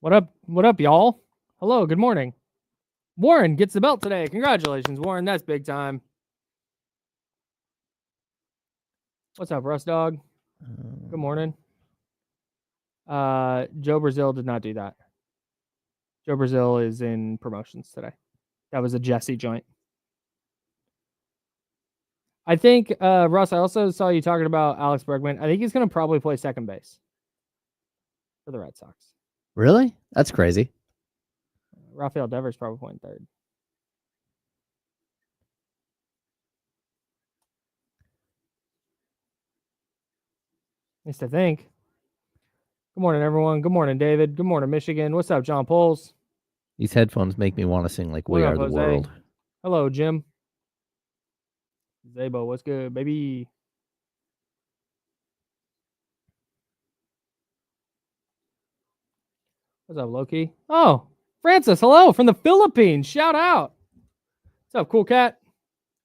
What up? What up, y'all? Hello, good morning. Warren gets the belt today. Congratulations, Warren. That's big time. What's up, Russ Dog? Good morning. Joe Brazil did not do that. Joe Brazil is in promotions today. That was a Jesse joint. I think, Russ, I also saw you talking about Alex Bregman. I think he's going to probably play second base for the Red Sox. Really? That's crazy. Rafael Devers probably playing third. At least I think. Good morning, everyone. Good morning, David. Good morning, Michigan. What's up, John Poles? These headphones make me want to sing like "We Are the World." Hello, Jim. Zabo, what's good, baby? What's up, Loki? Oh, Francis, hello from the Philippines. Shout out. What's up, Cool Cat?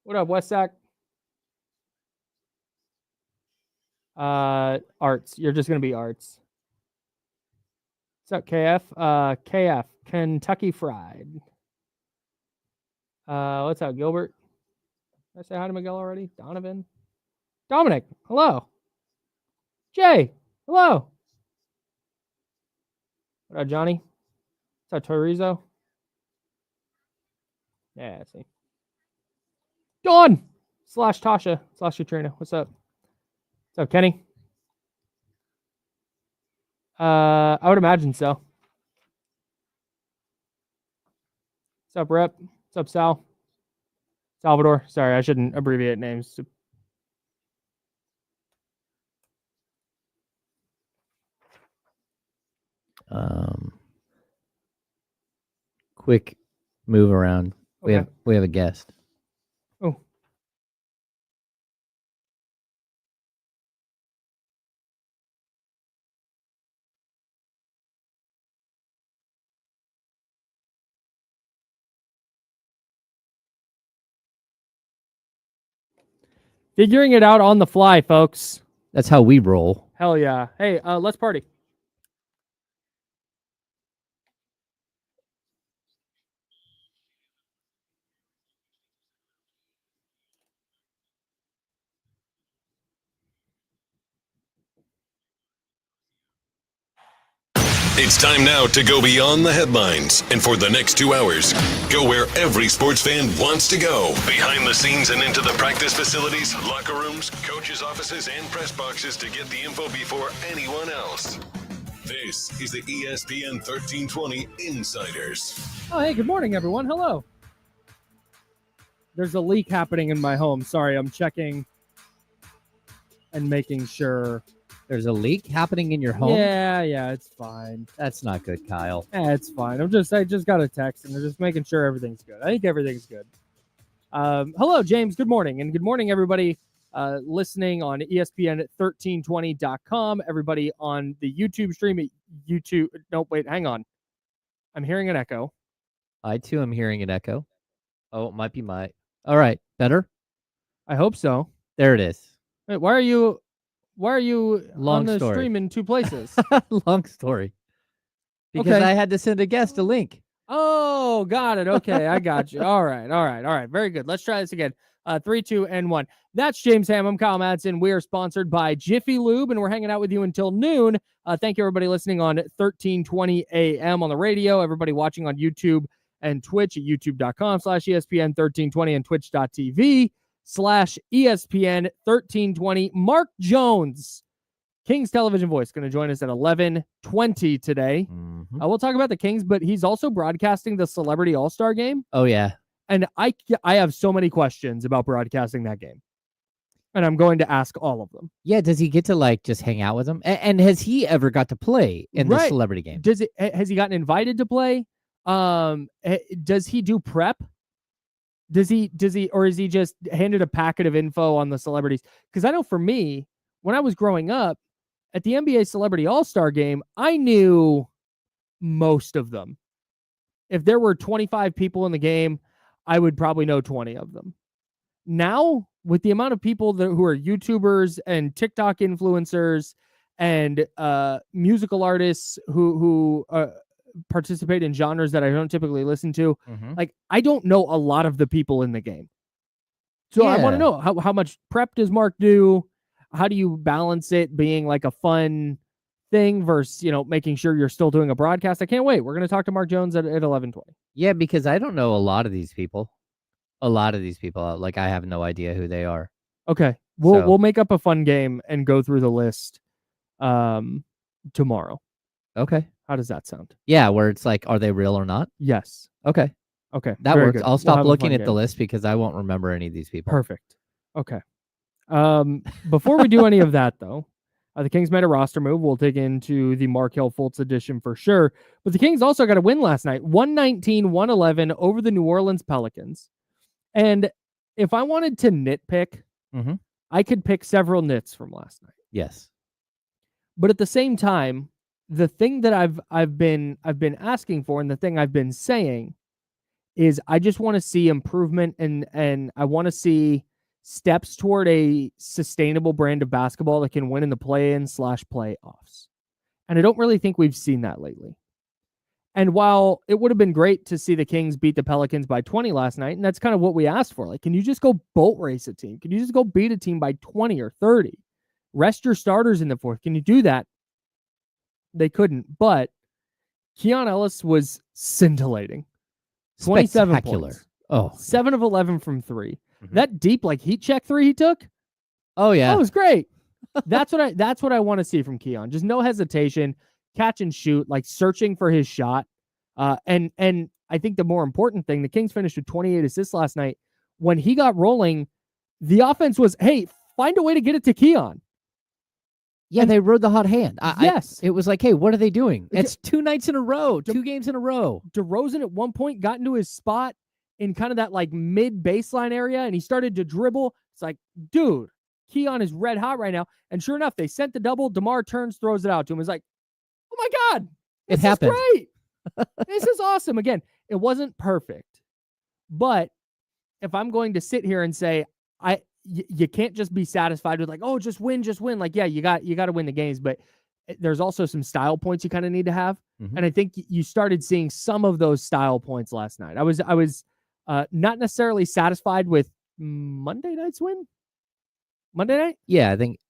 What up, Westsack? Arts. You're just going to be Arts. What's up, KF? KF, Kentucky Fried. What's up, Gilbert? Did I say hi to Miguel already? Donovan? Dominic, hello. Jay, hello. What up, Johnny? What's up, Torizo? Yeah, I see. Dawn / Tasha / Katrina. What's up? What's up, Kenny? I would imagine so. What's up, Rep? What's up, Sal? Salvador. Sorry, I shouldn't abbreviate names. Quick move around. Okay. We have a guest. Oh. Figuring it out on the fly, folks. That's how we roll. Hell yeah. Hey, let's party. It's time now to go beyond the headlines. And for the next 2 hours, go where every sports fan wants to go. Behind the scenes and into the practice facilities, locker rooms, coaches' offices, and press boxes to get the info before anyone else. This is the ESPN 1320 Insiders. Oh, hey, good morning, everyone. Hello. There's a leak happening in my home. Sorry, I'm checking and making sure. There's a leak happening in your home? Yeah, it's fine. That's not good, Kyle. It's fine. I just got a text and they're just making sure everything's good. I think everything's good. Hello, James. Good morning. And good morning, everybody listening on ESPN1320.com. Everybody on the YouTube stream at YouTube. No, wait, hang on. I'm hearing an echo. I, too, am hearing an echo. Oh, it might be my... All right. Better? I hope so. There it is. Wait, why are you Long on the story. stream in two places? Long story. Because Okay. I had to send a guest a link. Oh, got it. Okay, I got you. All right. Very good. Let's try this again. 3, 2, and 1. That's James Ham. I'm Kyle Madsen. We are sponsored by Jiffy Lube, and we're hanging out with you until noon. Thank you, everybody listening on 1320 AM on the radio, everybody watching on YouTube and Twitch at youtube.com/ESPN1320 and twitch.tv/ESPN1320. Mark Jones, Kings television voice, going to join us at 11:20 today. Mm-hmm. We'll talk about the Kings, but he's also broadcasting the Celebrity All-Star Game. Oh, yeah. And I have so many questions about broadcasting that game. And I'm going to ask all of them. Yeah, does he get to, just hang out with them? And has he ever got to play in the Celebrity Game? Has he gotten invited to play? Does he do prep? Does he, or is he just handed a packet of info on the celebrities? Because I know for me, when I was growing up, at the NBA Celebrity All-Star Game, I knew most of them. If there were 25 people in the game, I would probably know 20 of them. Now, with the amount of people who are YouTubers and TikTok influencers and musical artists who participate in genres that I don't typically listen to. Mhm. Like, I don't know a lot of the people in the game. So I want to Yeah. know how much prep does Mark do? How do you balance it being like a fun thing versus, making sure you're still doing a broadcast? I can't wait. We're going to talk to Mark Jones at 11:20. Yeah, because I don't know a lot of these people. Like, I have no idea who they are. Okay. We'll make up a fun game and go through the list tomorrow. Okay. How does that sound? Yeah, where it's like, are they real or not? Yes. Okay. Okay. That very works. good. I'll We'll stop have a looking fun at the game. list because I won't remember any of these people. Perfect. Okay. Before we do any of that, though, the Kings made a roster move. We'll dig into the Markelle Fultz edition for sure. But the Kings also got a win last night, 119-111 over the New Orleans Pelicans. And if I wanted to nitpick, Mhm. I could pick several nits from last night. Yes. But at the same time, the thing that I've been asking for, and the thing I've been saying, is I just want to see improvement, and I want to see steps toward a sustainable brand of basketball that can win in the play-in/playoffs. And I don't really think we've seen that lately. And while it would have been great to see the Kings beat the Pelicans by 20 last night, and that's kind of what we asked for. Like, can you just go boat race a team? Can you just go beat a team by 20 or 30? Rest your starters in the fourth. Can you do that? They couldn't. But Keon Ellis was scintillating. 27 Spectacular. points. Oh. 7 of 11 from 3. Mhm. That deep, like, heat check 3 he took, Oh yeah. that was great. That's what I want to see from Keon. Just no hesitation, catch and shoot, like searching for his shot. And I think the more important thing, the Kings finished with 28 assists last night. When he got rolling, the offense was, hey, find a way to get it to Keon. Yeah, they rode the hot hand. Yes. It was like, hey, what are they doing? Yeah. It's 2 nights in a row, 2 games in a row. DeRozan at one point got into his spot in kind of that like mid baseline area, and he started to dribble. It's like, dude, Keon is red hot right now. And sure enough, they sent the double. DeMar turns, throws it out to him. It's like, oh my God, It this happened. is great. This is awesome. Again, it wasn't perfect, but if I'm going to sit here and say, you can't just be satisfied with like, oh, just win. Like, yeah, you got to win the games, but there's also some style points you kind of need to have. Mhm. And I think you started seeing some of those style points last night. I was not necessarily satisfied with Monday night's win. Monday night? Yeah, I think.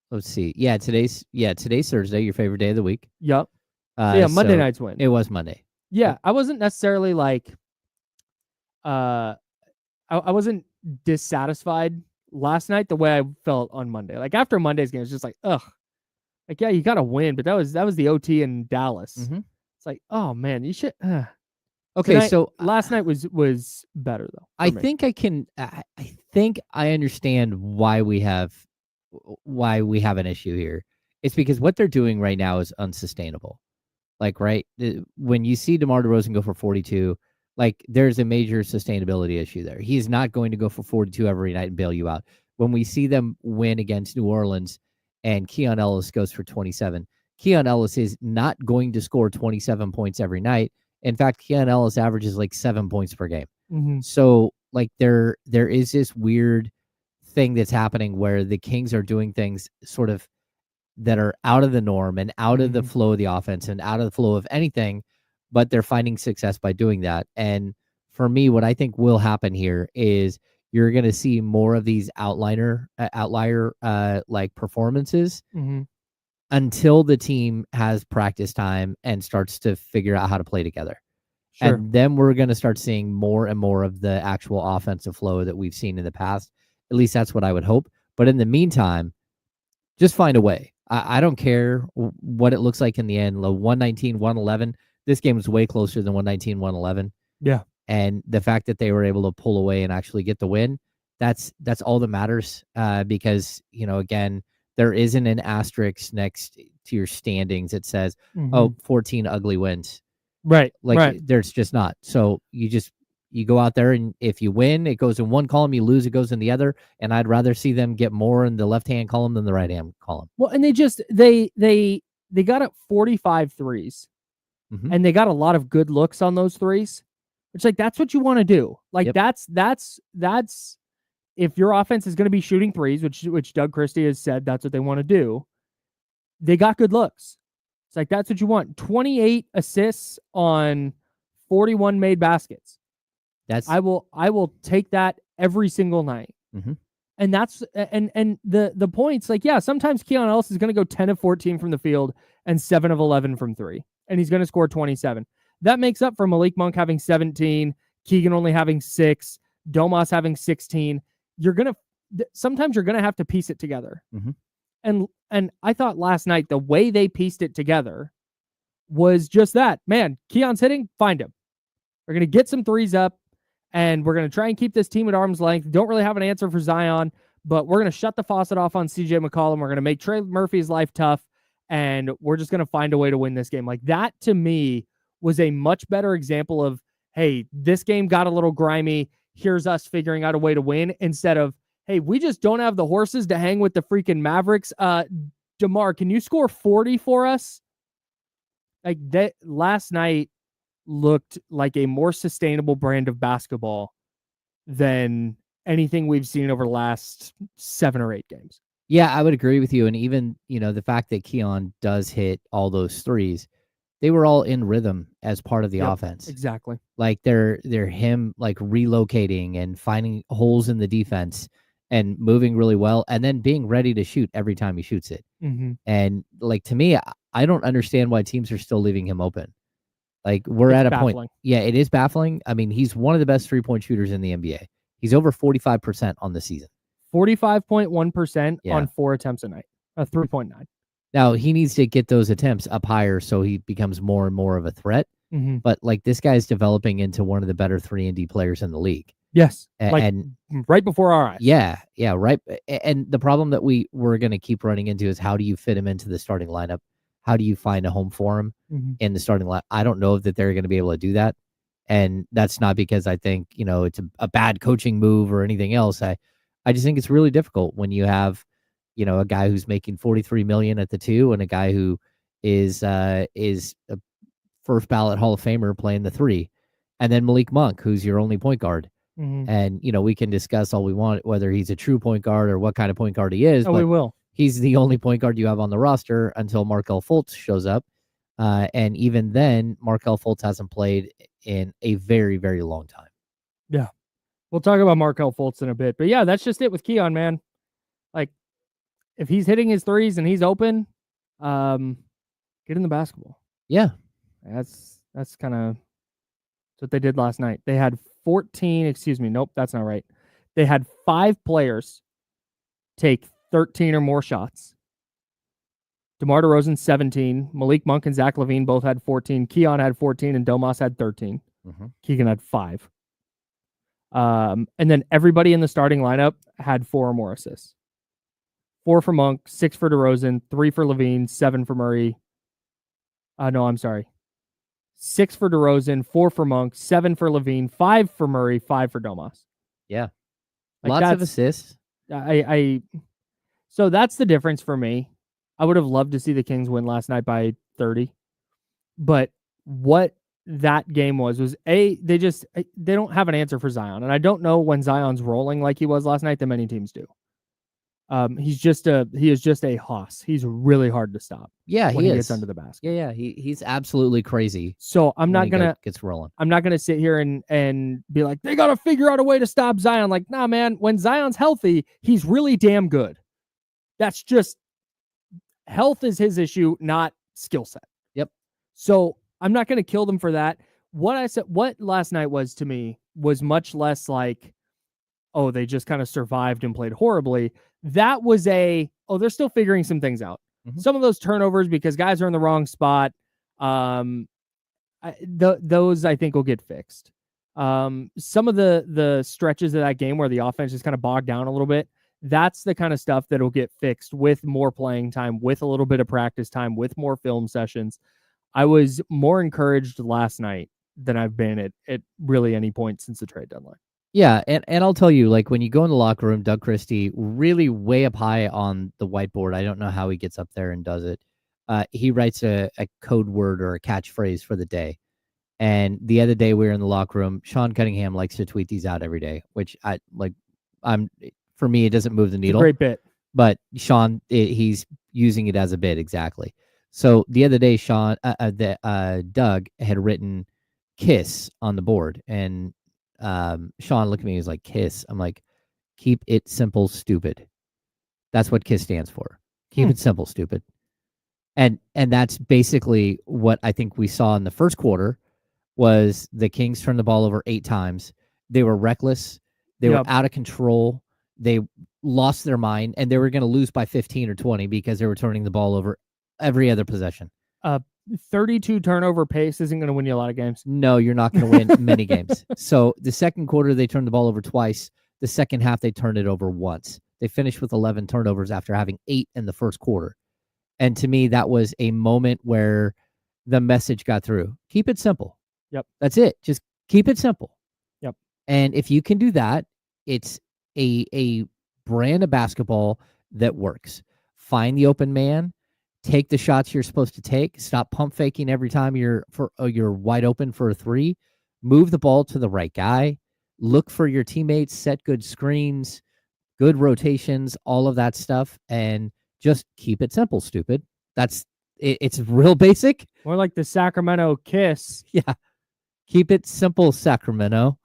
Let's see. Yeah, today's Thursday, your favorite day of the week. Yep. Monday so night's win. It was Monday. Yeah, I wasn't necessarily like, I wasn't dissatisfied last night the way I felt on Monday. Like after Monday's game, it's just like, ugh. Like, yeah, you got to win, but that was the OT in Dallas. Mhm. It's like, oh man, you should. Okay, Tonight, so last night was better though. I think I understand why we have an issue here. It's because what they're doing right now is unsustainable. Like, right, when you see DeMar DeRozan go for 42, like there's a major sustainability issue there. He's not going to go for 42 every night and bail you out. When we see them win against New Orleans and Keon Ellis goes for 27, Keon Ellis is not going to score 27 points every night. In fact, Keon Ellis averages like 7 points per game. Mm-hmm. So like there is this weird thing that's happening where the Kings are doing things sort of that are out of the norm and out of the flow of the offense and out of the flow of anything, but they're finding success by doing that. And for me, what I think will happen here is you're going to see more of these outlier like performances until the team has practice time and starts to figure out how to play together. Sure. And then we're going to start seeing more and more of the actual offensive flow that we've seen in the past. At least that's what I would hope. But in the meantime, just find a way. I don't care what it looks like in the end. 119-111. This game was way closer than 119-111. Yeah. And the fact that they were able to pull away and actually get the win, that's all that matters. Because, again, there isn't an asterisk next to your standings that says, 14 ugly wins. Right. There's just not. So you go out there, and if you win, it goes in one column. You lose, it goes in the other. And I'd rather see them get more in the left-hand column than the right-hand column. Well, and they got up 45 threes, and they got a lot of good looks on those threes. It's like, that's what you want to do. Like, that's if your offense is going to be shooting threes, which Doug Christie has said that's what they want to do. They got good looks. It's like, that's what you want. 28 assists on 41 made baskets. I will take that every single night. Mm-hmm. And that's and the points, like, yeah, sometimes Keon Ellis is going to go 10 of 14 from the field and 7 of 11 from 3, and he's going to score 27. That makes up for Malik Monk having 17, Keegan only having 6, Domas having 16. Sometimes you're gonna have to piece it together. Mm-hmm. And I thought last night the way they pieced it together was just that. Man, Keon's hitting, find him. We're gonna get some threes up, and we're gonna try and keep this team at arm's length. Don't really have an answer for Zion, but we're gonna shut the faucet off on CJ McCollum. We're gonna make Trey Murphy's life tough, and we're just gonna find a way to win this game. Like, that to me was a much better example of, hey, this game got a little grimy. Here's us figuring out a way to win, instead of, hey, we just don't have the horses to hang with the freaking Mavericks. DeMar, can you score 40 for us? Like, that last night looked like a more sustainable brand of basketball than anything we've seen over the last 7 or 8 games. Yeah, I would agree with you. And even, the fact that Keon does hit all those threes, they were all in rhythm as part of the offense. Exactly. Like, they're him like relocating and finding holes in the defense and moving really well, and then being ready to shoot every time he shoots it. Mm-hmm. And like, to me, I don't understand why teams are still leaving him open. Like, we're at a point. Yeah, it is baffling. I mean, he's one of the best 3-point shooters in the NBA. He's over 45% on the season. 45.1% on 4 attempts a night. 3.9. Now, he needs to get those attempts up higher so he becomes more and more of a threat. Mm-hmm. But like, this guy's developing into one of the better 3-and-D players in the league. Yes, and right before our eyes. Yeah, right. And the problem that we're going to keep running into is, how do you fit him into the starting lineup? How do you find a home for him in the starting lineup? I don't know that they're going to be able to do that. And that's not because I think, it's a bad coaching move or anything else. I just think it's really difficult when you have, a guy who's making $43 million at the 2 and a guy who is a first ballot Hall of Famer playing the 3, and then Malik Monk, who's your only point guard. Mm-hmm. And, we can discuss all we want, whether he's a true point guard or what kind of point guard he is. Oh, we will. He's the only point guard you have on the roster until Markelle Fultz shows up. And even then, Markelle Fultz hasn't played in a very, very long time. Yeah. We'll talk about Markelle Fultz in a bit. But yeah, that's just it with Keon, man. Like, if he's hitting his threes and he's open, get in the basketball. Yeah. That's kind of what they did last night. They had 14, nope, that's not right. They had 5 players take 13 or more shots. DeMar DeRozan, 17. Malik Monk and Zach LaVine both had 14. Keon had 14, and Domas had 13. Mm-hmm. Keegan had 5. And then everybody in the starting lineup had 4 or more assists. 4 for Monk, 6 for DeRozan, 3 for LaVine, 7 for Murray. No, I'm sorry. 6 for DeRozan, 4 for Monk, 7 for LaVine, 5 for Murray, 5 for Domas. Yeah. Like, lots of assists. So that's the difference for me. I would have loved to see the Kings win last night by 30. But what that game was they don't have an answer for Zion. And I don't know when Zion's rolling like he was last night that many teams do. He is just a hoss. He's really hard to stop. Yeah, when he gets under the basket. Yeah. He's absolutely crazy. So I'm not gonna gets rolling. I'm not gonna sit here and be like, they gotta figure out a way to stop Zion. Like, nah, man, when Zion's healthy, he's really damn good. That's just, health is his issue, not skill set. Yep. So I'm not gonna kill them for that. What last night was to me was much less like, oh, they just kind of survived and played horribly. That was they're still figuring some things out. Mm-hmm. Some of those turnovers because guys are in the wrong spot. Those I think will get fixed. Some of the stretches of that game where the offense just kind of bogged down a little bit, that's the kind of stuff that'll get fixed with more playing time, with a little bit of practice time, with more film sessions. I was more encouraged last night than I've been at really any point since the trade deadline. Yeah, and I'll tell you, like, when you go in the locker room, Doug Christie, really way up high on the whiteboard. I don't know how he gets up there and does it. He writes a code word or a catchphrase for the day. And the other day we were in the locker room, Sean Cunningham likes to tweet these out every day, which for me, it doesn't move the needle. It's a great bit. But Sean, he's using it as a bit, exactly. So the other day, Doug had written "kiss" on the board, and Sean looked at me. He was like, "Kiss." I'm like, "Keep it simple, stupid." That's what KISS stands for. Keep it simple, stupid. And that's basically what I think we saw in the first quarter was the Kings turned the ball over 8 times. They were reckless. They were out of control. They lost their mind, and they were going to lose by 15 or 20 because they were turning the ball over every other possession. 32 turnover pace isn't going to win you a lot of games. No, you're not going to win many games. So the second quarter, they turned the ball over twice. The second half, they turned it over once. They finished with 11 turnovers after having 8 in the first quarter. And to me, that was a moment where the message got through. Keep it simple. Yep. That's it. Just keep it simple. Yep. And if you can do that, it's a brand of basketball that works. Find the open man. Take the shots you're supposed to take. Stop pump faking every time you're wide open for a 3. Move the ball to the right guy. Look for your teammates. Set good screens, good rotations, all of that stuff, and just keep it simple, stupid. That's it. It's real basic. More like the Sacramento kiss. Yeah. Keep it simple, Sacramento.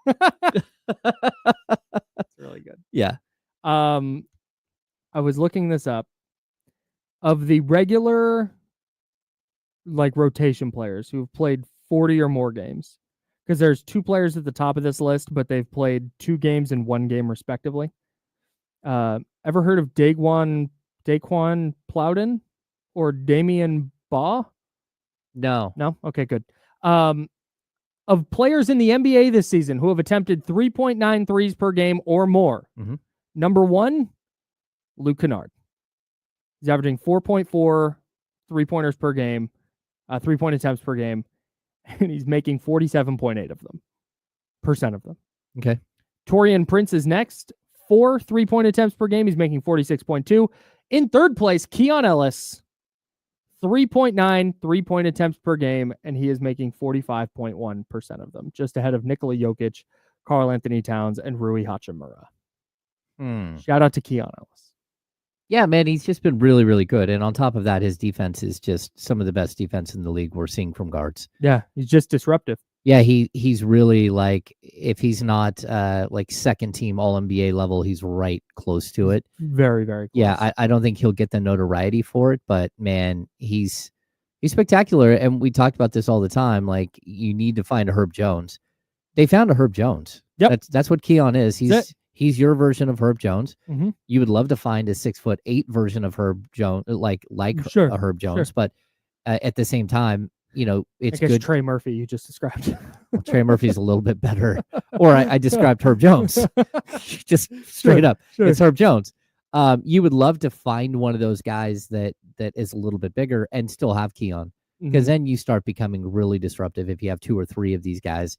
That's really good. Yeah. I was looking this up. Of the regular rotation players who've played 40 or more games, because there's 2 players at the top of this list, but they've played 2 games and 1 game respectively. Ever heard of Daquan Plowden or Damian Baugh? No. Okay, good. Of players in the NBA this season who have attempted 3.9 threes per game or more, number 1, Luke Kennard. He's averaging 4.4 3-pointers per game, 3-point attempts per game, and he's making 47.8 of them. Percent of them. Okay. Taurean Prince is next. 4 3-point attempts per game. He's making 46.2. In third place, Keon Ellis. 3.9 3-point attempts per game, and he is making 45.1% of them. Just ahead of Nikola Jokic, Karl Anthony Towns, and Rui Hachimura. Shout out to Keon Ellis. Yeah, man, he's just been really, really good. And on top of that, his defense is just some of the best defense in the league we're seeing from guards. Yeah, he's just disruptive. Yeah, he's really if he's not second team All NBA level, he's right close to it. Very, very close. Yeah, I don't think he'll get the notoriety for it, but man, he's spectacular. And we talked about this all the time. You need to find a Herb Jones. They found a Herb Jones. Yep. That's what Keon is. He's your version of Herb Jones. Mm-hmm. You would love to find a 6'8" version of Herb Jones, like sure, a Herb Jones. Sure. But at the same time, it's good. Trey Murphy, you just described. Well, Trey Murphy's a little bit better. Or I described Herb Jones. Just straight up. Sure. It's Herb Jones. You would love to find one of those guys that is a little bit bigger and still have Keon. Because then you start becoming really disruptive if you have 2 or 3 of these guys.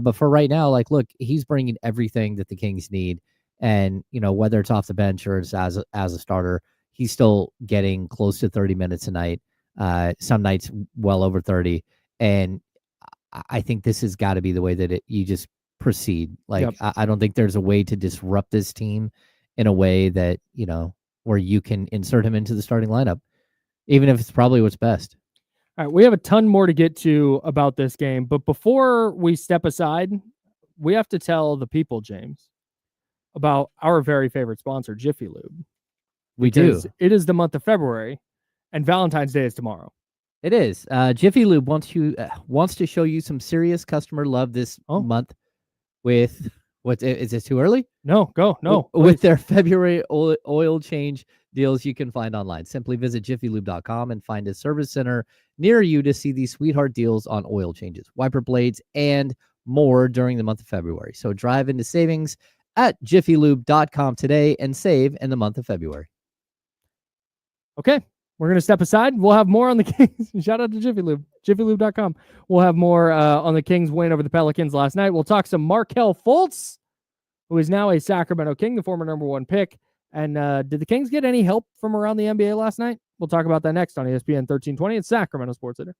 But for right now, look, he's bringing everything that the Kings need. And, whether it's off the bench or it's as a starter, he's still getting close to 30 minutes a night. Some nights well over 30. And I think this has got to be the way that you just proceed. Yep. I don't think there's a way to disrupt this team in a way that, where you can insert him into the starting lineup, even if it's probably what's best. All right, we have a ton more to get to about this game, but before we step aside, we have to tell the people, James, about our very favorite sponsor, Jiffy Lube. We do. It is the month of February, and Valentine's Day is tomorrow. It is. Jiffy Lube wants to show you some serious customer love this month with is it too early? No, go. No. With their February oil change deals you can find online. Simply visit jiffylube.com and find a service center near you to see these sweetheart deals on oil changes, wiper blades, and more during the month of February. So drive into savings at jiffylube.com today and save in the month of February. Okay. We're going to step aside. We'll have more on the Kings. Shout out to Jiffy Lube, jiffylube.com. We'll have more on the Kings win over the Pelicans last night. We'll talk some Markelle Fultz, who is now a Sacramento King, the former number 1 pick. And did the Kings get any help from around the NBA last night? We'll talk about that next on ESPN 1320. It's Sacramento Sports Center.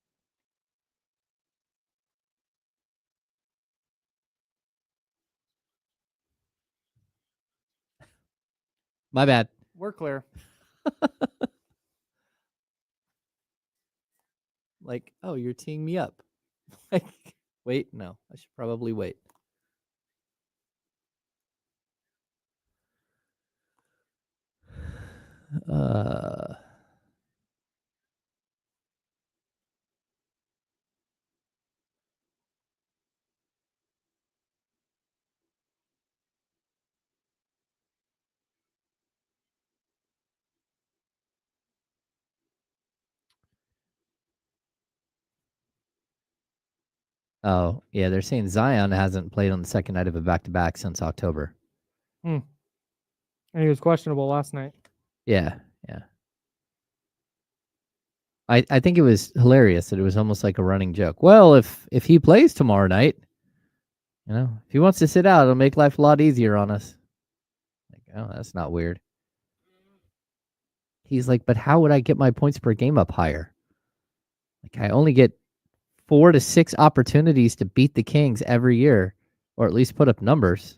My bad. We're clear. Like, oh, you're teeing me up. Like, wait, no, I should probably wait. Oh, yeah, they're saying Zion hasn't played on the second night of a back-to-back since October. And he was questionable last night. Yeah. I think it was hilarious that it was almost like a running joke. Well, if he plays tomorrow night, if he wants to sit out, it'll make life a lot easier on us. Like, oh, that's not weird. He's like, but how would I get my points per game up higher? Like, I only get 4 to 6 opportunities to beat the Kings every year, or at least put up numbers.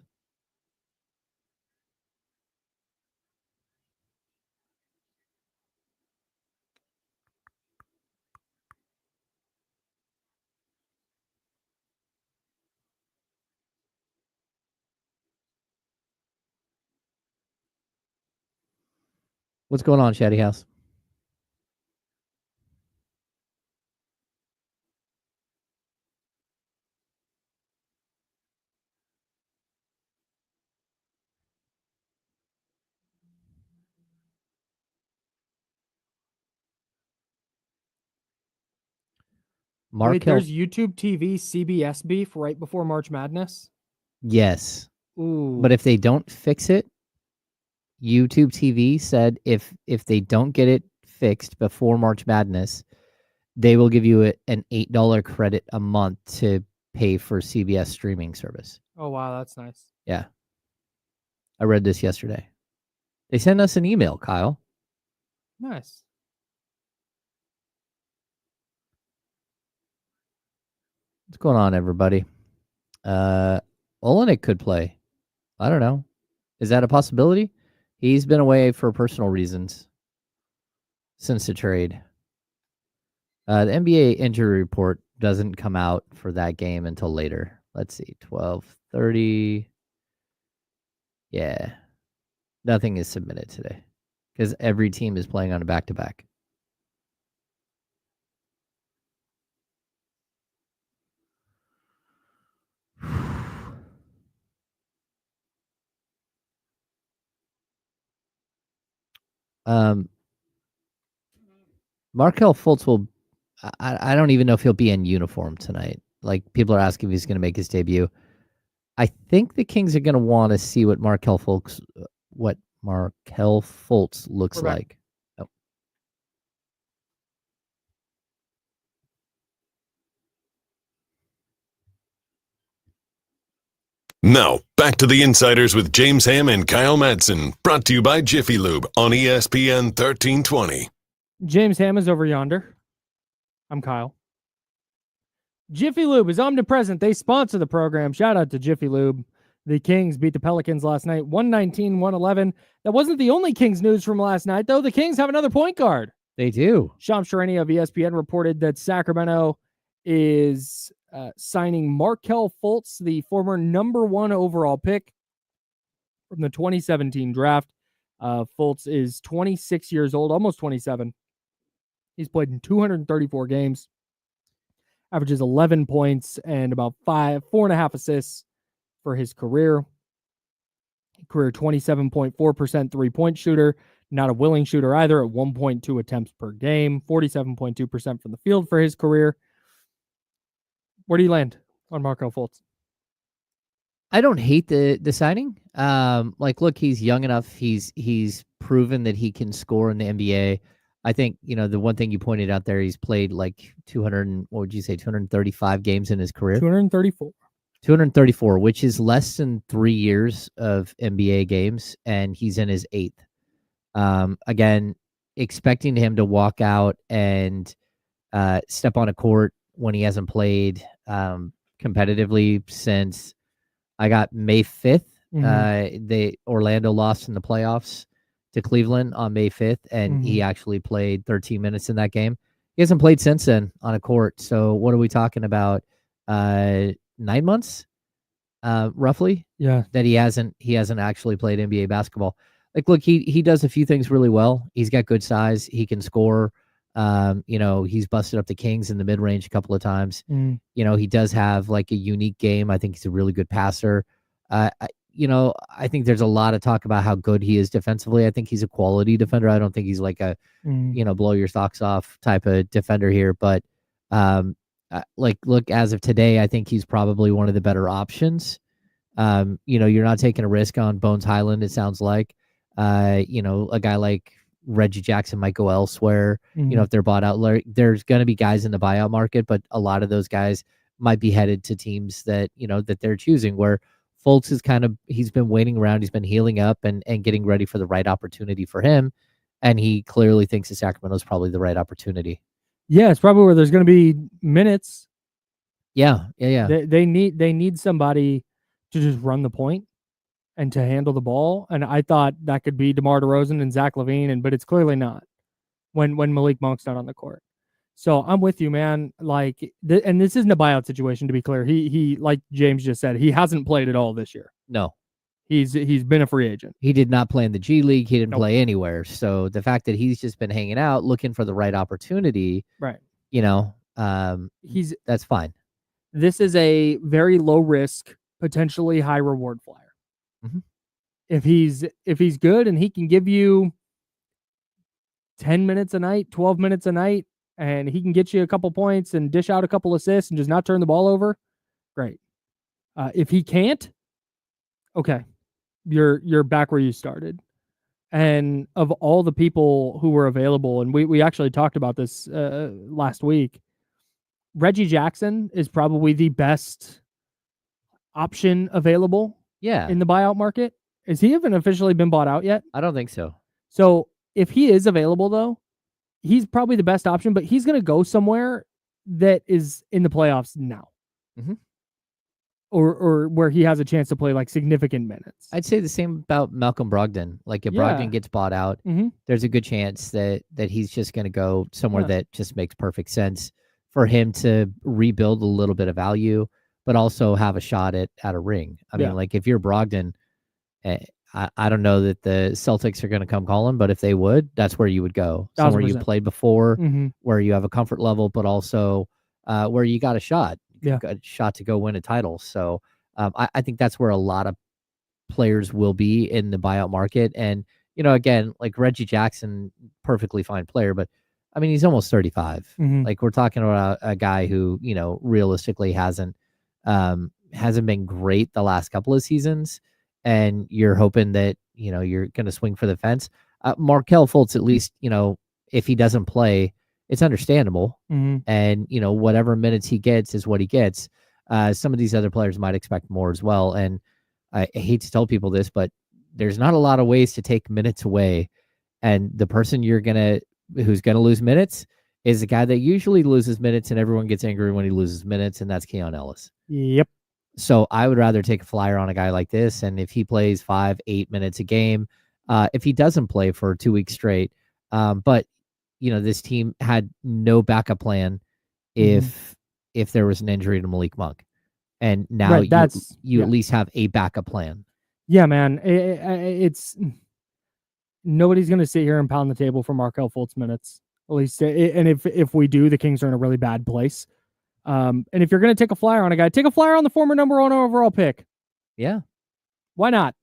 What's going on, Shady House? Wait, there's YouTube TV CBS beef right before March Madness? Yes. Ooh. But if they don't fix it, YouTube TV said if they don't get it fixed before March Madness, they will give you an $8 credit a month to pay for CBS streaming service. Oh, wow, that's nice. Yeah. I read this yesterday. They sent us an email, Kyle. Nice. What's going on, everybody? Olenek could play. I don't know. Is that a possibility? He's been away for personal reasons since the trade. The NBA injury report doesn't come out for that game until later. Let's see, 12:30. Yeah. Nothing is submitted today because every team is playing on a back-to-back. Markelle Fultz will. I don't even know if he'll be in uniform tonight. Like, people are asking if he's going to make his debut. I think the Kings are going to want to see what Markelle Fultz looks like. Oh. Now, back to the Insiders with James Ham and Kyle Madsen, brought to you by Jiffy Lube on ESPN 1320. James Ham is over yonder. I'm Kyle. Jiffy Lube is omnipresent. They sponsor the program. Shout out to Jiffy Lube. The Kings beat the Pelicans last night, 119-111. That wasn't the only Kings news from last night, though. The Kings have another point guard. They do. Shams Charania of ESPN reported that Sacramento is signing Markelle Fultz, the former number 1 overall pick from the 2017 draft. Fultz is 26 years old, almost 27. He's played in 234 games, averages 11 points and about 4.5 assists for his career. Career 27.4% three-point shooter, not a willing shooter either, at 1.2 attempts per game, 47.2% from the field for his career. Where do you land on Markelle Fultz? I don't hate the signing. Look, he's young enough. He's proven that he can score in the NBA. I think, the one thing you pointed out there, he's played like 235 games in his career? 234, which is less than 3 years of NBA games, and he's in his 8th. Again, expecting him to walk out and step on a court when he hasn't played competitively since I got May 5th. Orlando lost in the playoffs to Cleveland on May 5th, and he actually played 13 minutes in that game. He hasn't played since then on a court. So what are we talking about? 9 months, roughly. Yeah. That he hasn't actually played NBA basketball. Like, look, he does a few things really well. He's got good size. He can score. He's busted up the Kings in the mid range a couple of times. He does have like a unique game. I think he's a really good passer. I think there's a lot of talk about how good he is defensively. I think he's a quality defender. I don't think he's like a, blow your socks off type of defender here. But look, as of today, I think he's probably one of the better options. You're not taking a risk on Bones Highland, it sounds like. A guy like Reggie Jackson might go elsewhere. If they're bought out, there's going to be guys in the buyout market, but a lot of those guys might be headed to teams that, that they're choosing, where Fultz is he's been waiting around. He's been healing up and getting ready for the right opportunity for him. And he clearly thinks that Sacramento is probably the right opportunity. Yeah, it's probably where there's going to be minutes. Yeah. They need somebody to just run the point and to handle the ball. And I thought that could be DeMar DeRozan and Zach LaVine, but it's clearly not when Malik Monk's not on the court. So I'm with you, man. Like, and this isn't a buyout situation, to be clear. He like James just said, he hasn't played at all this year. No. He's been a free agent. He did not play in the G League. He didn't play anywhere. So the fact that he's just been hanging out, looking for the right opportunity, right? That's fine. This is a very low risk, potentially high reward flyer. If he's good and he can give you 10 minutes a night, 12 minutes a night, and he can get you a couple points and dish out a couple assists and just not turn the ball over, great. If he can't, okay, you're back where you started. And of all the people who were available, and we actually talked about this last week, Reggie Jackson is probably the best option available. Yeah. In the buyout market. Has he even officially been bought out yet? I don't think so. So if he is available, though, he's probably the best option, but he's going to go somewhere that is in the playoffs now. Or where he has a chance to play like significant minutes. I'd say the same about Malcolm Brogdon. Like, if Brogdon gets bought out, there's a good chance that he's just going to go somewhere that just makes perfect sense for him to rebuild a little bit of value, but also have a shot at a ring. I mean, like, if you're Brogdon, I don't know that the Celtics are going to come calling, but if they would, that's where you would go. Somewhere you played before, where you have a comfort level, but also where you got a shot. Got a shot to go win a title. So I think that's where a lot of players will be in the buyout market. And, again, like Reggie Jackson, perfectly fine player, but I mean, he's almost 35. Like, we're talking about a guy who, realistically hasn't been great the last couple of seasons. And you're hoping that, you're going to swing for the fence. Markelle Fultz, at least, if he doesn't play, it's understandable. And, whatever minutes he gets is what he gets. Some of these other players might expect more as well. And I hate to tell people this, but there's not a lot of ways to take minutes away. And the person who's going to lose minutes is the guy that usually loses minutes, and everyone gets angry when he loses minutes, and that's Keon Ellis. Yep. So I would rather take a flyer on a guy like this. And if he plays 5-8 minutes a game, if he doesn't play for 2 weeks straight, but this team had no backup plan if there was an injury to Malik Monk, and now you at least have a backup plan. Yeah, man, it's nobody's going to sit here and pound the table for Markelle Fultz minutes. At least, and if we do, the Kings are in a really bad place. And if you're going to take a flyer on a guy, take a flyer on the former number 1 overall pick. Yeah. Why not?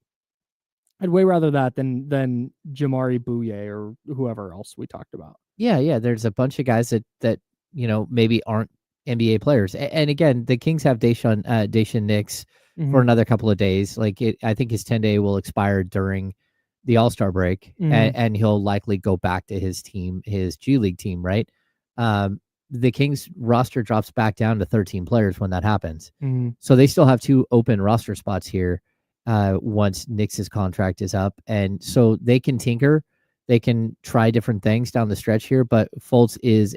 I'd way rather that than Jamari Bouye or whoever else we talked about. Yeah. There's a bunch of guys that maybe aren't NBA players. And again, the Kings have Daishen Nix for another couple of days. I think his 10-day will expire during the All-Star break, and he'll likely go back to his team, his G League team, right? The Kings roster drops back down to 13 players when that happens. So they still have 2 open roster spots here once Nix's contract is up. And so they can tinker. They can try different things down the stretch here. But Fultz is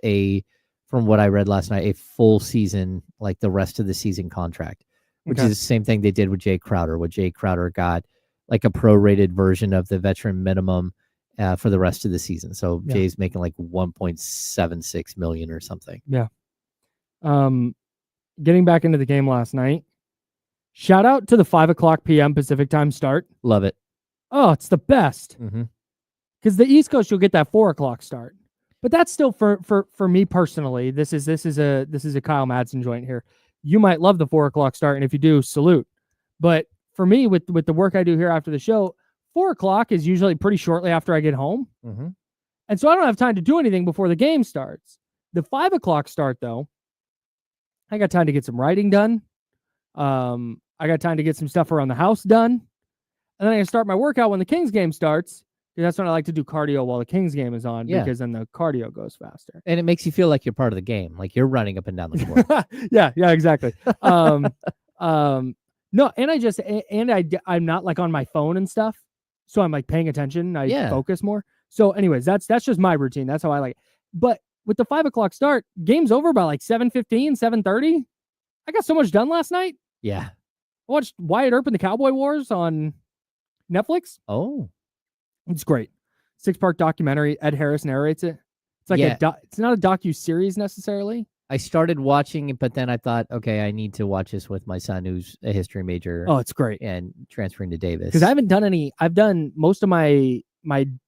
from what I read last night, a full season, like the rest of the season contract, which is the same thing they did with Jay Crowder. Jay Crowder got like a prorated version of the veteran minimum for the rest of the season. So Yeah. Jay's making like 1.76 million or something. Yeah. Getting back into the game last night. Shout out to the 5:00 p.m. Pacific time start. Love it. Oh, it's the best. Mm-hmm. Because the East Coast, you'll get that 4:00 start. But that's still for me personally. This is a Kyle Madsen joint here. You might love the 4:00 start, and if you do, salute. But for me, with the work I do here after the show, 4:00 is usually pretty shortly after I get home, and so I don't have time to do anything before the game starts. The 5:00 start, though, I got time to get some writing done. I got time to get some stuff around the house done, and then I can start my workout when the Kings game starts. That's when I like to do cardio while the Kings game is on, because then the cardio goes faster. And it makes you feel like you're part of the game, like you're running up and down the court. yeah, exactly. No, and I'm not like on my phone and stuff, so I'm like paying attention. I focus more. So, anyways, that's just my routine. That's how I like it. But with the 5:00 start, game's over by like 7:15, 7:30. I got so much done last night. Yeah. I watched Wyatt Earp and the Cowboy Wars on Netflix. Oh. It's great. 6-part documentary. Ed Harris narrates it. It's like it's not a docu-series necessarily. I started watching it, but then I thought, okay, I need to watch this with my son, who's a history major. Oh, it's great. And transferring to Davis. Because I haven't done any. I've done most of my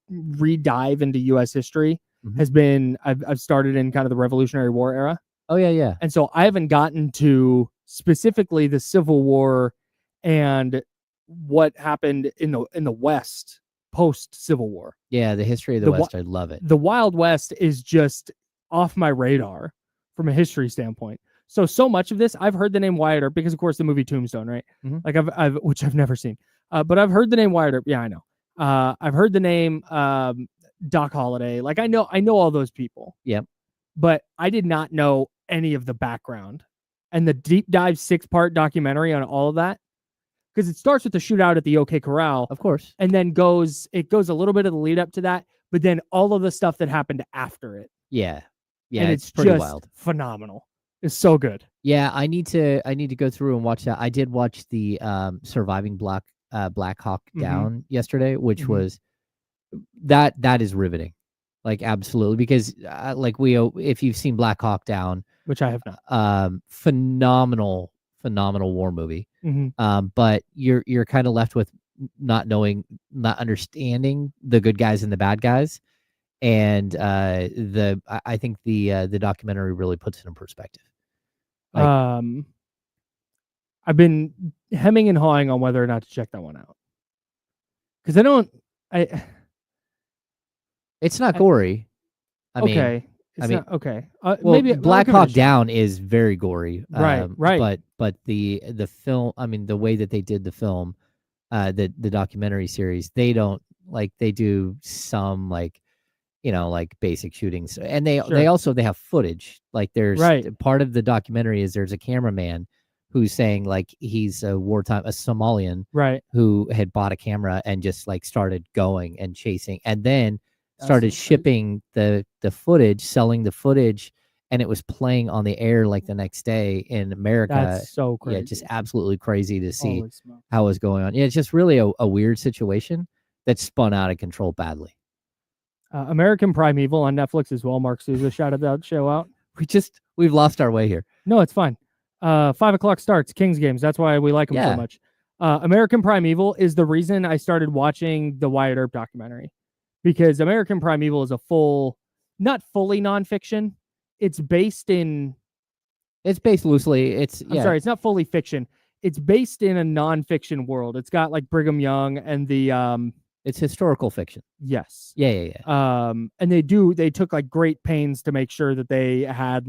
re-dive into U.S. history has been, I've started in kind of the Revolutionary War era. Oh, yeah. And so I haven't gotten to specifically the Civil War and what happened in the West post-Civil War. Yeah, the history of the West, I love it. The Wild West is just off my radar from a history standpoint. So much of this, I've heard the name Wyatt Earp because, of course, the movie Tombstone, right? Like I've which I've never seen, but I've heard the name Wyatt Earp. Yeah, I know. I've heard the name Doc Holliday. Like I know all those people. Yep. But I did not know any of the background, and the deep dive 6-part documentary on all of that. Because it starts with the shootout at the OK Corral, of course, and then goes a little bit of the lead up to that, but then all of the stuff that happened after it. Yeah, and it's pretty just wild, phenomenal. It's so good. Yeah, I need to go through and watch that. I did watch the Surviving Black Hawk Down yesterday, which was that is riveting, like absolutely, because if you've seen Black Hawk Down, which I have not, phenomenal war movie. But you're kind of left with not understanding the good guys and the bad guys, and I think the documentary really puts it in perspective. I've been hemming and hawing on whether or not to check that one out, because it's not gory. Okay. Maybe Black Hawk Down is very gory, right? But the film, the way that they did the film, the documentary series, they don't they do some basic shootings, and they have footage. Like there's part of the documentary is there's a cameraman who's saying he's a Somalian, who had bought a camera and just started going and chasing, and then started shipping the footage, selling the footage, and it was playing on the air the next day in America. That's so crazy. Yeah, just absolutely crazy to see how it was going on. Yeah, it's just really a weird situation that spun out of control badly. American Primeval on Netflix as well. Mark Souza shouted that show out. We've lost our way here. No, it's fine. 5:00 starts, Kings games. That's why we like them so much. American Primeval is the reason I started watching the Wyatt Earp documentary. Because American Primeval is not fully nonfiction. It's based loosely. I'm sorry, it's not fully fiction. It's based in a nonfiction world. It's got Brigham Young and the it's historical fiction. Yes. Yeah. And they took great pains to make sure that they had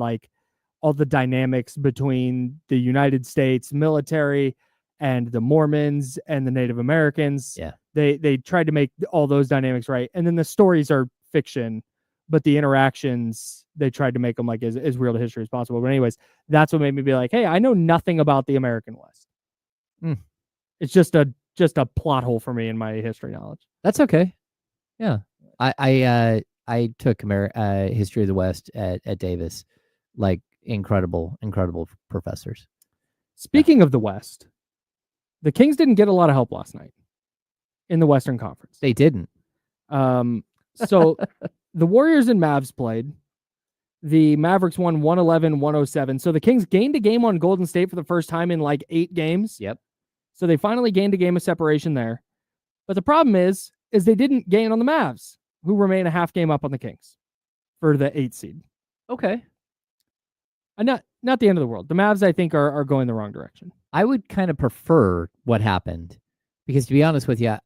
all the dynamics between the United States military and the Mormons and the Native Americans. Yeah. They tried to make all those dynamics right. And then the stories are fiction, but the interactions, they tried to make them as real to history as possible. But anyways, that's what made me be hey, I know nothing about the American West. It's just a plot hole for me in my history knowledge. That's okay. Yeah. I took history of the West at Davis, incredible professors. Speaking of the West, the Kings didn't get a lot of help last night in the Western Conference. They didn't. So the Warriors and Mavs played. The Mavericks won 111-107. So the Kings gained a game on Golden State for the first time in like 8 games. Yep. So they finally gained a game of separation there. But the problem is they didn't gain on the Mavs, who remain a half game up on the Kings for the 8th seed. Okay. Not the end of the world. The Mavs, I think, are going the wrong direction. I would kind of prefer what happened because, to be honest with you,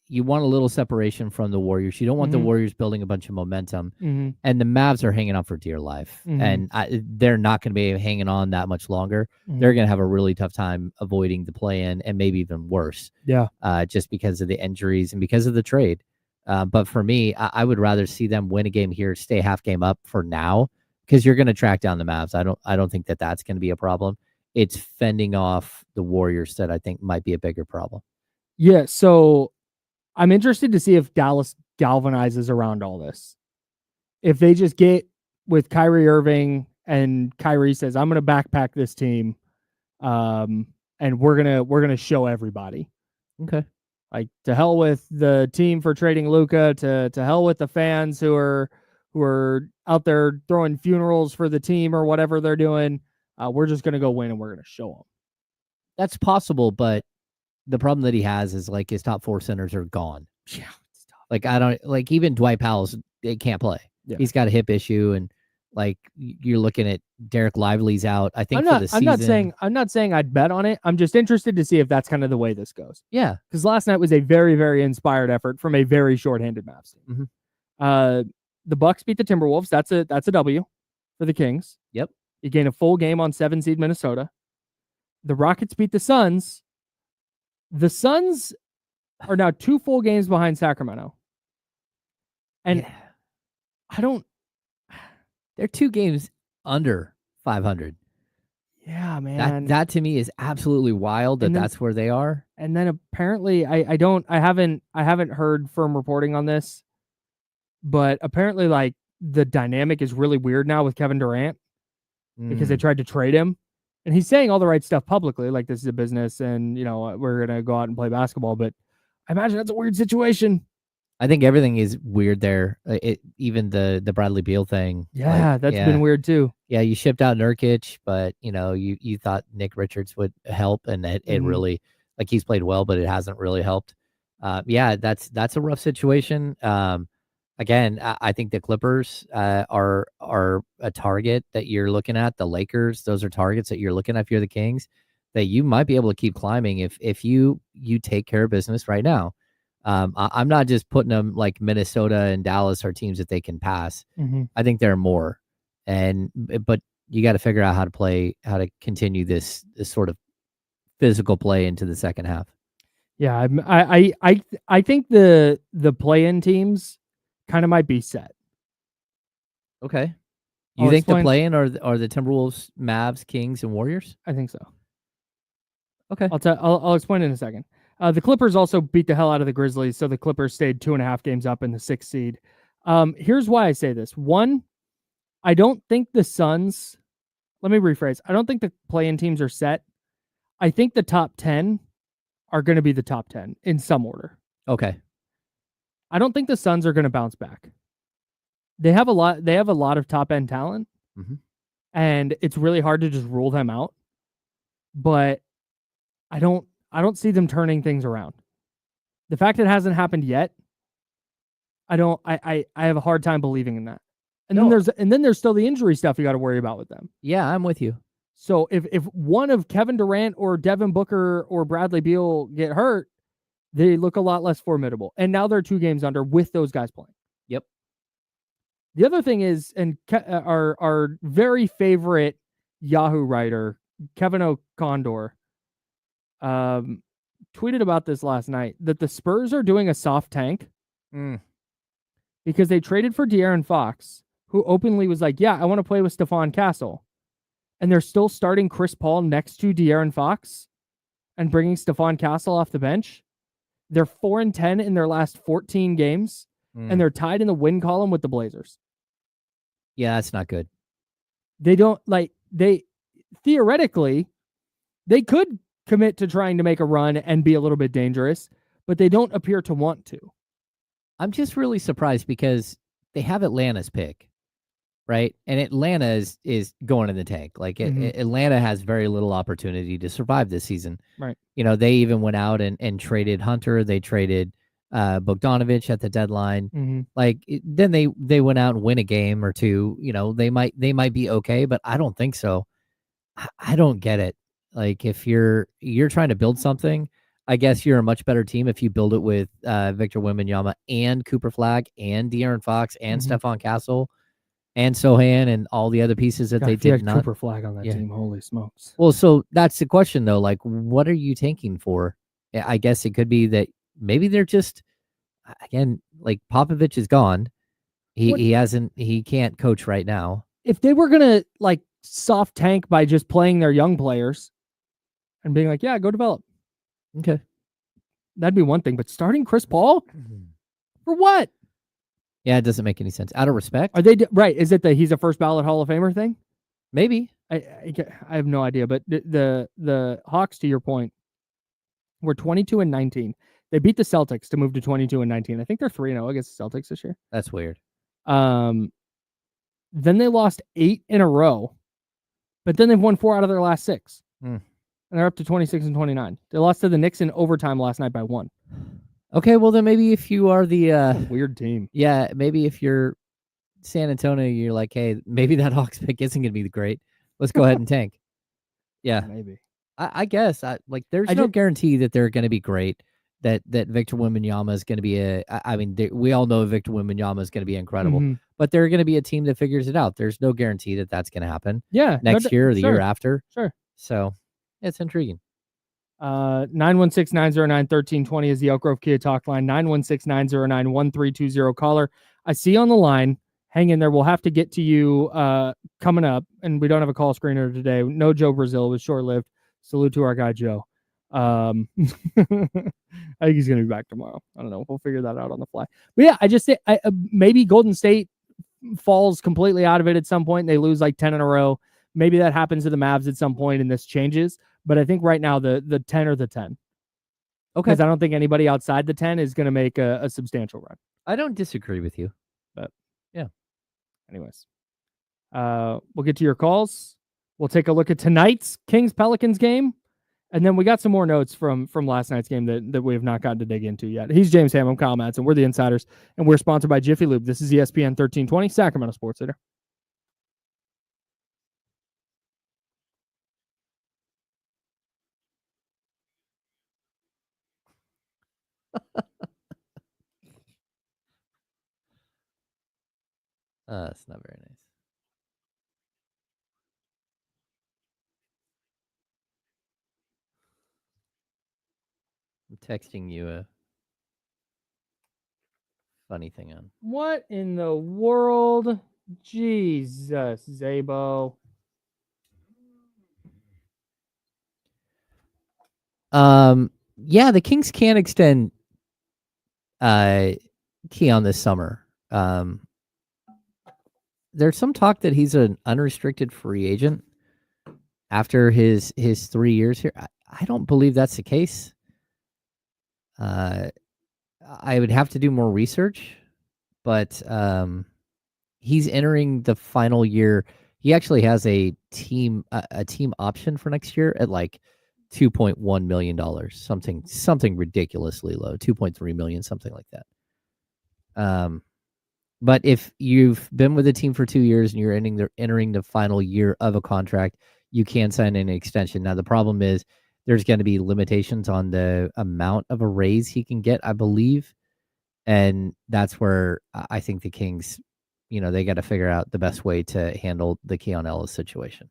you want a little separation from the Warriors. You don't want the Warriors building a bunch of momentum. And the Mavs are hanging on for dear life. And they're not going to be hanging on that much longer. They're going to have a really tough time avoiding the play-in and maybe even worse. Yeah. Just because of the injuries and because of the trade. But for me, I would rather see them win a game here, stay half game up for now, because you're going to track down the Mavs. I don't think that's going to be a problem. It's fending off the Warriors that I think might be a bigger problem. Yeah, so I'm interested to see if Dallas galvanizes around all this. If they just get with Kyrie Irving and Kyrie says, "I'm going to backpack this team, and we're gonna show everybody." Okay. Like, to hell with the team for trading Luka, to hell with the fans who are out there throwing funerals for the team or whatever they're doing. We're just gonna go win and we're gonna show them. That's possible, but the problem that he has is like his top 4 centers are gone. Yeah, it's tough. Like I don't like even Dwight Powell's they can't play. Yeah. He's got a hip issue, and like you're looking at Derek Lively's out. I think for the season. I'm not saying I'd bet on it. I'm just interested to see if that's kind of the way this goes. Yeah, because last night was a very, very inspired effort from a very shorthanded Mavs team. The Bucks beat the Timberwolves. That's a W for the Kings. Yep. You gain a full game on 7 seed Minnesota. The Rockets beat the Suns. The Suns are now 2 full games behind Sacramento. And they're 2 games under 500. Yeah, man. That to me is absolutely wild that's where they are. And then apparently I haven't heard firm reporting on this, but apparently like the dynamic is really weird now with Kevin Durant because they tried to trade him. And he's saying all the right stuff publicly, like this is a business and, we're going to go out and play basketball. But I imagine that's a weird situation. I think everything is weird there. Even the Bradley Beal thing. Yeah, that's been weird too. Yeah, you shipped out Nurkic, but, you thought Nick Richards would help. And it really, like he's played well, but it hasn't really helped. That's a rough situation. Again, I think the Clippers are a target that you're looking at. The Lakers, those are targets that you're looking at if you're the Kings, that you might be able to keep climbing if you take care of business right now. I'm not just putting them like Minnesota and Dallas are teams that they can pass. I think there are more, but you got to figure out how to continue this sort of physical play into the second half. Yeah, I think the play-in teams kind of might be set. Okay. You think the play-in are the Timberwolves, Mavs, Kings, and Warriors? I think so. Okay. I'll explain in a second. The Clippers also beat the hell out of the Grizzlies, so the Clippers stayed 2.5 games up in the 6th seed. Here's why I say this. One, I don't think the Suns, let me rephrase. I don't think the play-in teams are set. I think the top 10 are going to be the top 10 in some order. Okay. I don't think the Suns are going to bounce back. They have a lot of top end talent, and it's really hard to just rule them out. But I don't see them turning things around. The fact it hasn't happened yet, I have a hard time believing in that. And then there's still the injury stuff you got to worry about with them. Yeah, I'm with you. So if one of Kevin Durant or Devin Booker or Bradley Beal get hurt, they look a lot less formidable. And now they're 2 games under with those guys playing. Yep. The other thing is, and our very favorite Yahoo writer, Kevin O'Condor, tweeted about this last night, that the Spurs are doing a soft tank because they traded for De'Aaron Fox, who openly was like, yeah, I want to play with Stephon Castle. And they're still starting Chris Paul next to De'Aaron Fox and bringing Stephon Castle off the bench. They're 4-10 in their last 14 games, and they're tied in the win column with the Blazers. Yeah, that's not good. They theoretically, they could commit to trying to make a run and be a little bit dangerous, but they don't appear to want to. I'm just really surprised because they have Atlanta's pick, right? And Atlanta is going in the tank. Like Atlanta has very little opportunity to survive this season. Right. They even went out and traded Hunter. They traded Bogdanovich at the deadline. Like then they went out and win a game or two. They might be okay, but I don't think so. I don't get it. Like if you're trying to build something, I guess you're a much better team if you build it with Victor Wembanyama and Cooper Flagg and De'Aaron Fox and Stephon Castle and Sohan and all the other pieces that they did not. Cooper Flagg on that team. Holy smokes. Well, so that's the question though. Like, what are you tanking for? I guess it could be that maybe they're just, again, like Popovich is gone. He can't coach right now. If they were gonna like soft tank by just playing their young players and being like, yeah, go develop. Okay. That'd be one thing, but starting Chris Paul for what? Yeah, it doesn't make any sense. Out of respect. Are they right? Is it that he's a first ballot Hall of Famer thing? Maybe. I have no idea, but the Hawks, to your point, were 22-19. They beat the Celtics to move to 22-19. I think they're 3-0 against the Celtics this year. That's weird. Then they lost 8 in a row, but then they've won 4 out of their last 6. And they're up to 26-29. They lost to the Knicks in overtime last night by 1. Okay, well then maybe if you are the weird team. Yeah, maybe if you're San Antonio, you're like, hey, maybe that Hawks pick isn't going to be great. Let's go ahead and tank. Yeah, maybe. I guess there's no guarantee that they're going to be great. That Victor Wembanyama is going to be we all know Victor Wembanyama is going to be incredible, but they're going to be a team that figures it out. There's no guarantee that that's going to happen. Yeah, next year or the year after. Sure. So it's intriguing. 916-909-1320 is the Elk Grove Kia talk line. 916-909-1320 caller. I see on the line. Hang in there. We'll have to get to you coming up, and we don't have a call screener today. No Joe Brazil. It was short-lived. Salute to our guy Joe. I think he's gonna be back tomorrow. I don't know. We'll figure that out on the fly. But yeah, I just say maybe Golden State falls completely out of it at some point. They lose like 10 in a row. Maybe that happens to the Mavs at some point, and this changes. But I think right now the 10 or the 10. Okay. Because I don't think anybody outside the 10 is going to make a substantial run. I don't disagree with you. But yeah. Anyways, we'll get to your calls. We'll take a look at tonight's Kings-Pelicans game. And then we got some more notes from last night's game that we have not gotten to dig into yet. He's James Ham. I'm Kyle Madsen. We're the Insiders, and we're sponsored by Jiffy Lube. This is ESPN 1320, Sacramento Sports Leader. That's not very nice. I'm texting you a funny thing on. What in the world? Jesus, Zabo. Yeah, the Kings can extend Keon this summer. There's some talk that he's an unrestricted free agent after his 3 years here. I don't believe that's the case. I would have to do more research, but he's entering the final year. He actually has a team option for next year at like $2.1 million, something ridiculously low, 2.3 million, something like that. But if you've been with the team for 2 years and you're entering the final year of a contract, you can sign an extension. Now, the problem is there's going to be limitations on the amount of a raise he can get, I believe. And that's where I think the Kings, they got to figure out the best way to handle the Keon Ellis situation.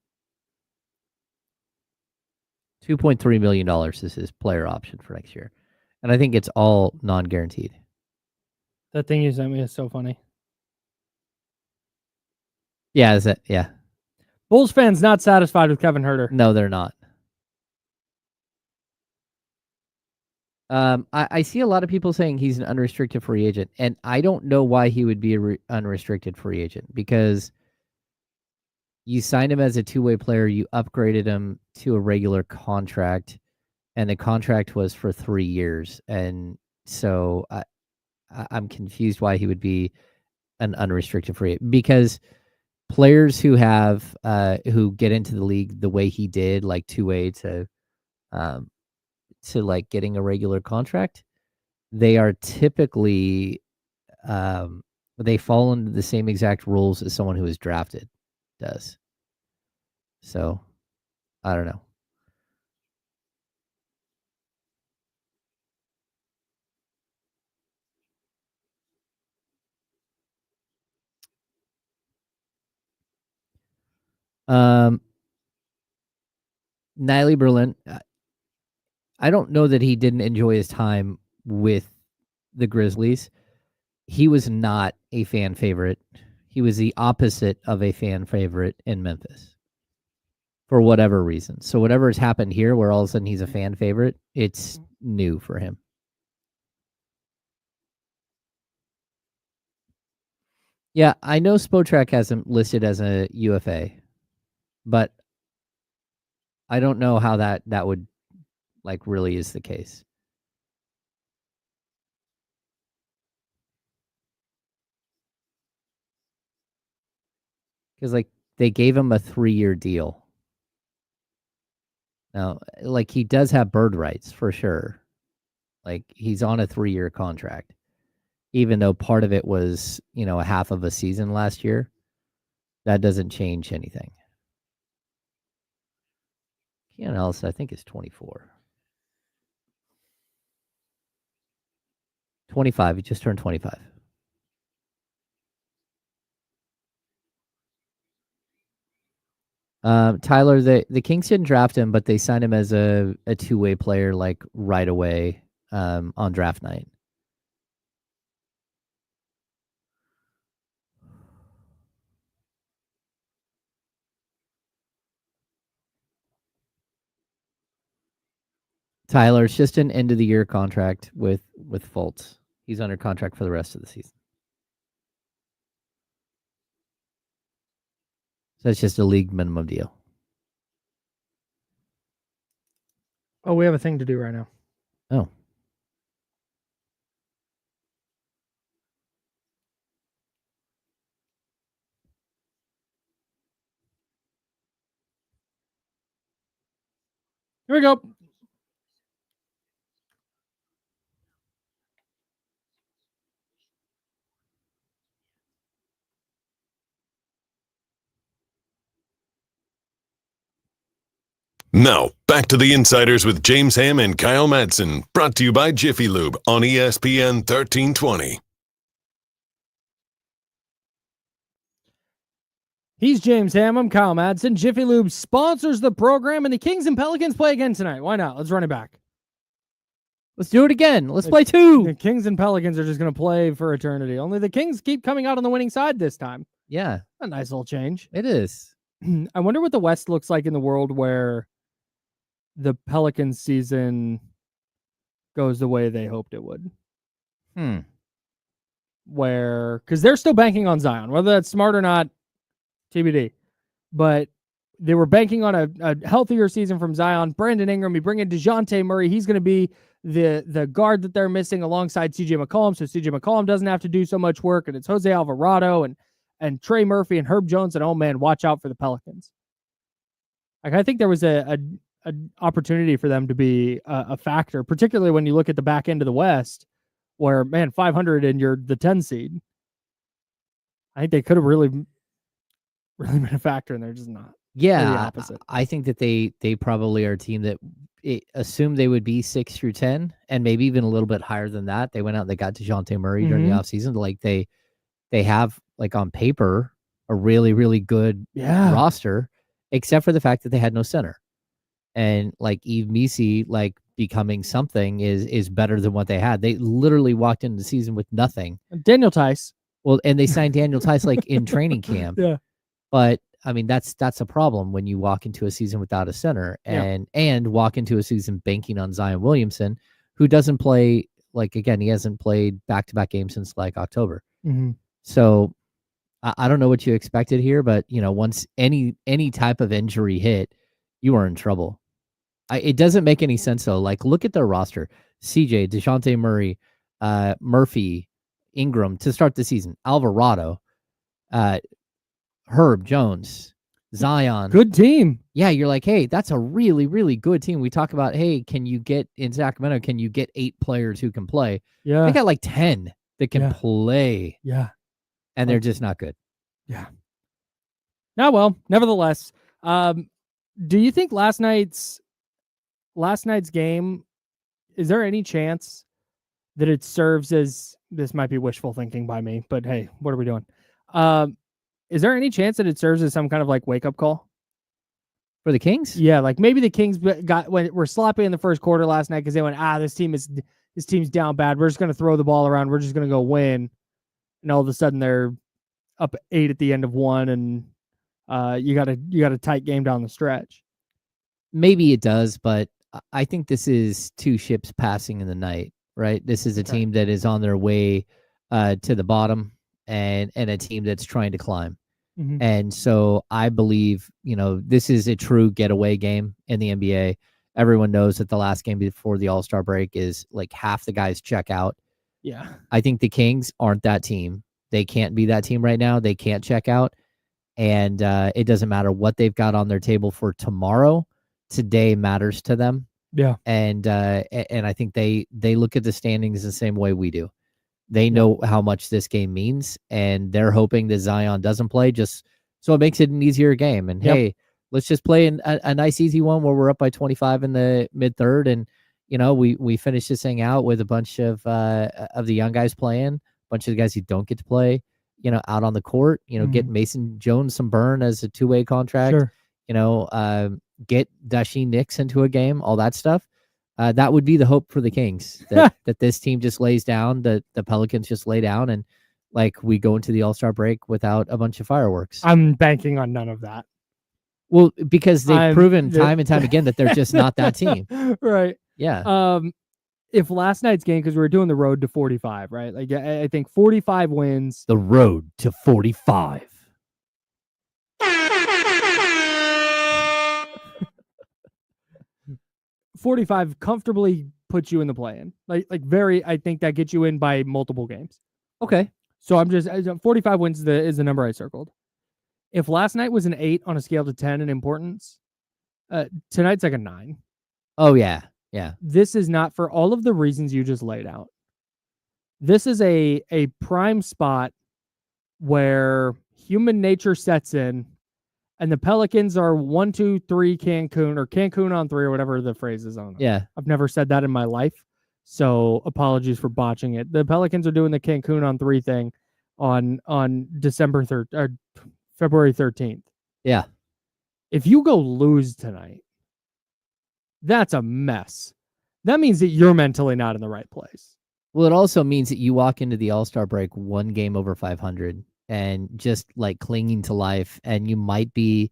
$2.3 million is his player option for next year. And I think it's all non-guaranteed. That thing you sent me is so funny. Yeah, is it? Yeah. Bulls fans not satisfied with Kevin Huerter. No, they're not. I see a lot of people saying he's an unrestricted free agent, and I don't know why he would be an unrestricted free agent, because you signed him as a two-way player, you upgraded him to a regular contract, and the contract was for 3 years. And so I'm confused why he would be an unrestricted free, because players who have who get into the league the way he did, like two-way to like getting a regular contract, they are typically they fall into the same exact rules as someone who is drafted does. So I don't know. Niley Berlin, I don't know that he didn't enjoy his time with the Grizzlies. He was not a fan favorite. He was the opposite of a fan favorite in Memphis for whatever reason. So whatever has happened here where all of a sudden he's a fan favorite, it's new for him. Yeah, I know Spotrac has him listed as a UFA, but I don't know how that would like really is the case. Because like they gave him a 3-year deal. Now, like he does have bird rights for sure. Like he's on a 3-year contract, even though part of it was, a half of a season last year. That doesn't change anything. Keegan Ellis, I think, is 24. 25. He just turned 25. Tyler, the Kings didn't draft him, but they signed him as a two-way player like right away on draft night. Tyler, it's just an end of the year contract with Fultz. He's under contract for the rest of the season. So it's just a league minimum deal. Oh, we have a thing to do right now. Oh. Here we go. Now, back to the Insiders with James Ham and Kyle Madsen, brought to you by Jiffy Lube on ESPN 1320. He's James Ham. I'm Kyle Madsen. Jiffy Lube sponsors the program, and the Kings and Pelicans play again tonight. Why not? Let's run it back. Let's do it again. Let's play two. The Kings and Pelicans are just going to play for eternity. Only the Kings keep coming out on the winning side this time. Yeah. A nice little change. It is. I wonder what the West looks like in the world where the Pelicans season goes the way they hoped it would. Because they're still banking on Zion. Whether that's smart or not, TBD. But they were banking on a healthier season from Zion. Brandon Ingram, you bring in DeJounte Murray. He's going to be the guard that they're missing alongside CJ McCollum. So CJ McCollum doesn't have to do so much work. And it's Jose Alvarado and Trey Murphy and Herb Jones. And oh man, watch out for the Pelicans. Like I think there was an opportunity for them to be a factor, particularly when you look at the back end of the West, where man, 500 and you're the 10 seed. I think they could have really been a factor, and they're just not. Yeah, the opposite. I think that they probably are a team that assumed they would be 6 through 10, and maybe even a little bit higher than that. They went out and they got DeJounte Murray during the offseason. Like they have like on paper a really, really good roster, except for the fact that they had no center. And like Yves Missi, like becoming something is better than what they had. They literally walked into the season with nothing. Daniel Tice. Well, and they signed Daniel Tice like in training camp. Yeah. But I mean, that's a problem when you walk into a season without a center and walk into a season banking on Zion Williamson, who doesn't play, like, again, he hasn't played back-to-back games since like October. So I don't know what you expected here, but once any type of injury hit, you are in trouble. It doesn't make any sense though. Like, look at their roster: CJ, DeJounte Murray, Murphy, Ingram to start the season, Alvarado, Herb Jones, Zion. Good team. Yeah, you're like, hey, that's a really, really good team. We talk about, hey, can you get in Sacramento? Can you get 8 players who can play? Yeah. They got like 10 that can play. Yeah. And they're just not good. Yeah. Now, well, nevertheless, do you think last night's game, is there any chance that it serves as, this might be wishful thinking by me, but hey, what are we doing? Is there any chance that it serves as some kind of like wake up call for the Kings? Yeah, like maybe the Kings were sloppy in the first quarter last night because they went, this team's down bad. We're just going to throw the ball around. We're just going to go win. And all of a sudden they're up 8 at the end of 1, and you got a tight game down the stretch. Maybe it does, but I think this is 2 ships passing in the night, right? This is a team that is on their way to the bottom, and a team that's trying to climb. Mm-hmm. And so I believe, this is a true getaway game in the NBA. Everyone knows that the last game before the All-Star break is like half the guys check out. Yeah. I think the Kings aren't that team. They can't be that team right now. They can't check out. And it doesn't matter what they've got on their table for tomorrow. Today matters to them. Yeah. And I think they look at the standings the same way we do. They know how much this game means, and they're hoping that Zion doesn't play just so it makes it an easier game. And hey, let's just play a nice, easy one where we're up by 25 in the mid-third, and we finish this thing out with a bunch of the young guys playing, a bunch of the guys who don't get to play, out on the court. Get Mason Jones some burn as a 2-way contract. Sure. Get Dasheen Nix into a game, all that stuff. That would be the hope for the Kings, that this team just lays down, that the Pelicans just lay down, and like we go into the All-Star break without a bunch of fireworks. I'm banking on none of that. Well, because they've proven time and time again that they're just not that team. Right. Yeah. If last night's game, because we were doing the road to 45, right? Like I think 45 wins. The road to 45. 45 comfortably puts you in the play-in. I think that gets you in by multiple games. Okay. So I'm just 45 wins is the number I circled. If last night was an 8 on a scale to 10 in importance, tonight's like a 9. Oh yeah. Yeah. This is not, for all of the reasons you just laid out. This is a prime spot where human nature sets in. And the Pelicans are 1, 2, 3 Cancun, or Cancun on 3, or whatever the phrase is on. Yeah. I've never said that in my life, so apologies for botching it. The Pelicans are doing the Cancun on 3 thing on February 13th. Yeah. If you go lose tonight, that's a mess. That means that you're mentally not in the right place. Well, it also means that you walk into the All-Star break 1 game over 500. And just like clinging to life, and you might be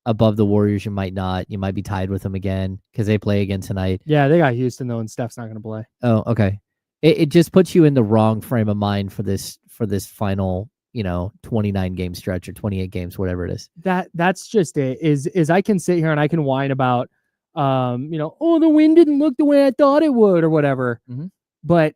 above the Warriors, you might not. You might be tied with them again because they play again tonight. Yeah, they got Houston though, and Steph's not going to play. Oh, okay. It just puts you in the wrong frame of mind for this final 29 game stretch or 28 games, whatever it is. That's just it. Is I can sit here and I can whine about the wind didn't look the way I thought it would or whatever. Mm-hmm. But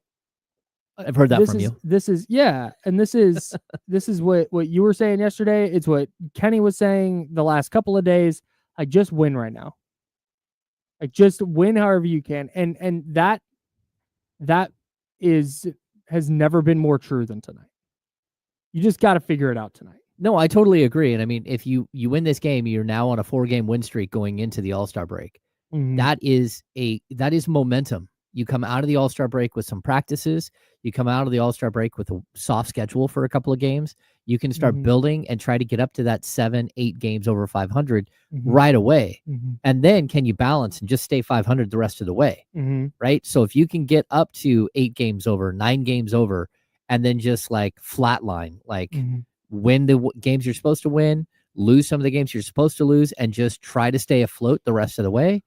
I've heard that from you. This is this is what you were saying yesterday. It's what Kenny was saying the last couple of days. Like, just win right now. Like, just win however you can. And that has never been more true than tonight. You just got to figure it out tonight. No, I totally agree. And I mean, if you win this game, you're now on a 4-game win streak going into the All-Star break. Mm-hmm. That is momentum. You come out of the All-Star break with some practices. You come out of the All-Star break with a soft schedule for a couple of games. You can start building and try to get up to that 7-8 games over 500 right away. Mm-hmm. And then can you balance and just stay 500 the rest of the way, right? So if you can get up to 8 games over, 9 games over, and then just like flatline, like win the games you're supposed to win, lose some of the games you're supposed to lose, and just try to stay afloat the rest of the way,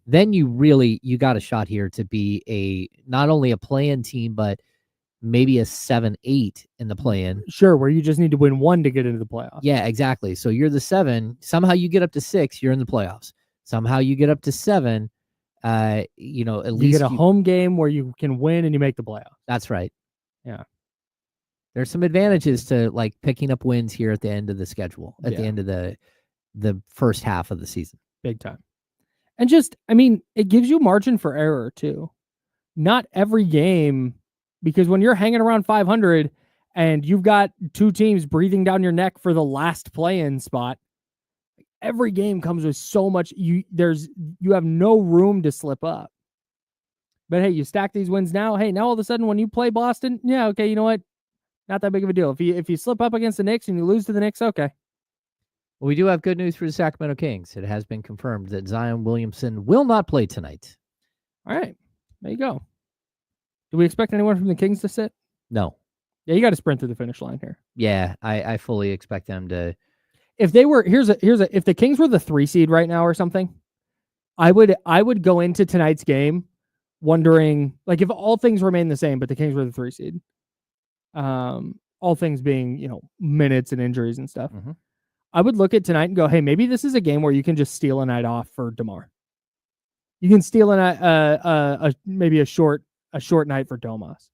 then you got a shot here to be not only a play-in team, but maybe a 7-8 in the play-in. Sure, where you just need to win 1 to get into the playoffs. Yeah, exactly. So you're the 7. Somehow you get up to 6, you're in the playoffs. Somehow you get up to 7, at least you get a home game where you can win and you make the playoffs. That's right. Yeah. There's some advantages to like picking up wins here at the end of the schedule, at the end of the first half of the season. Big time. And just, I mean, it gives you margin for error too. Not every game, because when you're hanging around 500 and you've got two teams breathing down your neck for the last play-in spot, every game comes with so much. You have no room to slip up. But hey, you stack these wins now. Hey, now all of a sudden when you play Boston, yeah, okay, you know what? Not that big of a deal. If you slip up against the Knicks and you lose to the Knicks, okay. Well, we do have good news for the Sacramento Kings. It has been confirmed that Zion Williamson will not play tonight. All right. There you go. Do we expect anyone from the Kings to sit? No. Yeah, you got to sprint through the finish line here. Yeah, I fully expect them to. If they were if the Kings were the 3 seed right now or something, I would go into tonight's game wondering, like, if all things remain the same, but the Kings were the 3 seed. All things being, minutes and injuries and stuff. Mm-hmm. I would look at tonight and go, hey, maybe this is a game where you can just steal a night off for DeMar. You can steal maybe a short night for Domas.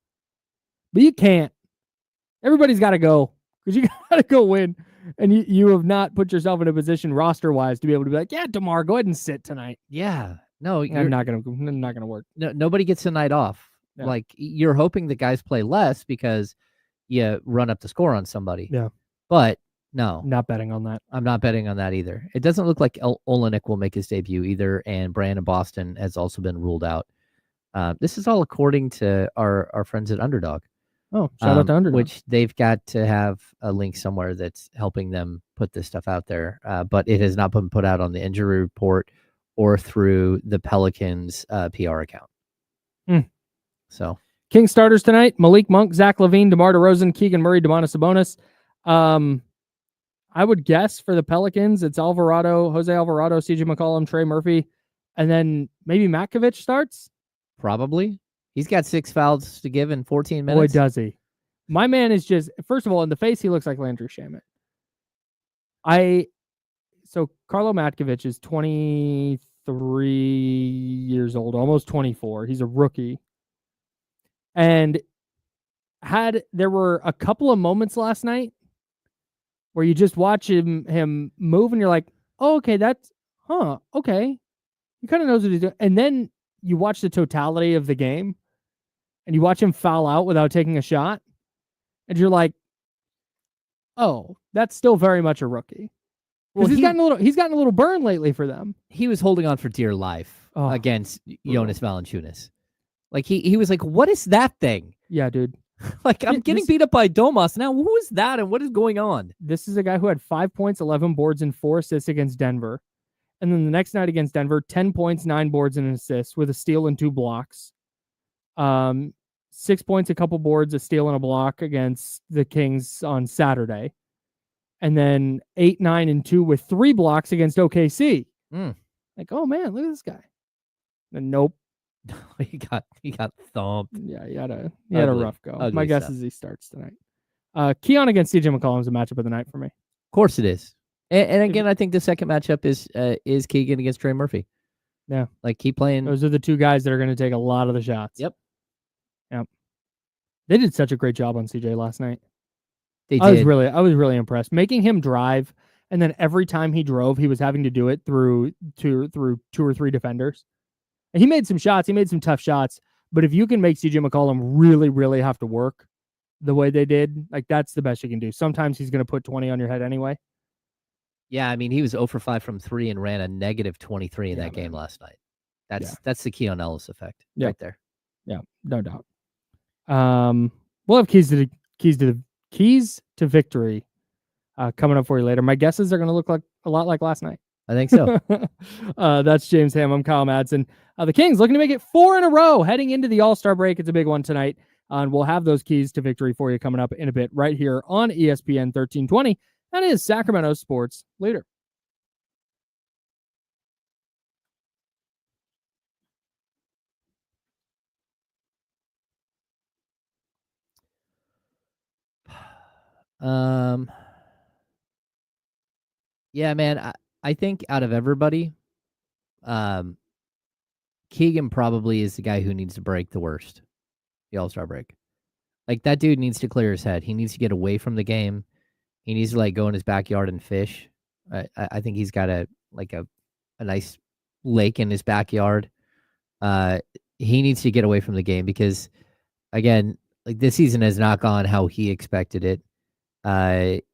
But you can't. Everybody's got to go because you got to go win. And you have not put yourself in a position roster-wise to be able to be like, yeah, DeMar, go ahead and sit tonight. Yeah. No, not gonna work. No, nobody gets a night off. Yeah. Like, you're hoping the guys play less because you run up the score on somebody. Yeah. But no. Not betting on that. I'm not betting on that either. It doesn't look like Olenek will make his debut either, and Brandon Boston has also been ruled out. This is all according to our friends at Underdog. Oh, shout out to Underdog. Which they've got to have a link somewhere that's helping them put this stuff out there. But it has not been put out on the injury report or through the Pelicans PR account. So King starters tonight: Malik Monk, Zach LaVine, DeMar DeRozan, Keegan Murray, Domantas Sabonis. I would guess for the Pelicans, it's Jose Alvarado, CJ McCollum, Trey Murphy, and then maybe Matkovic starts. Probably. He's got 6 fouls to give in 14 minutes. Boy, does he. My man is just, first of all, in the face, he looks like Landry Shamet. So Karlo Matkovic is 23 years old, almost 24. He's a rookie. And there were a couple of moments last night where you just watch him move and you're like, oh, okay, okay. He kind of knows what he's doing. And then you watch the totality of the game and you watch him foul out without taking a shot. And you're like, oh, that's still very much a rookie. Well, he's gotten a little burn lately for them. He was holding on for dear life against Jonas Valanciunas. Like he was like, what is that thing? Yeah, dude. Like, I'm getting beat up by Domas. Now, who is that and what is going on? This is a guy who had 5 points, 11 boards, and 4 assists against Denver. And then the next night against Denver, 10 points, 9 boards, and an assist with a steal and 2 blocks. 6 points, a couple boards, a steal, and a block against the Kings on Saturday. And then 8, 9, and 2 with 3 blocks against OKC. Like, oh man, look at this guy. And nope. he got thumped. Yeah, he had a rough go. My guess is he starts tonight. Keon against CJ McCollum is a matchup of the night for me. Of course it is. And again, I think the second matchup is Keegan against Trey Murphy. Yeah. Like, keep playing. Those are the two guys that are going to take a lot of the shots. Yep. They did such a great job on CJ last night. They did. I was really impressed. Making him drive, and then every time he drove, he was having to do it through 2 or 3 defenders. And he made some shots. He made some tough shots. But if you can make CJ McCollum really, really have to work the way they did, like, that's the best you can do. Sometimes he's going to put 20 on your head anyway. Yeah, I mean, he was 0 for 5 from 3 and ran a negative 23 in that game last night. That's the Keon Ellis effect right there. Yeah, no doubt. We'll have keys to victory coming up for you later. My guesses are going to look like a lot like last night. I think so. That's James Ham. I'm Kyle Madsen. The Kings looking to make it 4 in a row heading into the All-Star break. It's a big one tonight. And we'll have those keys to victory for you coming up in a bit right here on ESPN 1320. That is Sacramento Sports Leader. Yeah, man, I think out of everybody, Keegan probably is the guy who needs to break the worst, the All-Star break. Like, that dude needs to clear his head. He needs to get away from the game. He needs to, like, go in his backyard and fish. I think he's got a nice lake in his backyard. He needs to get away from the game because, again, like, this season has not gone how he expected it.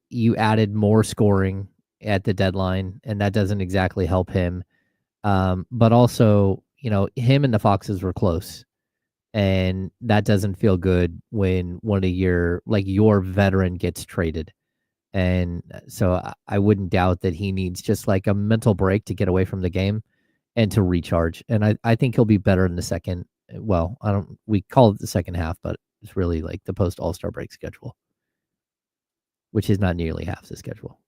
You added more scoring at the deadline, and that doesn't exactly help him. But also, him and the Foxes were close. And that doesn't feel good when one of your veteran gets traded. And so I wouldn't doubt that he needs just like a mental break to get away from the game and to recharge. And I think he'll be better in the second. Well, we call it the second half, but it's really like the post All-Star break schedule, which is not nearly half the schedule.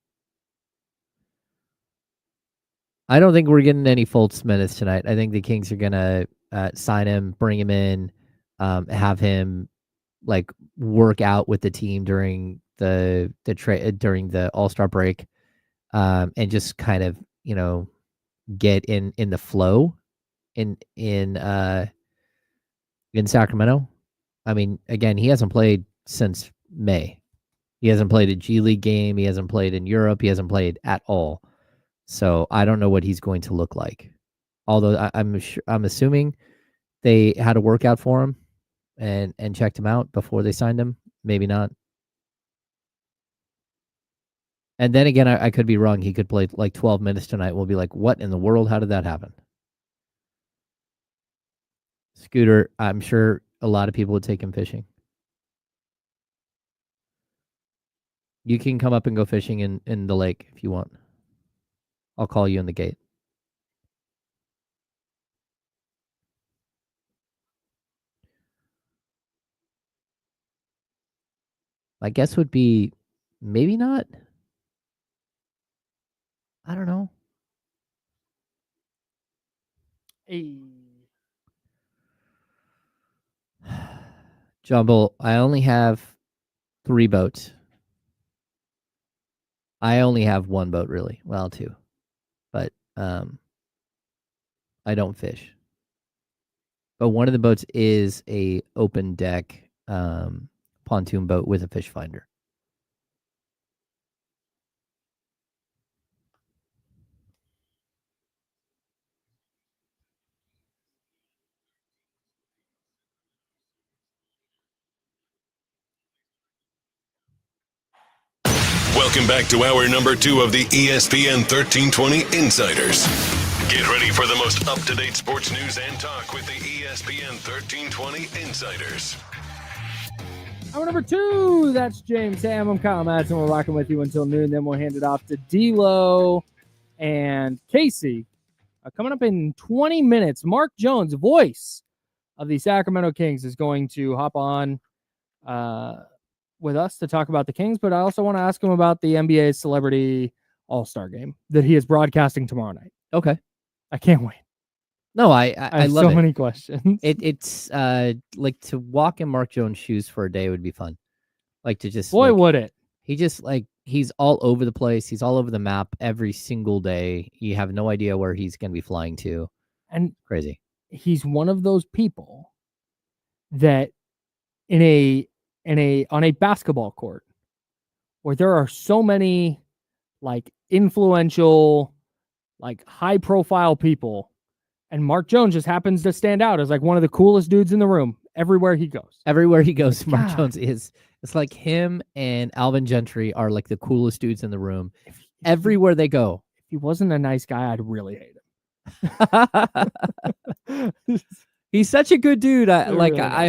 I don't think we're getting any Fultz minutes tonight. I think the Kings are going to sign him, bring him in, have him like work out with the team during during the All-Star break, and just kind of, get in the flow in Sacramento. I mean, again, he hasn't played since May. He hasn't played a G League game. He hasn't played in Europe. He hasn't played at all. So I don't know what he's going to look like. Although I'm assuming they had a workout for him and checked him out before they signed him. Maybe not. And then again, I could be wrong. He could play like 12 minutes tonight. We'll be like, what in the world? How did that happen? Scooter, I'm sure a lot of people would take him fishing. You can come up and go fishing in the lake if you want. I'll call you in the gate. My guess would be maybe not. I don't know. Hey. Jumble, I only have 3 boats. I only have 1 boat, really. Well, 2. But I don't fish. But one of the boats is a open deck pontoon boat with a fish finder. Welcome back to hour number 2 of the ESPN 1320 Insiders. Get ready for the most up-to-date sports news and talk with the ESPN 1320 Insiders. Hour number 2, that's James Ham. I'm Kyle Madsen. We're rocking with you until noon. Then we'll hand it off to D'Lo and Casey. Coming up in 20 minutes, Mark Jones, voice of the Sacramento Kings, is going to hop on with us to talk about the Kings, but I also want to ask him about the NBA Celebrity All-Star Game that he is broadcasting tomorrow night. Okay. I can't wait. No, I love so it. Many questions. It's like to walk in Mark Jones' shoes for a day would be fun. Like to just would it? He just he's all over the place. He's all over the map every single day. You have no idea where he's going to be flying to. And crazy. He's one of those people that on a basketball court where there are so many like influential, like high profile people, and Mark Jones just happens to stand out as like one of the coolest dudes in the room everywhere he goes. Mark Jones is. It's like him and Alvin Gentry are like the coolest dudes in the room. Everywhere they go. If he wasn't a nice guy, I'd really hate him. He's such a good dude. I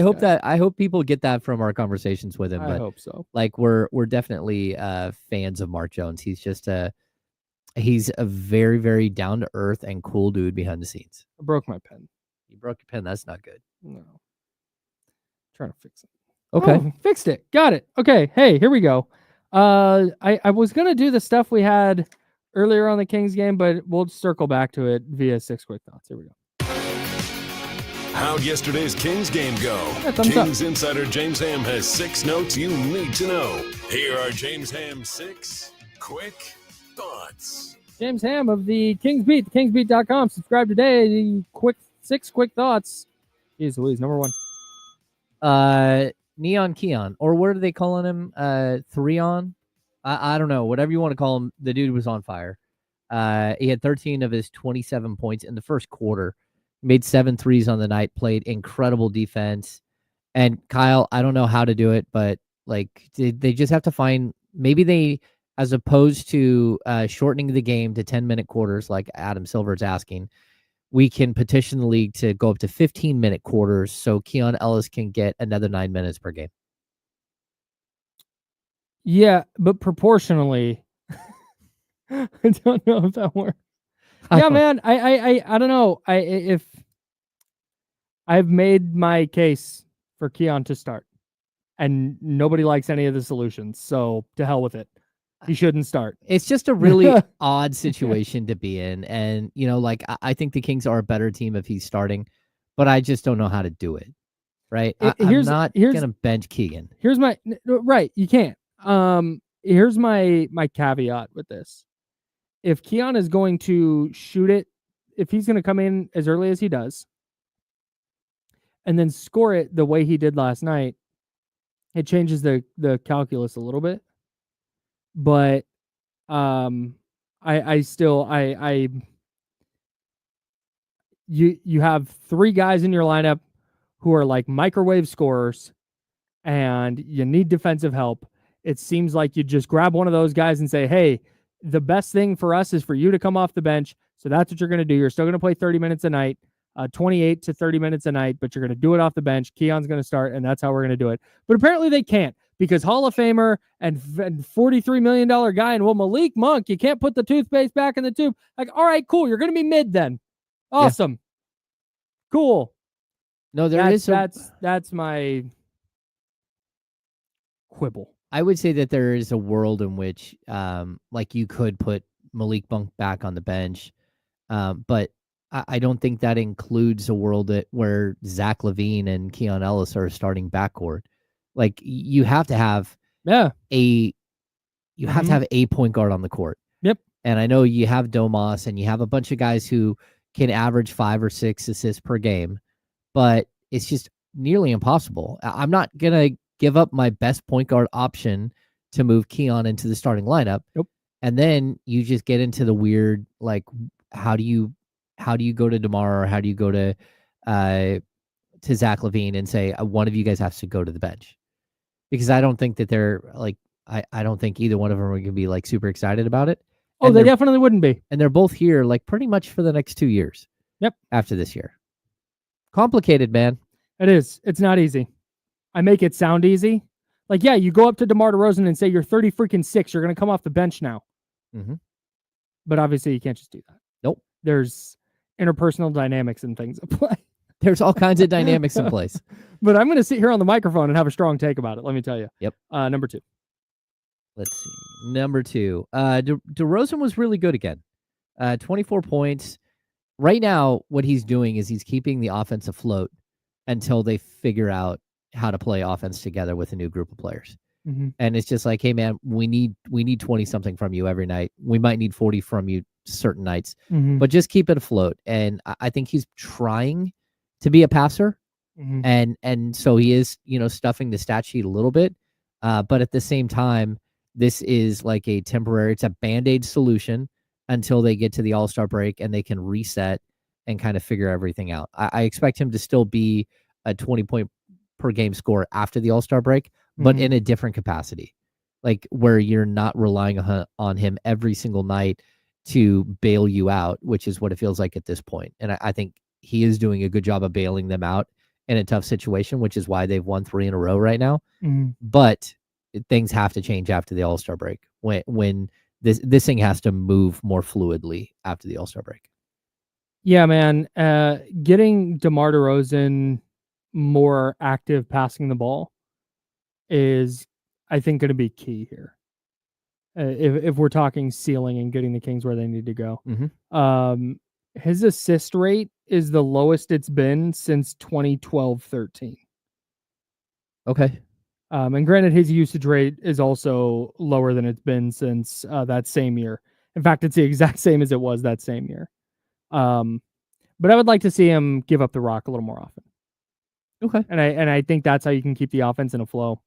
hope guy. I hope people get that from our conversations with him. I hope so. Like we're definitely fans of Mark Jones. He's just he's a very, very down to earth and cool dude behind the scenes. I broke my pen. You broke your pen. That's not good. No. Trying to fix it. Okay. Oh, fixed it. Got it. Okay. Hey, here we go. I was going to do the stuff we had earlier on the Kings game, but we'll circle back to it via 6 quick thoughts. Here we go. How'd yesterday's Kings game go? Yeah, Kings insider James Ham has 6 notes you need to know. Here are James Ham's 6 quick thoughts. James Ham of the Kings Beat, kingsbeat.com. Subscribe today. The 6 quick thoughts. Jeez Louise, number 1. Neon Keon, or what are they calling him? 3-on? I don't know. Whatever you want to call him, the dude was on fire. He had 13 of his 27 points in the first quarter. Made 7 threes on the night. Played incredible defense. And Kyle, I don't know how to do it, but like they just have to find. Maybe they, as opposed to shortening the game to 10-minute quarters, like Adam Silver's asking, we can petition the league to go up to 15-minute quarters so Keon Ellis can get another 9 minutes per game. Yeah, but proportionally, I don't know if that works. Yeah, man, I don't know. If I've made my case for Keon to start, and nobody likes any of the solutions, so to hell with it. He shouldn't start. It's just a really odd situation to be in. And, like, I think the Kings are a better team if he's starting, but I just don't know how to do it. Right. I'm not going to bench Keegan. Here's my, right. You can't. Here's my caveat with this. If Keon is going to shoot it, if he's going to come in as early as he does and then score it the way he did last night, it changes the calculus a little bit. But I still you have 3 guys in your lineup who are like microwave scorers, and you need defensive help. It seems like you just grab one of those guys and say, hey, the best thing for us is for you to come off the bench. So that's what you're going to do. You're still going to play 30 minutes a night, 28 to 30 minutes a night, but you're going to do it off the bench. Keon's going to start, and that's how we're going to do it. But apparently they can't, because Hall of Famer and $43 million guy, and Malik Monk, you can't put the toothpaste back in the tube. Like, all right, cool. You're going to be mid then. Awesome. Yeah. Cool. No, that's my quibble. I would say that there is a world in which, like, you could put Malik Monk back on the bench, but I don't think that includes a world where Zach LaVine and Keon Ellis are starting backcourt. Like, you have to have a point guard on the court. Yep. And I know you have Domas and you have a bunch of guys who can average 5 or 6 assists per game, but it's just nearly impossible. I'm not going to give up my best point guard option to move Keon into the starting lineup. Nope. And then you just get into the weird, like, how do you go to DeMar, or how do you go to Zach LaVine and say one of you guys has to go to the bench? Because I don't think that they're like, I don't think either one of them are going to be like super excited about it. Oh, they definitely wouldn't be. And they're both here like pretty much for the next 2 years. Yep. After this year. Complicated, man. It is. It's not easy. I make it sound easy. Like, yeah, you go up to DeMar DeRozan and say you're 30-6. You're going to come off the bench now. Mm-hmm. But obviously you can't just do that. Nope. There's interpersonal dynamics and things at play. There's all kinds of dynamics in place. But I'm going to sit here on the microphone and have a strong take about it. Let me tell you. Yep. Number 2. Let's see. Number 2. DeRozan was really good again. 24 points. Right now, what he's doing is he's keeping the offense afloat until they figure out how to play offense together with a new group of players. Mm-hmm. And it's just like, hey, man, we need 20-something from you every night. We might need 40 from you certain nights, but just keep it afloat. And I think he's trying to be a passer. Mm-hmm. And so he is, stuffing the stat sheet a little bit. But at the same time, this is like a temporary, it's a Band-Aid solution until they get to the All-Star break and they can reset and kind of figure everything out. I expect him to still be a 20-point per game scorer after the All-Star break, but in a different capacity, like where you're not relying on him every single night to bail you out, which is what it feels like at this point. And I think he is doing a good job of bailing them out in a tough situation, which is why they've won 3 in a row right now. But things have to change after the All-Star break when this thing has to move more fluidly after the All-Star break. Yeah, man. Getting DeMar DeRozan more active passing the ball is, I think, going to be key here. If we're talking ceiling and getting the Kings where they need to go. His assist rate is the lowest it's been since 2012-13. Okay. And granted, his usage rate is also lower than it's been since that same year. In fact, it's the exact same as it was that same year. But I would like to see him give up the rock a little more often. Okay. And I think that's how you can keep the offense in a flow,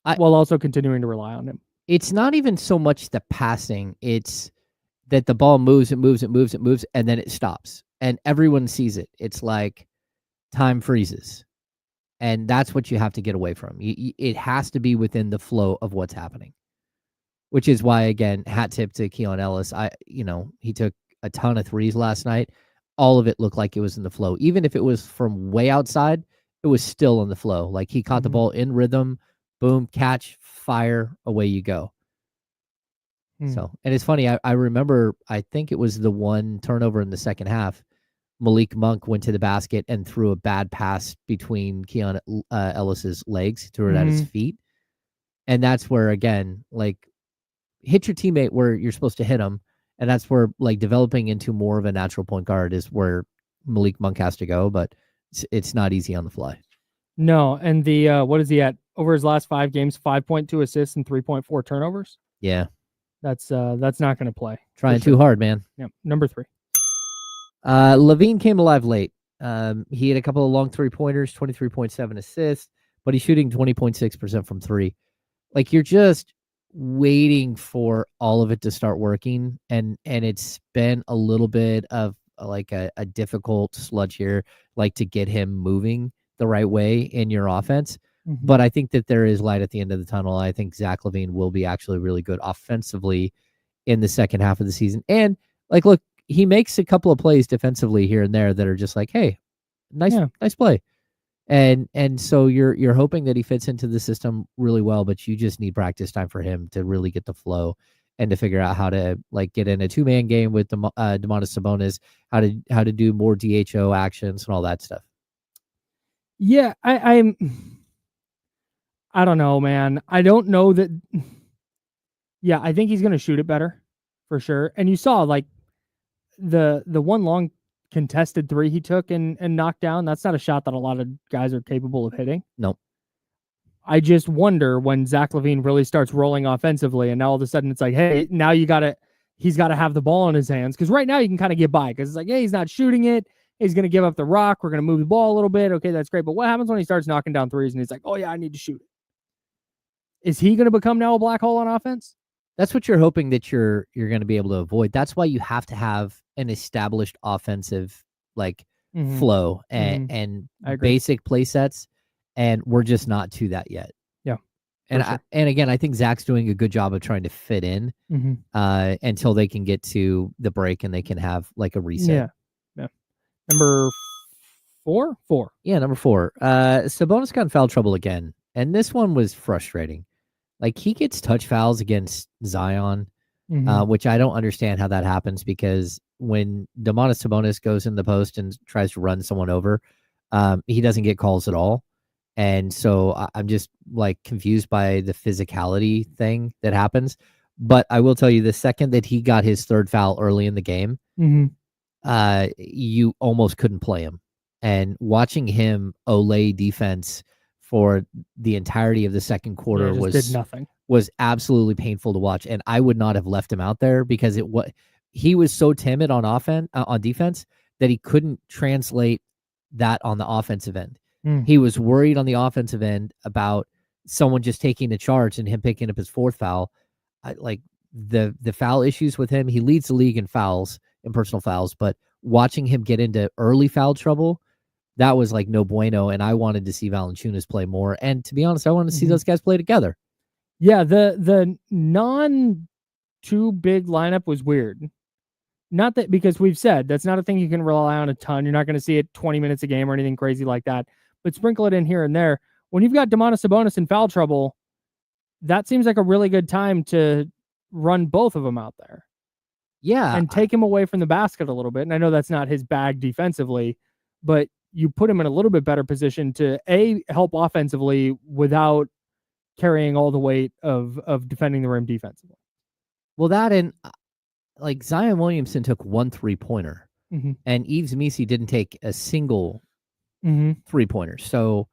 I- while also continuing to rely on him. It's not even so much the passing; it's that the ball moves, and moves, and then it stops, and everyone sees it. It's like time freezes, and that's what you have to get away from. It has to be within the flow of what's happening, which is why, again, hat tip to Keelan Ellis. He took a ton of threes last night. All of it looked like it was in the flow. Even if it was from way outside, it was still in the flow. Like he caught the ball in rhythm, boom, catch, fire, away you go. So, and it's funny, I remember, I think it was the one turnover in the second half. Malik Monk went to the basket and threw a bad pass between Keelan Ellis's legs, threw it at his feet. And that's where, again, like, hit your teammate where you're supposed to hit him. And that's where, like, developing into more of a natural point guard is where Malik Monk has to go, but it's not easy on the fly. No, and the what is he at over his last 5 games? 5.2 assists and 3.4 turnovers. Yeah, that's not going to play. Trying too hard, man. Yep. Number 3. Levine came alive late. He had a couple of long 3-pointers, 23.7 assists, but he's shooting 20.6% from 3. Like, you're just waiting for all of it to start working, and it's been a little bit of like a difficult sludge here, like, to get him moving the right way in your offense. But I think that there is light at the end of the tunnel. I think Zach LaVine will be actually really good offensively in the second half of the season. And, like, look, he makes a couple of plays defensively here and there that are just like, hey, nice play. And so you're hoping that he fits into the system really well, but you just need practice time for him to really get the flow and to figure out how to, like, get in a 2-man game with Domantas Sabonis, how to do more DHO actions and all that stuff. Yeah, I don't know, man. I don't know that. Yeah, I think he's going to shoot it better for sure. And you saw, like, the one long contested 3 he took and knocked down. That's not a shot that a lot of guys are capable of hitting. Nope. I just wonder when Zach LaVine really starts rolling offensively, and now all of a sudden it's like, hey, now he's got to have the ball in his hands, because right now you can kind of get by because it's like, hey, he's not shooting it. He's going to give up the rock. We're going to move the ball a little bit. Okay, that's great. But what happens when he starts knocking down threes and he's like, oh yeah, I need to shoot it? Is he going to become now a black hole on offense? That's what you're hoping that you're going to be able to avoid. That's why you have to have an established offensive, like, flow and basic play sets, and we're just not to that yet. Yeah. And and again, I think Zach's doing a good job of trying to fit in until they can get to the break and they can have, like, a reset. Yeah. Number 4? 4. Yeah, number 4. Sabonis got in foul trouble again, and this one was frustrating. Like, he gets touch fouls against Zion, which I don't understand how that happens, because when Domantas Sabonis goes in the post and tries to run someone over, he doesn't get calls at all. And so I'm just, like, confused by the physicality thing that happens. But I will tell you, the second that he got his 3rd foul early in the game, you almost couldn't play him. And watching him olay defense for the entirety of the second quarter was absolutely painful to watch. And I would not have left him out there, because he was so timid on defense that he couldn't translate that on the offensive end. He was worried on the offensive end about someone just taking the charge and him picking up his 4th foul. Like, the foul issues with him, he leads the league in fouls, in personal fouls, but watching him get into early foul trouble, that was, like, no bueno. And I wanted to see Valanciunas play more. And to be honest, I wanted to see those guys play together. Yeah, the non-too big lineup was weird. Not that, because we've said that's not a thing you can rely on a ton. You're not going to see it 20 minutes a game or anything crazy like that. But sprinkle it in here and there. When you've got Domantas Sabonis in foul trouble, that seems like a really good time to run both of them out there. Yeah. And take him away from the basket a little bit. And I know that's not his bag defensively, but you put him in a little bit better position to help offensively without carrying all the weight of defending the rim defensively. Well, that, and, like, Zion Williamson took 1 3-pointer, and Yves Missi didn't take a single 3-pointer. So,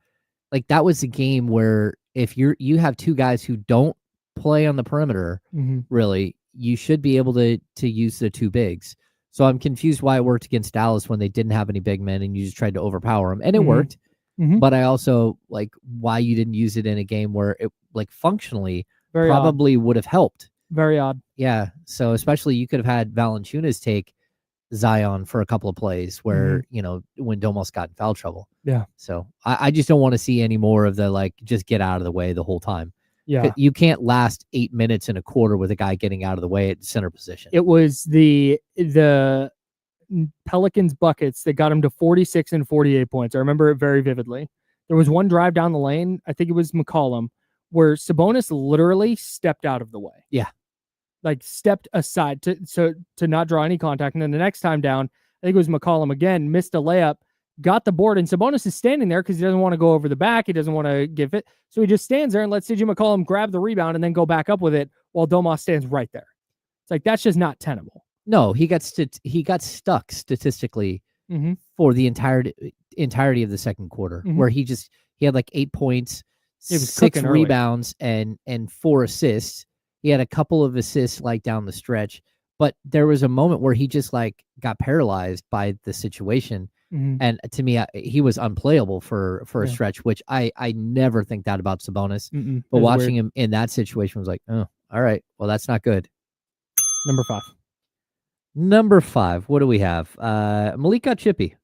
like, that was a game where if you have 2 guys who don't play on the perimeter, really, you should be able to use the 2 bigs. So I'm confused why it worked against Dallas when they didn't have any big men and you just tried to overpower them. And it worked. Mhm. but I also like why you didn't use it in a game where it like functionally Very odd. probably would have helped. Very odd. Yeah. So especially you could have had Valanciunas take Zion for a couple of plays where, when Domas got in foul trouble. Yeah. So I just don't want to see any more of the like just get out of the way the whole time. Yeah. You can't last 8 minutes in a quarter with a guy getting out of the way at center position. It was the Pelicans buckets that got him to 46 and 48 points. I remember it very vividly. There was one drive down the lane, I think it was McCollum, where Sabonis literally stepped out of the way. Yeah. Like stepped aside to not draw any contact. And then the next time down, I think it was McCollum again, missed a layup, got the board, and Sabonis is standing there because he doesn't want to go over the back. He doesn't want to give it. So he just stands there and lets CJ McCollum grab the rebound and then go back up with it while Domas stands right there. It's like, that's just not tenable. No, he got stuck statistically for the entirety of the second quarter, where he had like 8 points, 6 rebounds, and 4 assists. He had a couple of assists like down the stretch, but there was a moment where he just like got paralyzed by the situation. And to me, he was unplayable for a stretch, which I never think that about Sabonis. But watching him in that situation was like, oh, all right, well, that's not good. Number 5. What do we have? Malik got chippy.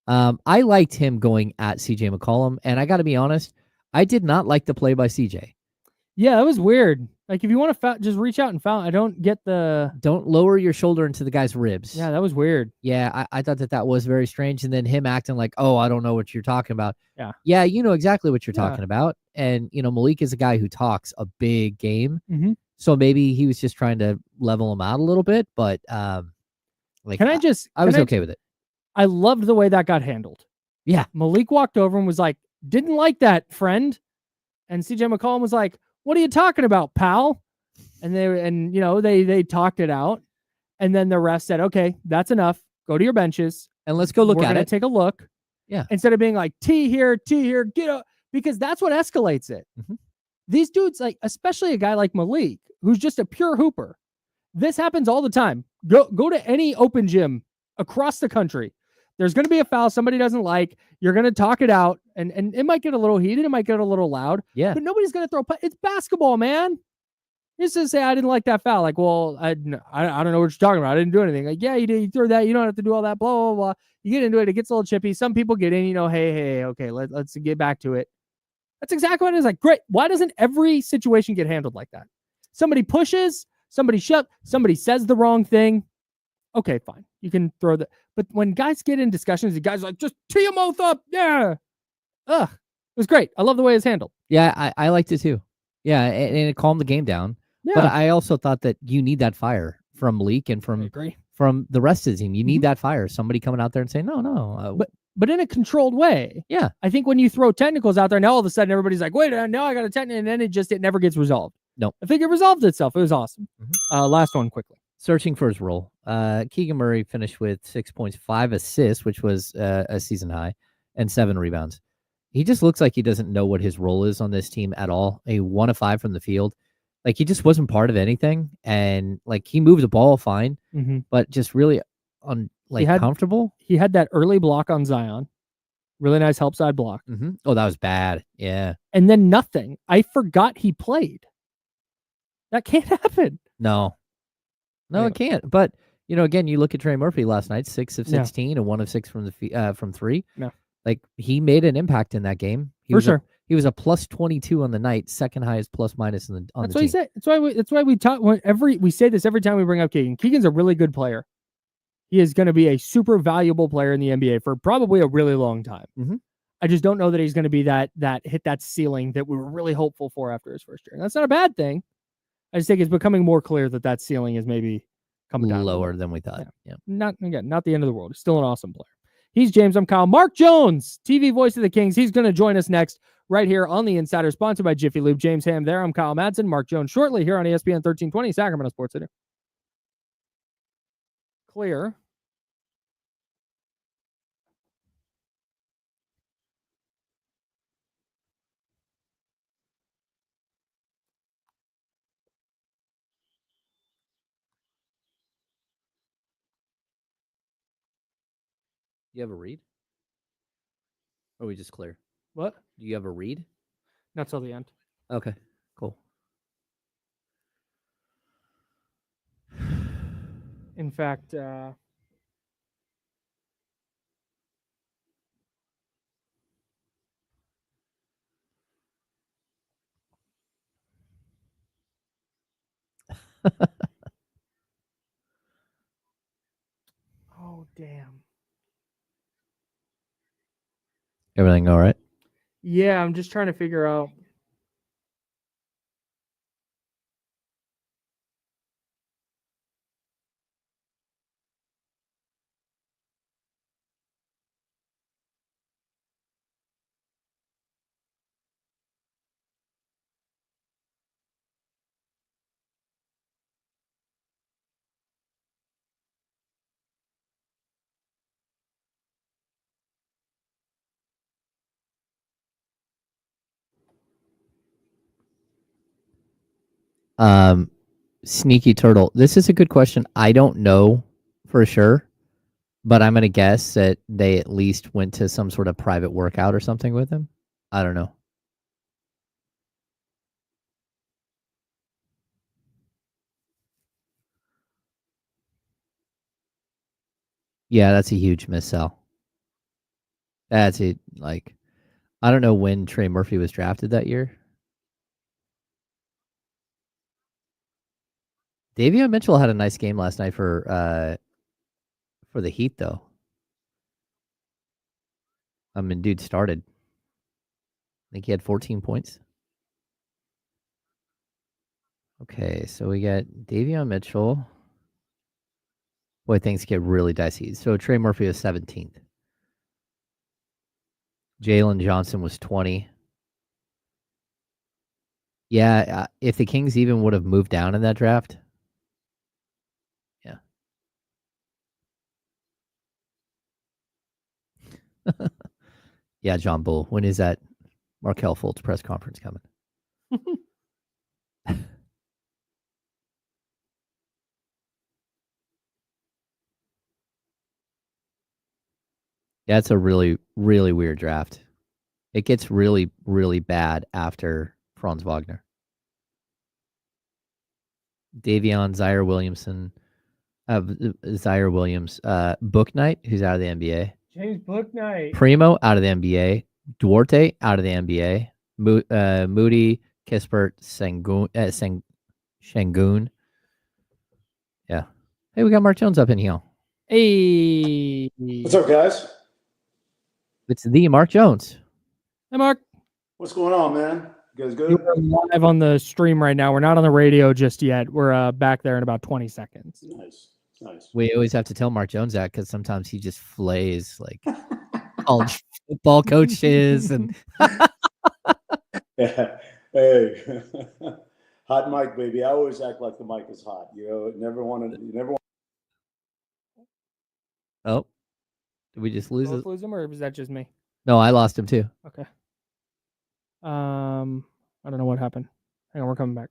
I liked him going at CJ McCollum, and I got to be honest, I did not like the play by CJ. Yeah, that was weird. Like, if you want to foul, just reach out and foul. I don't get Don't lower your shoulder into the guy's ribs. Yeah, that was weird. Yeah, I thought that was very strange. And then him acting like, oh, I don't know what you're talking about. Yeah, you know exactly what you're talking about. And, Malik is a guy who talks a big game. So maybe he was just trying to level him out a little bit. But, I was okay with it. I loved the way that got handled. Yeah. Malik walked over and was like, didn't like that, friend. And CJ McCollum was like, what are you talking about, pal? And they talked it out. And then the ref said, okay, that's enough. Go to your benches. And let's go look at it. We're going to take a look. Yeah. Instead of being like, T here, get up. Because that's what escalates it. These dudes, like, especially a guy like Malik, who's just a pure hooper. This happens all the time. Go to any open gym across the country. There's going to be a foul somebody doesn't like. You're going to talk it out, and it might get a little heated. It might get a little loud. Yeah. But nobody's going to throw. It's basketball, man. Just to say I didn't like that foul. Like, well, I don't know what you're talking about. I didn't do anything. Like, yeah, you did. You threw that. You don't have to do all that. Blah blah blah. You get into it. It gets a little chippy. Some people get in. Hey, okay. Let's get back to it. That's exactly what it is. Like, great. Why doesn't every situation get handled like that? Somebody pushes. Somebody somebody says the wrong thing. Okay, fine. You can throw that. But when guys get in discussions, the guys are like, just tee them both up. Yeah. Ugh. It was great. I love the way it's handled. Yeah, I liked it too. Yeah, and it calmed the game down. Yeah. But I also thought that you need that fire from Malik and from the rest of the team. You need that fire. Somebody coming out there and saying, no. But in a controlled way. Yeah. I think when you throw technicals out there, now all of a sudden everybody's like, wait, now I got a technical, and then it never gets resolved. No. I think it resolved itself. It was awesome. Last one quickly. Searching for his role. Keegan Murray finished with 6 points, 5 assists, which was a season high, and 7 rebounds. He just looks like he doesn't know what his role is on this team at all. A 1 of 5 from the field. Like, he just wasn't part of anything. And like, he moved the ball fine, but just really comfortable. He had that early block on Zion. Really nice help side block. Oh, that was bad. Yeah. And then nothing. I forgot he played. That can't happen. No, it can't. But, again, you look at Trey Murphy last night, 6 of 16 and 1 of 6 from 3. Yeah. Like, he made an impact in that game. For sure. He was a plus 22 on the night, second highest plus minus on the team. That's what he said. That's why we talk we say this every time we bring up Keegan. Keegan's a really good player. He is going to be a super valuable player in the NBA for probably a really long time. I just don't know that he's going to be that hit that ceiling that we were really hopeful for after his first year. And that's not a bad thing. I just think it's becoming more clear that ceiling is maybe coming down lower than we thought. Yeah. Not the end of the world. He's still an awesome player. He's James. I'm Kyle. Mark Jones, TV voice of the Kings. He's going to join us next right here on The Insider, sponsored by Jiffy Lube. James Ham there. I'm Kyle Madsen. Mark Jones shortly here on ESPN 1320, Sacramento Sports Center. Clear. You have a read? Or are we just clear? What? Do you have a read? Not till the end. Okay, cool. In fact, oh damn. Everything all right? Yeah, I'm just trying to figure out. Sneaky Turtle. This is a good question. I don't know for sure, but I'm going to guess that they at least went to some sort of private workout or something with him. I don't know. Yeah, that's a huge miss sell. That's it. Like, I don't know when Trey Murphy was drafted that year. Davion Mitchell had a nice game last night for the Heat, though. I mean, dude started. I think he had 14 points. Okay, so we got Davion Mitchell. Boy, things get really dicey. So Trey Murphy was 17th. Jalen Johnson was 20. Yeah, if the Kings even would have moved down in that draft. Yeah. Yeah, John Bull. When is that Markelle Fultz press conference coming? Yeah, it's a really, really weird draft. It gets really, really bad after Franz Wagner. Davion, Zaire Williams, Bouknight, who's out of the NBA. James Bouknight. Primo, out of the NBA. Duarte, out of the NBA. Moody, Kispert, Sengun. Yeah. Hey, we got Mark Jones up in here. Hey. What's up, guys? It's the Mark Jones. Hey, Mark. What's going on, man? You guys good? We're live on the stream right now. We're not on the radio just yet. We're back there in about 20 seconds. Nice. We always have to tell Mark Jones that because sometimes he just flays like college football coaches and. Yeah. Hey, hot mic, baby. I always act like the mic is hot. You never want to. Oh, did we just lose it? Lose him, or was that just me? No, I lost him too. Okay. I don't know what happened. Hang on, we're coming back.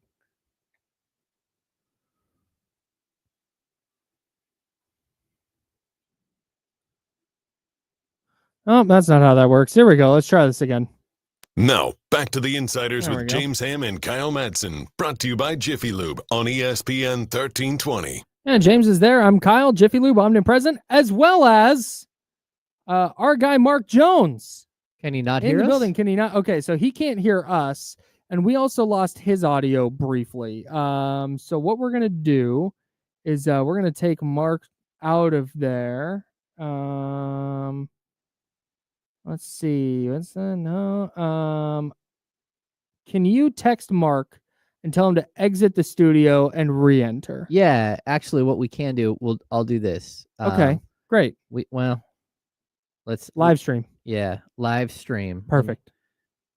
Oh, that's not how that works. Here we go. Let's try this again. Now, back to the Insiders There we with go. James Ham and Kyle Madsen, brought to you by Jiffy Lube on ESPN 1320. Yeah, James is there. I'm Kyle, Jiffy Lube, omnipresent, as well as our guy Mark Jones. Can he not in hear the us? building. Can he not? Okay, so he can't hear us, and we also lost his audio briefly. So what we're gonna do is we're gonna take Mark out of there. Let's see. What's that? No. Can you text Mark and tell him to exit the studio and re-enter? Yeah, actually, what we can do, I'll do this. Okay, great. Let's Live stream. Yeah, live stream. Perfect.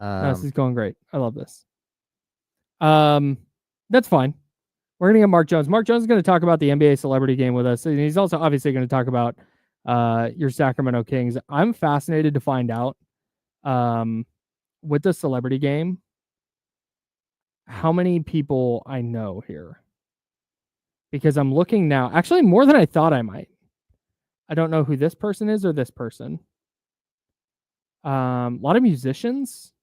No, this is going great. I love this. That's fine. We're gonna get Mark Jones. Mark Jones is going to talk about the NBA celebrity game with us, and he's also obviously going to talk about your Sacramento Kings. I'm fascinated to find out with the celebrity game how many people I know here, because I'm looking now. Actually, more than I thought I might. I don't know who this person is or this person. A lot of musicians.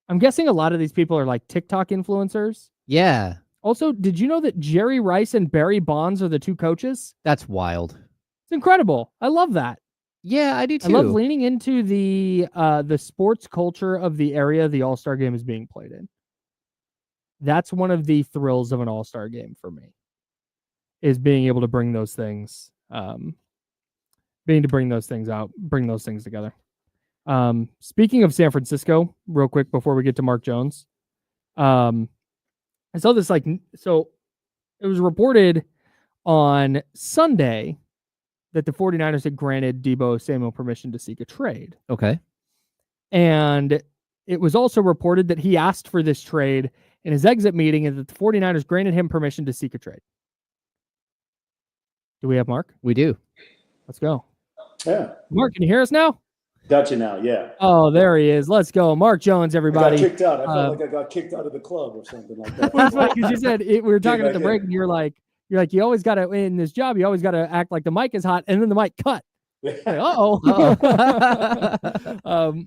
I'm guessing a lot of these people are like TikTok influencers. Yeah, Also, did you know that Jerry Rice and Barry Bonds are the two coaches? that's wild. It's incredible. I love that. Yeah, I do I too. love leaning into the sports culture of the area the All-Star game is being played in. That's one of the thrills of an All-Star game for me, is being able to bring those things, bring those things together. Speaking of San Francisco, real quick before we get to Mark Jones, I saw this so it was reported on Sunday that the 49ers had granted Deebo Samuel permission to seek a trade. Okay. And it was also reported that he asked for this trade in his exit meeting and that the 49ers granted him permission to seek a trade. Do we have Mark? We do. Let's go. Yeah. Mark, can you hear us now? Got you now, yeah. Oh, there he is. Let's go. Mark Jones, everybody. I got kicked out. I felt like I got kicked out of the club or something like that. Well, it's funny because you said we were talking at the break, and you're like, you always got to, in this job, you always got to act like the mic is hot, and then the mic cut. Like,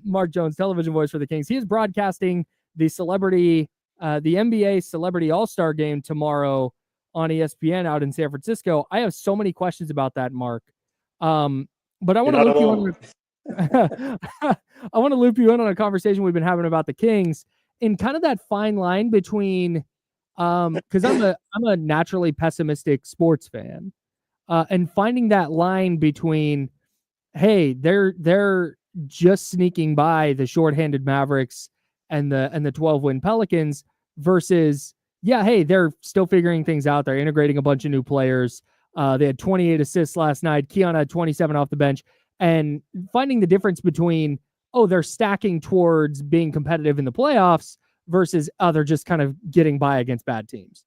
Mark Jones, television voice for the Kings. He is broadcasting the NBA Celebrity All-Star Game tomorrow on ESPN out in San Francisco. I have so many questions about that, Mark. But I want to loop you on. I want to loop you in on a conversation we've been having about the Kings in kind of that fine line between, because I'm a naturally pessimistic sports fan, and finding that line between, hey, they're just sneaking by the shorthanded Mavericks and the 12-win Pelicans versus, yeah, hey, they're still figuring things out. They're integrating a bunch of new players. They had 28 assists last night. Keon had 27 off the bench. And finding the difference between, they're stacking towards being competitive in the playoffs versus they're just kind of getting by against bad teams.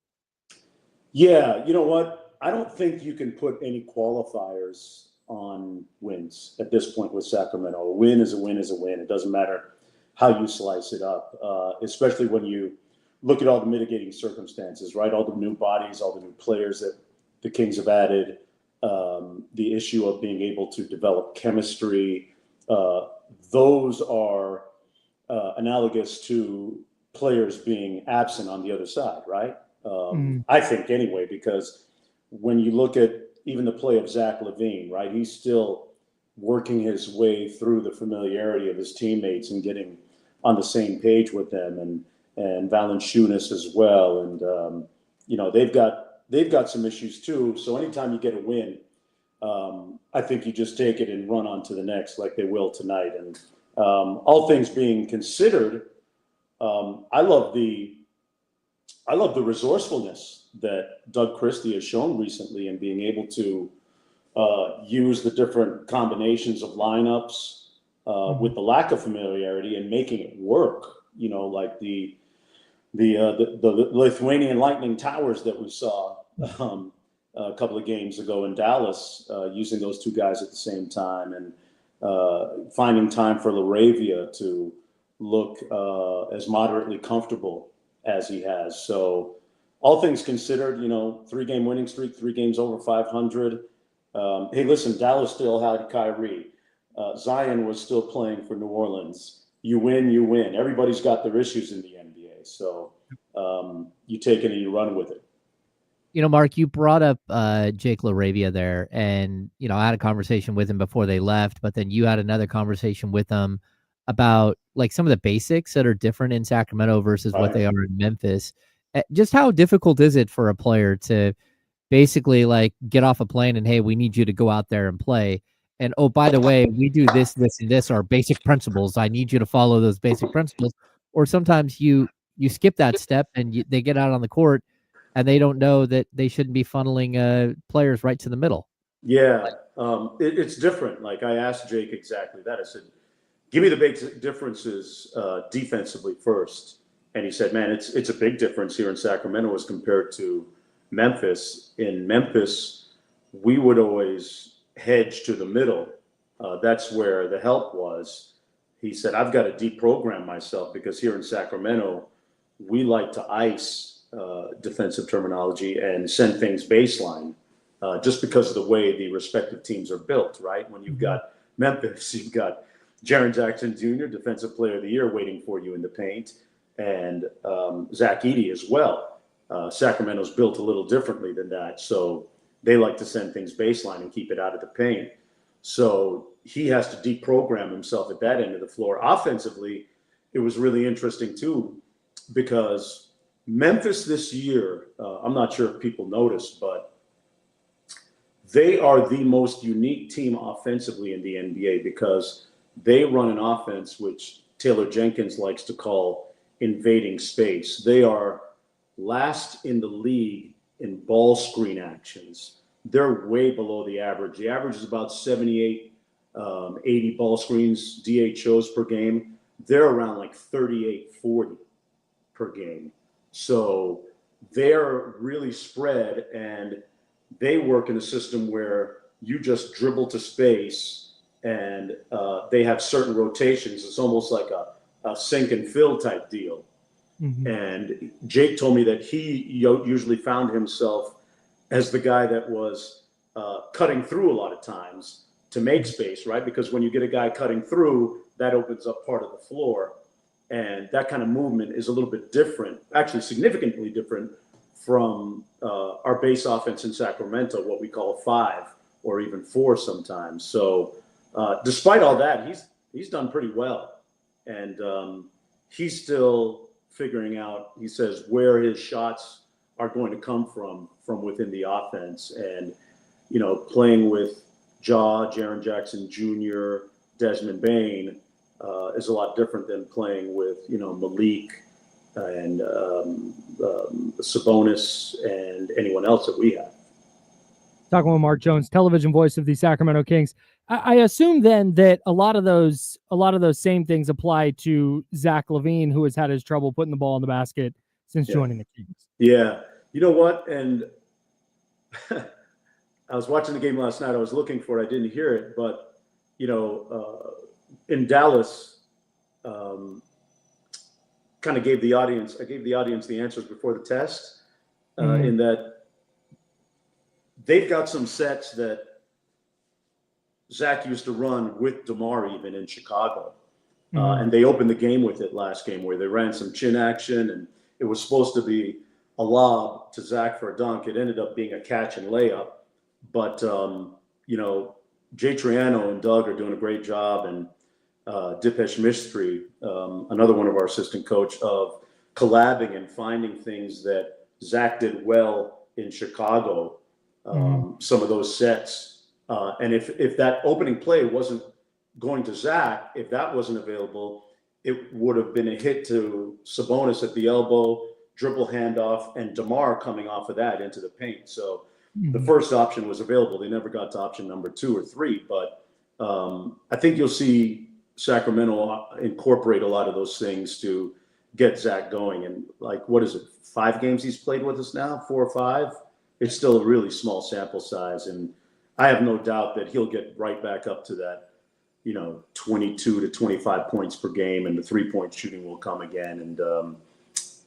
Yeah, you know what? I don't think you can put any qualifiers on wins at this point with Sacramento. A win is a win is a win. It doesn't matter how you slice it up, especially when you look at all the mitigating circumstances, right? All the new bodies, all the new players that the Kings have added, the issue of being able to develop chemistry. Those are analogous to players being absent on the other side, right? I think anyway, because when you look at even the play of Zach LaVine, right, he's still working his way through the familiarity of his teammates and getting on the same page with them, and Valanciunas as well. And, they've got some issues too. So anytime you get a win, I think you just take it and run on to the next like they will tonight. And all things being considered, I love the resourcefulness that Doug Christie has shown recently in being able to use the different combinations of lineups with the lack of familiarity and making it work. Like the Lithuanian Lightning Towers that we saw a couple of games ago in Dallas, using those two guys at the same time, and finding time for LaRavia to look as moderately comfortable as he has. So all things considered, 3-game winning streak, 3 games over 500. Hey, listen, Dallas still had Kyrie. Zion was still playing for New Orleans. You win, you win. Everybody's got their issues in the NBA. So you take it and you run with it. Mark, you brought up Jake LaRavia there, and, I had a conversation with him before they left, but then you had another conversation with him about like some of the basics that are different in Sacramento versus what they are in Memphis. Just how difficult is it for a player to basically like get off a plane and, hey, we need you to go out there and play. And, oh, by the way, we do this, this, and this are basic principles. I need you to follow those basic principles. Or sometimes you skip that step and they get out on the court and they don't know that they shouldn't be funneling players right to the middle. Yeah, it's different. Like I asked Jake exactly that. I said, give me the basic differences defensively first. And he said, man, it's a big difference here in Sacramento as compared to Memphis. In Memphis, we would always hedge to the middle. That's where the help was. He said, I've got to deprogram myself because here in Sacramento, we like to ice defensive terminology and send things baseline just because of the way the respective teams are built, right? When you've got Memphis, you've got Jaren Jackson Jr., Defensive Player of the Year, waiting for you in the paint, and Zach Edey as well. Sacramento's built a little differently than that, so they like to send things baseline and keep it out of the paint. So he has to deprogram himself at that end of the floor. Offensively, it was really interesting too, because Memphis this year, I'm not sure if people noticed, but they are the most unique team offensively in the NBA because they run an offense which Taylor Jenkins likes to call invading space. They are last in the league in ball screen actions. They're way below the average. The average is about 78, 80 ball screens, DHOs per game. They're around like 38, 40 per game. So they're really spread, and they work in a system where you just dribble to space, and they have certain rotations. It's almost like a sink and fill type deal. Mm-hmm. And Jake told me that he usually found himself as the guy that was cutting through a lot of times to make space, right? Because when you get a guy cutting through, that opens up part of the floor. And that kind of movement is a little bit different, actually significantly different from our base offense in Sacramento, what we call a 5 or even 4 sometimes. So despite all that, he's done pretty well. And he's still figuring out, he says, where his shots are going to come from within the offense. And, you know, playing with Jaren Jackson Jr., Desmond Bane is a lot different than playing with, you know, Malik and Sabonis and anyone else that we have. Talking with Mark Jones, television voice of the Sacramento Kings. I assume then that a lot of those same things apply to Zach LaVine, who has had his trouble putting the ball in the basket since joining the Kings. Yeah. You know what? And I was watching the game last night. I was looking for it. I didn't hear it. But, you know, in Dallas, kind of gave the audience the answers before the test, in that they've got some sets that Zach used to run with DeMar even in Chicago. And they opened the game with it last game, where they ran some chin action, and it was supposed to be a lob to Zach for a dunk. It ended up being a catch and layup. But, you know, Jay Triano and Doug are doing a great job, and Dipesh Mistry, another one of our assistant coach, of collabing and finding things that Zach did well in Chicago, some of those sets. And if that opening play wasn't going to Zach, if that wasn't available, it would have been a hit to Sabonis at the elbow, dribble handoff, and DeMar coming off of that into the paint. So the first option was available. They never got to option number 2 or 3. But I think you'll see Sacramento incorporate a lot of those things to get Zach going. And like, what is it, 5 games he's played with us now, 4 or 5? It's still a really small sample size. And I have no doubt that he'll get right back up to that, you know, 22 to 25 points per game, and the 3-point shooting will come again. And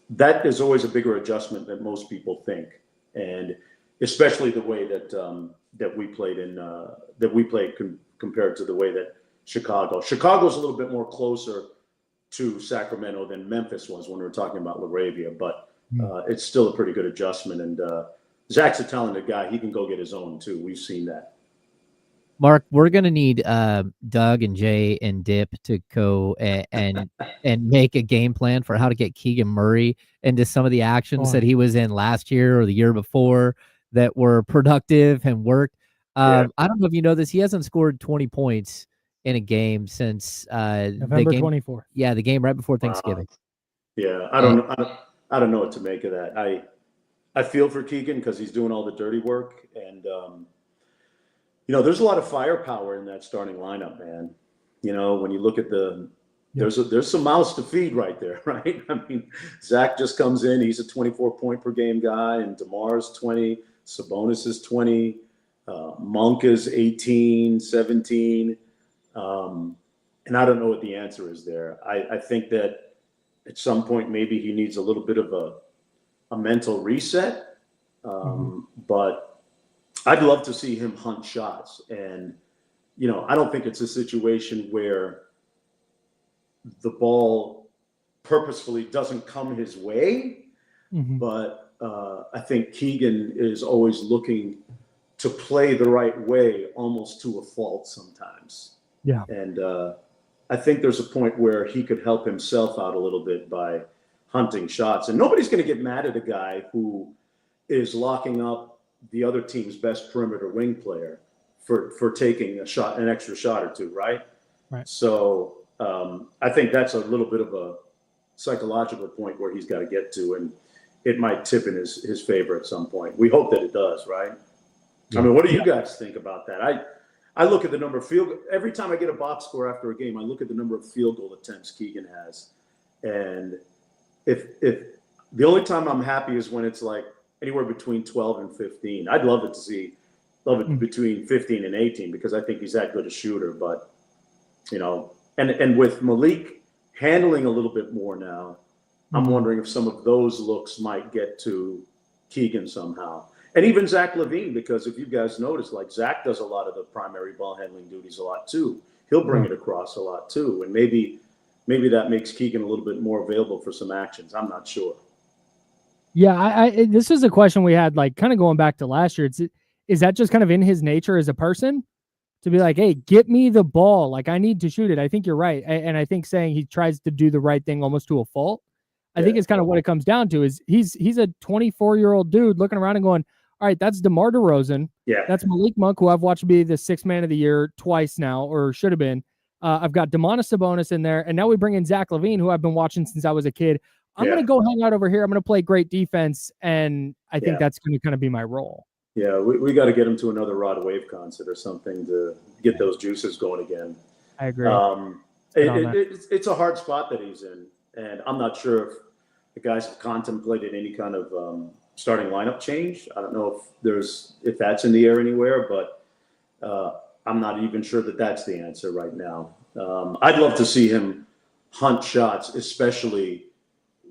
that is always a bigger adjustment than most people think. And especially the way that that we played compared to the way that Chicago's a little bit more closer to Sacramento than Memphis was when we were talking about LaRavia, but it's still a pretty good adjustment. And Zach's a talented guy. He can go get his own too. We've seen that. Mark, we're gonna need Doug and Jay and Dip to go and make a game plan for how to get Keegan Murray into some of the actions that he was in last year or the year before that were productive and worked. I don't know if you know this. He hasn't scored 20 points in a game since November 24th. Yeah, the game right before Thanksgiving. Yeah, I don't know what to make of that. I feel for Keegan because he's doing all the dirty work, and you know, there's a lot of firepower in that starting lineup, man. You know, when you look at there's some mouths to feed right there, right? I mean, Zach just comes in, he's a 24-point per game guy, and DeMar's 20, Sabonis is 20, Monk is 18, 17. And I don't know what the answer is there. I think that at some point maybe he needs a little bit of a mental reset. But I'd love to see him hunt shots. And, you know, I don't think it's a situation where the ball purposefully doesn't come his way. But I think Keegan is always looking to play the right way, almost to a fault sometimes. Yeah. And I think there's a point where he could help himself out a little bit by hunting shots. And nobody's going to get mad at a guy who is locking up the other team's best perimeter wing player for taking an extra shot or two, right? Right. So I think that's a little bit of a psychological point where he's got to get to, and it might tip in his favor at some point. We hope that it does, right? Yeah. I mean, what do you guys think about that? I look at the number of every time I get a box score after a game, I look at the number of field goal attempts Keegan has. And if the only time I'm happy is when it's like anywhere between 12 and 15. I'd love it between 15 and 18 because I think he's that good a shooter. But, and with Malik handling a little bit more now, I'm wondering if some of those looks might get to Keegan somehow. And even Zach LaVine, because if you guys notice, like Zach does a lot of the primary ball handling duties a lot too. He'll bring it across a lot too. And maybe that makes Keegan a little bit more available for some actions. I'm not sure. Yeah, this is a question we had, like, kind of going back to last year. Is that just kind of in his nature as a person to be like, hey, get me the ball. Like, I need to shoot it. I think you're right. And I think saying he tries to do the right thing almost to a fault, I think it's kind of what it comes down to is he's a 24-year-old dude looking around and going, all right, that's DeMar DeRozan. Yeah. That's Malik Monk, who I've watched be the sixth man of the year twice now, or should have been. I've got Domantas Sabonis in there. And now we bring in Zach LaVine, who I've been watching since I was a kid. I'm going to go hang out over here. I'm going to play great defense. And I think that's going to kind of be my role. Yeah, we got to get him to another Rod Wave concert or something to get those juices going again. I agree. It's a hard spot that he's in. And I'm not sure if the guys have contemplated any kind of starting lineup change. I don't know if that's in the air anywhere, but I'm not even sure that that's the answer right now. I'd love to see him hunt shots, especially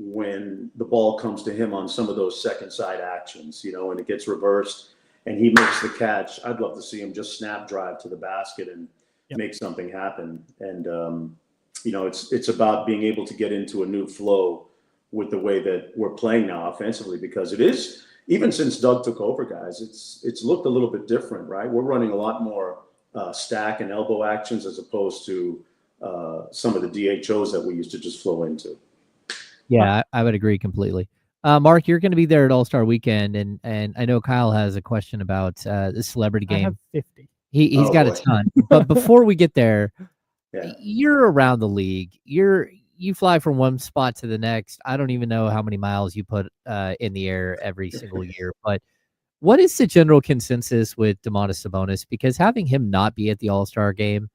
when the ball comes to him on some of those second side actions, and it gets reversed and he makes the catch. I'd love to see him just snap drive to the basket and make something happen. And, it's about being able to get into a new flow with the way that we're playing now offensively, because it is, even since Doug took over, guys, it's looked a little bit different, right? We're running a lot more stack and elbow actions as opposed to some of the DHOs that we used to just flow into. Yeah, I would agree completely. Mark, you're going to be there at All-Star Weekend, and I know Kyle has a question about the celebrity game. I have 50. He's got a ton. But before we get there, you're around the league. You fly from one spot to the next. I don't even know how many miles you put in the air every single year. But what is the general consensus with Domantas Sabonis? Because having him not be at the All-Star game,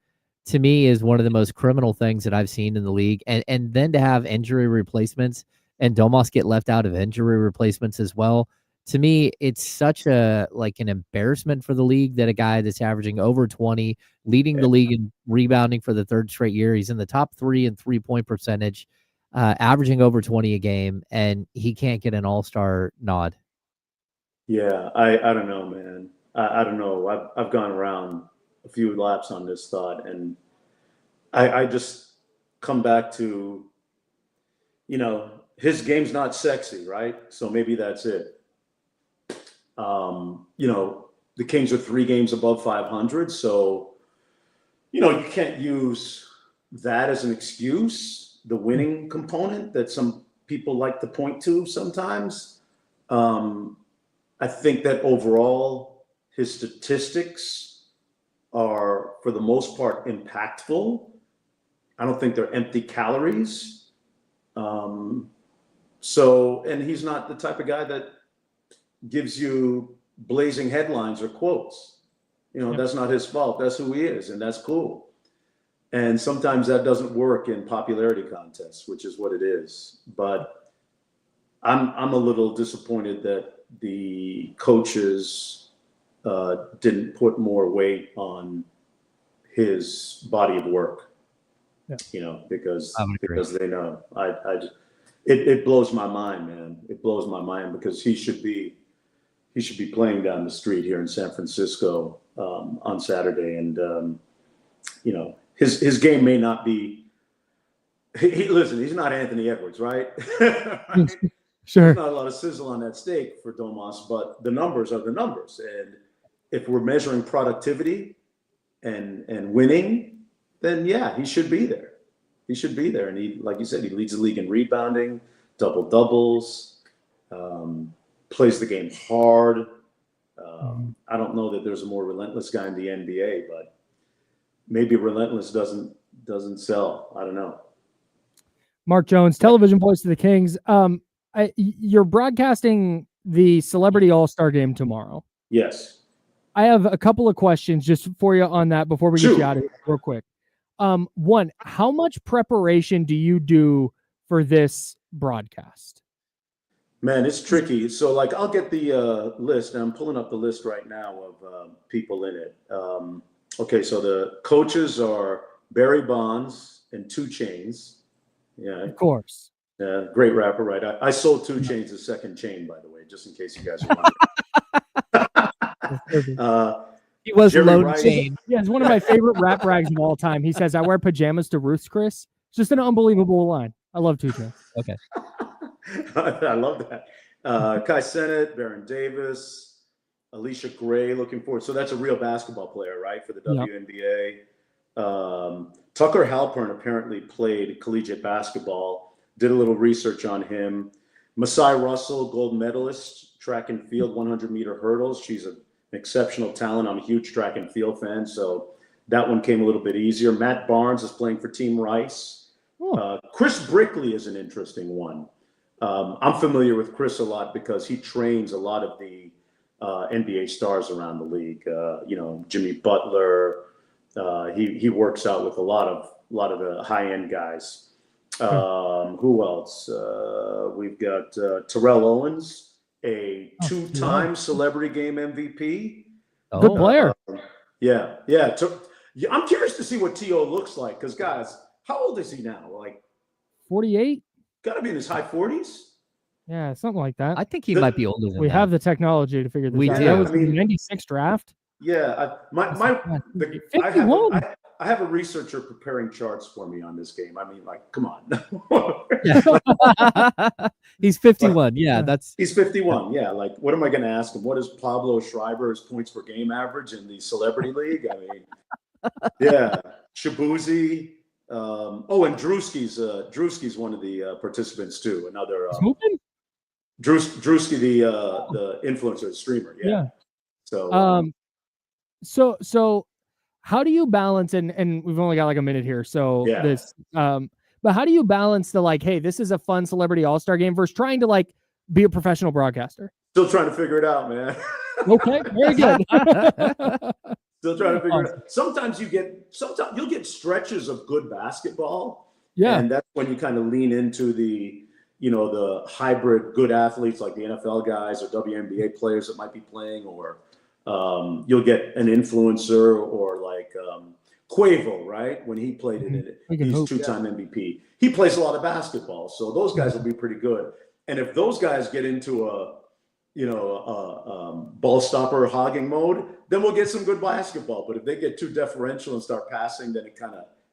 to me, is one of the most criminal things that I've seen in the league. And then to have injury replacements and Domas get left out of injury replacements as well. To me, it's such an embarrassment for the league that a guy that's averaging over 20, leading the league in rebounding for the third straight year. He's in the top 3 in 3-point percentage, averaging over 20 a game, and he can't get an All-Star nod. Yeah, I don't know, man. I don't know. I've gone around a few laps on this thought, and I just come back to, his game's not sexy, right? So maybe that's it. The Kings are 3 games above 500, so you can't use that as an excuse, the winning component that some people like to point to sometimes. I think that overall his statistics are, for the most part, impactful. I don't think they're empty calories. And he's not the type of guy that gives you blazing headlines or quotes. That's not his fault. That's who he is, and that's cool. And sometimes that doesn't work in popularity contests, which is what it is. But I'm a little disappointed that the coaches didn't put more weight on his body of work. Because they know. It blows my mind, man. It blows my mind because he should be playing down the street here in San Francisco on Saturday, and his game may not be Listen, he's not Anthony Edwards, right? Right? Sure. There's not a lot of sizzle on that steak for Domas, but the numbers are the numbers. And if we're measuring productivity and winning, then yeah, he should be there. He should be there. And he, like you said, he leads the league in rebounding, double doubles, plays the game hard. I don't know that there's a more relentless guy in the NBA, but maybe relentless doesn't sell. I don't know. Mark Jones, television voice of the Kings. You're broadcasting the Celebrity All-Star Game tomorrow. Yes. I have a couple of questions just for you on that before we get you out of here real quick. One, how much preparation do you do for this broadcast? Man, it's tricky. So, like, I'll get the list, and I'm pulling up the list right now of people in it. Okay, so the coaches are Barry Bonds and 2 Chainz. Yeah, Of course. Great rapper, right? I sold 2 Chainz a second chain, by the way, just in case you guys are wondering. He was Jerry Lone Rice. Chain. Yeah, it's one of my favorite rap rags of all time. He says, "I wear pajamas to Ruth's Chris." It's just an unbelievable line. I love 2 Chainz. Okay. I love that. Kai Sennett, Baron Davis, Alicia Gray, looking forward. So that's a real basketball player, right, for the WNBA. Tucker Halpern apparently played collegiate basketball. Did a little research on him. Masai Russell, gold medalist, track and field, 100-meter hurdles. She's an exceptional talent. I'm a huge track and field fan, so that one came a little bit easier. Matt Barnes is playing for Team Rice. Chris Brickley is an interesting one. I'm familiar with Chris a lot because he trains a lot of the NBA stars around the league. Jimmy Butler. He works out with a lot of the high-end guys. Who else? We've got Terrell Owens, a 2-time Celebrity Game MVP. Good player. Yeah. I'm curious to see what T.O. looks like because, guys, how old is he now? Like 48? Got to be in his high 40s. Yeah, something like that. I think he might be older than We that. have the technology to figure this We out. do. That was I mean, the 96 draft. Yeah, I have a researcher preparing charts for me on this game. I mean, like, come on. He's 51. Yeah, He's 51. Yeah, like, what am I going to ask him? What is Pablo Schreiber's points per game average in the Celebrity League? I mean, yeah, Shabuzi. And Drewski's one of the participants too. Another Drewski, the influencer, the streamer. Yeah. So how do you balance and we've only got like a minute here. So but how do you balance the like, hey, this is a fun Celebrity All-Star Game versus trying to like be a professional broadcaster? Still trying to figure it out, man. Okay, very good. Still trying to figure it out. Sometimes you'll get stretches of good basketball. Yeah. And that's when you kind of lean into the hybrid good athletes like the NFL guys or WNBA players that might be playing, or you'll get an influencer or like Quavo, right? When he played in it, he's 2-time MVP. He plays a lot of basketball, so those guys will be pretty good. And if those guys get into a ball stopper hogging mode, then we'll get some good basketball. But if they get too deferential and start passing, then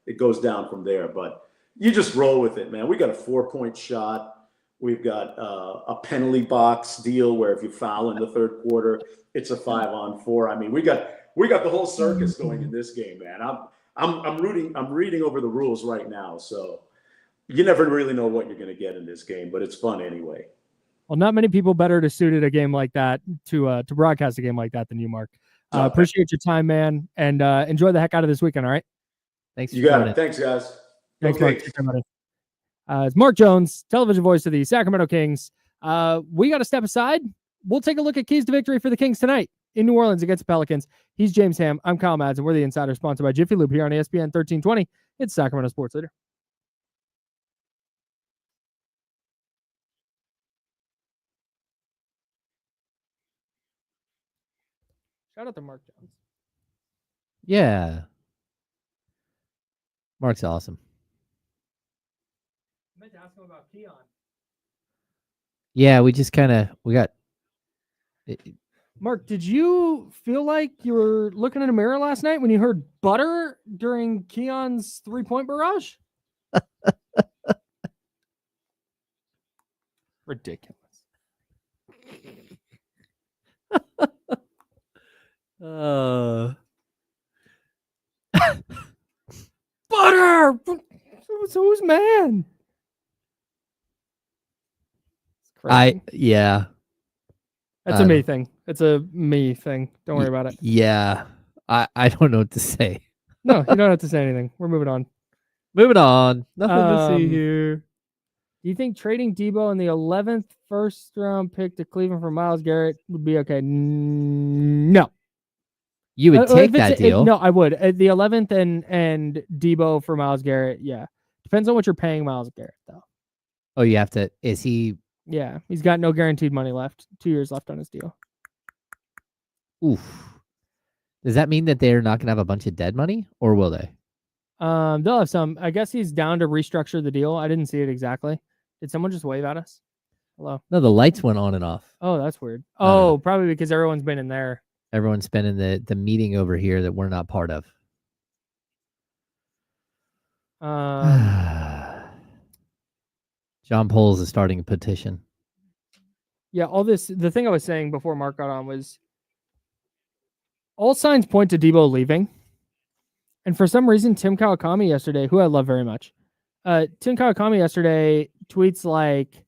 it goes down from there. But you just roll with it, man. We got a 4-point shot. We've got a penalty box deal where if you foul in the third quarter, it's a 5-on-4. I mean, we got the whole circus going in this game, man. I'm reading over the rules right now, so you never really know what you're going to get in this game, but it's fun anyway. Well, not many people better to suit at a game like that to broadcast a game like that than you, Mark. Appreciate your time, man, and enjoy the heck out of this weekend. All right. Thanks. You got it. Thanks, guys. Thanks, Mark. It's Mark Jones, television voice of the Sacramento Kings. We got to step aside. We'll take a look at keys to victory for the Kings tonight in New Orleans against the Pelicans. He's James Ham. I'm Kyle Mads, and we're the Insider, sponsored by Jiffy Lube here on ESPN 1320. It's Sacramento Sports Leader. Shout out to Mark Jones. Yeah. Mark's awesome. I meant to ask him about Keon. Yeah, we got. Mark, did you feel like you were looking in a mirror last night when you heard butter during Keon's 3-point barrage? Ridiculous. Butter. So who's man? Yeah. That's a me thing. It's a me thing. Don't worry about it. Yeah. I don't know what to say. No, you don't have to say anything. We're moving on. Moving on. Nothing to see here. Do you think trading Debo in the 11th first round pick to Cleveland for Myles Garrett would be okay? No. You would take that deal. No, I would. The 11th and Debo for Myles Garrett, yeah. Depends on what you're paying Myles Garrett, though. Oh, you have to. Is he? Yeah, he's got no guaranteed money left. 2 years left on his deal. Oof. Does that mean that they're not going to have a bunch of dead money, or will they? They'll have some. I guess he's down to restructure the deal. I didn't see it exactly. Did someone just wave at us? Hello? No, the lights went on and off. Oh, that's weird. Oh, probably because everyone's been in there. Everyone's been in the meeting over here that we're not part of. John Poles is starting a petition. Yeah, the thing I was saying before Mark got on was all signs point to Debo leaving. And for some reason, Tim Kawakami yesterday, who I love very much, Tim Kawakami yesterday tweets like,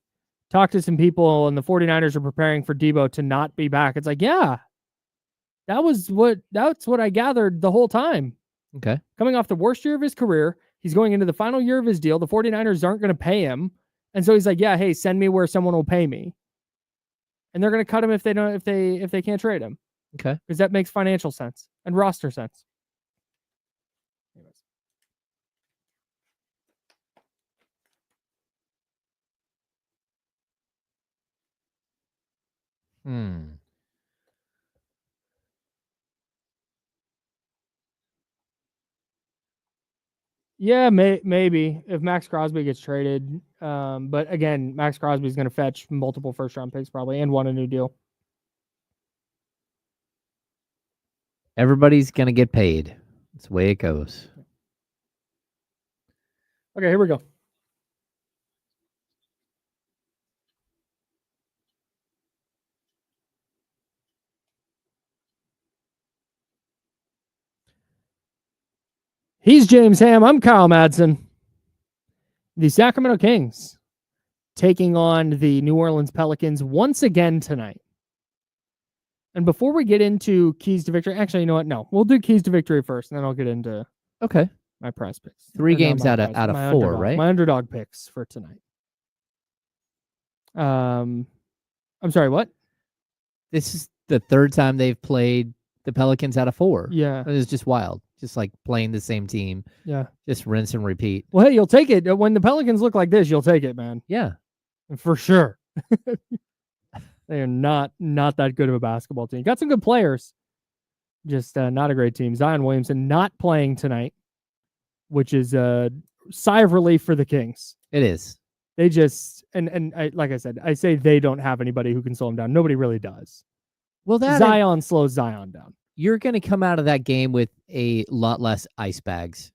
talk to some people and the 49ers are preparing for Debo to not be back. It's like, yeah, that's what I gathered the whole time. Okay. Coming off the worst year of his career, he's going into the final year of his deal. The 49ers aren't going to pay him. And so he's like, yeah, hey, send me where someone will pay me. And they're going to cut him if they can't trade him. Okay. Because that makes financial sense and roster sense. Yeah, maybe if Max Crosby gets traded. But again, Max Crosby is going to fetch multiple first-round picks probably and want a new deal. Everybody's going to get paid. That's the way it goes. Okay, here we go. He's James Ham. I'm Kyle Madsen. The Sacramento Kings taking on the New Orleans Pelicans once again tonight. And before we get into keys to victory, actually, you know what? No, we'll do keys to victory first, and then I'll get into my prize picks. 3 games out of 4, right? My underdog picks for tonight. I'm sorry, what? This is the 3rd time they've played the Pelicans out of 4. Yeah. It's just wild. Just like playing the same team. Yeah. Just rinse and repeat. Well, hey, you'll take it. When the Pelicans look like this, you'll take it, man. Yeah. For sure. They are not that good of a basketball team. Got some good players. Just not a great team. Zion Williamson not playing tonight, which is a sigh of relief for the Kings. It is. They just, like I said, I say they don't have anybody who can slow them down. Nobody really does. Well, Zion slows Zion down. You're going to come out of that game with a lot less ice bags.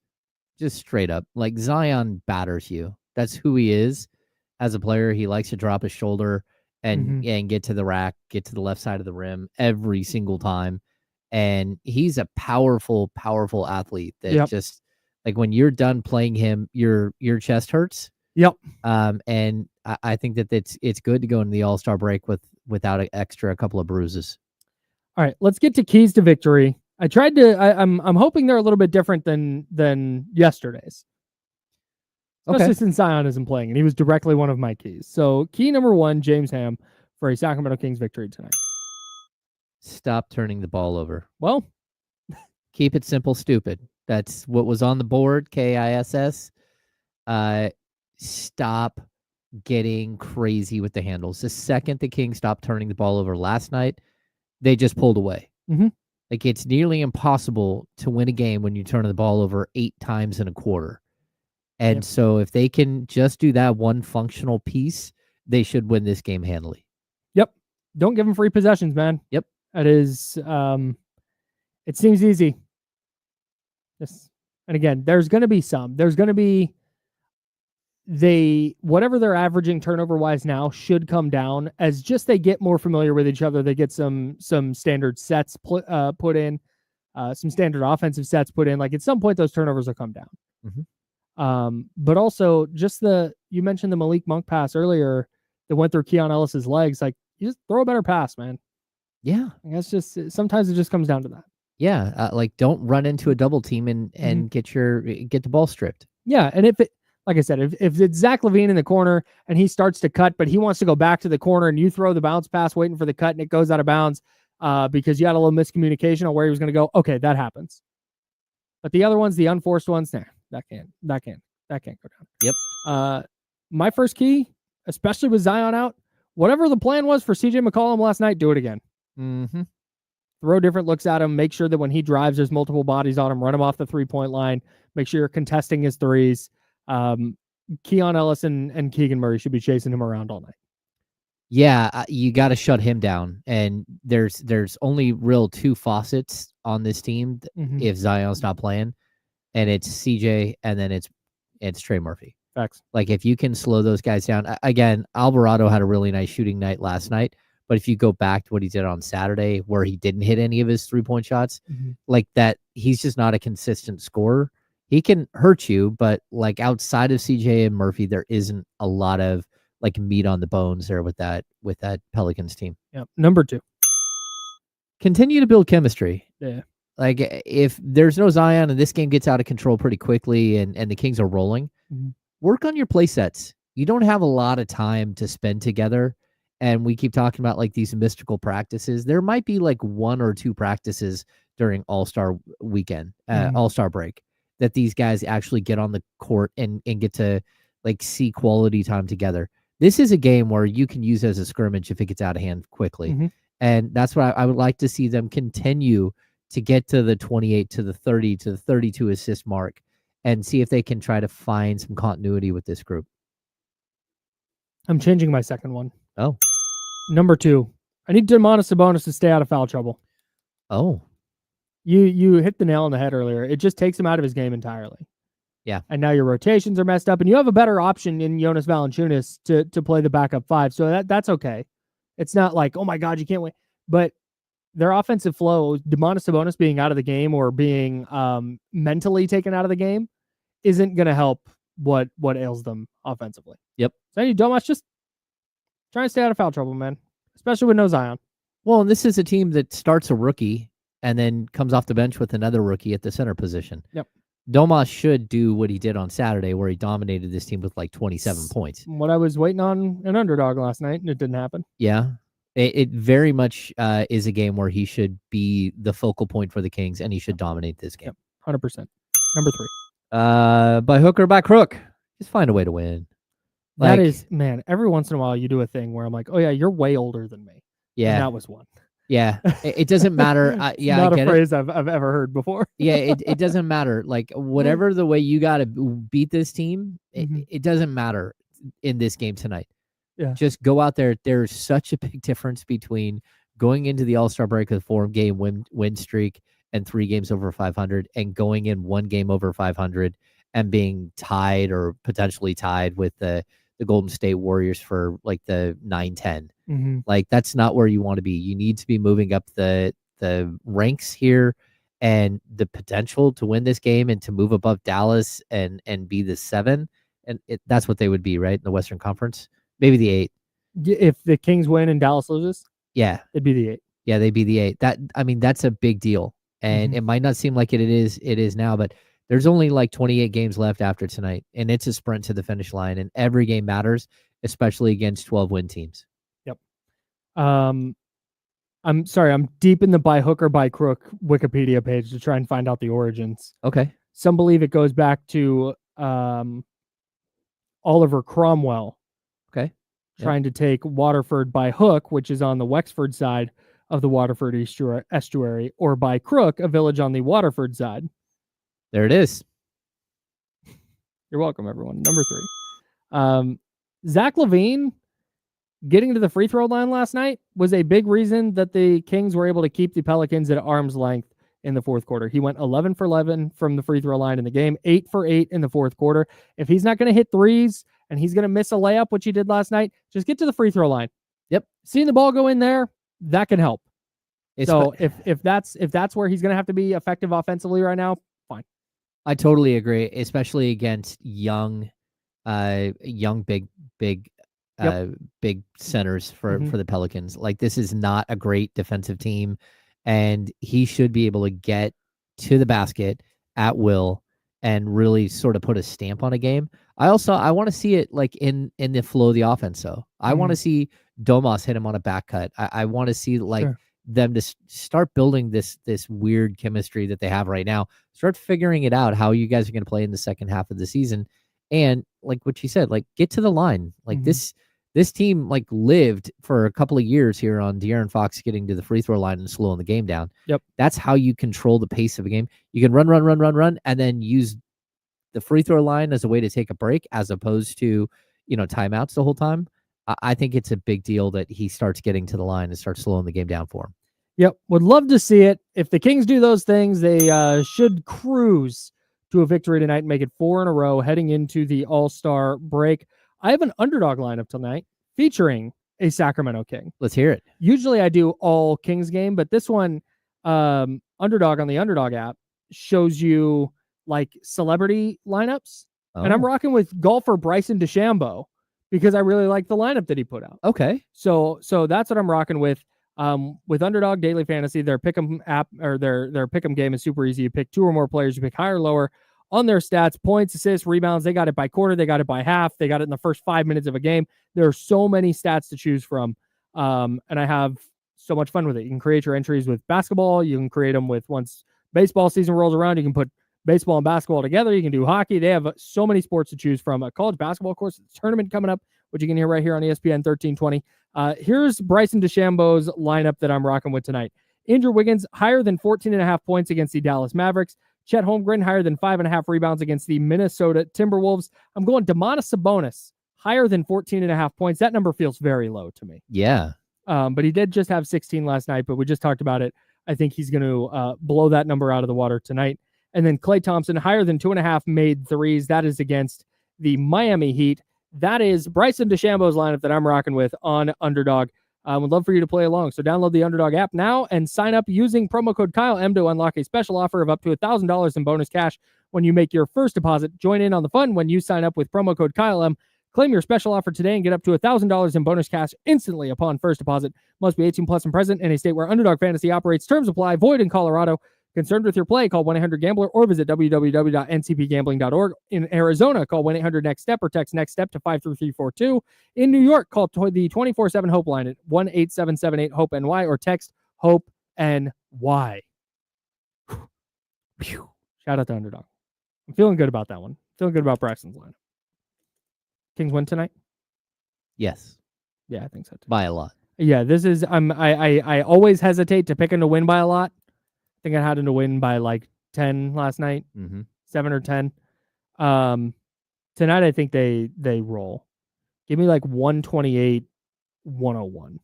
Just straight up. Like, Zion batters you. That's who he is as a player. He likes to drop his shoulder and get to the rack, get to the left side of the rim every single time. And he's a powerful, powerful athlete that just, like, when you're done playing him, your chest hurts. Yep. And I think that it's good to go into the All-Star break without an extra couple of bruises. All right, let's get to keys to victory. I'm hoping they're a little bit different than yesterday's. Especially since Zion isn't playing, and he was directly one of my keys. So key number 1, James Ham for a Sacramento Kings victory tonight. Stop turning the ball over. Well, keep it simple, stupid. That's what was on the board, KISS. Stop getting crazy with the handles. The second the Kings stopped turning the ball over last night, they just pulled away. Like, it's nearly impossible to win a game when you turn the ball over 8 times in a quarter. And so if they can just do that one functional piece, they should win this game handily. Yep. Don't give them free possessions, man. Yep. That is, it seems easy. And again, there's going to be some. There's going to be whatever they're averaging turnover wise now should come down as just they get more familiar with each other. They get some standard sets put in, some standard offensive sets put in. Like at some point, those turnovers will come down. Mm-hmm. But also just you mentioned the Malik Monk pass earlier that went through Keon Ellis's legs. Like you just throw a better pass, man. Yeah. That's just, sometimes it just comes down to that. Yeah. Like don't run into a double team and get the ball stripped. Yeah. And like I said, if it's Zach LaVine in the corner and he starts to cut, but he wants to go back to the corner and you throw the bounce pass waiting for the cut and it goes out of bounds because you had a little miscommunication on where he was going to go. Okay, that happens. But the other ones, the unforced ones, that can't go down. Yep. My first key, especially with Zion out, whatever the plan was for CJ McCollum last night, do it again. Mm-hmm. Throw different looks at him. Make sure that when he drives, there's multiple bodies on him. Run him off the 3-point line. Make sure you're contesting his threes. Keon Ellis and Keegan Murray should be chasing him around all night. Yeah, you got to shut him down. And there's only real two faucets on this team if Zion's not playing, and it's CJ and then it's Trey Murphy. Facts. Like if you can slow those guys down. Again, Alvarado had a really nice shooting night last night, but if you go back to what he did on Saturday where he didn't hit any of his 3-point shots, like that, he's just not a consistent scorer. He can hurt you, but like outside of CJ and Murphy, there isn't a lot of like meat on the bones there with that Pelicans team. Yeah. Number 2. Continue to build chemistry. Yeah. Like if there's no Zion and this game gets out of control pretty quickly and the Kings are rolling, work on your play sets. You don't have a lot of time to spend together. And we keep talking about like these mystical practices. There might be like 1 or 2 practices during All-Star weekend, All-Star break, that these guys actually get on the court and get to like see quality time together. This is a game where you can use as a scrimmage if it gets out of hand quickly. And that's what I would like to see them continue to get to the 28, to the 30, to the 32 assist mark and see if they can try to find some continuity with this group. I'm changing my second one. Oh. Number 2. I need Domantas Sabonis to stay out of foul trouble. Oh. You hit the nail on the head earlier. It just takes him out of his game entirely. Yeah. And now your rotations are messed up, and you have a better option in Jonas Valanciunas to play the backup 5. So that's okay. It's not like, oh my God, you can't win. But their offensive flow, Domantas Sabonis being out of the game or being mentally taken out of the game isn't going to help what ails them offensively. Yep. So you Domas, just try and stay out of foul trouble, man, especially with no Zion. Well, and this is a team that starts a rookie and then comes off the bench with another rookie at the center position. Yep. Domas should do what he did on Saturday, where he dominated this team with like 27 points. What I was waiting on an underdog last night, and it didn't happen. Yeah. It very much is a game where he should be the focal point for the Kings, and he should dominate this game. Yep. 100%. Number 3. By hook or by crook, just find a way to win. That is, man, every once in a while you do a thing where I'm like, oh yeah, you're way older than me. Yeah. And that was one. Yeah. It doesn't matter. Yeah, Not I get a phrase I've ever heard before. Yeah, it doesn't matter. Like whatever the way you got to beat this team, it doesn't matter in this game tonight. Yeah. Just go out there. There's such a big difference between going into the All-Star break with a 4-game win streak and 3 games over 500 and going in 1 game over 500 and being tied or potentially tied with the Golden State Warriors for like the 9-10. Like that's not where you want to be. You need to be moving up the ranks here, and the potential to win this game and to move above Dallas and be the 7. And that's what they would be, right? In the Western Conference, maybe the 8. If the Kings win and Dallas loses, yeah, it'd be the 8. Yeah, they'd be the 8. That's a big deal. And it might not seem like it is now, but there's only like 28 games left after tonight, and it's a sprint to the finish line, and every game matters, especially against 12-win teams. Yep. I'm sorry, I'm deep in the by hook or by crook Wikipedia page to try and find out the origins. Okay. Some believe it goes back to Oliver Cromwell. Okay. Trying to take Waterford by hook, which is on the Wexford side of the Waterford estuary, or by crook, a village on the Waterford side. There it is. You're welcome, everyone. Number 3. Zach LaVine getting to the free throw line last night was a big reason that the Kings were able to keep the Pelicans at arm's length in the fourth quarter. He went 11 for 11 from the free throw line in the game, 8 for 8 in the fourth quarter. If he's not going to hit threes and he's going to miss a layup, which he did last night, just get to the free throw line. Yep. Seeing the ball go in there, that can help. It's So if that's where he's going to have to be effective offensively right now, fine. I totally agree, especially against young big big centers for the Pelicans. Like, this is not a great defensive team, and he should be able to get to the basket at will and really sort of put a stamp on a game. I want to see it like in the flow of the offense. So I want to see Domas hit him on a back cut. I want to see them to start building this weird chemistry that they have right now. Start figuring it out, how you guys are going to play in the second half of the season. And like what you said, like, get to the line. Like, this team like lived for a couple of years here on De'Aaron Fox getting to the free throw line and slowing the game down. Yep. That's how you control the pace of a game. You can run, and then use the free throw line as a way to take a break, as opposed to, timeouts the whole time. I think it's a big deal that he starts getting to the line and starts slowing the game down for him. Yep. Would love to see it. If the Kings do those things, they should cruise to a victory tonight and make it 4 in a row heading into the All-Star break. I have an underdog lineup tonight featuring a Sacramento King. Let's hear it. Usually I do all Kings game, but this one, underdog on the Underdog app shows you like celebrity lineups. Oh. And I'm rocking with golfer Bryson DeChambeau because I really like the lineup that he put out. Okay. So that's what I'm rocking with. With Underdog Daily Fantasy, their pick'em app or their pick'em game is super easy. You pick 2 or more players, you pick higher or lower on their stats, points, assists, rebounds. They got it by quarter, they got it by half, they got it in the first 5 minutes of a game. There are so many stats to choose from. And I have so much fun with it. You can create your entries with basketball, you can create them with once baseball season rolls around, you can put baseball and basketball together, you can do hockey. They have so many sports to choose from. A college basketball, of course, tournament coming up, which you can hear right here on ESPN 1320. Here's Bryson DeChambeau's lineup that I'm rocking with tonight. Andrew Wiggins, higher than 14.5 points against the Dallas Mavericks. Chet Holmgren, higher than 5.5 rebounds against the Minnesota Timberwolves. I'm going Domantas Sabonis, higher than 14.5 points. That number feels very low to me. Yeah. But he did just have 16 last night, but we just talked about it. I think he's going to blow that number out of the water tonight. And then Klay Thompson, higher than 2.5 made threes. That is against the Miami Heat. That is Bryson DeChambeau's lineup that I'm rocking with on Underdog. I would love for you to play along. So download the Underdog app now and sign up using promo code KyleM to unlock a special offer of up to $1,000 in bonus cash when you make your first deposit. Join in on the fun when you sign up with promo code KyleM. Claim your special offer today and get up to $1,000 in bonus cash instantly upon first deposit. Must be 18 plus and present in a state where Underdog Fantasy operates. Terms apply. Void in Colorado. Concerned with your play, call 1-800-GAMBLER or visit www.ncpgambling.org. In Arizona, call 1-800-NEXT-STEP or text NEXT-STEP to 53342. In New York, call the 24/7 Hope line at 1-8778-HOPE-NY or text HOPE-NY. Shout out to Underdog. I'm feeling good about that one. Feeling good about Braxton's line. Kings win tonight? Yes. Yeah, I think so too. By a lot. Yeah, this is I always hesitate to pick him to win by a lot. I think I had him to win by like 10 last night, 7 or 10. Tonight, I think they roll. Give me like 128, 101.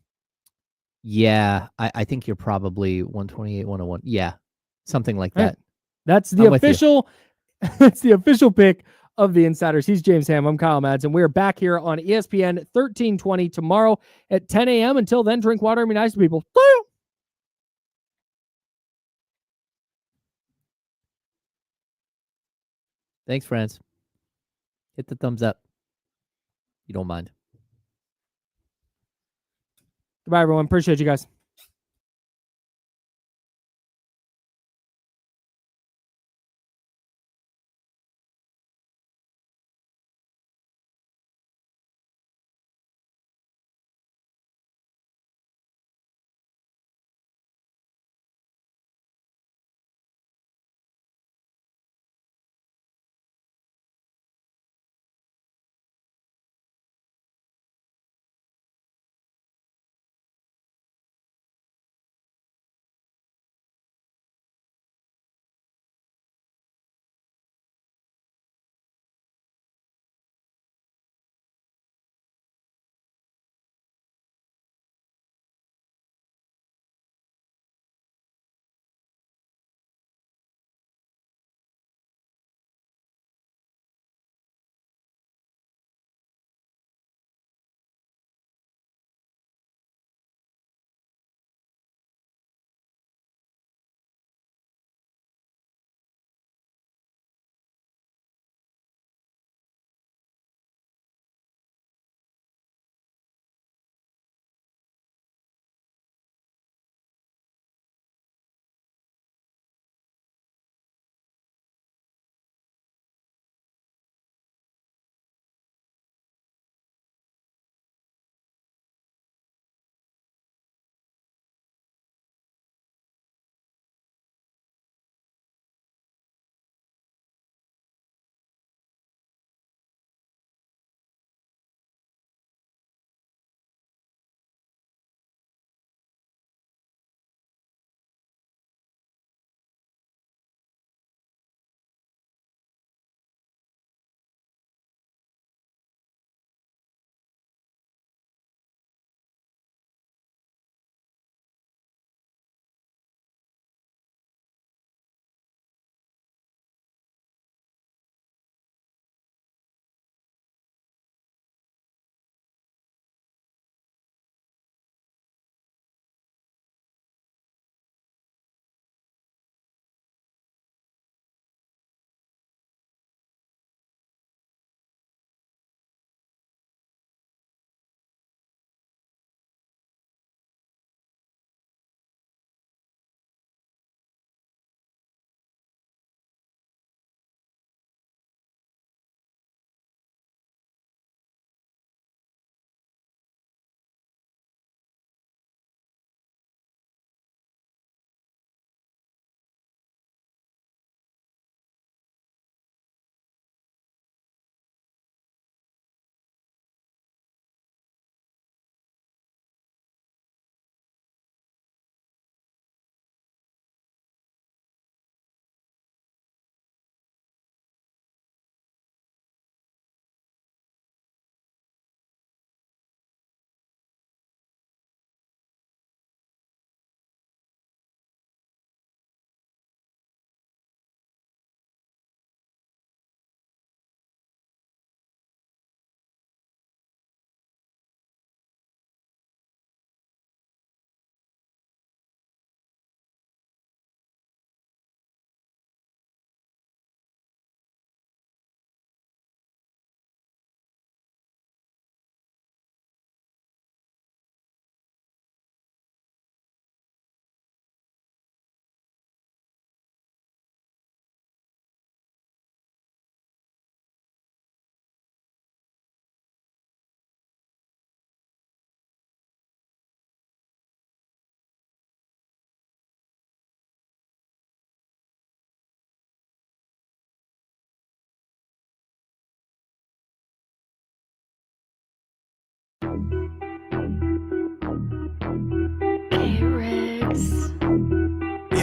Yeah, I think you're probably 128, 101. Yeah, something like that. Right. That's the official. That's the official pick of the Insiders. He's James Ham. I'm Kyle Madsen. We are back here on ESPN 1320 tomorrow at 10 a.m. Until then, drink water and be nice to people. Thanks, friends. Hit the thumbs up. You don't mind. Goodbye, everyone. Appreciate you guys.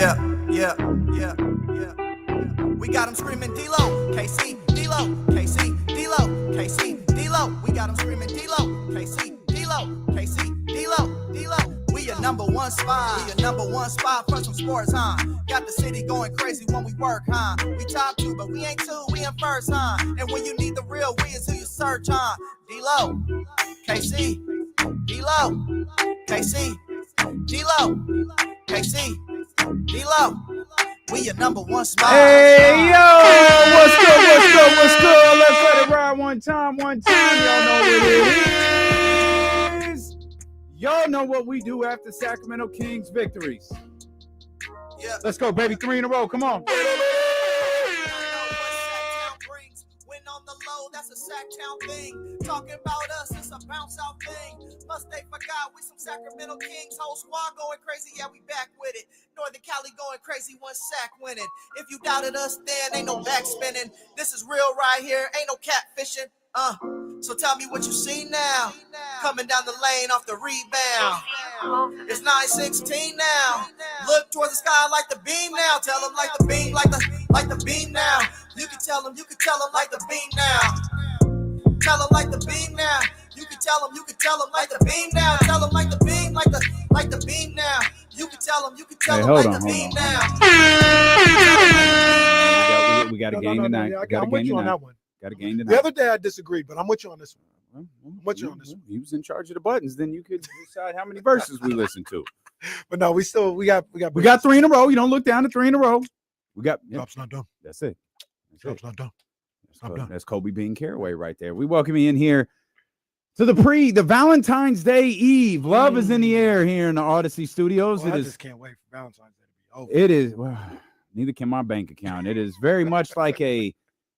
Yeah. We got them screaming D-Lo, KC, D-Lo, KC, D-Lo, KC, D-Lo. We got them screaming D-Lo, KC, D-Lo, KC, D-Lo, D-Lo. We your number one spot. We your number one spot for some sports, huh? Got the city going crazy when we work, huh? We top 2, but we ain't 2, we in first, huh? And when you need the real, we is who you search, huh? D-Lo, KC, D-Lo, KC, D-Lo, KC, D-Lo. We your number one spot. Hey, yo, what's good? Let's let it ride one time. Y'all know what it is. Y'all know what we do after Sacramento Kings victories. Yeah. Let's go, baby. 3 in a row. Come on. When on the low, that's a Sacktown thing. Talking about us, it's a bounce out thing. Must they forgot we some Sacramento Kings. Whole squad going crazy, yeah, we back with it. Northern Cali going crazy, one sack winning. If you doubted us, then ain't no back spinning. This is real right here, ain't no catfishing. So tell me what you see now. Coming down the lane off the rebound. It's 9-16 now. Look towards the sky like the beam now. Tell them like the beam, like the beam now. You can tell them like the beam now. Tell them like the beam now. You can tell them like the beam now. Tell them like the beam, like the beam now. You can tell them like the beam now. We got a game tonight. I'm with you on that one. Got a game tonight. The other day I disagreed, but I'm with you on this one. He was in charge of the buttons. Then you could decide how many verses we listen to. But no, we got 3 in a row. You don't look down at 3 in a row. We got. Job's not done. That's it. Job's not done. That's Kobe Bean Caraway right there. We welcome you in here to the Valentine's Day Eve. Love is in the air here in the Odyssey Studios. I just can't wait for Valentine's Day to be over. It is. Well, neither can my bank account. It is very much like a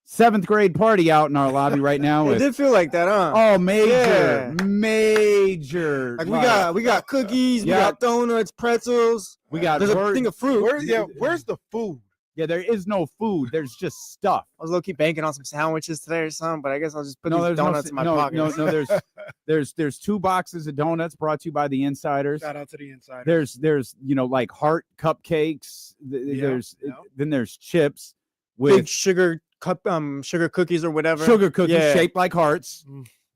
7th grade party out in our lobby right now. It did feel like that, huh? Oh, major. Like we got cookies, we got donuts, pretzels. There's a thing of fruit. Where's the food? Yeah, there is no food. There's just stuff. I was low-key banking on some sandwiches today or something, but I guess I'll just put these donuts in my pocket. No, there's 2 boxes of donuts brought to you by the Insiders. Shout out to the Insiders. There's like heart cupcakes. Then there's chips with big sugar cookies or whatever. Sugar cookies shaped like hearts.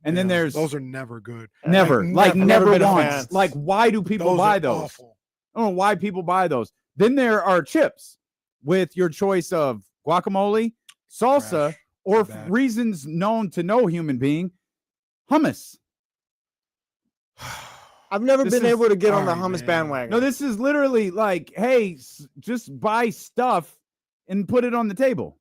And then there's those are never good. Never once. Like, why do people buy those? Awful. I don't know why people buy those. Then there are chips with your choice of guacamole, salsa, or reasons known to no human being, hummus. I've never been able to get on the hummus bandwagon. No, this is literally like, hey, just buy stuff and put it on the table.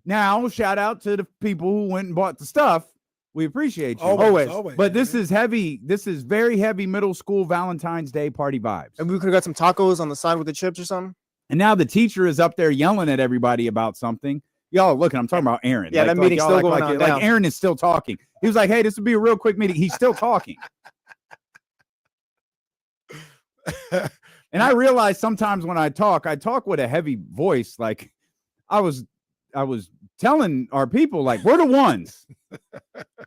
Now, shout out to the people who went and bought the stuff. We appreciate you. Always. But this is heavy. This is very heavy middle school Valentine's Day party vibes. And we could have got some tacos on the side with the chips or something. And now the teacher is up there yelling at everybody about something. Y'all looking, I'm talking about Aaron. Yeah, that meeting's still going on. Like Aaron is still talking. He was like, hey, this would be a real quick meeting. He's still talking. And I realize sometimes when I talk with a heavy voice. Like I was telling our people, like, we're the ones.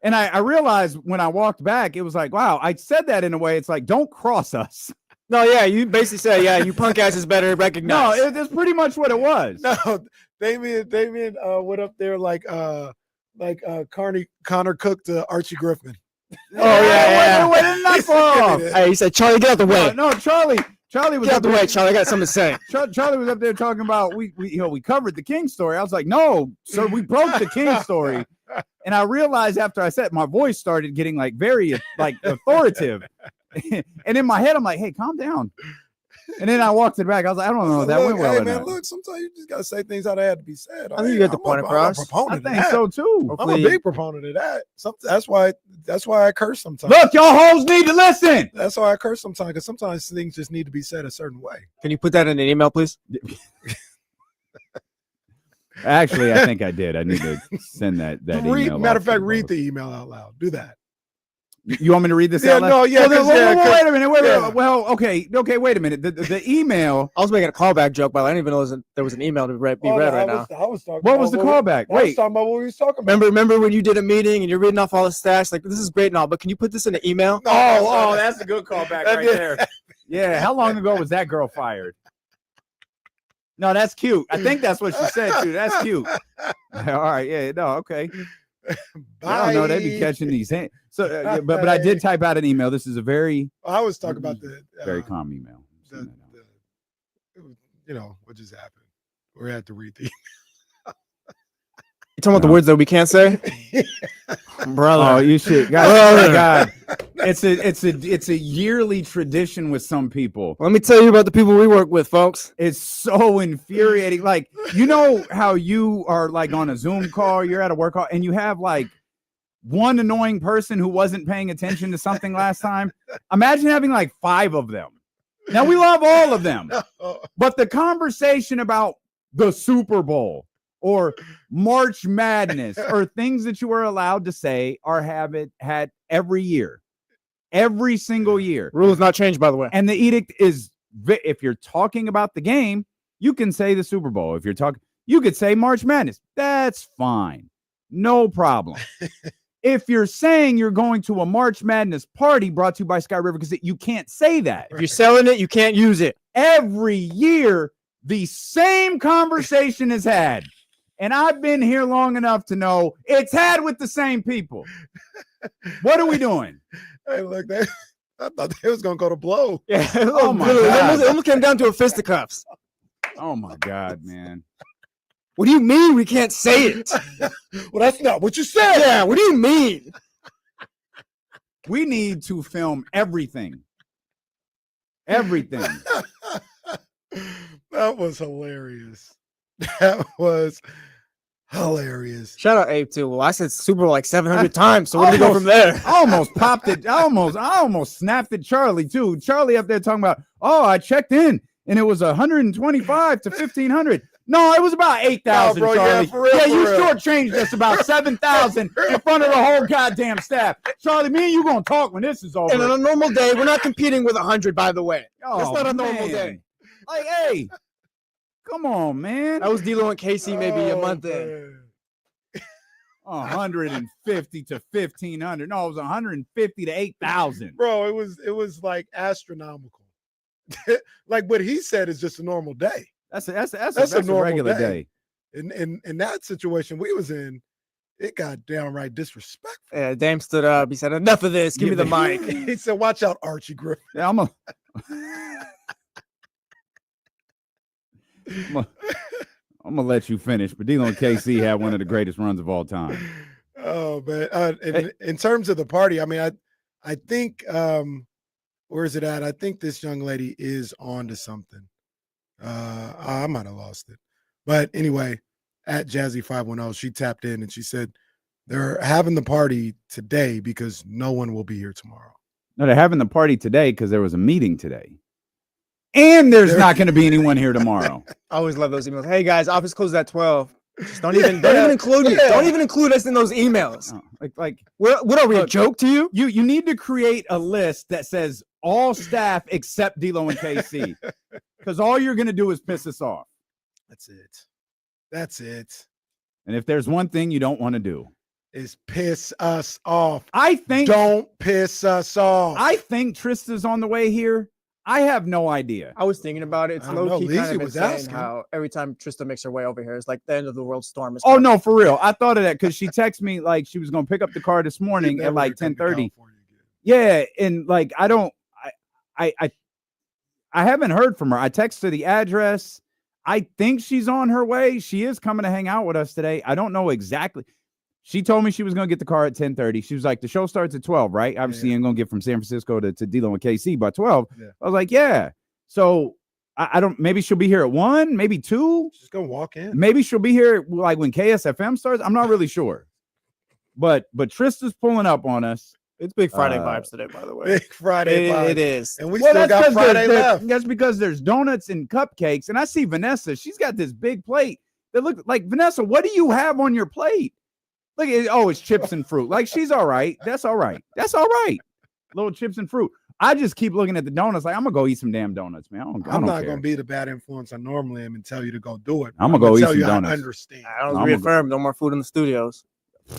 And I realized when I walked back, it was like, wow, I said that in a way. It's like, don't cross us. No, yeah, you basically say, yeah, you punk asses better recognize. No, that's pretty much what it was. No, Damien went up there like Connor Cook to Archie Griffin. Oh yeah. Wait, enough off. Hey, he said, Charlie, get out the way. No, Charlie was get out the way, Charlie. I got something to say. Charlie was up there talking about we covered the King story. I was like, no, sir, we broke the King story. And I realized after I said, my voice started getting like very like authoritative. And in my head, I'm like, hey, calm down. And then I walked it back. I was like, I don't know. That went well enough. Look, sometimes you just got to say things how they had to be said. I think you got the point across. I think so, too. I'm a big proponent of that. That's why I curse sometimes. Look, y'all hoes need to listen. That's why I curse sometimes, because sometimes things just need to be said a certain way. Can you put that in an email, please? Actually, I think I did. I need to send that email. Matter of fact, read the email out loud. Do that. You want me to read this out loud? No, yeah. Wait a minute. Well, okay. Wait a minute. The email. I was making a callback joke, but I didn't even know there was an email to be read right now. I was talking. What was the callback? I was talking about what we was talking about. Remember when you did a meeting and you're reading off all the stats? Like, this is great and all, but can you put this in an email? Oh, that's a good callback right there. Yeah. How long ago was that girl fired? No, that's cute. I think that's what she said too. That's cute. All right, yeah, no, okay. I don't know. They'd be catching these hands. So, but I did type out an email. This is a very. I was talking about the very calm email. What just happened? We had to read the. You talking about the words that we can't say, brother? Oh, you should. God, it's a yearly tradition with some people. Let me tell you about the people we work with, folks. It's so infuriating. Like, you know how you are like on a Zoom call, you're at a work call, and you have like one annoying person who wasn't paying attention to something last time. Imagine having like 5 of them. Now we love all of them, but the conversation about the Super Bowl or March Madness or things that you are allowed to say had every year, every single year. Rule has not changed, by the way. And the edict is, if you're talking about the game, you can say the Super Bowl. If you're talking, you could say March Madness. That's fine. No problem. If you're saying you're going to a March Madness party brought to you by Sky River, because you can't say that. If you're selling it, you can't use it. Every year, the same conversation is had. And I've been here long enough to know it's had with the same people. What are we doing? Hey, look, I thought they was going to go to blow. Yeah. Oh, my God. It almost came down to a fisticuffs. Oh, my God, man. What do you mean we can't say it? Well, that's not what you said. Yeah, what do you mean? We need to film everything. Everything. That was hilarious. That was hilarious. Shout out Abe too. Well, I said Super Bowl like 700 times. So where do we go from there? I almost popped it. I almost snapped at Charlie too. Charlie up there talking about, I checked in and it was 125 to 1,500. No, it was about 8,000, bro, Charlie. yeah, for real, you for real. shortchanged us about 7,000 in front of the whole goddamn staff. Charlie, me and you gonna talk when this is over. And on a normal day, we're not competing with 100, by the way. Oh, That's not a normal man. day. Like, hey, come on, man. That was D'Lo and Casey maybe a month in. 150 to 1,500. No, it was 150 to 8,000. Bro, it was like astronomical. Like what he said is just a normal day. That's a normal regular day. In that situation we was in, it got downright disrespectful. Yeah, Dame stood up. He said, "Enough of this. Give me the mic." He said, "Watch out, Archie Griffin." Yeah, I'm gonna let you finish, but D'Lo and KC had one of the greatest runs of all time. Oh man! In terms of the party, I mean, I think where is it at? I think this young lady is on to something. I might have lost it, but anyway, at Jazzy 510, she tapped in and she said they're having the party today because no one will be here tomorrow. No, they're having the party today because there was a meeting today. And there's not going to be anyone here tomorrow. I always love those emails. Hey guys, office closes at 12. Just don't even include me. Don't even include us in those emails. Like what are we, a joke to you? You need to create a list that says all staff except D'Lo and KC, because all you're going to do is piss us off. That's it. And if there's one thing you don't want to do, is piss us off. Don't piss us off. I think Trysta's on the way here. I have no idea. I was thinking about it. It's low key kind of was insane asking. how every time Trysta makes her way over here, it's like the end of the world storm is Oh coming. no, for real. I thought of that because she texted me like she was gonna pick up the car this morning at like 10:30. Yeah, and like I haven't heard from her. I texted her the address. I think she's on her way. She is coming to hang out with us today. I don't know exactly. She told me she was going to get the car at 10:30. She was like, the show starts at 12, right? Obviously, I'm going to get from San Francisco to D'Lo and KC by 12. Yeah. I was like, yeah. So I don't, maybe she'll be here at 1, maybe 2. Just go walk in. Maybe she'll be here like when KSFM starts. I'm not really sure. But Trysta's pulling up on us. It's Big Friday vibes today, by the way. Big Friday vibes. It is. And we still got Friday left. That's because there's donuts and cupcakes. And I see Vanessa. She's got this big plate that looks like, Vanessa, what do you have on your plate? Look, it's chips and fruit. Like, she's all right. That's all right. That's all right. Little chips and fruit. I just keep looking at the donuts like, I'm going to go eat some damn donuts, man. I'm not going to be the bad influence I normally am and tell you to go do it. I'm going to go eat some donuts. I understand. I don't reaffirm. No more food in the studios.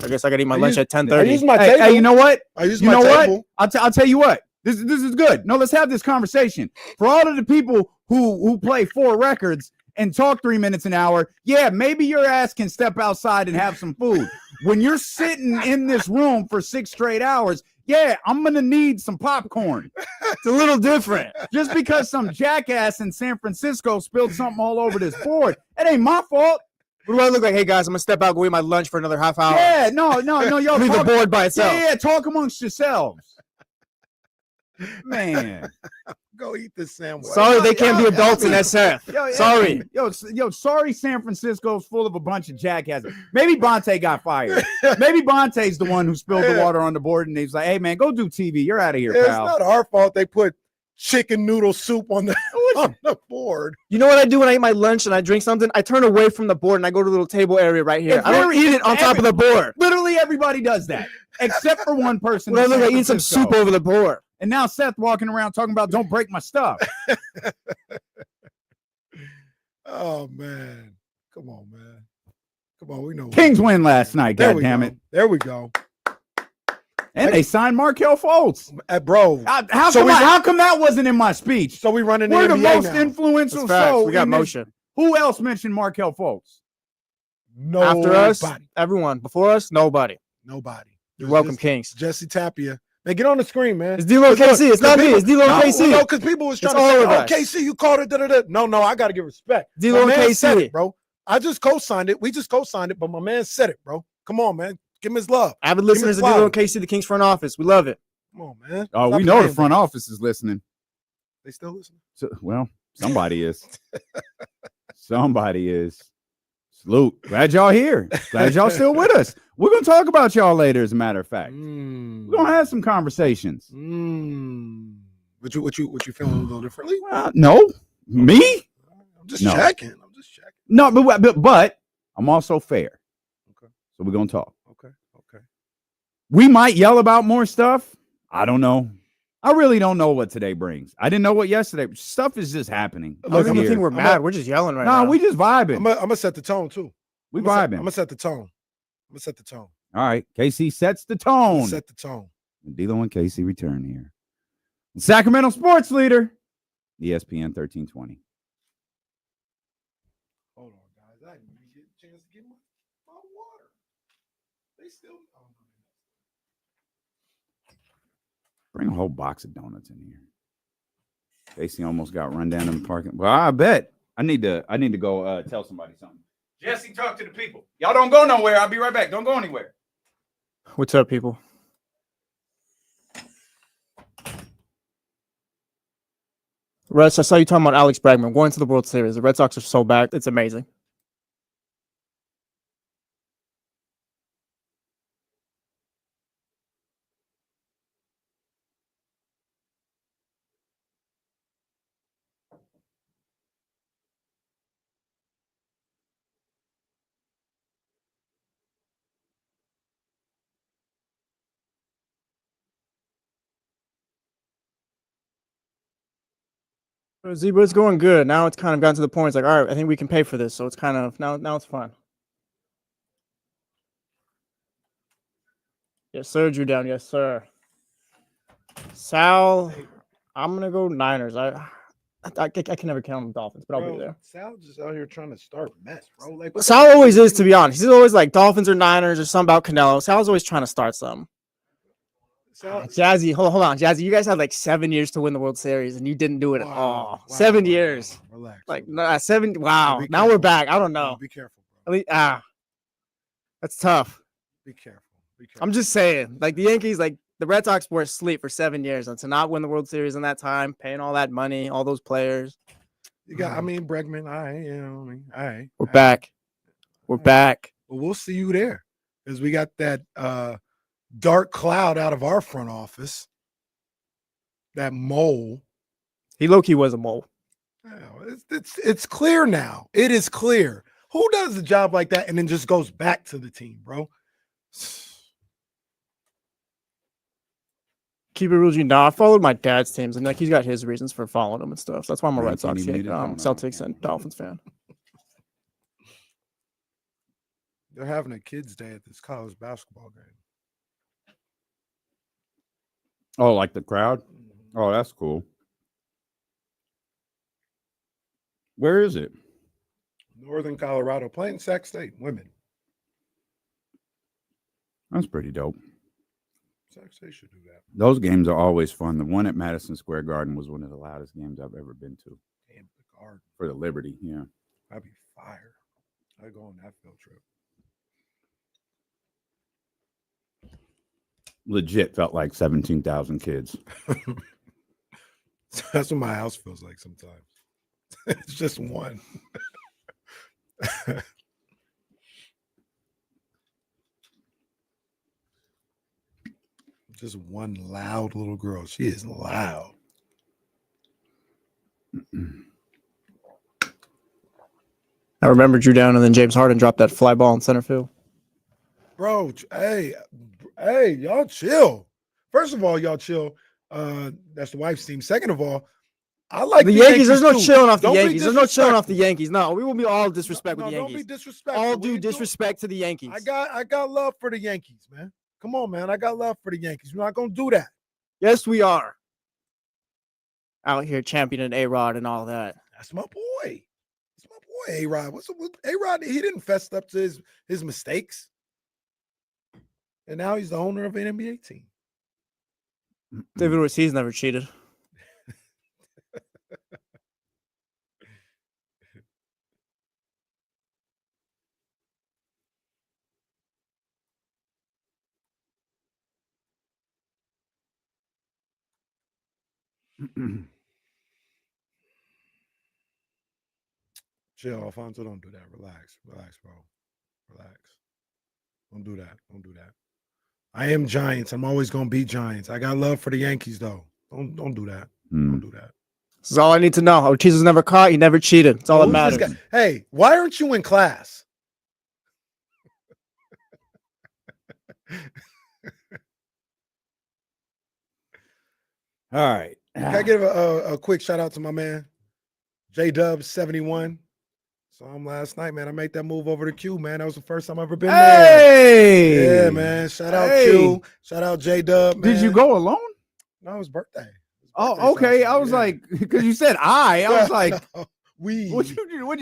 I guess I got to eat my lunch at 10:30. I use my table. Hey, you know what? I use my table. What? I'll tell you what. This is good. No, let's have this conversation. For all of the people who play 4 records and talk 3 minutes an hour, yeah, maybe your ass can step outside and have some food. When you're sitting in this room for 6 straight hours, yeah, I'm going to need some popcorn. It's a little different. Just because some jackass in San Francisco spilled something all over this board, it ain't my fault. What do I look like? Hey, guys, I'm going to step out, go eat my lunch for another half hour. Yeah, no, y'all Leave the board by itself. Yeah, talk amongst yourselves. Man. Go eat this sandwich. Sorry, they can't be adults in SF. Sorry. Sorry, San Francisco's full of a bunch of jackasses. Maybe Bonte got fired. Maybe Bonte's the one who spilled the water on the board, and he's like, hey, man, go do TV. You're out of here, pal. It's not our fault they put chicken noodle soup on the board. You know what I do when I eat my lunch and I drink something? I turn away from the board and I go to the little table area right here. I don't eat it on top of the board. Literally everybody does that, except for one person. When I look, I eat some soup over the board. And now Seth walking around talking about don't break my stuff. Oh, man. Come on, man. Come on, we know. Kings win last night, goddammit. There we go. And they signed Markelle Fultz. Bro. How come that wasn't in my speech? So we running We're the NBA most now. influential show. We got motion. Who else mentioned Markelle Fultz? Nobody. After us, everyone. Before us, nobody. Nobody. You're welcome, Kings. Jesse Tapia. Man, get on the screen, man. It's D-Lo KC. It's not me. It's D-Lo KC. No, because people was trying to say, KC, you called it. No, I got to give respect. D-Lo KC. Said it, bro. I just co-signed it. We just co-signed it, but my man said it, bro. Come on, man. Give him his love. Avid listeners of D-Lo KC, the Kings front office. We love it. Come on, man. Oh, we know the front office is listening. They still listening? Well, somebody is. Somebody is. Salute. Glad y'all here. Glad y'all still with us. We're going to talk about y'all later, as a matter of fact. We're going to have some conversations. What you feeling a little differently? No. Me? I'm just checking. No, but I'm also fair. Okay. So we're going to talk. Okay. We might yell about more stuff. I don't know. I really don't know what today brings. I didn't know what yesterday. Stuff is just happening. Look, I don't think we're mad. We're just yelling right now. No, we just vibing. I'm going to set the tone, too. We vibing. I'm going to set the tone. All right. KC sets the tone. Set the tone. And D-Lo and KC return here. Sacramento sports leader, ESPN 1320. Hold on, guys. I didn't even get a chance to get my water. They still. Bring a whole box of donuts in here. Casey almost got run down in the parking. Well, I bet I need to go tell somebody something. Jesse, talk to the people. Y'all don't go nowhere. I'll be right back. Don't go anywhere. What's up, people? Reds, I saw you talking about Alex Bregman going to the World Series. The Red Sox are so bad. It's amazing. Zebra, it's going good. Now it's kind of gotten to the point. It's like, all right, I think we can pay for this. So it's kind of now it's fun. Yes, sir. Drew down. Yes, sir. Sal, I'm gonna go Niners. I can never count on the Dolphins, but I'll be there. Sal just out here trying to start mess, bro. Like Sal always is, to be honest. He's always like Dolphins or Niners or something about Canelo. Sal's always trying to start something. Jazzy, hold on, Jazzy. You guys had like 7 years to win the World Series, and you didn't do it at all. Wow, 7 years. Relax. Like 7. Wow. Now we're back. I don't know. Be careful, bro. At least, that's tough. Be careful. I'm just saying, like the Yankees, like the Red Sox were asleep for 7 years, and to not win the World Series in that time, paying all that money, all those players. You got, Bregman. All right. We're back. We're back. Well, we'll see you there, because we got that dark cloud out of our front office. That mole. He low-key was a mole. It's clear now. It is clear. Who does a job like that and then just goes back to the team, bro? Keep it real, G. Nah, I followed my dad's teams, and like he's got his reasons for following them and stuff. So that's why I'm a Red Sox fan, Celtics and Dolphins fan. They're having a kids' day at this college basketball game. Oh, like the crowd? Oh, that's cool. Where is it? Northern Colorado playing Sac State women. That's pretty dope. Sac State should do that. Those games are always fun. The one at Madison Square Garden was one of the loudest games I've ever been to. Damn, the Garden. For the Liberty, yeah. That'd be fire. I'd go on that field trip. Legit felt like 17,000 kids. That's what my house feels like sometimes. It's just one. Just one loud little girl. She is loud. I remember Drew Down and then James Harden dropped that fly ball in center field. Bro, hey, y'all chill. First of all, y'all chill. That's the wife's team. Second of all, I like the Yankees. There's no too. chilling off the Don't be Yankees. There's no chilling off the disrespectful. Yankees. No, we will be all disrespect with the Don't Yankees. be disrespectful. All What due you doing? disrespect to the Yankees. I got love for the Yankees, man. Come on, man. I got love for the Yankees. We're not gonna do that. Yes, we are. Out here championing A-Rod and all that. That's my boy. That's my boy, A-Rod. What's up with A-Rod? He didn't fess up to his mistakes. And now he's the owner of an NBA team. David Ortiz never cheated. Chill, Alfonso. Don't do that. Relax, bro. Relax. Don't do that. I am Giants. I'm always gonna be Giants. I got love for the Yankees, though. Don't do that. Don't do that. This is all I need to know. Ortiz was never caught. He never cheated. It's all that Who's this matters. guy? Hey, why aren't you in class? All right. Can I give a quick shout out to my man, J-Dub71. Saw him last night, man. I made that move over to Q, man. That was the first time I've ever been Hey! there. Yeah, man. Shout out Q. Shout out J-Dub, man. Did you go alone? No, it was birthday. Oh, okay. I was like, because you said I was like, no, we. would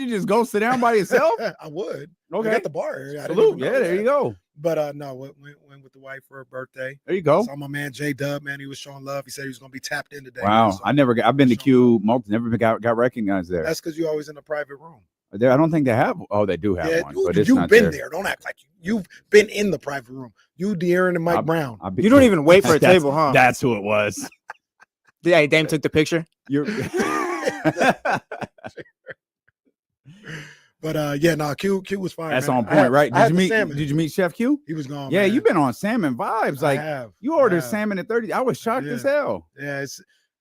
you just go sit down by yourself? I would. Okay. I got the bar. I didn't Salute. even know Yeah, there that. you go. But no, went with the wife for her birthday. There you go. Saw my man J-Dub, man. He was showing love. He said he was going to be tapped in today. Wow. man, so I've been to showing Q, never got recognized there. That's because you're always in a private room. I don't think they have. Oh, they do have one. But it's you've not been there. Don't act like you've been in the private room. You, De'Aaron, and Mike Brown. You don't even wait for a table, huh? That's who it was. Yeah, Dame took the picture. But yeah, no, Q was fine. That's man. on point, right? I had Did the you salmon. meet Chef Q? He was gone. Yeah, man. you've been on salmon vibes. Like I have. you ordered I have. salmon at 30. I was shocked as hell. Yeah,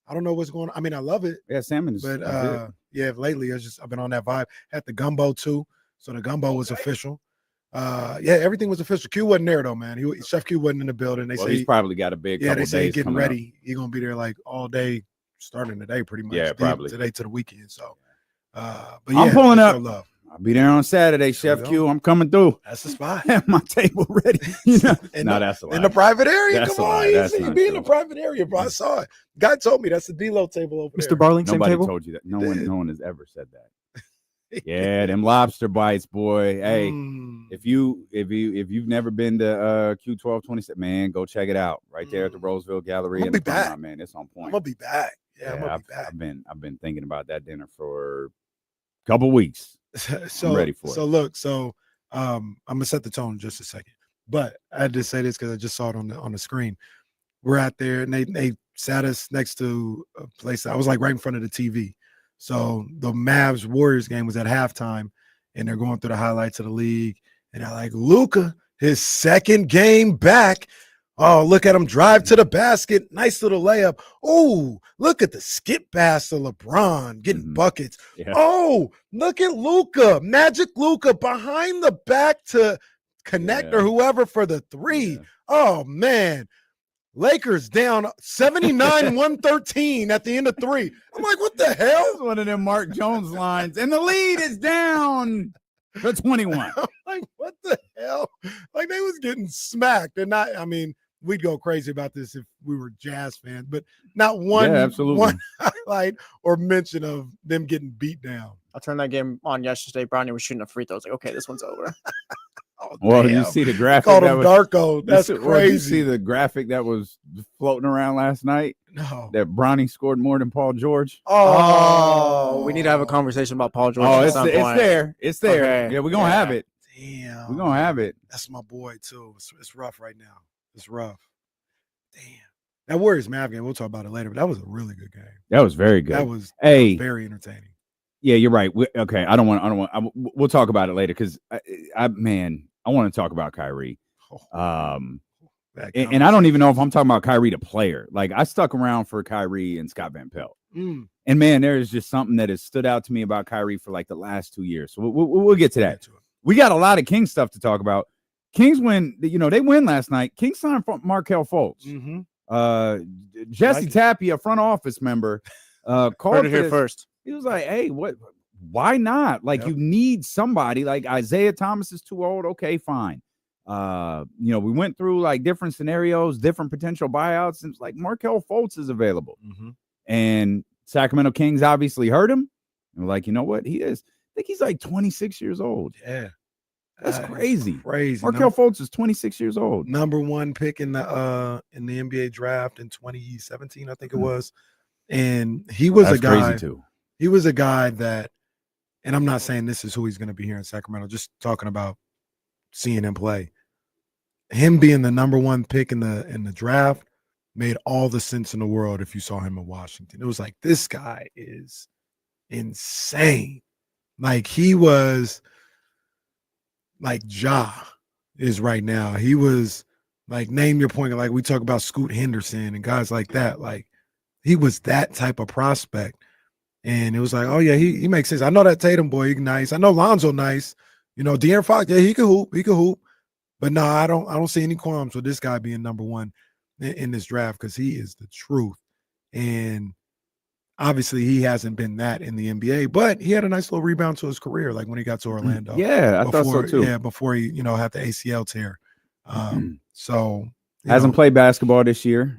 I don't know what's going on. I mean, I love it. Yeah, salmon is But legit. yeah, lately I've been on that vibe. Had the gumbo too. So the gumbo was official. Yeah, everything was official. Q wasn't there though, man. Chef Q wasn't in the building. They Well, say he's probably got a big yeah, couple they say he's days getting coming up. ready. He's gonna be there like all day, starting today, pretty much. Yeah, probably. today to the weekend. So, but yeah, I'm pulling show up. love. I'll be there on Saturday, Chef go. Q. I'm coming through. That's the spot. Have my table ready. You know? That's in the private area. That's Come a on, lie. That's you not be in true. the private area, bro. I saw it. Guy told me that's the D-Lo table over there. Mr. Barling, same Nobody table. told you that. No one has ever said that. Yeah, them lobster bites, boy. Hey, if you've never been to Q1227, man, go check it out right there at the Roseville Gallery. I'm gonna in be the Fremont, back. man. It's on point. I'm gonna be back. Yeah, I'm gonna be back. I've been thinking about that dinner for a couple weeks. So I'm ready for it. So look, I'm gonna set the tone in just a second. But I had to say this because I just saw it on the screen. We're out there and they sat us next to a place. I was like right in front of the TV. So the Mavs Warriors game was at halftime, and they're going through the highlights of the league. And they're like, Luka, his second game back. Oh, look at him drive to the basket. Nice little layup. Oh, look at the skip pass to LeBron getting buckets. Yeah. Oh, look at Luka, Magic Luka behind the back to connect or whoever for the three. Yeah. Oh, man. Lakers down 79-113 at the end of three. I'm like, what the hell? That's one of them Mark Jones lines. And the lead is down to 21. I'm like, what the hell? Like, they was getting smacked. And we we'd go crazy about this if we were Jazz fans, but not one, absolutely. one highlight or mention of them getting beat down. I turned that game on yesterday. Bronny was shooting a free throw. I was like, okay, this one's over. Oh, Well, damn. you see the graphic Called that him was Darko. That's you crazy. see the graphic that was floating around last night No. that Bronny scored more than Paul George. Oh, we need to have a conversation about Paul George. Oh, at it's some point. there. It's there. Okay. Yeah, we're gonna have it. Damn. We're gonna have it. That's my boy too. It's rough right now. It's rough. Damn. That Warriors Mav game. We'll talk about it later, but that was a really good game. That was very good. That was very entertaining. Yeah, you're right. Okay, I don't want. We'll talk about it later because I want to talk about Kyrie. And I don't even know if I'm talking about Kyrie the player. Like I stuck around for Kyrie and Scott Van Pelt. And man, there is just something that has stood out to me about Kyrie for like the last 2 years. So we'll get to that. We got a lot of Kings stuff to talk about. Kings win. They win last night. Kings signed Markelle Fultz. Jesse Tapia, front office member, called it here first. He was like, "Hey, what? Why not? Like, you need somebody. Like Isaiah Thomas is too old. Okay, fine. We went through like different scenarios, different potential buyouts, and it's like Markelle Fultz is available. And Sacramento Kings obviously heard him. And we're like, you know what? He is. I think he's like 26 years old. Yeah, that's crazy. Crazy. Markelle Fultz is 26 years old. Number 1 pick in the NBA draft in 2017, I think it was. And he was a guy. Crazy too. He was a guy that, and I'm not saying this is who he's going to be here in Sacramento. Just talking about seeing him play. Him being the number 1 pick in the draft made all the sense in the world if you saw him in Washington. It was like, this guy is insane. Like he was like Ja is right now. He was like, name your point. Like we talk about Scoot Henderson and guys like that. Like he was that type of prospect. And it was like, oh yeah, he makes sense. I know that Tatum boy, he's nice. I know Lonzo nice. De'Aaron Fox, yeah, he could hoop. But no, I don't see any qualms with this guy being number 1 in this draft because he is the truth. And obviously he hasn't been that in the NBA, but he had a nice little rebound to his career, like when he got to Orlando. Yeah, I thought so too. Yeah, before he, had the ACL tear. So hasn't played basketball this year.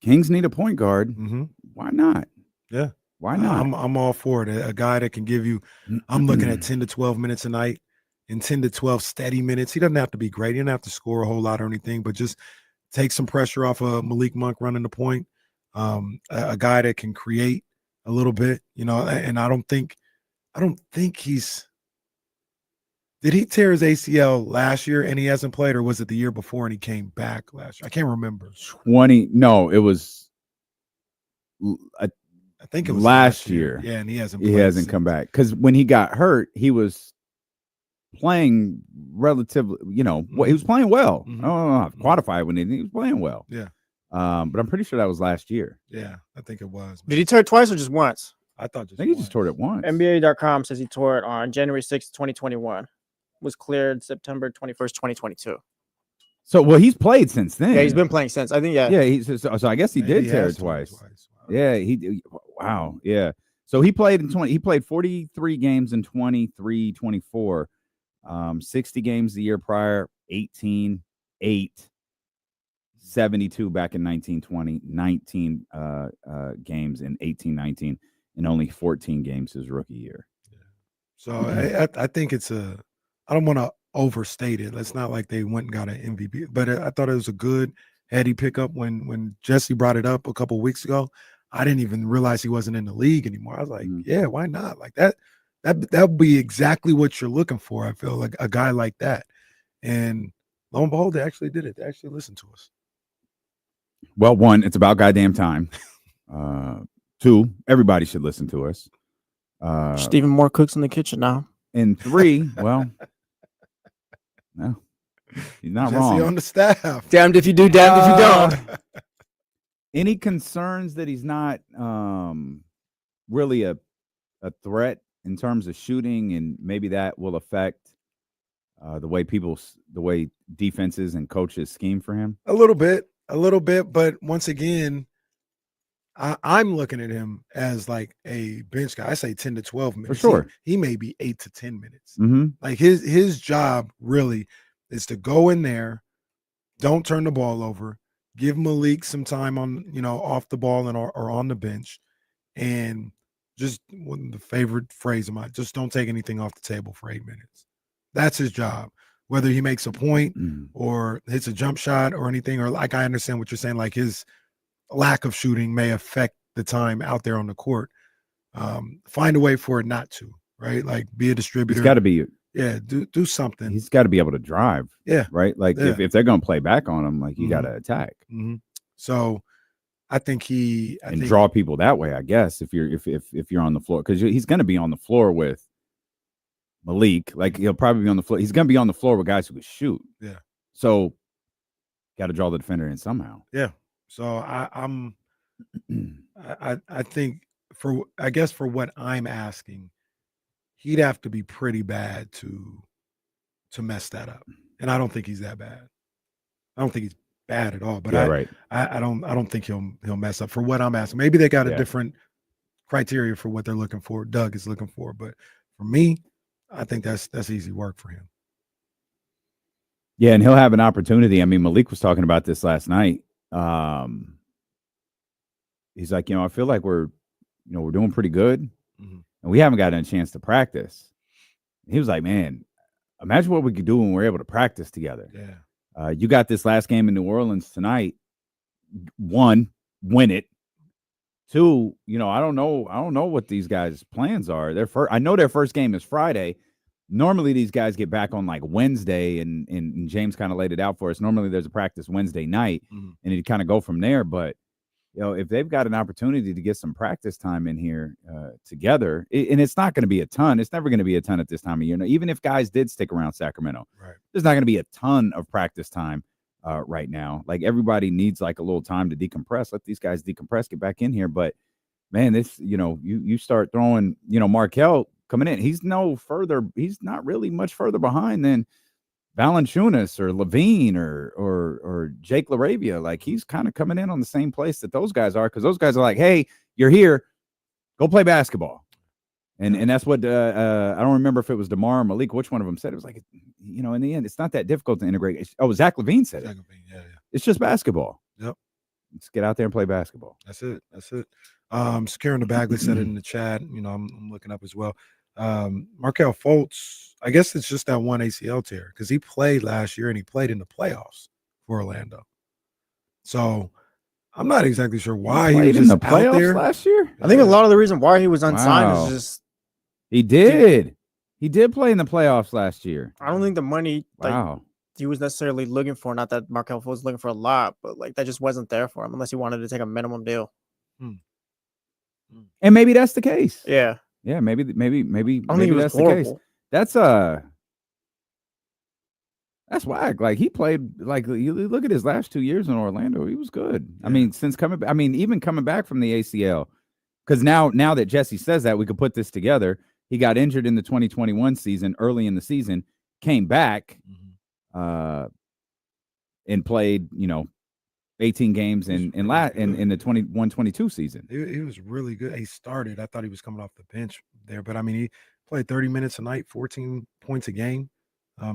Kings need a point guard. Why not? Yeah. Why not? I'm all for it. A guy that can give you, I'm looking at 10 to 12 minutes a night and 10 to 12 steady minutes. He doesn't have to be great. He doesn't have to score a whole lot or anything, but just take some pressure off of Malik Monk running the point. A guy that can create a little bit, and I don't think he's, did he tear his ACL last year and he hasn't played, or was it the year before and he came back last year? I can't remember. No, it was, I think it was last year. Yeah, and he hasn't come back because when he got hurt, he was playing relatively, he was playing well. I don't know how to quantify it when he was playing well. Yeah. But I'm pretty sure that was last year. Yeah, I think it was. Did he tear it twice or just once? I think he just tore it once. NBA.com says he tore it on January 6th, 2021. Was cleared September 21st, 2022. So, he's played since then. Yeah, he's been playing since. I think, yeah. Yeah, so I guess he did tear it twice. Wow. Yeah, wow, yeah. So he played 43 games in 23-24. 60 games the year prior, 18, 8, 72 back in 1920, 19 games in 18-19, and only 14 games his rookie year. Yeah. So I think I don't want to overstate it. It's not like they went and got an MVP, but I thought it was a good heady pickup when Jesse brought it up a couple of weeks ago. I didn't even realize he wasn't in the league anymore. I was like, yeah, why not? Like that would be exactly what you're looking for. I feel like a guy like that. And lo and behold, they actually did it. They actually listened to us. Well, 1, it's about goddamn time. 2, everybody should listen to us. Stephen Moore cooks in the kitchen now. And 3, well, no, he's not Jesse wrong. on the staff. Damned if you do, damned if you don't. Any concerns that he's not really a threat in terms of shooting, and maybe that will affect the way defenses and coaches scheme for him? A little bit, but once again, I'm looking at him as like a bench guy. I say 10 to 12 minutes. For sure. He may be 8 to 10 minutes. Mm-hmm. Like his job really is to go in there, don't turn the ball over, give Malik some time on, off the ball and or on the bench, and just the favorite phrase of mine, just don't take anything off the table for 8 minutes. That's his job. Whether he makes a point or hits a jump shot or anything, or like I understand what you're saying, like his lack of shooting may affect the time out there on the court. Find a way for it not to, right? Like be a distributor. It's got to be. Yeah, do something. He's got to be able to drive. Yeah. Right. Like if they're going to play back on him, like you got to attack. So I think draw people that way, I guess, if you're on the floor, because he's going to be on the floor with Malik. Like he'll probably be on the floor. He's going to be on the floor with guys who can shoot. Yeah. So got to draw the defender in somehow. Yeah. So I think for what I'm asking, he'd have to be pretty bad to mess that up. And I don't think he's that bad. I don't think he's bad at all. But I don't think he'll mess up for what I'm asking. Maybe they got a different criteria for what they're looking for. Doug is looking for. But for me, I think that's easy work for him. Yeah, and he'll have an opportunity. I mean, Malik was talking about this last night. He's like, I feel like we're doing pretty good, and we haven't gotten a chance to practice. He was like, man, imagine what we could do when we're able to practice together. Yeah. You got this last game in New Orleans tonight. 1, win it. 2, I don't know what these guys' plans are. I know their first game is Friday. Normally these guys get back on like Wednesday, and James kind of laid it out for us. Normally there's a practice Wednesday night, and you kind of go from there. But if they've got an opportunity to get some practice time in here together, and it's not going to be a ton. It's never going to be a ton at this time of year. Even if guys did stick around Sacramento, there's not going to be a ton of practice time right now. Like everybody needs like a little time to decompress. Let these guys decompress, get back in here. But man, this you start throwing Markelle coming in. He's not really much further behind than Valanciunas or Levine or Jake LaRavia. Like he's kind of coming in on the same place that those guys are, because those guys are like, hey, you're here, go play basketball. And that's what I don't remember if it was DeMar or Malik, which one of them said it. Was like, in the end, it's not that difficult to integrate. Zach LaVine said it. Yeah. It's just basketball. Yep. Let's get out there and play basketball. That's it. Securing the Bagley said it in the chat. I'm looking up as well. Markelle Fultz, I guess it's just that one ACL tear, because he played last year and he played in the playoffs for Orlando. So I'm not exactly sure why he was in just the playoffs out there last year. I think a lot of the reason why he was unsigned is just he did play in the playoffs last year. I don't think the money Wow. he was necessarily looking for, not that Markelle Fultz was looking for a lot, but like that just wasn't there for him unless he wanted to take a minimum deal. And maybe that's the case. Yeah. Yeah, maybe I don't think maybe he was that's the case. horrible. That's whack. Like he played, like you look at his last 2 years in Orlando, he was good. Yeah. I mean, even coming back from the ACL, because now that Jesse says that, we could put this together. He got injured in the 2021 season, early in the season, came back, and played, 18 games in the 21-22 season. He was really good. He started. I thought he was coming off the bench there, but I mean, he played 30 minutes a night, 14 points a game,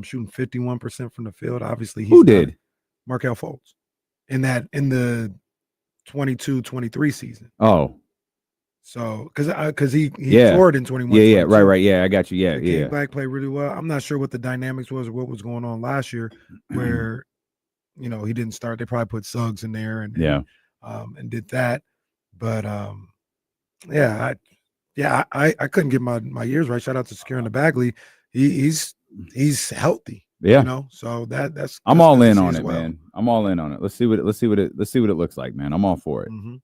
shooting 51% from the field. Obviously, Who did? Markelle Fultz in the 22-23 season. Oh, so because he Yeah. scored in 21. yeah, 22. right. Yeah, I got you. Yeah, He yeah. came back, played really well. I'm not sure what the dynamics was or what was going on last year, where he didn't start. They probably put Suggs in there and did that. But I couldn't get my years right. Shout out to securing the Bagley. He's healthy. Yeah. So that's I'm that's all good to in see on as it, well. man. I'm all in on it. Let's see what it looks like, man. I'm all for it. Mhm.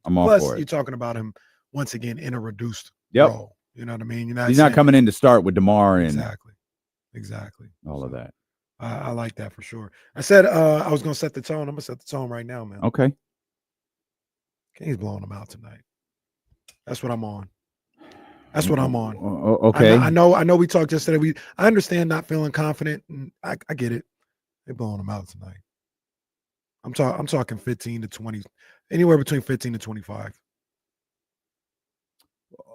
I'm all Plus, for it. you're talking about him once again in a reduced Yep. role. You know what I mean? He's not coming in to start with DeMar and exactly all of that. I like that for sure. I said I was gonna set the tone. I'm gonna set the tone right now, man. Okay. Kings blowing them out tonight. That's what I'm on. That's what I'm on. Okay. I know. We talked yesterday. I understand not feeling confident, and I get it. They're blowing them out tonight. I'm talking 15 to 20, anywhere between 15 to 25.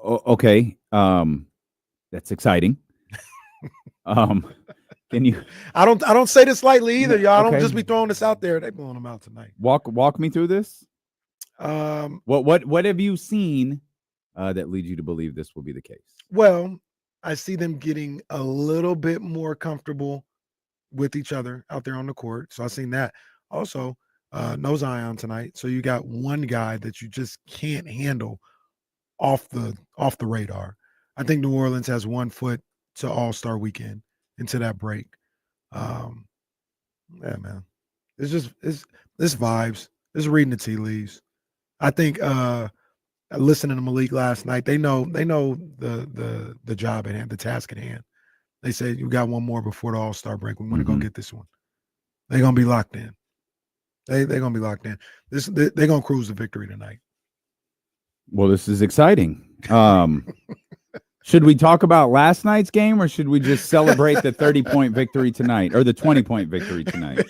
Okay. That's exciting. Can you I don't say this lightly either, y'all. I don't Okay. just be throwing this out there. They blowing them out tonight. walk me through this? What have you seen that leads you to believe this will be the case? Well, I see them getting a little bit more comfortable with each other out there on the court. So I've seen that. Also, no Zion tonight. So you got one guy that you just can't handle off the radar. I think New Orleans has 1 foot to All-Star weekend into that break. Yeah, man. It's vibes. It's reading the tea leaves. I think listening to Malik last night, they know the job at hand, the task at hand. They said you got one more before the All-Star break. We want to go get this one. They're gonna be locked in. They're gonna be locked in. They're gonna cruise to victory tonight. Well, this is exciting. Should we talk about last night's game, or should we just celebrate the 30-point victory tonight, or the 20-point victory tonight?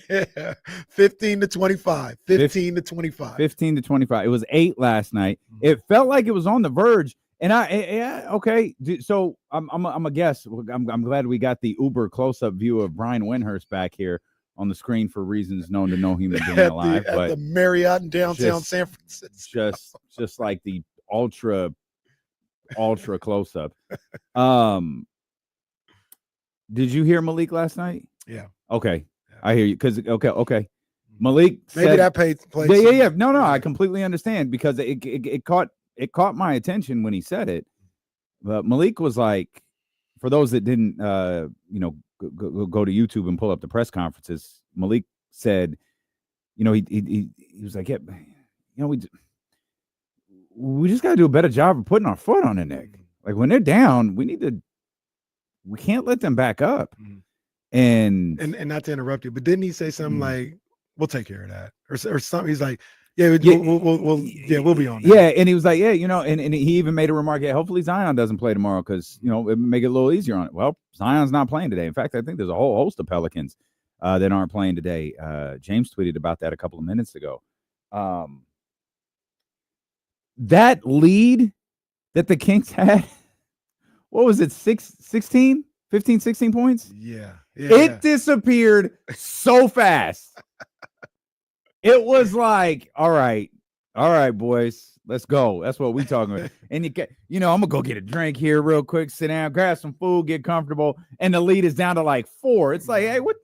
15 to 25. 15 to 25. 15 to 25. It was 8 last night. It felt like it was on the verge. And okay. So I'm a guess. I'm glad we got the uber close-up view of Brian Windhurst back here on the screen for reasons known to no human being alive. At but the Marriott in downtown San Francisco. Just like the ultra close up. Did you hear Malik last night? Yeah. Okay. I hear you. Okay. Malik maybe said, that played. Yeah. No, I completely understand, because it caught my attention when he said it. But Malik was like, for those that didn't go to YouTube and pull up the press conferences, Malik said, he was like, yeah, we just got to do a better job of putting our foot on the neck. Like, when they're down, we can't let them back up. And not to interrupt you, but didn't he say something like, we'll take care of that, or something? He's like, we'll be on that. Yeah, and he was like, and he even made a remark, hopefully Zion doesn't play tomorrow, because it make it a little easier on it. Well, Zion's not playing today. In fact, I think there's a whole host of Pelicans that aren't playing today. James tweeted about that a couple of minutes ago. That lead that the Kings had, what was it, 16 points? Yeah. It disappeared so fast. It was like, all right, boys, let's go. That's what we talking about. And I'm gonna go get a drink here real quick, sit down, grab some food, get comfortable, and the lead is down to like 4. It's like, hey, what?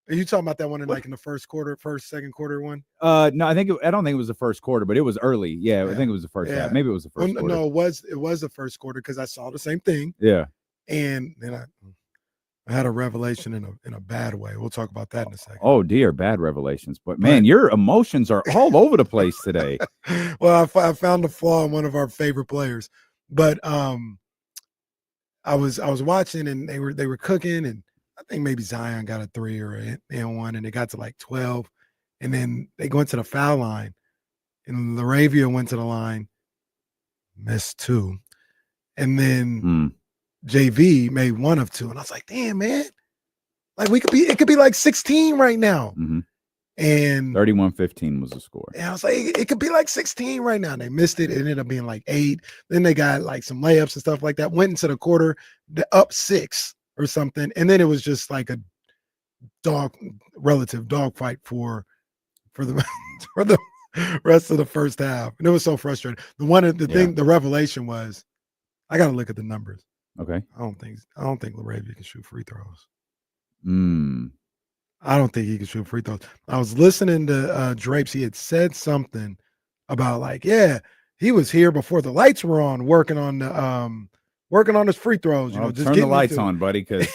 Are you talking about that one in the second quarter one? No, I don't think it was the first quarter, but it was early. Yeah, I think it was the first half. Maybe it was the first quarter. No, it was the first quarter, because I saw the same thing. Yeah. And then I had a revelation in a bad way. We'll talk about that in a second. Oh dear, bad revelations. But man, your emotions are all over the place today. Well, I found a flaw in one of our favorite players. But I was watching, and they were cooking, and I think maybe Zion got a 3 or an 1, and it got to like 12. And then they go into the foul line, and Laravia went to the line, missed 2. And then JV made 1 of 2. And I was like, damn, man. Like, it could be like 16 right now. Mm-hmm. And 31-15 was the score. And I was like, it could be like 16 right now. And they missed it. It ended up being like 8. Then they got like some layups and stuff like that. Went into the quarter, up 6 or something. And then it was just like a relative dogfight for the rest of the first half. And it was so frustrating. The revelation was, I got to look at the numbers. Okay. I don't think Laravia can shoot free throws. I don't think he can shoot free throws. I was listening to Drapes. He had said something about like, yeah, he was here before the lights were on, working on his free throws. Just turn the lights on, buddy. Because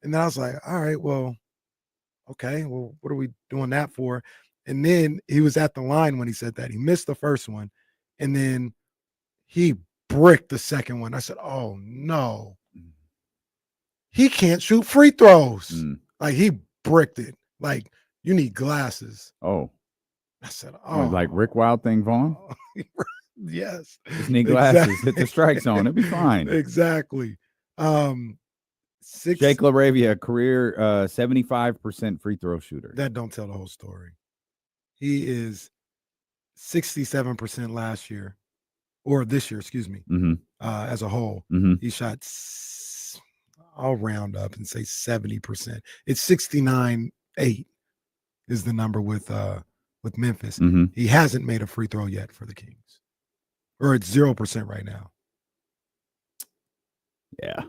and then I was like, all right, well, okay, well, what are we doing that for? And then he was at the line when he said that. He missed the first one, and then he bricked the second one. I said, oh no, he can't shoot free throws. Like, he bricked it. Like, you need glasses. Oh, I said, like Rick Wild Thing Vaughn. Yes, just need glasses. Exactly. Hit the strike zone. It'll be fine. Exactly. Jake LaRavia, career 75% free throw shooter. That don't tell the whole story. He is 67% last year, or this year, excuse me, as a whole. He shot I'll round up and say 70%. It's 69.8 is the number with Memphis. Mhm. He hasn't made a free throw yet for the Kings, or it's 0% right now. Yeah,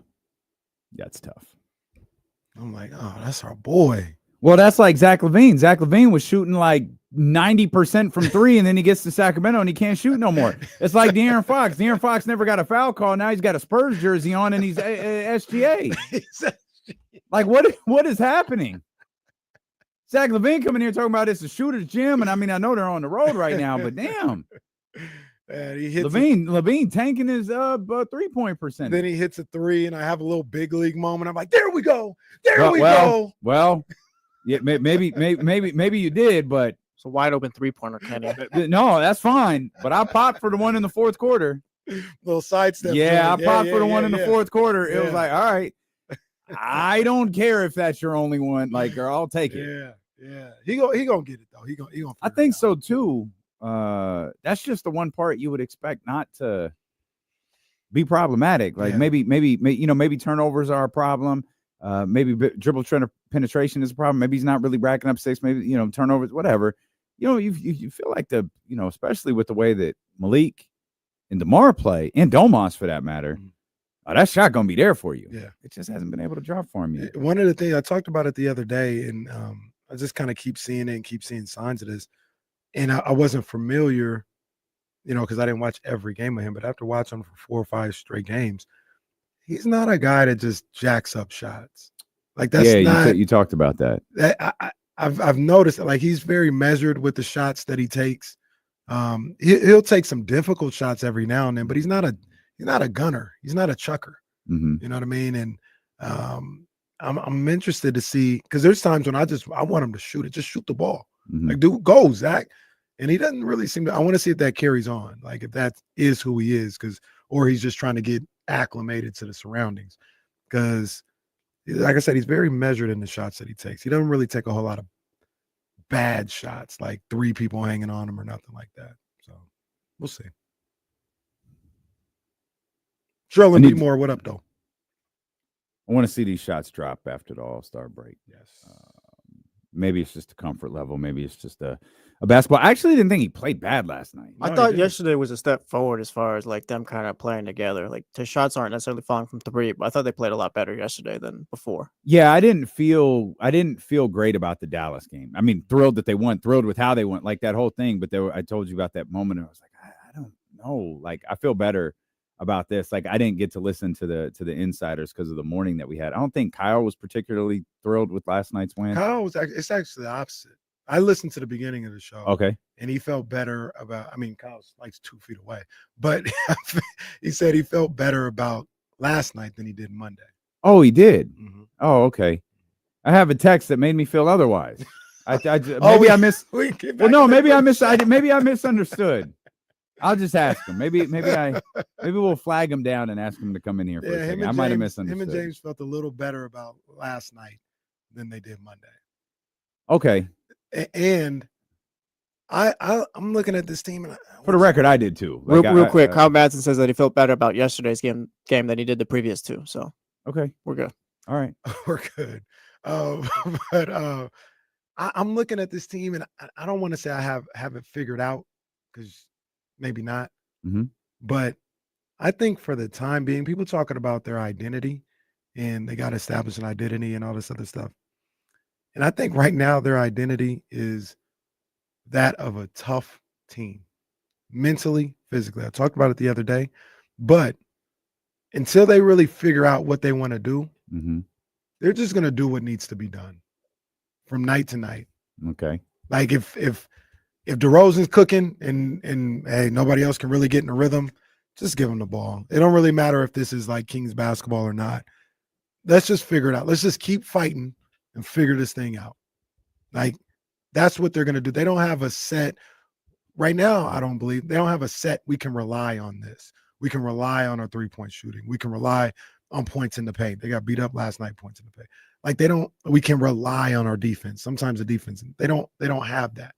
that's tough. I'm like, oh, that's our boy. Well, that's like Zach LaVine. Zach LaVine was shooting like 90% from three, and then he gets to Sacramento and he can't shoot no more. It's like De'Aaron Fox. De'Aaron Fox never got a foul call. Now he's got a Spurs jersey on and he's SGA. Like, what is happening? Zach LaVine coming here talking about it's a shooter's gym, and I mean, I know they're on the road right now, but damn. And he hits LaVine tanking his 3-point percentage. Then he hits a three, and I have a little big league moment. I'm like, there we go. There we go. Well, yeah, maybe you did, but It's a wide open 3-pointer, Kenny. no, that's fine. But I popped for the one in the fourth quarter. Little sidestep. Yeah, I popped for the one in the fourth quarter. It Yeah. was like, all right, I don't care if that's your only one. Like, or I'll take it. Yeah. He gonna get it though. He gonna. I think so too. That's just the one part you would expect not to be problematic. Like maybe turnovers are a problem. Maybe dribble penetration is a problem. Maybe he's not really racking up six. Maybe turnovers, whatever. You feel like especially with the way that Malik and DeMar play, and Domas for that matter. That shot gonna be there for you. Yeah, it just hasn't been able to drop for him yet. One of the things I talked about it the other day, and I just kind of keep seeing it and keep seeing signs of this. And I wasn't familiar, because I didn't watch every game of him. But after watching him for 4 or 5 straight games, he's not a guy that just jacks up shots. Like that's not. You talked about that. I've noticed like he's very measured with the shots that he takes. He'll take some difficult shots every now and then, but he's not a gunner. He's not a chucker. Mm-hmm. You know what I mean? And I'm interested to see, because there's times when I want him to shoot it. Just shoot the ball. Mm-hmm. Like, dude, go, Zach. And he doesn't really seem to. I want to see if that carries on. Like if that is who he is, or he's just trying to get acclimated to the surroundings. Because, like I said, he's very measured in the shots that he takes. He doesn't really take a whole lot of bad shots, like 3 people hanging on him or nothing like that. So we'll see. Trellin B. Moore, what up, though? I want to see these shots drop after the All-Star break. Yes. Maybe it's just a comfort level. Maybe it's just a basketball. I actually didn't think he played bad last night. I thought yesterday was a step forward as far as like them kind of playing together. Like the shots aren't necessarily falling from 3, but I thought they played a lot better yesterday than before. Yeah, I didn't feel great about the Dallas game. I mean, thrilled that they won, thrilled with how they went, like that whole thing. But I told you about that moment. And I was like, I don't know. Like, I feel better about this. Like, I didn't get to listen to the insiders because of the morning that we had. I don't think Kyle was particularly thrilled with last night's win. It's actually the opposite. I listened to the beginning of the show. Okay. And he felt better about, Kyle's like 2 feet away, but he said he felt better about last night than he did Monday. Oh, he did? Mm-hmm. Oh, okay. I have a text that made me feel otherwise. Maybe I misunderstood. I'll just ask him. Maybe we'll flag him down and ask him to come in here for a second. I might have misunderstood. Him and James felt a little better about last night than they did Monday. Okay. And I'm looking at this team, and for the record, I did too. Like real quick, Kyle Madsen says that he felt better about yesterday's game than he did the previous 2. So okay, we're good. All right, we're good. But I'm looking at this team, and I don't want to say I have it figured out, because maybe not. Mm-hmm. But I think for the time being, people talking about their identity, and they got to establish an identity and all this other stuff. And I think right now their identity is that of a tough team, mentally, physically. I talked about it the other day, but until they really figure out what they want to do, mm-hmm. they're just going to do what needs to be done from night to night. Okay. Like if DeRozan's cooking and hey, nobody else can really get in a rhythm, just give them the ball. It don't really matter if this is like Kings basketball or not. Let's just figure it out. Let's just keep fighting and figure this thing out. Like, that's what they're going to do. They don't have a set right now. I don't believe they don't have a set. We can rely on this. We can rely on our 3-point shooting. We can rely on points in the paint. They got beat up last night, points in the paint. Like we can rely on our defense. Sometimes the defense, they don't have that.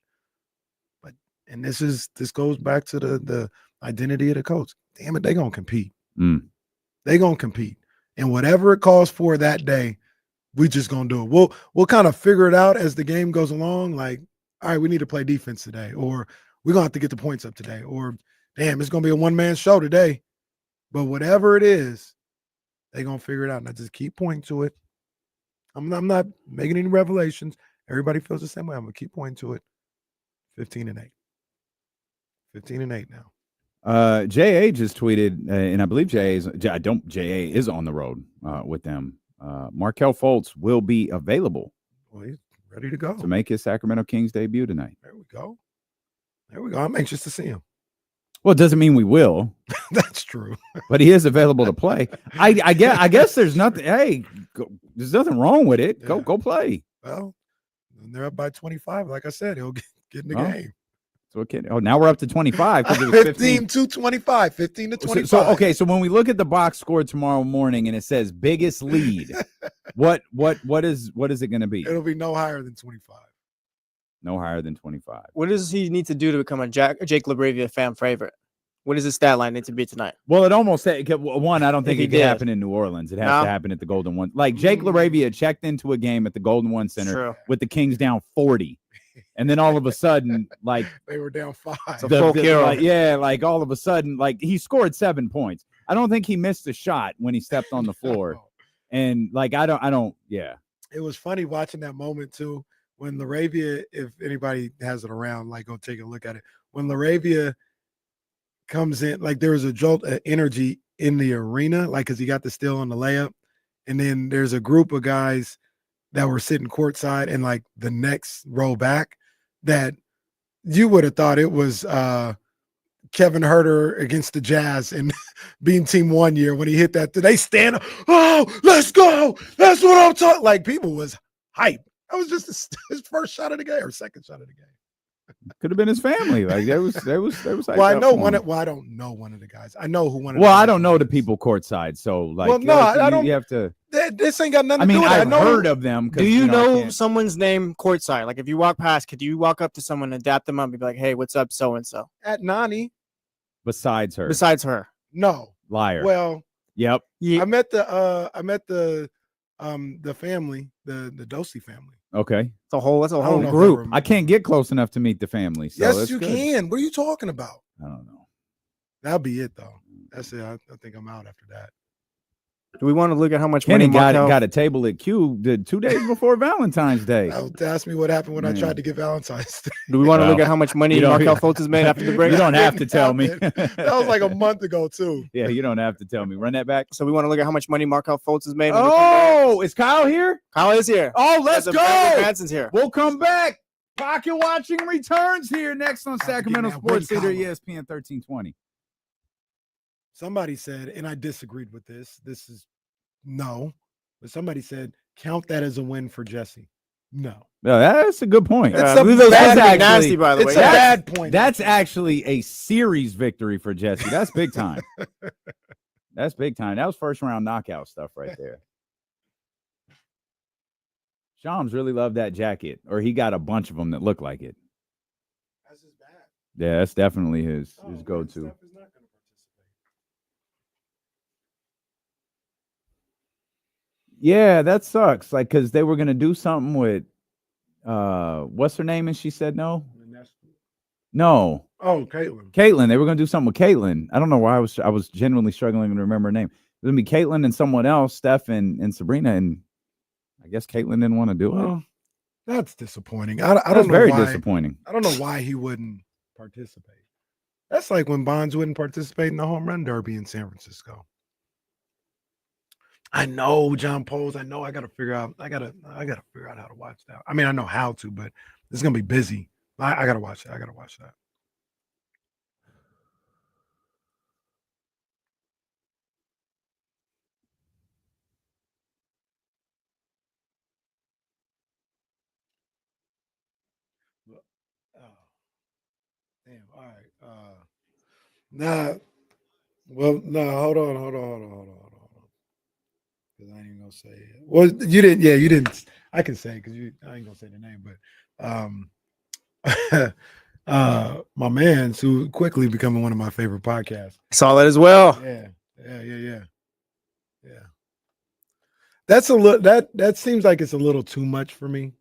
And this goes back to the identity of the coach. Damn it, they're going to compete. They're going to compete. And whatever it calls for that day, we just gonna do it. We'll kind of figure it out as the game goes along. Like, all right, we need to play defense today, or we're gonna have to get the points up today, or damn, it's gonna be a one-man show today. But whatever it is, they're gonna figure it out. And I just keep pointing to it. I'm not making any revelations. Everybody feels the same way. I'm gonna keep pointing to it. 15-8. 15-8 now. JA just tweeted, and I believe JA is on the road with them. Markelle Fultz will be available. Well, he's ready to go to make his Sacramento Kings debut tonight. There we go. I'm anxious to see him. Well, it doesn't mean we will. That's true. But he is available to play. I guess there's nothing. Hey, there's nothing wrong with it. Yeah. Go play. Well, they're up by 25. Like I said, he'll get in the game. So now we're up to 25 because it was 15 to 25. 15 to 25. So when we look at the box score tomorrow morning and it says biggest lead, what is it going to be? It'll be no higher than 25. No higher than 25. What does he need to do to become a Jake LaBravia fan favorite? What does his stat line need to be tonight? Well, it almost said one. I don't think If he it could did. happen in New Orleans. It has to happen at the Golden One. Like Jake LaBravia checked into a game at the Golden One Center True. with the Kings down 40, and then all of a sudden, like They were down 5. It's a full kill. like all of a sudden, like he scored 7 points. I don't think he missed a shot when he stepped on the floor, and like I don't. Yeah, It was funny watching that moment too when LaRavia, if anybody has it around, like go take a look at it. When LaRavia comes in, like there was a jolt of energy in the arena, like because he got the steal on the layup, and then there's a group of guys that were sitting courtside and like the next row back that you would have thought it was Kevin Herter against the Jazz and being team 1 year when he hit that. They stand up, oh, let's go. That's what I'm talking. Like people was hype. That was just his first shot of the game or second shot of the game. could have been his family. Like there was. Well, I know one. Well, I don't know one of the guys. I know who one of. Well, the guys I don't know the is. people courtside, so like. Well, no, I don't. You have to. This ain't got nothing I to mean, do with it. I've I know heard of them. Do you I know can't- someone's name courtside? Like if you walk past, could you walk up to someone and dap them up and be like, "Hey, what's up, so and so?" at Nani. besides her? Besides her, No. Liar. Well, Yep. yeah, I met the family, the Dosey family. Okay. it's a whole. That's a I don't whole know if group. remember. I can't get close enough to meet the family. So Yes, that's you good. can. What are you talking about? I don't know. That'll be it though. That's it. I think I'm out after that. Do we want to look at how much Kenny money Markelle? got a table at Q 2 days before Valentine's Day. Ask me what happened when I Man. tried to get Valentine's Day. Do we want to Well, look at how much money you don't- Markelle Fultz has made after the break? You don't have to tell me. That was like a month ago too. Yeah, you don't have to tell me. Run that back. So we want to look at how much money Markelle Fultz has made. when we come back. Oh, is Kyle here? Kyle is here. Oh, let's As go. Manson's here. We'll come back. Pocket watching returns here next on Have to get Sacramento that Sports win Leader column. ESPN 1320. Somebody said, and I disagreed with this. This is no, but somebody said count that as a win for Jesse. No, No, that's a good point. That's I a believe those bad- guys are actually- nasty, by the it's way. a That's- bad point. That's actually a series victory for Jesse. That's big time. That's big time. That was first round knockout stuff right there. Shams really loved that jacket, or he got a bunch of them that look like it. That's his bad. Yeah, that's definitely his Oh, go-to. Steph is not gonna participate. Yeah, that sucks. Like, cause they were gonna do something with what's her name, and she said no. And that's- No, Oh, Caitlin. Caitlin. They were gonna do something with Caitlin. I don't know why I was genuinely struggling to remember her name. It was gonna be Caitlin and someone else, Steph and Sabrina, and I guess Caitlin didn't want to do it. Well, that's disappointing. I That's don't know very why. disappointing. I don't know why he wouldn't participate. That's like when Bonds wouldn't participate in the home run derby in San Francisco. I know John Poles. I know I gotta figure out. I gotta figure out how to watch that. I mean, I know how to, but it's gonna be busy. I gotta watch that. I gotta watch that. Oh, damn. All right. Nah. Well, no. Hold on. Because I ain't gonna say it. Well, you didn't. Yeah, you didn't. I can say because I ain't gonna say the name, but my man's who quickly becoming one of my favorite podcasts. Saw that as well. Yeah. That's a little that seems like it's a little too much for me.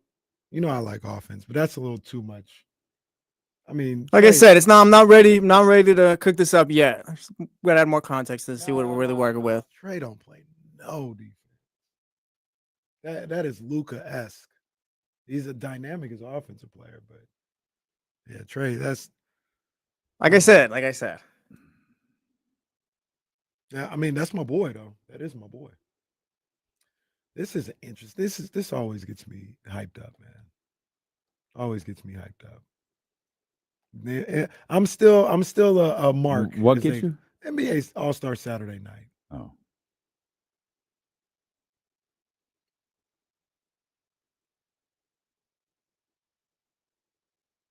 You know, I like offense, but that's a little too much. I mean, Like I said, I'm not ready to cook this up yet. We gotta add more context to see what we're really working with. Trey don't play no defense. That is Luka-esque. He's a dynamic as an offensive player, but yeah, Trey, that's like I said. Yeah, I mean, that's my boy though. That is my boy. This is interesting. This always gets me hyped up, man. Always gets me hyped up. Yeah, I'm still a mark. What gets you? NBA All-Star Saturday night. Oh.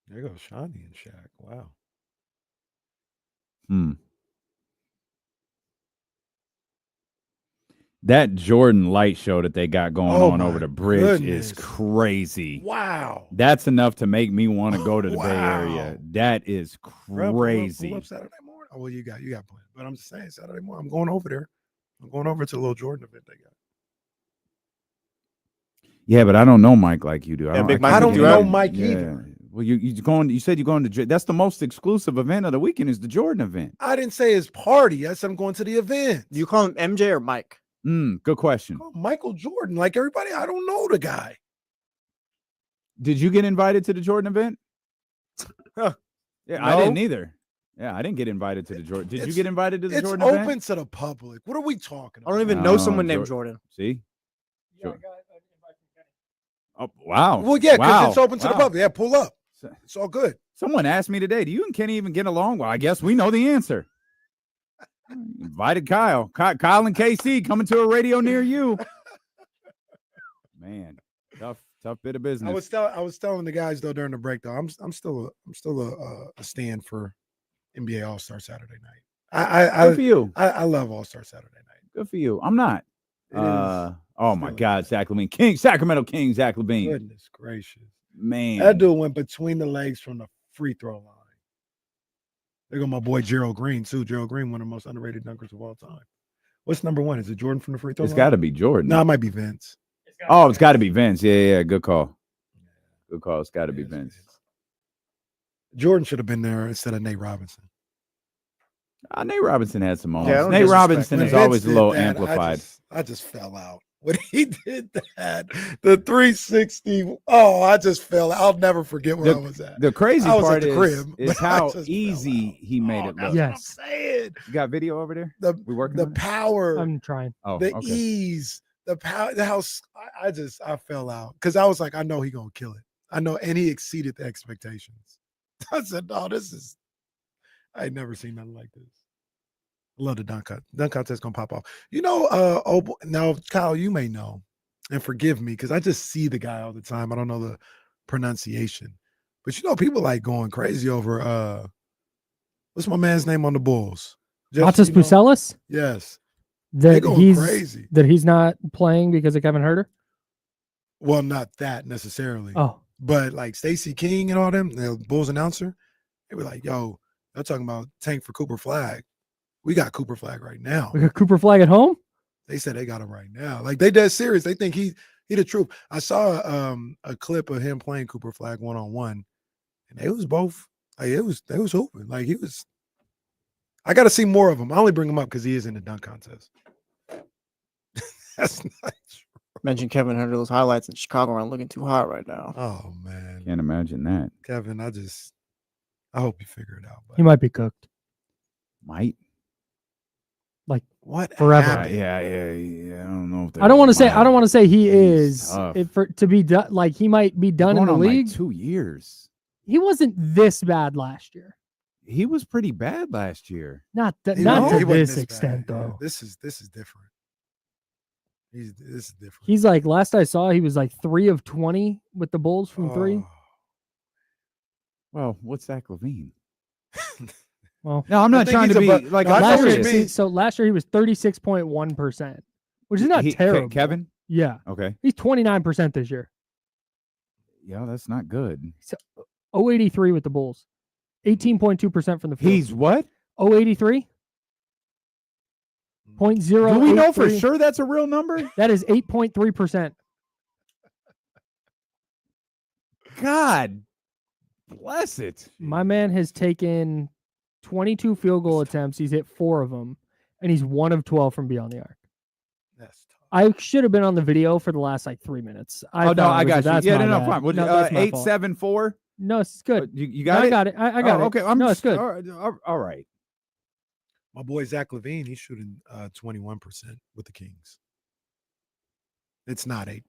There goes Shawnee and Shaq. Wow. That Jordan light show that they got going on my over the bridge is goodness. crazy. Wow. That's enough to make me want to go to the Bay Wow. Area. That is Bro, crazy. pull up Saturday morning. Oh, well, you got plans. But I'm just saying, Saturday morning, I'm going over there. I'm going over to a little Jordan event they got. Yeah, but I don't know Mike like you do. Yeah, Big Mike, I don't you know out? Mike Yeah. either. Well, you said you're going to. That's the most exclusive event of the weekend is the Jordan event. I didn't say his party. I said I'm going to the event. Do you call him MJ or Mike? Good question. Oh, Michael Jordan, like everybody, I don't know the guy. Did you get invited to the Jordan event? Huh. Yeah, I didn't either. Yeah, I didn't get invited to the Jordan. Did you get invited to the Jordan It's event? open to the public. What are we talking about? I don't even know someone named Jordan. See? Yeah, Sure. Oh, wow. Well, yeah, because Wow. it's open to the Wow. public. Yeah, pull up. It's all good. Someone asked me today, do you and Kenny even get along? Well, I guess we know the answer. Invited Kyle. Kyle and KC coming to a radio near you. Man, tough bit of business. I was telling the guys though during the break though, I'm still a stand for NBA All-Star Saturday night. Good for you. I love All-Star Saturday night. Good for you. I'm not. It is Oh my still- God, Zach Levine. Sacramento King, Zach Levine. Goodness gracious. Man. That dude went between the legs from the free throw line. There go my boy Gerald Green, too. Gerald Green, one of the most underrated dunkers of all time. What's number one? Is it Jordan from the free throw It's line? got to be Jordan. No, it might be Vince. Oh, it's got to be Vince. Yeah. Good call. Good call. It's got to be It's Vince. Jordan should have been there instead of Nate Robinson. Nate Robinson had some Yeah, I moments. don't Nate disrespect Robinson Nate. is When always Vince a little did that, amplified. I just fell out. When he did that, the 360, I just fell out. I'll never forget where I was at. The crazy I was part at the is crib, but I how just fell easy out. he made it That's look. what I'm Yes. saying. You got video over there? The We working the on it? power, I'm trying. Oh, the okay. ease, the power, the house. I fell out because I was like, I know he gonna kill it. I know, and he exceeded the expectations. I said, no, I ain't never seen nothing like this. I love the dunk contest. Dunk contest gonna pop off. You know, now Kyle, you may know, and forgive me because I just see the guy all the time. I don't know the pronunciation, but you know, people like going crazy over what's my man's name on the Bulls? Matas You know? Pucelis? Yes, they That going he's crazy. that he's not playing because of Kevin Huerter? Well, not that necessarily. Oh, But like Stacey King and all them, the Bulls announcer, they were like, yo, they're talking about tank for Cooper Flag. We got Cooper Flag right now. we got Cooper Flag at home? They said they got him right now. Like they dead serious. They think he the truth. I saw a clip of him playing Cooper Flag one-on-one, and it was both like they was hooping. Like he was. I gotta see more of him. I only bring him up because he is in the dunk contest. That's not true. Mentioned Kevin Huerter. Those highlights in Chicago aren't looking too hot right now. Oh man. Can't imagine that. Kevin, I hope you figure it out. He might be cooked. Might. What Forever. happened? Yeah. I don't know. If I don't want to say he He's is tough. to be done. Like he might be done in the league. Like 2 years. He wasn't this bad last year. He was pretty bad last year. Not He not wasn't- he to wasn't this bad. extent Yeah, though. This is different. This is different. He's like last I saw, he was like 3 of 20 with the Bulls from 3. Oh. Well, what's Zach Levine? Well, No, I'm not think trying he's to be about- like no, I I'm last know what year, you serious. mean. so last year he was 36.1%, which is not terrible. Kevin? Yeah, Okay. he's 29% this year. Yeah, that's not good. 083 with the Bulls, 18.2% from the field. He's what? 083. .083. Do we know for sure that's a real number? That is 8.3%. God bless it. My man has taken 22 field goal attempts. He's hit 4 of them, and he's 1 of 12 from beyond the arc. That's tough. I should have been on the video for the last 3 minutes. I got you. That's Yeah, my no, bad. fine. Well, that's my fault. 874. No, it's good. You got No, it. I got it. I got it. Okay, It's good. All right. My boy Zach LaVine, he's shooting 21% with the Kings. It's not 8%.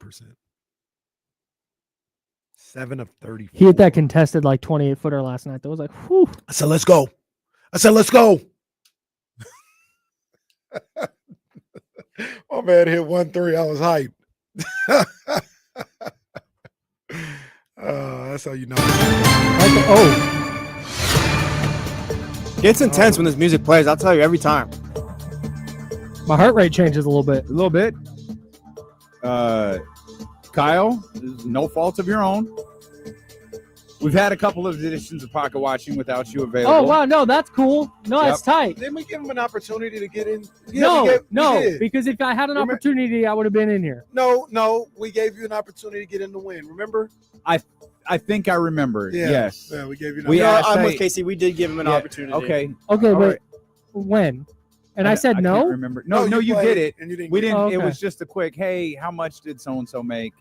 7 of 30. He hit that contested 28-footer last night. That was like, whew. I said, let's go. My man hit 1-3. I was hyped. That's how you know. It's intense when this music plays. I'll tell you every time. My heart rate changes a little bit. A little bit. Kyle, no fault of your own. We've had a couple of editions of Pocket Watching without you available. Oh, wow. No, that's cool. No, Yep. that's tight. Didn't we give him an opportunity to get in? No, we did. because if I had an opportunity, I would have been in here. No, we gave you an opportunity to get in the win. Remember? I think I remember. Yeah. Yes. Yeah, we gave you an We opportunity. I'm say- with Casey. We did give him an opportunity. Okay. Okay, All but right. when? And I said can't no? remember. No, you played did it. and you didn't We get didn't. Oh, It okay. was just a quick, hey, how much did so-and-so make?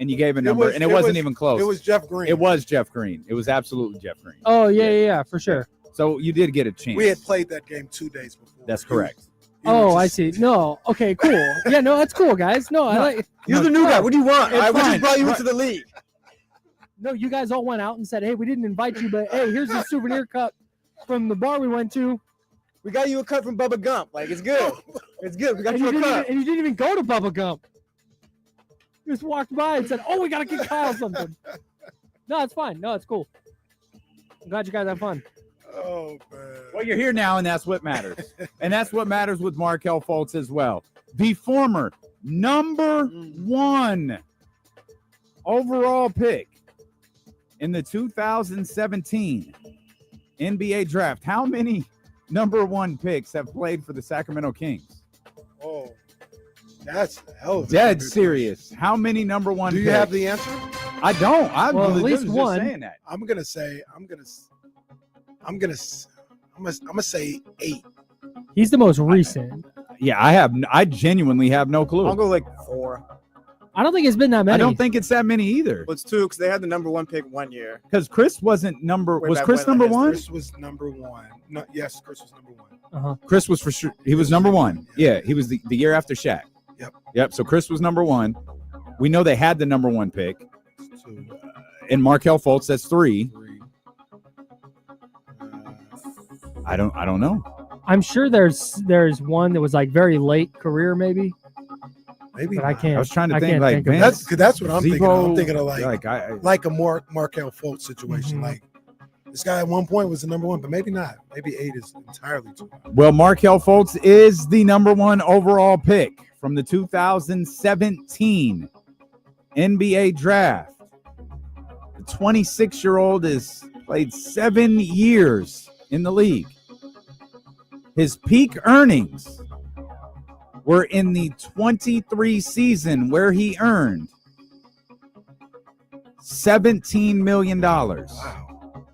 And you gave a It number, was- and it it wasn't was- even close. It was Jeff Green. It was Jeff Green. It was absolutely Jeff Green. Oh, yeah, for sure. So you did get a chance. We had played that game 2 days before. That's correct. You were Oh, I just- see. No. Okay, cool. Yeah, no, that's cool, guys. No, I like You're the new guy. What do you want? It's We fine. just brought you into the league. No, you guys all went out and said, hey, we didn't invite you, but hey, here's a souvenir cup from the bar we went to. We got you a cut from Bubba Gump. It's good. It's good. We got And you you, a didn't cut. even, and you didn't even go to Bubba Gump. You just walked by and said, oh, we got to get Kyle something. No, it's fine. No, it's cool. I'm glad you guys have fun. Oh, man. Well, you're here now, and that's what matters. And that's what matters with Markelle Fultz as well. The former number 1 overall pick in the 2017 NBA draft. How many number 1 picks have played for the Sacramento Kings? Oh, that's hell. Dead serious. How many number 1 Do you picks? have the answer? I don't. I'm Well, at least just one. saying that. I'm gonna say 8. He's the most recent. Yeah, I genuinely have no clue. I'll go 4. I don't think it's been that many. I don't think it's that many either. Well, it's 2 because they had the number 1 pick 1 year. Because Chris wasn't number. Way Was back Chris when, number like, 1? Chris was number 1. No, yes, Chris was number 1. Chris was for sure. He was number 1. Yeah, he was the year after Shaq. Yep. So Chris was number 1. We know they had the number 1 pick. 2, And Markelle Fultz, that's 3. 3. I don't know. I'm sure there's one that was very late career, maybe. Maybe But I not. can't. I was trying to I think can't like, think of man, it. That's what I'm thinking of. I'm Zebo, thinking of like I a Markelle Fultz situation. Mhm. Like this guy at one point was the number 1, but maybe not. Maybe 8 is entirely too high. well, Markelle Fultz is the number 1 overall pick from the 2017 NBA draft. The 26-year-old has played 7 years in the league. His peak earnings were in the 23 season where he earned $17 million. Wow.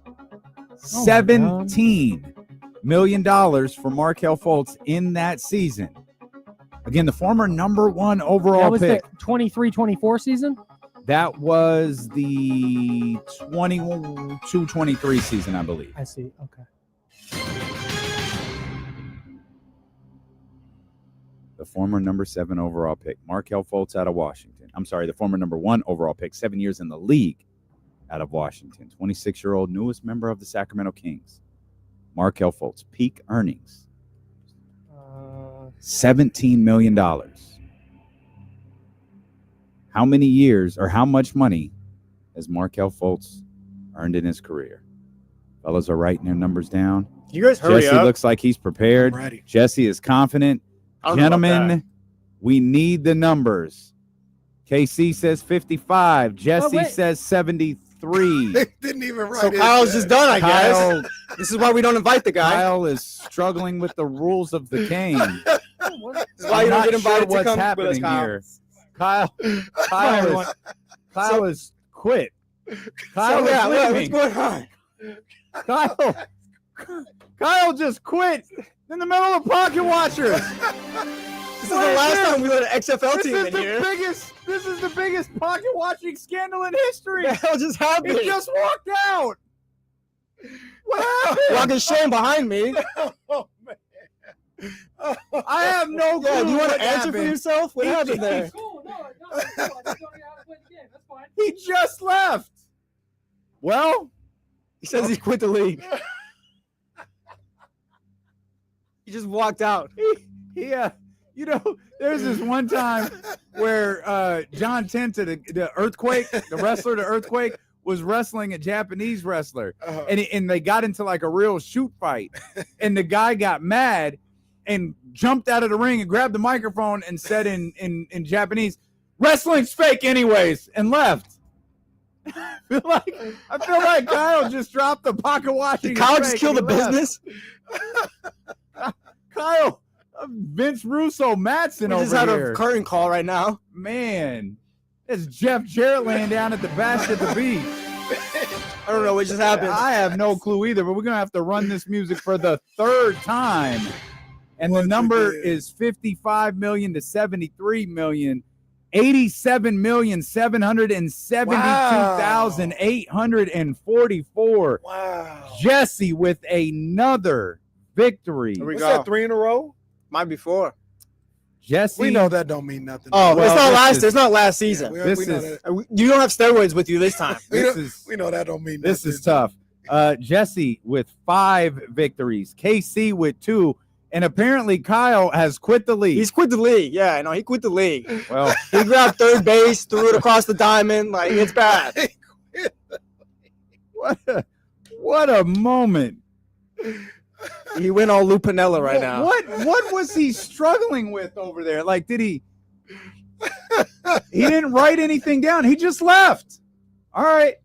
$17 million for Markelle Fultz in that season. Again, the former number 1 That overall was pick. the 23-24 season? That was the 22-23 season, I believe. I see. Okay. The former number 7 overall pick, Markelle Fultz out of Washington. I'm sorry, the former number 1 overall pick, 7 years in the league out of Washington. 26-year-old newest member of the Sacramento Kings. Markelle Fultz, peak earnings, $17 million. How many years or how much money has Markelle Fultz earned in his career? Fellas are writing their numbers down. You guys hurry Jesse up. looks like he's prepared. I'm ready. Jesse is confident. I don't know about that. Gentlemen, we need the numbers. KC says 55. Jesse wait. says 73. They didn't even write So it Kyle's down. just done, I Kyle, guess. This is why we don't invite the guy. Kyle is struggling with the rules of the game. is why you don't get invited to what's come with us, happening Kyle. here. Kyle is quit. Kyle So, is yeah, what's leaving. going on? Kyle just quit in the middle of pocket watchers. This is the last time we let an XFL team in here. This is the biggest pocket watching scandal in history. What the hell just happened? He just walked out. What happened? Walking shame behind me. Oh, man. I have no clue. Yeah, do you want what to answer for happened. yourself? What happened there? He just left. Well, He says he quit the league. He just walked out. you know, there's this one time where John Tenta, the Earthquake, the wrestler, the Earthquake, was wrestling a Japanese wrestler, and they got into like a real shoot fight, and the guy got mad and jumped out of the ring and grabbed the microphone and said in Japanese, "Wrestling's fake anyways," and left. I feel like Kyle just dropped the pocket watching. Did Kyle just kill the business? Kyle, Vince Russo Madsen We over just had here. a curtain call right now. Man, it's Jeff Jarrett laying down at the Bash at the Beach. I don't know what just happened. I have no clue either, but we're going to have to run this music for the third time. And the number is 55 million to 73 million. 87,772,844. Wow. Jesse with another victory. Here we What's go. that, 3 in a row? Might be 4. Jesse, We know that don't mean nothing. Oh, Well, it's not this last. is- It's not last season. we, this we know is- that. You don't have steroids with you this time. We know that don't mean nothing. This is tough. Jesse with 5 victories, KC with 2, and apparently Kyle has quit the league. He's quit the league. Yeah, I know. He quit the league. Well, He grabbed third base, threw it across the diamond. Like, it's bad. what a moment. He went all Lou Piniella right now. What was he struggling with over there? Like, did he didn't write anything down. He just left. All right.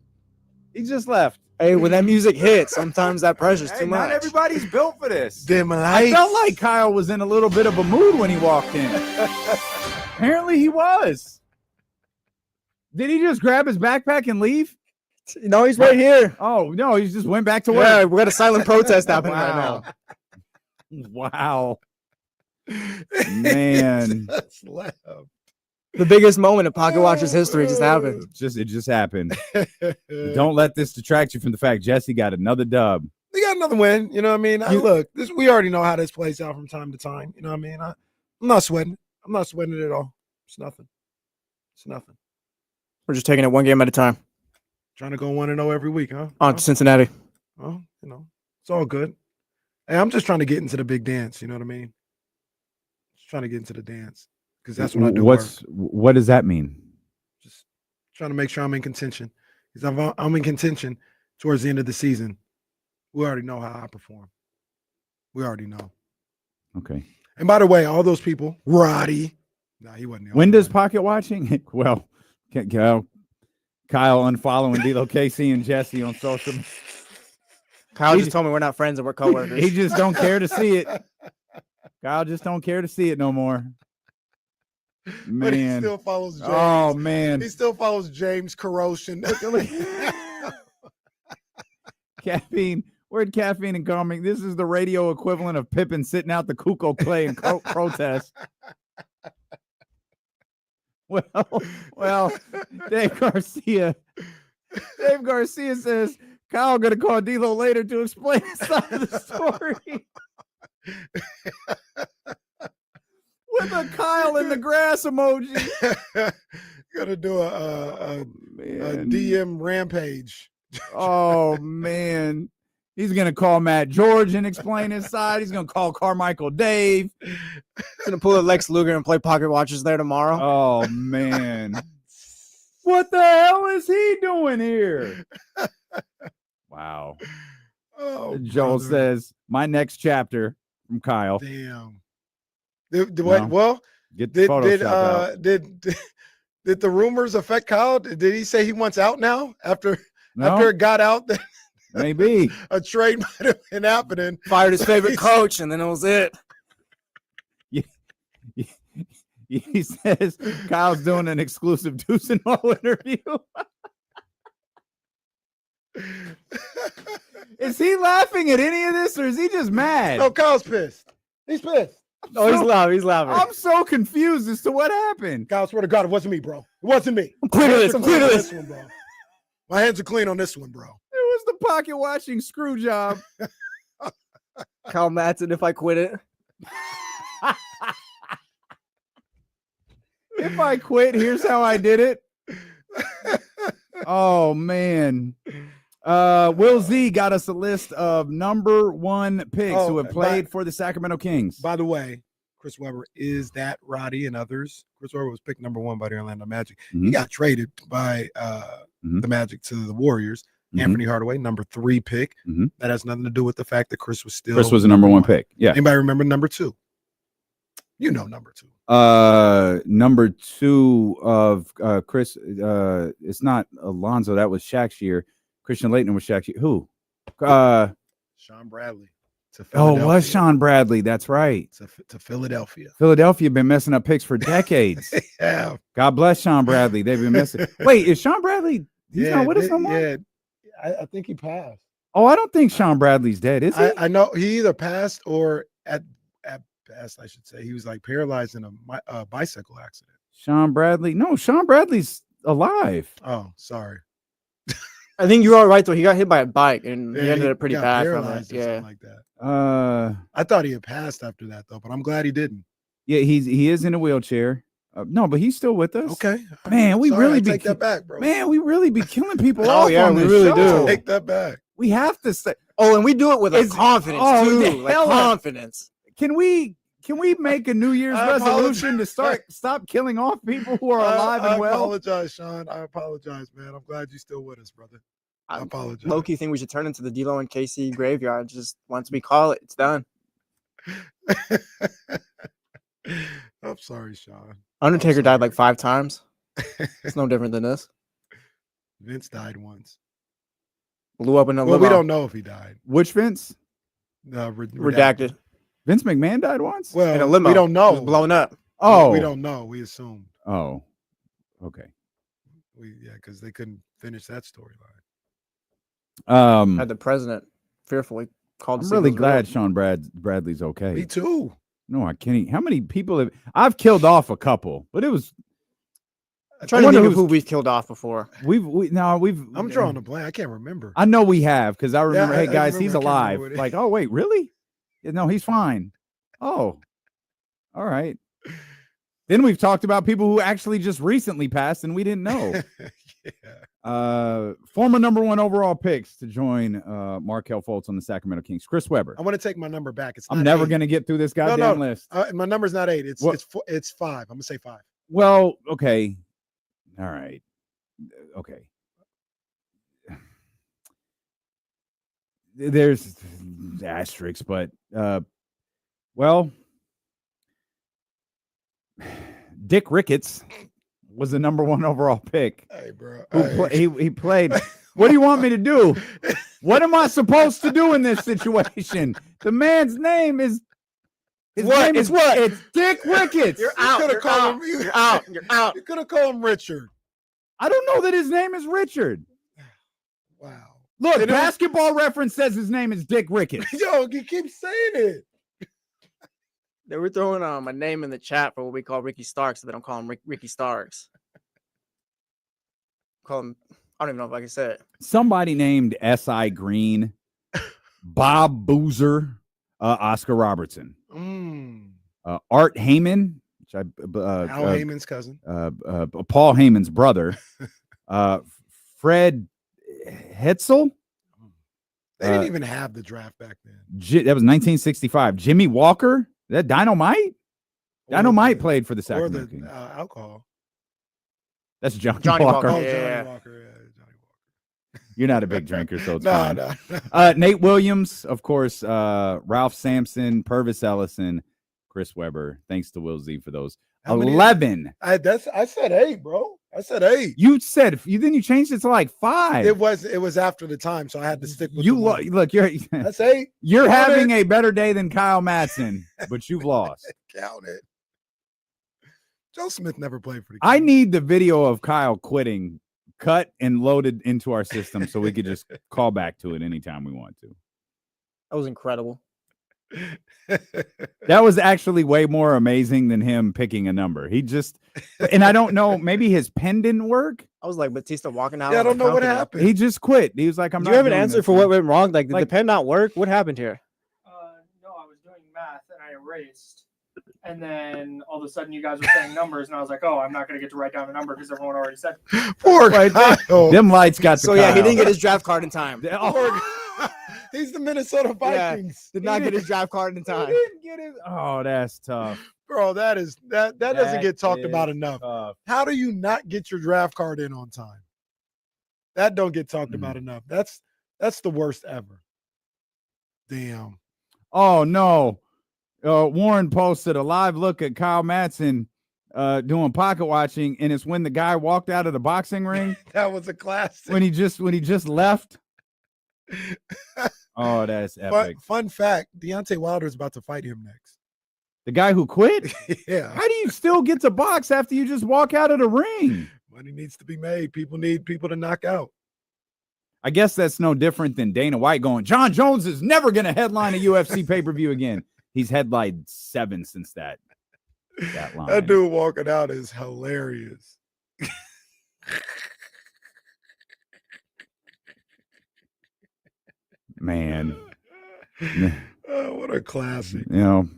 He just left. Hey, when that music hits, sometimes that pressure's Hey, too not much. everybody's built for this. Dim I lights. felt like Kyle was in a little bit of a mood when he walked in. Apparently he was. Did he just grab his backpack and leave? No, he's right here. Oh, no, he just went back to work. Yeah, we got a silent protest happening right now. Wow. Man. Just laugh. The biggest moment in Pocket Watchers history just happened. It just happened. Don't let this detract you from the fact Jesse got another dub. They got another win. You know what I mean? Look, we already know how this plays out from time to time. You know what I mean? I'm not sweating. I'm not sweating it at all. It's nothing. It's nothing. We're just taking it one game at a time. Trying to go 1-0 every week, huh? On to Cincinnati. Well, it's all good. Hey, I'm just trying to get into the big dance. You know what I mean? Just trying to get into the dance because that's what I do. What does that mean? Just trying to make sure I'm in contention. Because I'm in contention towards the end of the season. We already know how I perform. We already know. Okay. And by the way, all those people, Roddy. Nah, he wasn't. When does pocket watching? Well, Kyle unfollowing D'Lo, KC, and Jesse on social. Kyle just told me we're not friends and we're coworkers. He just don't care to see it. Kyle just don't care to see it no more. But he Man. still follows James. Oh man. He still follows James Corrosion. Caffeine. Where'd caffeine and calming? This is the radio equivalent of Pippen sitting out the Kuko Clay and protest. Well, Dave Garcia says Kyle gonna call D'Lo later to explain his side of the story. With a Kyle in the grass emoji. Gonna do a DM rampage. Oh man. He's gonna call Matt George and explain his side. He's gonna call Carmichael Dave. He's gonna pull a Lex Luger and play Pocket Watchers there tomorrow. Oh man. What the hell is he doing here? Wow. Oh, Joel brother. says, my next chapter from Kyle. Damn. Wait, No. well, Get the Photoshop out. did the rumors affect Kyle? Did he say he wants out now after No? it got out that Maybe. a trade might have been happening? Fired his favorite coach, and then it was it. He says Kyle's doing an exclusive Deuce and Mo interview. Is he laughing at any of this, or is he just mad? No, Kyle's pissed. He's pissed. Oh, he's loud. He's loud. I'm so confused as to what happened. Kyle, swear to God, it wasn't me, bro. It wasn't me. I'm clear to this. I'm clear to this. One, bro. My hands are clean on this one, bro. It was the pocket watching screw job. Kyle Madsen, if I quit it. If I quit, here's how I did it. Oh man. Will Z got us a list of number 1 picks who have played for the Sacramento Kings. By the way, Chris Webber is that Roddy and others. Chris Webber was picked number 1 by the Orlando Magic. He got traded by the Magic to the Warriors. Anthony Hardaway, number 3 pick. That has nothing to do with the fact that Chris was still. Chris was a number 1 pick. Yeah. Anybody remember number 2? You know number 2. Number 2 of Chris. It's not Alonzo. That was Shaq's year. Christian Laettner was Shaq's year. Who? Sean Bradley. To Philadelphia. Oh, was Sean Bradley? That's right. To Philadelphia. Philadelphia been messing up picks for decades. Yeah. God bless Sean Bradley. They've been messing. Wait, is Sean Bradley? He's not with us no more. Yeah, I think he passed. Oh, I don't think Sean Bradley's dead, is he? I know he either passed or at best, I should say, he was like paralyzed in a bicycle accident. Sean Bradley? No, Sean Bradley's alive. Oh, sorry. I think you are right though. He got hit by a bike and he ended up pretty got bad from paralyzed it. or Yeah. something like that. I thought he had passed after that though, but I'm glad he didn't. Yeah, he is in a wheelchair. No, but he's still with us. Okay, man, we sorry, really I be take that back, bro. Man, we really be killing people. Oh, off yeah, on we this really show. do. Take that back. We have to say. Oh, and we do it with a confidence too. the Like hell- confidence. Can we make a New Year's I resolution to stop killing off people who are alive and well? I apologize, Sean. I apologize, man. I'm glad you're still with us, brother. I apologize. Low-key think we should turn into the D'Lo and KC graveyard. Just once we call it, it's done. I'm sorry, Sean. Undertaker died like 5 times. It's no different than this. Vince died once. Blew up in a Well, we don't know if he died. Which Vince? Redacted. Vince McMahon died once? Well, In a limo. we don't It know. was blown up. Oh. We don't know. We assumed. Oh. Okay. Because they couldn't finish that storyline. Had the president fearfully called. I'm really glad Sean Bradley's okay. Me too. No, I can't. How many people I've killed off a couple, but it was. I'm trying to think of who we've killed off before. I'm drawing a blank. I can't remember. I know we have because I remember. Yeah, Hey guys, he's I can't alive. remember what Like, oh wait, really? Yeah, no, he's fine. Oh, all right. Then we've talked about people who actually just recently passed and we didn't know. Former number 1 overall picks to join Markelle Fultz on the Sacramento Kings. Chris Webber. I want to take my number back. I'm never going to get through this goddamn list. My number's not 8. It's What? it's 5. I'm gonna say 5. Well, okay. All right. Okay. There's asterisks, but well, Dick Ricketts was the number 1 overall pick. Hey, bro. He played. What do you want me to do? What am I supposed to do in this situation? The man's name is. It's Dick Ricketts. You're out. You're out. You're out. You're out. You could have called him Richard. I don't know that his name is Richard. Wow. Look, Basketball Reference says his name is Dick Ricketts. Yo, you keep saying it. They were throwing my name in the chat for what we call Ricky Starks, so they don't call him Ricky Starks. Call him. I don't even know if I can say it. Somebody named S.I. Green, Bob Boozer, Oscar Robertson, Art Heyman, which Al Heyman's cousin, Paul Heyman's brother, Fred Hetzel. They didn't even have the draft back then. That was 1965. Jimmy Walker. Is that Dynamite? Dynamite played for the Sacramento Kings. Alcohol. That's Johnny Walker. Oh, Yeah. Johnny Walker. Yeah, Johnny Walker. You're not a big drinker, so it's No. fine. Nate Williams, of course, Ralph Sampson, Purvis Ellison, Chris Webber. Thanks to Will Z for those. How many- 11. I said 8, bro. I said 8. You said then you changed it to like 5. It was after the time, so I had to stick with You the one. look. You're That's 8. you're Count having it. a better day than Kyle Madsen, but you've lost. Count it. Joe Smith never played for the Kings. I need the video of Kyle quitting, cut and loaded into our system so we could just call back to it anytime we want to. That was incredible. That was actually way more amazing than him picking a number. He just, and I don't know, maybe his pen didn't work. I was like Batista walking out. Yeah, I on don't the know what balcony. happened. He just quit. He was like, I'm Do not you have an doing answer this for now. what went wrong? Like, did Like- the pen not work? What happened here? No, I was doing math and I erased. And then all of a sudden you guys were saying numbers, and I was like, oh, I'm not going to get to write down a number because everyone already said. Poor Right, Kyle. Them lights got the So yeah, he Kyle. didn't get his draft card in time. Oh, He's the Minnesota Yeah. Vikings. Did not get his draft card in he time. didn't get it. Oh, that's tough. Bro, that doesn't get talked is about enough. tough. How do you not get your draft card in on time? That don't get talked Mm. about enough. That's the worst ever. Damn. Oh no. Warren posted a live look at Kyle Madsen doing pocket watching, and it's when the guy walked out of the boxing ring That was a classic. when he just left. Oh, that's epic. Fun fact, Deontay Wilder is about to fight him next. The guy who quit? Yeah. How do you still get to box after you just walk out of the ring? Money needs to be made. People need people to knock out. I guess that's no different than Dana White going, John Jones is never going to headline a UFC pay-per-view again. He's headlined 7 since that line. That dude walking out is hilarious. Man, Oh, what a classic. you know,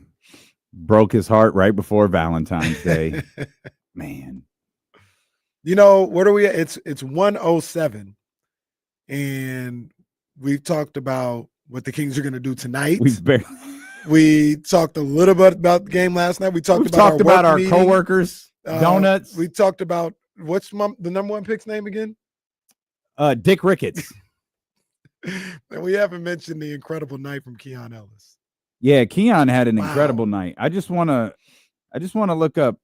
broke his heart right before Valentine's Day. Man. You know, what are we at? It's 107. And we've talked about what the Kings are going to do tonight. We talked a little bit about the game last night. We've talked about our meeting. coworkers, donuts. We talked about what's the number one pick's name again? Dick Ricketts. And we haven't mentioned the incredible night from Keon Ellis. Yeah, Keon had an Wow. incredible night. I just want to look up.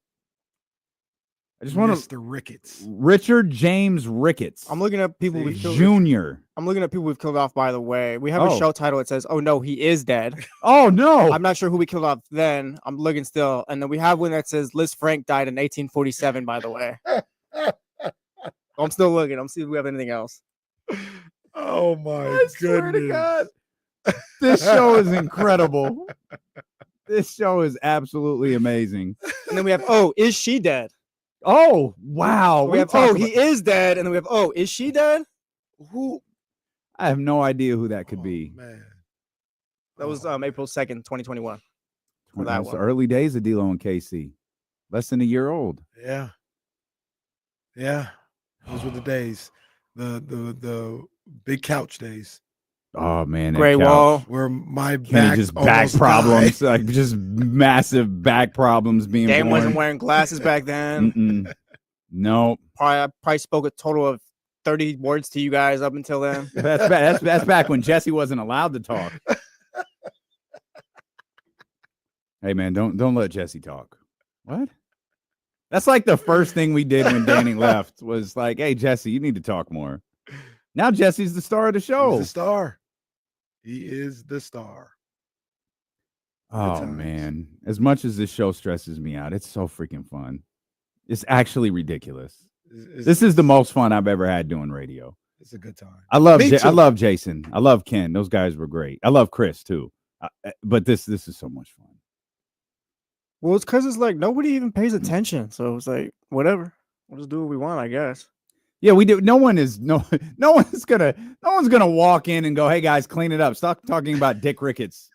I just want to Mr. Ricketts. Richard James Ricketts. I'm looking at people we've killed. Junior. I'm looking at people we've killed off. By the way, we have Oh. a show title that says, "Oh no, he is dead." Oh no. I'm not sure who we killed off then. I'm looking still, and then we have one that says Liz Frank died in 1847. By the way, I'm still looking. I'm seeing if we have anything else. Oh my I swear to goodness. God. This show is incredible. This show is absolutely amazing. And then we have, "Oh, is she dead?" Oh, wow. We have, "Oh, he is dead," and then we have, "Oh, is she dead?" Who? I have no idea who that could be. Man. That was Oh, April 2nd, 2021. For that It's the one. early days of D'Lo and KC. Less than a year old. Yeah. Yeah. Those were the days. The big couch days Oh man, that Gray couch. Wall. where my Kenny back just back almost problems, died. like just massive back problems being Dame born. wasn't wearing glasses back then. Mm-mm. No, Probably spoke a total of 30 words to you guys up until then. that's back when Jesse wasn't allowed to talk. Hey man, don't let Jesse talk. What? That's like the first thing we did when Danny left was like, hey Jesse, you need to talk more. Now Jesse's the star of the He's show. the star. He is the star. Oh times. man, as much as this show stresses me out, it's so freaking fun. It's actually ridiculous. This is the most fun I've ever had doing radio. It's a good time. I love Me I too. love Jason. I love Ken. Those guys were great. I love Chris too. But this is so much fun. Well, it's because it's like nobody even pays attention. So it's like, whatever. We'll just do what we want, I guess. Yeah, we do. No one's gonna walk in and go, hey guys, clean it up. Stop talking about Dick Ricketts.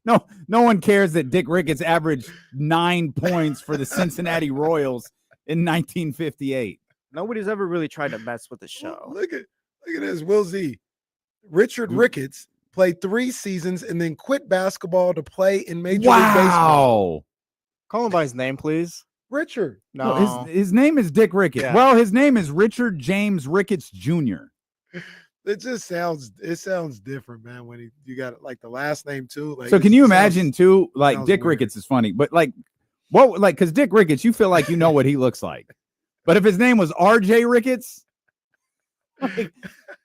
No one cares that Dick Ricketts averaged 9 points for the Cincinnati Royals in 1958. Nobody's ever really tried to mess with the show. Look at this. Will Z. Richard Ricketts played 3 seasons and then quit basketball to play in Major League Baseball. Wow. Call him by his name, please. Richard. No. Well, his name is Dick Ricketts. Yeah. Well, his name is Richard James Ricketts Jr. It just sounds different, man. When you got like the last name too. Like, So it can you sounds- imagine too? Like sounds Dick weird. Ricketts is funny, but like what? Like because Dick Ricketts, you feel like you know what he looks like. But if his name was R.J. Ricketts, Like,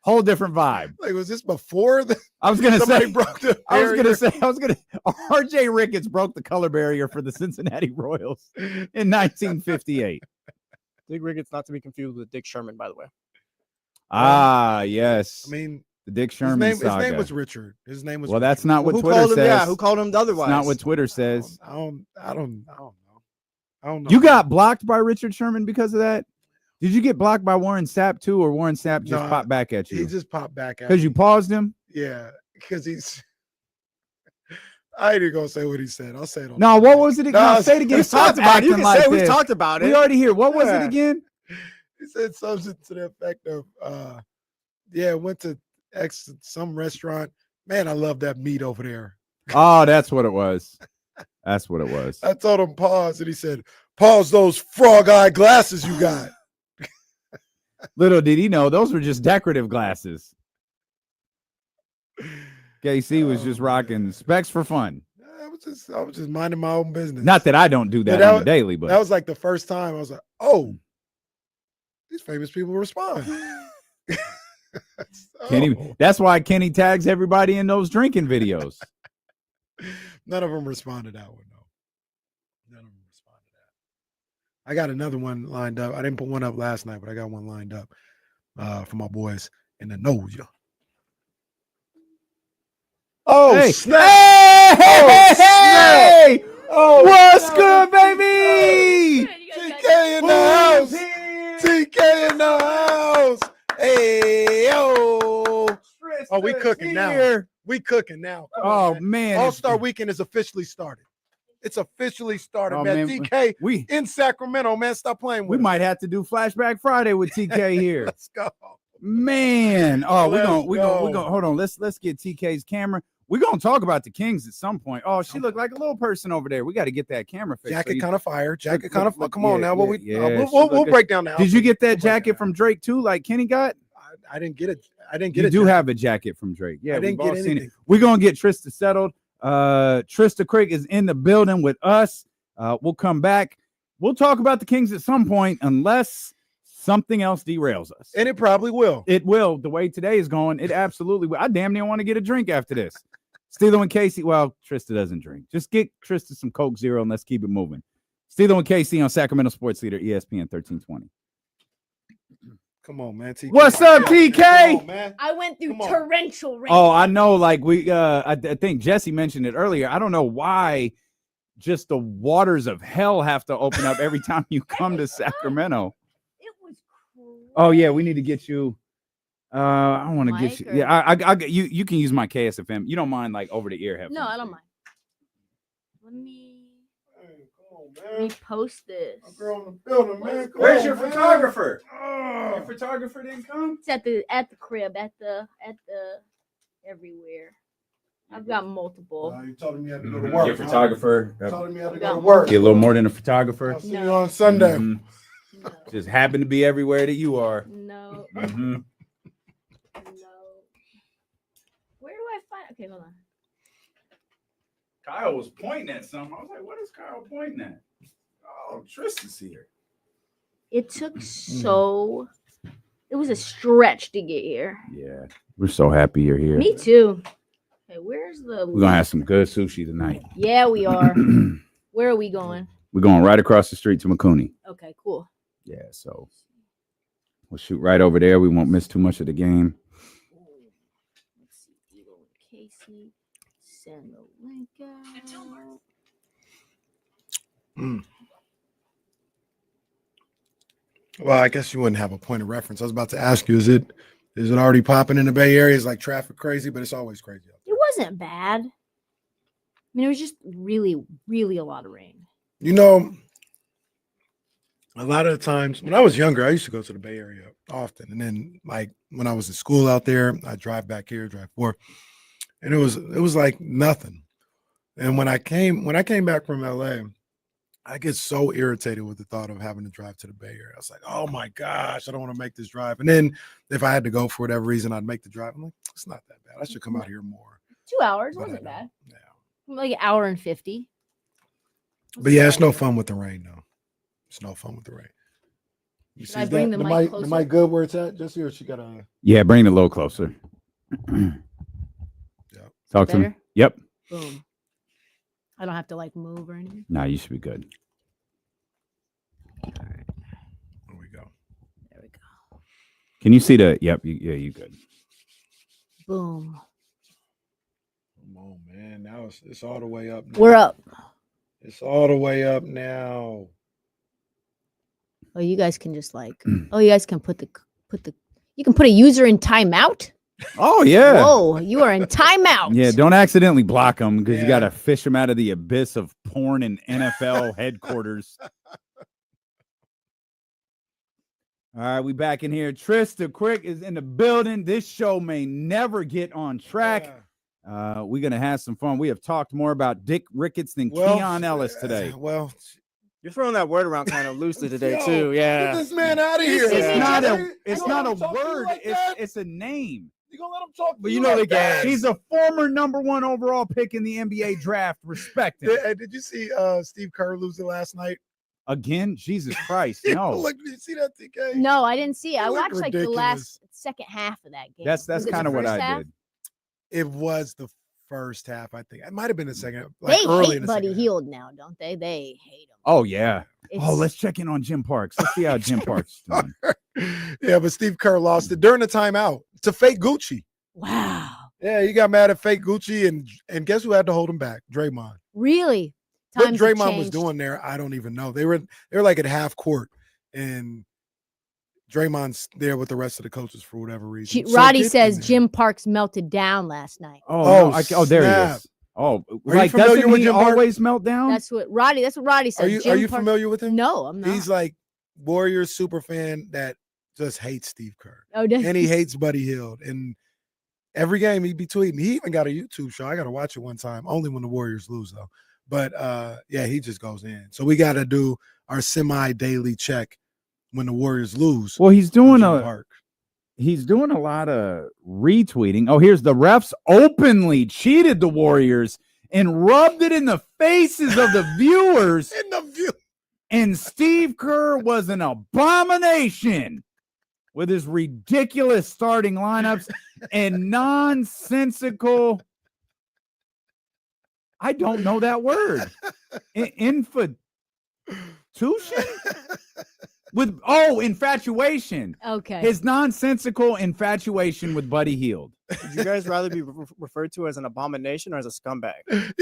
whole different vibe. Like, was this before I was gonna somebody say. broke the I was gonna barrier? say. R.J. Ricketts broke the color barrier for the Cincinnati Royals in 1958. Dick Ricketts, not to be confused with Dick Sherman, by the way. Ah, yes. I mean, the Dick his Sherman name saga. was Richard. His name was. Well, that's Richard. not what Who Twitter called him? says. Yeah, who called him It's otherwise? not what Twitter says. I don't know. I don't know. You got blocked by Richard Sherman because of that? Did you get blocked by Warren Sapp too, or Warren Sapp just No, popped back at He you? just popped back at Because me. you paused him? Yeah, because he's. I ain't even gonna say what he said. I'll say it on. No, what was it again? No, Say it again. We Stop talked about it. You acting can like say we this. talked about it. We already hear. What was it Yeah. again? He said something to the effect of, went to some restaurant. Man, I love that meat over there. Oh, that's what it was. That's what it was. I told him pause, and he said, "Pause those frog-eye glasses you got." Little did he know those were just decorative glasses. KC was just rocking specs for fun. I was just minding my own business. Not that I don't do that on the daily, but that was like the first time I was like, "Oh, these famous people respond." Kenny. That's why Kenny tags everybody in those drinking videos. None of them responded that one though. None of them responded that. I got another one lined up. I didn't put one up last night, but I got one lined up for my boys in the nose. Oh, Hey. snap! Hey! Oh, What's snap. good, baby? TK in the house. TK in the house. Hey, yo. Oh, we cooking now. We cooking now. Come on, man. Man. All-Star Weekend is officially started. It's officially started, Oh, man. man. TK We in Sacramento, man. Stop playing with us. might have to do Flashback Friday with TK here. Let's go. Man. Oh, we're Let's gonna go. hold on. Let's get TK's camera. We're gonna talk about the Kings at some point. Oh, she looked like a little person over there. We got to get that camera fixed. Jacket So you- kind of fire. Jacket look- kind of. look- Come on yeah, now. What yeah, we? yeah, we'll she we'll, look good. break down the. Did you get that We'll break jacket down. from Drake too, like Kenny got? I didn't get it. I didn't get You it. do have a jacket from Drake. Yeah, I didn't we've all get seen it. anything. We're gonna get Trysta settled. Trysta Krick is in the building with us. We'll come back. We'll talk about the Kings at some point, unless something else derails us. And it probably will. It will. The way today is going, it absolutely will. I damn near want to get a drink after this. Steeler and Casey. Well, Trysta doesn't drink. Just get Trysta some Coke Zero and let's keep it moving. Steeler and Casey on Sacramento Sports Leader, ESPN 1320. Come on, man. TK. What's up, TK? Come on, man. I went through Come on. torrential rain. Oh, I know. Like I think Jesse mentioned it earlier. I don't know why just the waters of hell have to open up every time you come to Sacramento. It was crazy. Oh yeah, we need to get you. I want to get Mic you. or- Yeah, I you. You can use my KSFM. You don't mind like over the ear headphones? No, I don't mind. Let me Hey, come on, man. post this. My girl in the building, man. Come Where's on, your man. photographer? Oh. Your photographer didn't come. It's at the crib, at the everywhere. I've got multiple. You told him you had to go to work. Your photographer. Huh? Told him you had to Yeah. go to work. Get a little more than a photographer. I'll see you on Sunday. Mhm. No, Just happen to be everywhere that you are. no, Mhm. no. Where do I find? Okay, hold on. Kyle was pointing at something. I was like, what is Kyle pointing at? Oh, Trista's here. It took so. It was a stretch to get here. Yeah. We're so happy you're here. Me too. Okay, where's the? We're gonna have some good sushi tonight. Yeah, we are. Where are we going? We're going right across the street to Makuni. Okay, cool. Yeah, so we'll shoot right over there. We won't miss too much of the game. Let's see. Eagle and Casey. Send the link out. Well, I guess you wouldn't have a point of reference. I was about to ask you, is it already popping in the Bay Area? Is like traffic crazy, but it's always crazy out there. It wasn't bad. I mean, it was just really, really a lot of rain. You know, a lot of the times when I was younger, I used to go to the Bay Area often. And then like when I was in school out there, I drive back here, drive forth. And it was like nothing. And when I came back from LA, I get so irritated with the thought of having to drive to the Bay Area. I was like, oh my gosh, I don't want to make this drive. And then if I had to go for whatever reason, I'd make the drive. I'm like, it's not that bad. I should come out here more. 2 hours But I wasn't don't. bad. Yeah. Like an hour and 50. But yeah, it's no fun with the rain, though. It's no fun with the rain. You Should I bring the mic the closer? mic good where it's at, Jesse, or she got a? Yeah, bring it a little closer. Talk to me. Better? Yep. Boom. I don't have to like move or anything. No, you should be good. There we go. There we go. Can you see the? Yep. You good. Boom. Come on, man. Now it's all the way up. Now. We're up. It's all the way up now. Oh, you guys can just like. Oh, you guys can put the. You can put a user in timeout. Oh yeah. Whoa, you are in timeout. Yeah, don't accidentally block them because you got to fish them out of the abyss of porn and NFL headquarters. All right, we back in here. Trysta Krick is in the building. This show may never get on track. We're going to have some fun. We have talked more about Dick Ricketts than Keon Ellis today. Well, You're throwing that word around kind of loosely today Yo, too. Yeah. Get this man out of here. It's not a word. It's a name. You gonna let him talk? But you know the game. He's a former #1 overall pick in the NBA draft. Respect him. Did you see Steve Kerr losing last night? Again? Jesus Christ. No. Look, did you see that, TK? No, I didn't see it. I It looked watched like the ridiculous. second half of that game. That's Was it the kind of what first I half? did. It was the first half, I think. It might have been the second. Like They early in hate the Buddy second half. Hield now, don't they? They hate him. Oh, yeah. It's- Let's check in on Jim Parks. Let's see how Jim Parks is doing. Yeah, but Steve Kerr lost it during the timeout to fake Gucci. Wow. Yeah, he got mad at fake Gucci, and guess who had to hold him back? Draymond. Really? What Times have Draymond was changed. doing there, I don't even know. They were like at half court, and Draymond's there with the rest of the coaches for whatever reason. So Roddy get in says there. Jim Parks melted down last night. Oh, there he snap. is. Oh, you like familiar doesn't with he Jim Parks? always melt down? That's what Roddy said. Are you Jim Parks- familiar with him? No, I'm not. He's like Warriors super fan that just hates Steve Kerr. Oh, does And he hates Buddy Hield. And every game he'd be tweeting. He even got a YouTube show. I got to watch it one time. Only when the Warriors lose, though. But, yeah, he just goes in. So we got to do our semi-daily check when the Warriors lose. Well, he's doing on Jim Parks. he's doing a lot of retweeting. Oh, here's the refs openly cheated the Warriors and rubbed it in the faces of the viewers. In the view. And Steve Kerr was an abomination with his ridiculous starting lineups and nonsensical. I don't know that word. Infatuation? Infatuation. Okay. His nonsensical infatuation with Buddy Hield. Would you guys rather be referred to as an abomination or as a scumbag?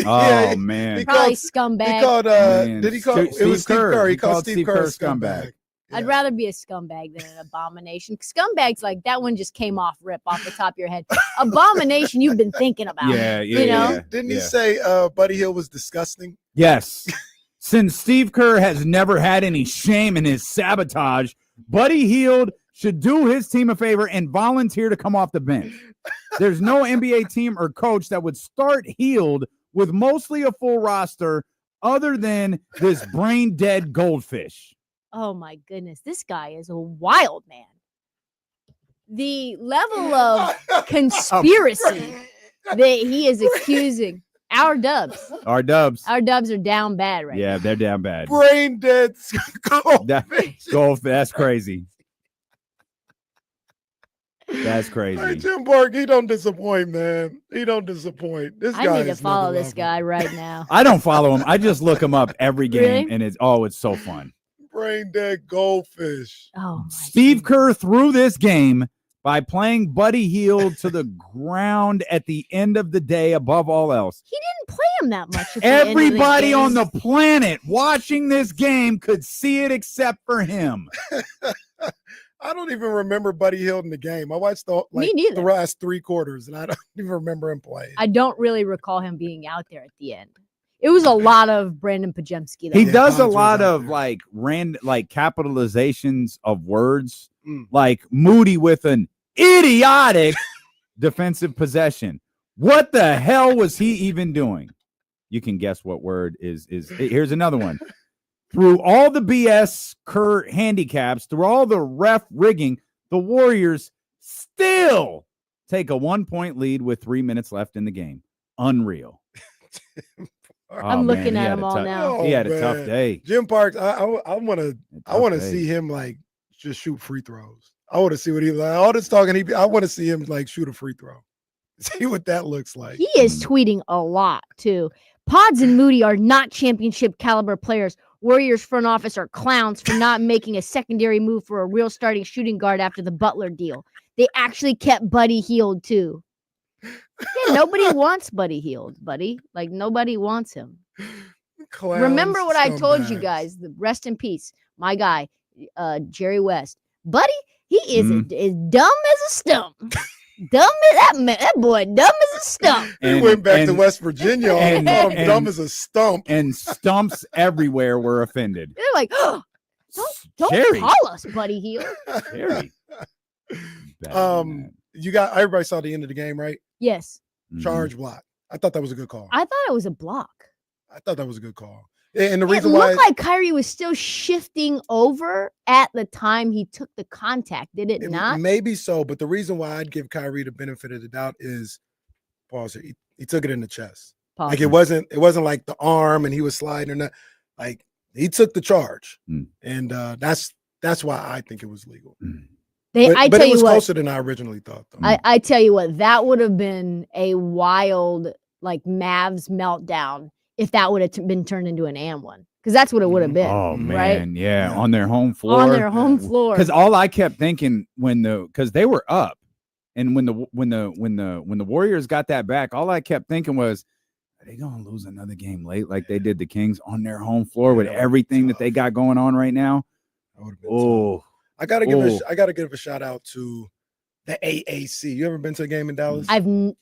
Oh, man. Probably He scumbag. called, Man, did he call Steve it was Steve Kerr. Kerr. He He called called Steve Steve Kerr Kerr a scumbag. scumbag. I'd Yeah. rather be a scumbag than an abomination. Scumbags like that one just came off the top of your head. Abomination, you've been thinking about. Yeah, you know? Didn't he say Buddy Hield was disgusting? Yes. Since Steve Kerr has never had any shame in his sabotage, Buddy Hield should do his team a favor and volunteer to come off the bench. There's no NBA team or coach that would start Hield with mostly a full roster other than this brain-dead goldfish. Oh my goodness, this guy is a wild man. The level of conspiracy that he is accusing our Dubs. Our Dubs. Our Dubs are down bad right Yeah, they're down bad. Brain dead. That's crazy. That's Hey, crazy. Jim Park, he don't disappoint, man. He don't disappoint. This now. guy I need to is follow another this level. guy right now. I don't follow him. I just look him up every game, Really? and it's so fun. Brain dead goldfish. Oh, my Steve goodness. Kerr threw this game by playing Buddy Hield to the ground at the end of the day above all else. He didn't play him that much. at the end of the Everybody on game. the planet watching this game could see it except for him. I don't even remember Buddy Hield in the game. I watched the neither. last 3 quarters, and I don't even remember him playing. I don't really recall him being out there at the end. It was a lot of Brandon Pajemski. He Yeah, does a Bonds was lot out of there. like capitalizations of words, Mm. like Moody with an idiotic defensive possession. What the hell was he even doing? You can guess what word is. Here's another one. Through all the BS Kerr handicaps, through all the ref rigging, the Warriors still take a 1-point lead with 3 minutes left in the game. Unreal. I'm Oh, looking man, he at had him a all tough- now. He had a tough man. day. Jim Parks, I want to Tough day. see him like just shoot free throws. I want to see what he like. All this talking, I want to see him like shoot a free throw. See what that looks like. He is tweeting a lot too. Pods and Moody are not championship caliber players. Warriors front office are clowns for not making a secondary move for a real starting shooting guard after the Butler deal. They actually kept Buddy Hield too. Yeah, nobody wants Buddy Hield, buddy. Like nobody wants him. Clowns, Remember what I told you scumbags. guys. Rest in peace, my guy, Jerry West. Buddy, he is as dumb as a stump. Dumb as that boy, dumb as a stump. He went back to West Virginia and called him dumb as a stump. And stumps everywhere were offended. They're like, oh, don't Jerry. call us Buddy Hield. Jerry. You got everybody saw the end of the game, right? Yes, Charge block. I thought that was a good call. I thought it was a block. I thought that was a good call. And the It reason why looked like Kyrie was still shifting over at the time he took the contact. Did it not? Maybe so, but the reason why I'd give Kyrie the benefit of the doubt is pause. He took it in the chest. Pause. Like it wasn't like the arm and he was sliding or not. Like he took the charge, and that's why I think it was legal. I But tell it you was what, closer than I originally thought. Though. I tell you what, that would have been a wild like Mavs meltdown if that would have been turned into an and one, because that's what it would have been. Oh right? man, yeah, on their home floor. On their home floor. Because all I kept thinking because they were up, and when the Warriors got that back, all I kept thinking was, are they gonna lose another game late like they did the Kings on their home floor with everything that they got going on right now? Oh, I gotta give a shout out to the AAC. You ever been to a game in Dallas? I've not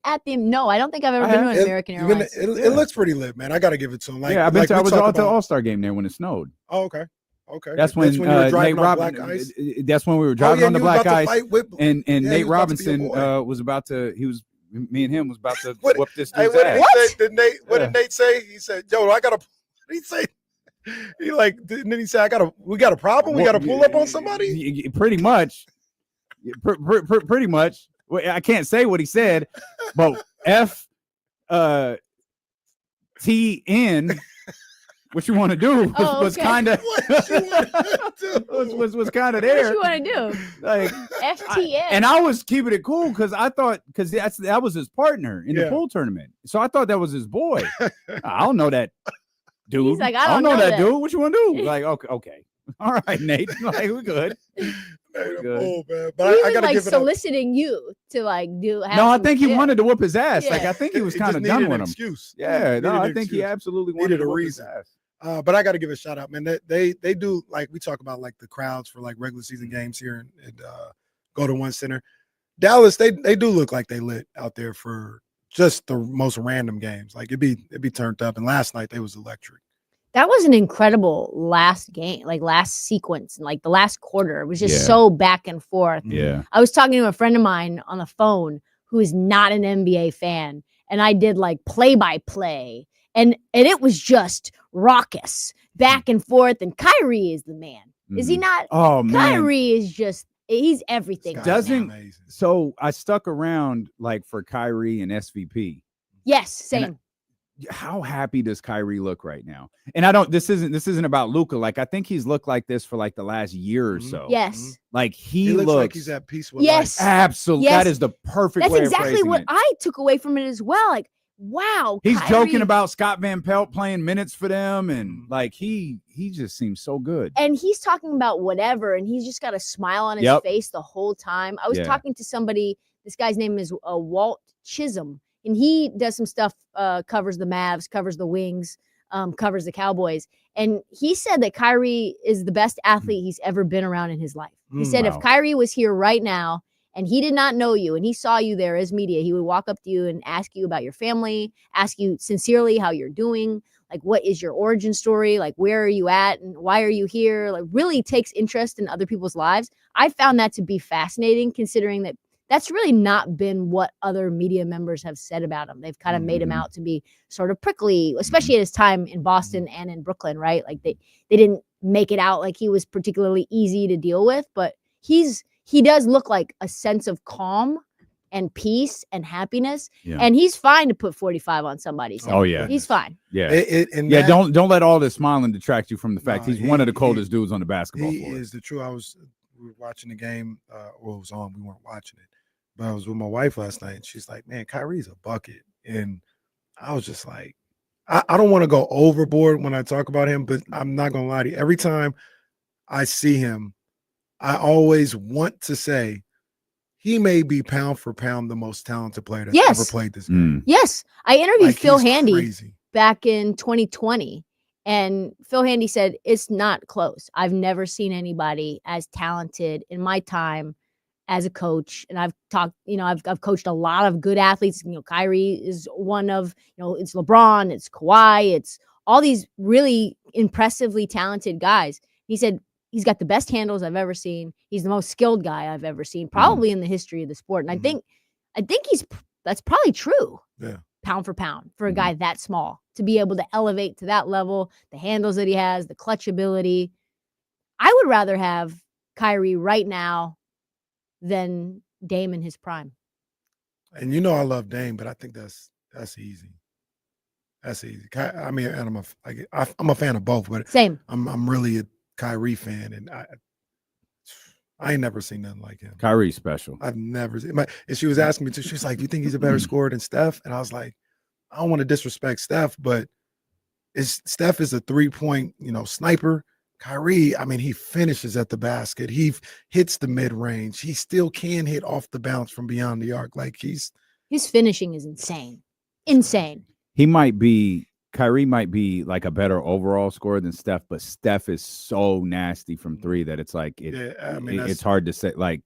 at the I don't think I've ever been to an American Airlines. It looks pretty lit, man. I gotta give it to him. Like, yeah, I've been like to. I we was talk at the about- All-Star game there when it snowed. Oh, okay. Okay. That's when you were driving Nate on black Robinson. ice. That's when we were driving yeah, on the you was black about to ice, fight with- and yeah, Nate you was about to be a Robinson boy. was about to. Me and him was about to What- whoop this Hey, dude's what ass. did Nate? What did Nate say? He said, "Yo, I gotta." He said, "He like." And then he said, we got a problem. We got to pull up on somebody." Pretty much. Pretty much. Well, I can't say what he said, but FTN. What you want to do was okay. kind of was kind of there. What you want to do? Like FTN. and I was keeping it cool because I thought that was his partner in the Yeah. pool tournament, so I thought that was his boy. I don't know that dude. He's like, I don't don't know know that that. dude. What you want to do? Like, okay, all right, Nate. Like, we're good. Good. Oh man, He but I was gotta like give it up. soliciting you to like do. No, I think he wanted to whoop his ass. Yeah. Like, I think he was He kind just of done needed with an him. excuse. Yeah, Needed no, an I think he excuse. absolutely Needed wanted a to whoop his reason. ass. But I got to give a shout out, man. They do, like we talk about, like the crowds for like regular season games here at Golden One Center. Dallas, they do look like they lit out there for just the most random games. Like it'd be turned up. And last night they was electric. That was an incredible last game, like last sequence, and like the last quarter. It was just Yeah. so back and forth. Yeah. I was talking to a friend of mine on the phone who is not an NBA fan, and I did like play by play, and it was just raucous back and forth. And Kyrie is the man, is he not? Oh man. Kyrie is just he's everything. This right guy's now. Doesn't- amazing. So I stuck around like for Kyrie and SVP. Yes, And same. How happy does Kyrie look right now? And I don't. This isn't about Luka. Like I think he's looked like this for like the last year or Mhm. so. Yes, Like he, He looks looks like he's at peace with Yes. life. absolutely. Yes. That is the perfect that's way exactly of phrasing what it. I took away from it as well. Like, wow, He's Kyrie- joking about Scott Van Pelt playing minutes for them, and like he just seems so good. and he's talking about whatever, and he's just got a smile on his Yep. face the whole time. I was Yeah. talking to somebody. This guy's name is Walt Chisholm, and he does some stuff. Covers the Mavs, covers the Wings, covers the Cowboys, and he said that Kyrie is the best athlete he's ever been around in his life. He said Wow. if Kyrie was here right now and he did not know you and he saw you there as media, he would walk up to you and ask you about your family, ask you sincerely how you're doing, like what is your origin story, like where are you at and why are you here, like really takes interest in other people's lives. I found that to be fascinating, considering that that's really not been what other media members have said about him. They've kind of made him Mhm. out to be sort of prickly, especially at his time in Boston and in Brooklyn, right? Like they didn't make it out like he was particularly easy to deal with, but he does look like a sense of calm and peace and happiness. Yeah. And he's fine to put 45 on somebody's head. Oh, yeah. He's fine. Yeah. And Yeah, that- don't let all this smiling detract you from the fact No, he's one of the he- coldest dudes on the basketball He floor. is the truth. We were watching the game, or it was on. We weren't watching it, but I was with my wife last night, and she's like, "Man, Kyrie's a bucket," and I was just like, I don't want to go overboard when I talk about him, but I'm not gonna lie to you. Every time I see him, I always want to say he may be pound for pound the most talented player that's ever played this game. Yes. I interviewed Like, Phil he's Handy crazy. back in 2020. And Phil Handy said, it's not close. I've never seen anybody as talented in my time as a coach. And I've talked, I've coached a lot of good athletes. Kyrie is one of, it's LeBron, it's Kawhi, it's all these really impressively talented guys. He said, he's got the best handles I've ever seen. He's the most skilled guy I've ever seen, probably in the history of the sport. And I think that's probably true. Yeah. Pound for pound for a guy that small to be able to elevate to that level, the handles that he has, the clutch ability. I would rather have Kyrie right now than Dame in his prime. And I love Dame, but I think that's easy. That's easy. I mean, and I'm a fan of both, but Same. I'm really a Kyrie fan, and I ain't never seen nothing like him. Kyrie's special. I've never seen. And she was asking me too. She's like, "Do you think he's a better scorer than Steph?" And I was like, "I don't want to disrespect Steph, but Steph is a 3-point, sniper. Kyrie, I mean, he finishes at the basket. He hits the mid range. He still can hit off the bounce from beyond the arc. Like his finishing is insane, insane. Kyrie might be like a better overall scorer than Steph, but Steph is so nasty from three that it's like it's hard to say. Like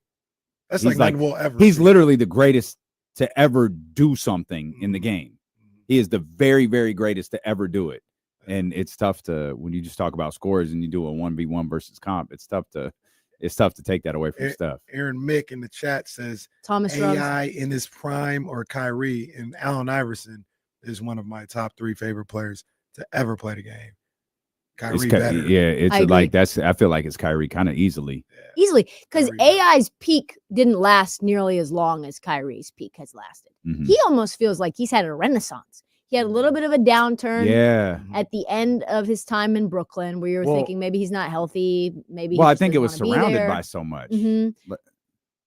that's he's like we'll ever. He's literally the greatest to ever do something in the game. He is the very, very greatest to ever do it. And it's tough to, when you just talk about scores and you do a 1v1 versus comp, it's tough to take that away from Steph. Aaron Mick in the chat says Thomas AI in his prime or Kyrie, and Allen Iverson is one of my top 3 favorite players to ever play the game. Kyrie better. Yeah, it's like that's. I feel like it's Kyrie kind of easily. Easily, because AI's peak didn't last nearly as long as Kyrie's peak has lasted. He almost feels like he's had a renaissance. He had a little bit of a downturn at the end of his time in Brooklyn, where you were thinking maybe he's not healthy. Maybe I think it was surrounded by so much.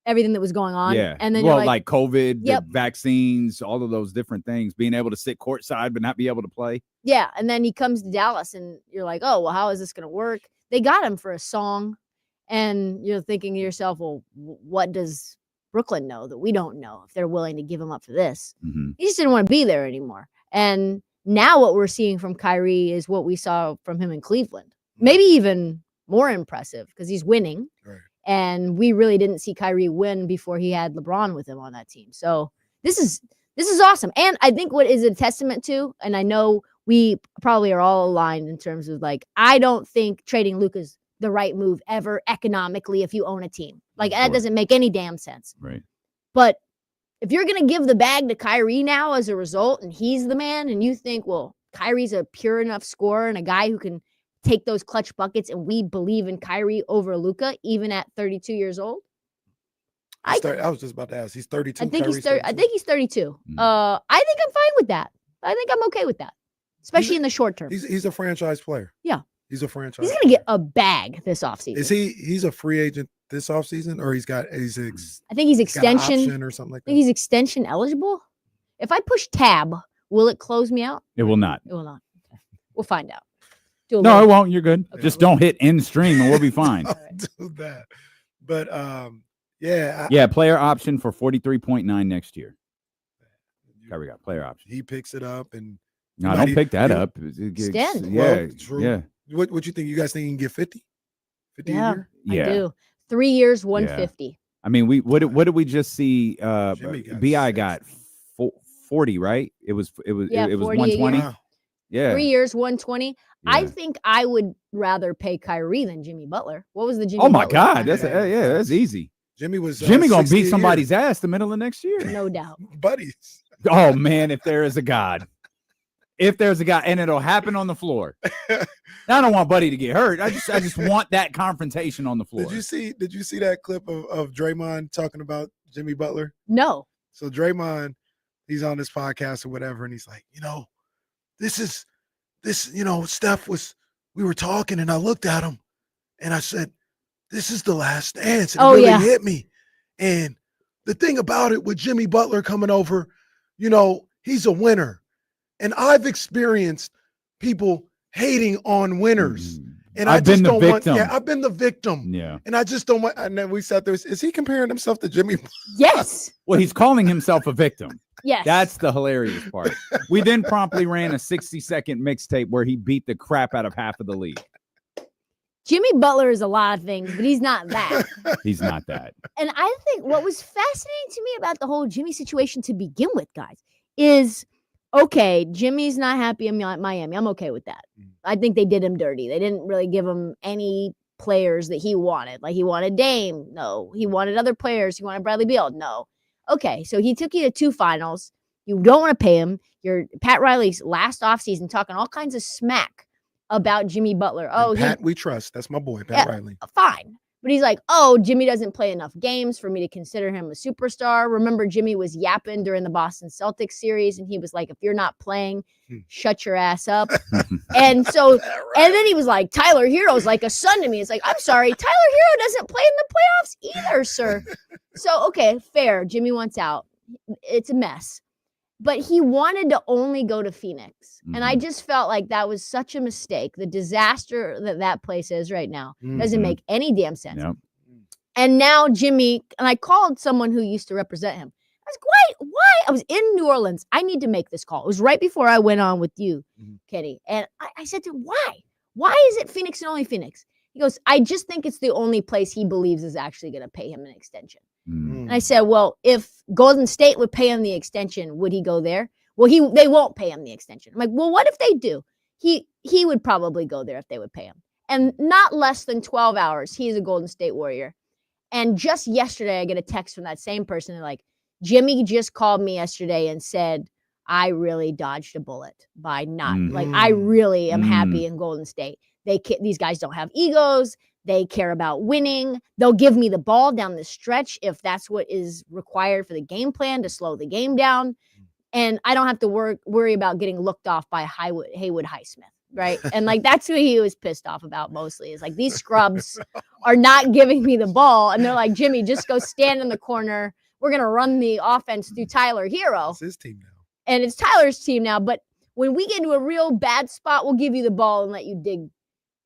Everything that was going on. Yeah. And then like COVID, the vaccines, all of those different things, being able to sit courtside but not be able to play. Yeah. And then he comes to Dallas and you're like, oh, well, how is this going to work? They got him for a song. And you're thinking to yourself, well, what does Brooklyn know that we don't know if they're willing to give him up for this? He just didn't want to be there anymore. And now what we're seeing from Kyrie is what we saw from him in Cleveland. Maybe even more impressive because he's winning. Right. And we really didn't see Kyrie win before he had LeBron with him on that team. So this is awesome. And I think what is a testament to, and I know we probably are all aligned in terms of like, I don't think trading Luka's the right move ever economically if you own a team. Like that doesn't make any damn sense. Right. But if you're going to give the bag to Kyrie now as a result, and he's the man, and you think, well, Kyrie's a pure enough scorer and a guy who can take those clutch buckets, and we believe in Kyrie over Luka, even at 32 years old. I was just about to ask. He's 32. I think he's 32. I think I'm fine with that. I think I'm okay with that, especially in the short term. He's a franchise player. Yeah. He's a franchise. He's going to get a bag this offseason. Is he's a free agent this offseason, or I think he's extension or something like that. I think he's extension eligible. If I push tab, will it close me out? It will not. It will not. Okay. We'll find out. No, it won't. You're good. Okay. Just don't hit end stream and we'll be fine. Do that. But player option for 43.9 next year. Kyrie got player option. He picks it up and no, don't pick that up. Extend. True. Yeah. What you think? You guys think you can get 50? 50 yeah, a year? Yeah. I do. 3 years, 150. Yeah. I mean, what did we just see? BI got 40, right? It was 120. Wow. Yeah. 3 years, 120. Yeah. I think I would rather pay Kyrie than Jimmy Butler. What was the Jimmy? Oh my Butler God, that's easy. Jimmy gonna beat somebody's ass the middle of next year. No doubt. Buddies. Oh man, if there is a God. If there's a guy, and it'll happen on the floor. I don't want Buddy to get hurt. I just want that confrontation on the floor. Did you see that clip of Draymond talking about Jimmy Butler? No. So Draymond, he's on this podcast or whatever, and he's like, this, Steph we were talking, and I looked at him, and I said, this is the last dance. And it really hit me. And the thing about it with Jimmy Butler coming over, he's a winner. And I've experienced people hating on winners. And I've been the victim. Yeah. And I just don't want, and then we sat there, is he comparing himself to Jimmy? Yes. Well, he's calling himself a victim. Yes. That's the hilarious part. We then promptly ran a 60-second mixtape where he beat the crap out of half of the league. Jimmy Butler is a lot of things, but he's not that. He's not that. And I think what was fascinating to me about the whole Jimmy situation to begin with, guys, is okay, Jimmy's not happy in Miami. I'm okay with that. I think they did him dirty. They didn't really give him any players that he wanted. Like he wanted Dame. No. He wanted other players. He wanted Bradley Beal. No. Okay, so he took you to 2 finals. You don't want to pay him. You're Pat Riley's last offseason talking all kinds of smack about Jimmy Butler. Oh, Pat, we trust. That's my boy, Pat Riley. Fine. But he's like, oh, Jimmy doesn't play enough games for me to consider him a superstar. Remember, Jimmy was yapping during the Boston Celtics series, and he was like, if you're not playing, shut your ass up. And so, and then he was like, Tyler Hero's like a son to me. It's like, I'm sorry, Tyler Hero doesn't play in the playoffs either, sir. So, okay, fair. Jimmy wants out. It's a mess. But he wanted to only go to Phoenix. And I just felt like that was such a mistake. The disaster that place is right now doesn't make any damn sense. Yep. And now Jimmy, and I called someone who used to represent him. I was like, why? I was in New Orleans. I need to make this call. It was right before I went on with you, Kenny. And I said to him, why? Why is it Phoenix and only Phoenix? He goes, I just think it's the only place he believes is actually going to pay him an extension. And I said, well, if Golden State would pay him the extension, would he go there? Well, they won't pay him the extension. I'm like, well, what if they do? He would probably go there if they would pay him. And not less than 12 hours, he's a Golden State Warrior. And just yesterday, I get a text from that same person. They're like, Jimmy just called me yesterday and said, I really dodged a bullet by not, like, I really am happy in Golden State. These guys don't have egos. They care about winning. They'll give me the ball down the stretch if that's what is required for the game plan to slow the game down. And I don't have to worry about getting looked off by Haywood Highsmith, right? And like that's what he was pissed off about mostly is like these scrubs are not giving me the ball. And they're like, Jimmy, just go stand in the corner. We're going to run the offense through Tyler Hero. It's his team now. And it's Tyler's team now. But when we get into a real bad spot, we'll give you the ball and let you dig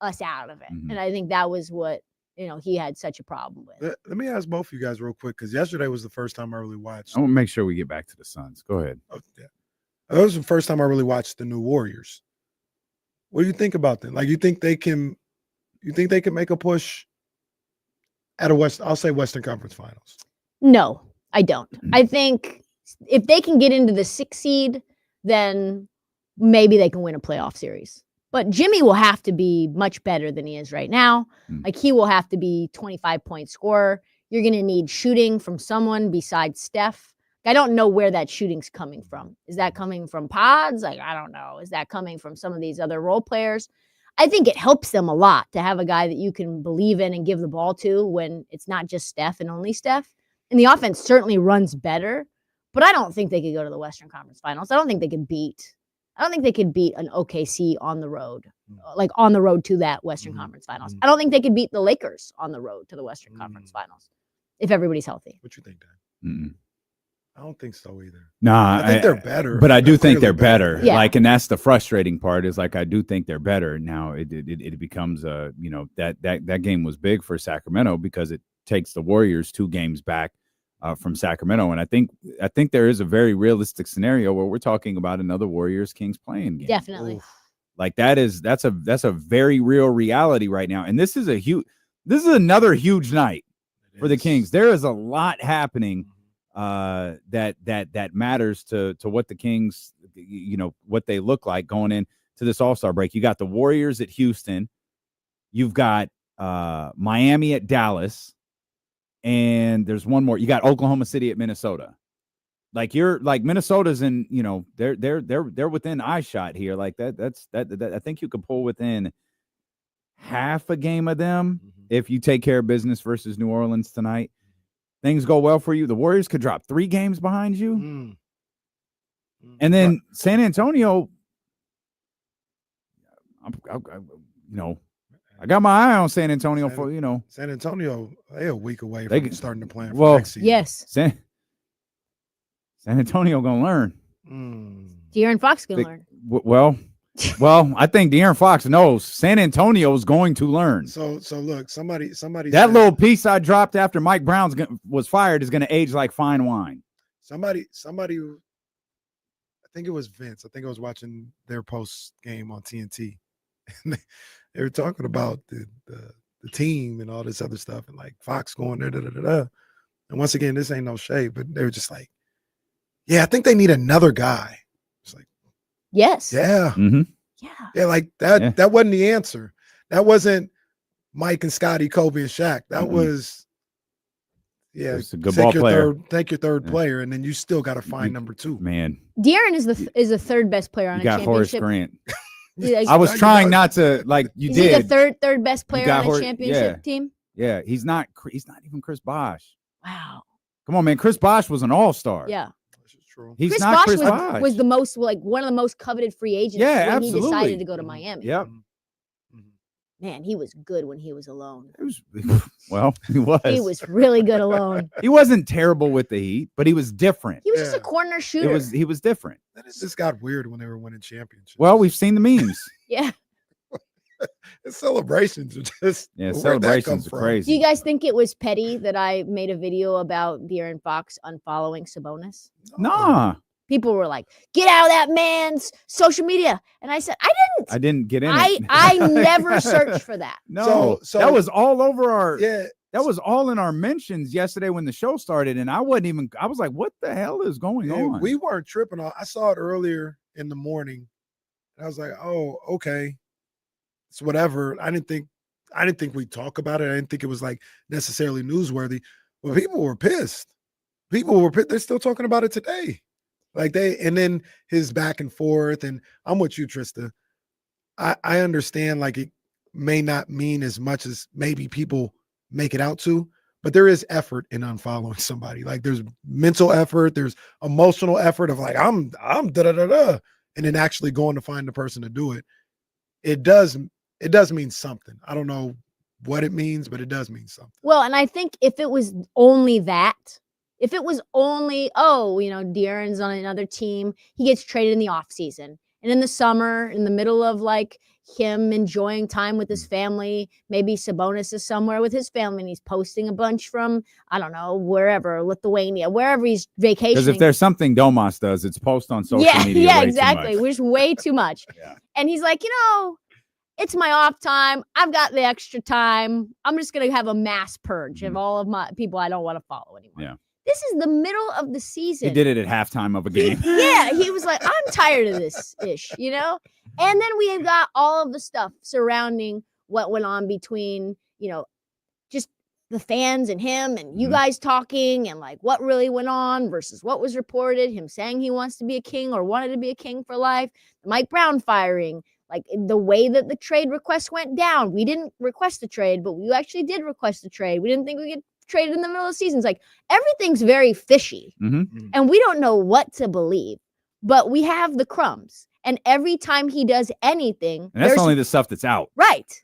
us out of it. And I think that was what, he had such a problem with. Let me ask both of you guys real quick, because yesterday was the first time I really watched. I want to make sure we get back to the Suns. Go ahead. Oh, yeah. That was the first time I really watched the new Warriors. What do you think about them? Like, you think they can make a push at I'll say Western Conference Finals? No, I don't. I think if they can get into the 6th seed, then maybe they can win a playoff series. But Jimmy will have to be much better than he is right now. Like he will have to be 25-point scorer. You're going to need shooting from someone besides Steph. I don't know where that shooting's coming from. Is that coming from pods? Like, I don't know. Is that coming from some of these other role players? I think it helps them a lot to have a guy that you can believe in and give the ball to when it's not just Steph and only Steph. And the offense certainly runs better, but I don't think they could go to the Western Conference Finals. I don't think they could beat an OKC on the road, like on the road to that Western Conference Finals. I don't think they could beat the Lakers on the road to the Western Conference Finals if everybody's healthy. What you think, Dan? I don't think so either. Nah, I think they're better. But I do think they're better. Yeah. Like, and that's the frustrating part is like, I do think they're better. Now it becomes that game was big for Sacramento because it takes the Warriors 2 games back from Sacramento. And I think there is a very realistic scenario where we're talking about another Warriors Kings playing game. Definitely. Oof. Like that's a very real reality right now. And this is another huge night for the Kings. There is a lot happening that matters to what the Kings, what they look like going into this All-Star break. You got the Warriors at Houston. You've got Miami at Dallas. And there's one more. You got Oklahoma City at Minnesota. Like Minnesota's in, they're within eye shot here. Like that's I think you could pull within half a game of them if you take care of business versus New Orleans tonight. things go well for you. The Warriors could drop 3 games behind you. Mm. And then San Antonio, I got my eye on San Antonio for, San Antonio, they're a week away They from could- starting to plan for well, next season. Yes. San Antonio going to learn. De'Aaron Fox can They- learn. Well, I think De'Aaron Fox knows San Antonio is going to learn. So look, somebody That said- little piece I dropped after Mike Brown was fired is going to age like fine wine. somebody, I think it was Vince. I think I was watching their post game on TNT. And they were talking about the team and all this other stuff, and like Fox going there, And once again, this ain't no shade, but they were just like, yeah, I think they need another guy. It's like, Yes. yeah, Mm-hmm. yeah, like that. Yeah. That wasn't the answer. That wasn't Mike and Scotty, Kobe and Shaq. That was, yeah, It's a good take ball your player. Take your third Yeah. player, and then you still got to find number 2. Man, De'Aaron is the third best player on you a got Horace championship. Grant. Yeah, I was you trying got- not to, like, you is he did. the third best player got on a Horace- championship yeah. team? Yeah, he's not even Chris Bosh. Wow. Come on, man. Chris Bosh was an all-star. Yeah. This is true. He's Chris not Bosh Chris Bosh. was the most one of the most coveted free agents Yeah, when he absolutely. decided to go to Miami. Yep. Man, he was good when he was alone. It was, well, he was. He was really good alone. He wasn't terrible with the Heat, but he was different. He was just a Yeah. corner shooter. He was different. This got weird when they were winning championships. Well, we've seen the memes. Yeah. The celebrations are just Yeah, where'd that come celebrations are from? crazy. Do you guys think it was petty that I made a video about De'Aaron Fox unfollowing Sabonis? Nah, People were like, "Get out of that man's social media," and I said, "I didn't. I didn't get in I it. I never searched for that." No, So- that was all over our. Yeah, That was all in our mentions yesterday when the show started, and I was like, "What the hell is going yeah, on?" we weren't tripping on. I saw it earlier in the morning, and I was like, "Oh, okay, it's whatever." I didn't think we'd talk about it. I didn't think it was like necessarily newsworthy. Well, people were pissed. They're still talking about it today. And then his back and forth, and I'm with you, Trysta. I understand, like, it may not mean as much as maybe people make it out to, but there is effort in unfollowing somebody. Like, there's mental effort, there's emotional effort of like, I'm da-da-da-da, and then actually going to find the person to do it. It does mean something. I don't know what it means, but it does mean something. Well, and I think if it was only that, if it was only, De'Aaron's on another team, he gets traded in the offseason. And in the summer, in the middle of like him enjoying time with his family, maybe Sabonis is somewhere with his family and he's posting a bunch from, I don't know, wherever, Lithuania, wherever he's vacationing. Because if there's something Domas does, it's post on social media. Yeah, way too exactly. much. Which is way too much. Yeah. And he's like, it's my off time. I've got the extra time. I'm just going to have a mass purge of all of my people I don't want to follow anymore. Yeah. This is the middle of the season. He did it at halftime of a game. He was like, I'm tired of this ish, And then we have got all of the stuff surrounding what went on between, just the fans and him and you guys talking and like what really went on versus what was reported, him saying he wants to be a king or wanted to be a king for life, Mike Brown firing, like the way that the trade request went down. We didn't request the trade, but we actually did request the trade. We didn't think we could trade in the middle of the season. It's like everything's very fishy and we don't know what to believe, but we have the crumbs. And every time he does anything, And that's only the stuff that's out. right.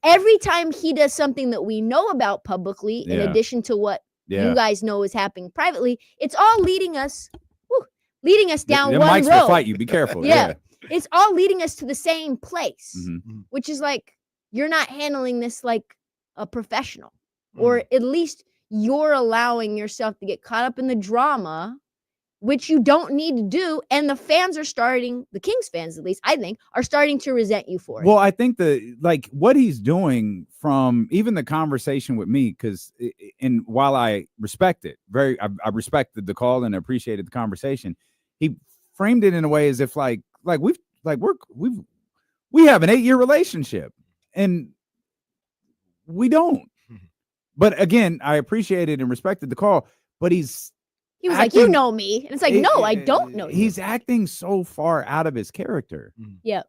Every time he does something that we know about publicly, in Yeah. addition to what Yeah. you guys know is happening privately, it's all leading us down The one mics road. will fight you. Be careful. Yeah. It's all leading us to the same place, Mhm. which is like, you're not handling this like a professional, or at least you're allowing yourself to get caught up in the drama, which you don't need to do. And the fans are the Kings fans, at least I think, are starting to resent you for it. Well, I think what he's doing from even the conversation with me, and while I respect it, I respected the call and appreciated the conversation, he framed it in a way as if we have an 8-year relationship and we don't. But again, I appreciated and respected the call, but he was like, you know me. And it's like, no, I don't know you. He's acting so far out of his character. Yeah.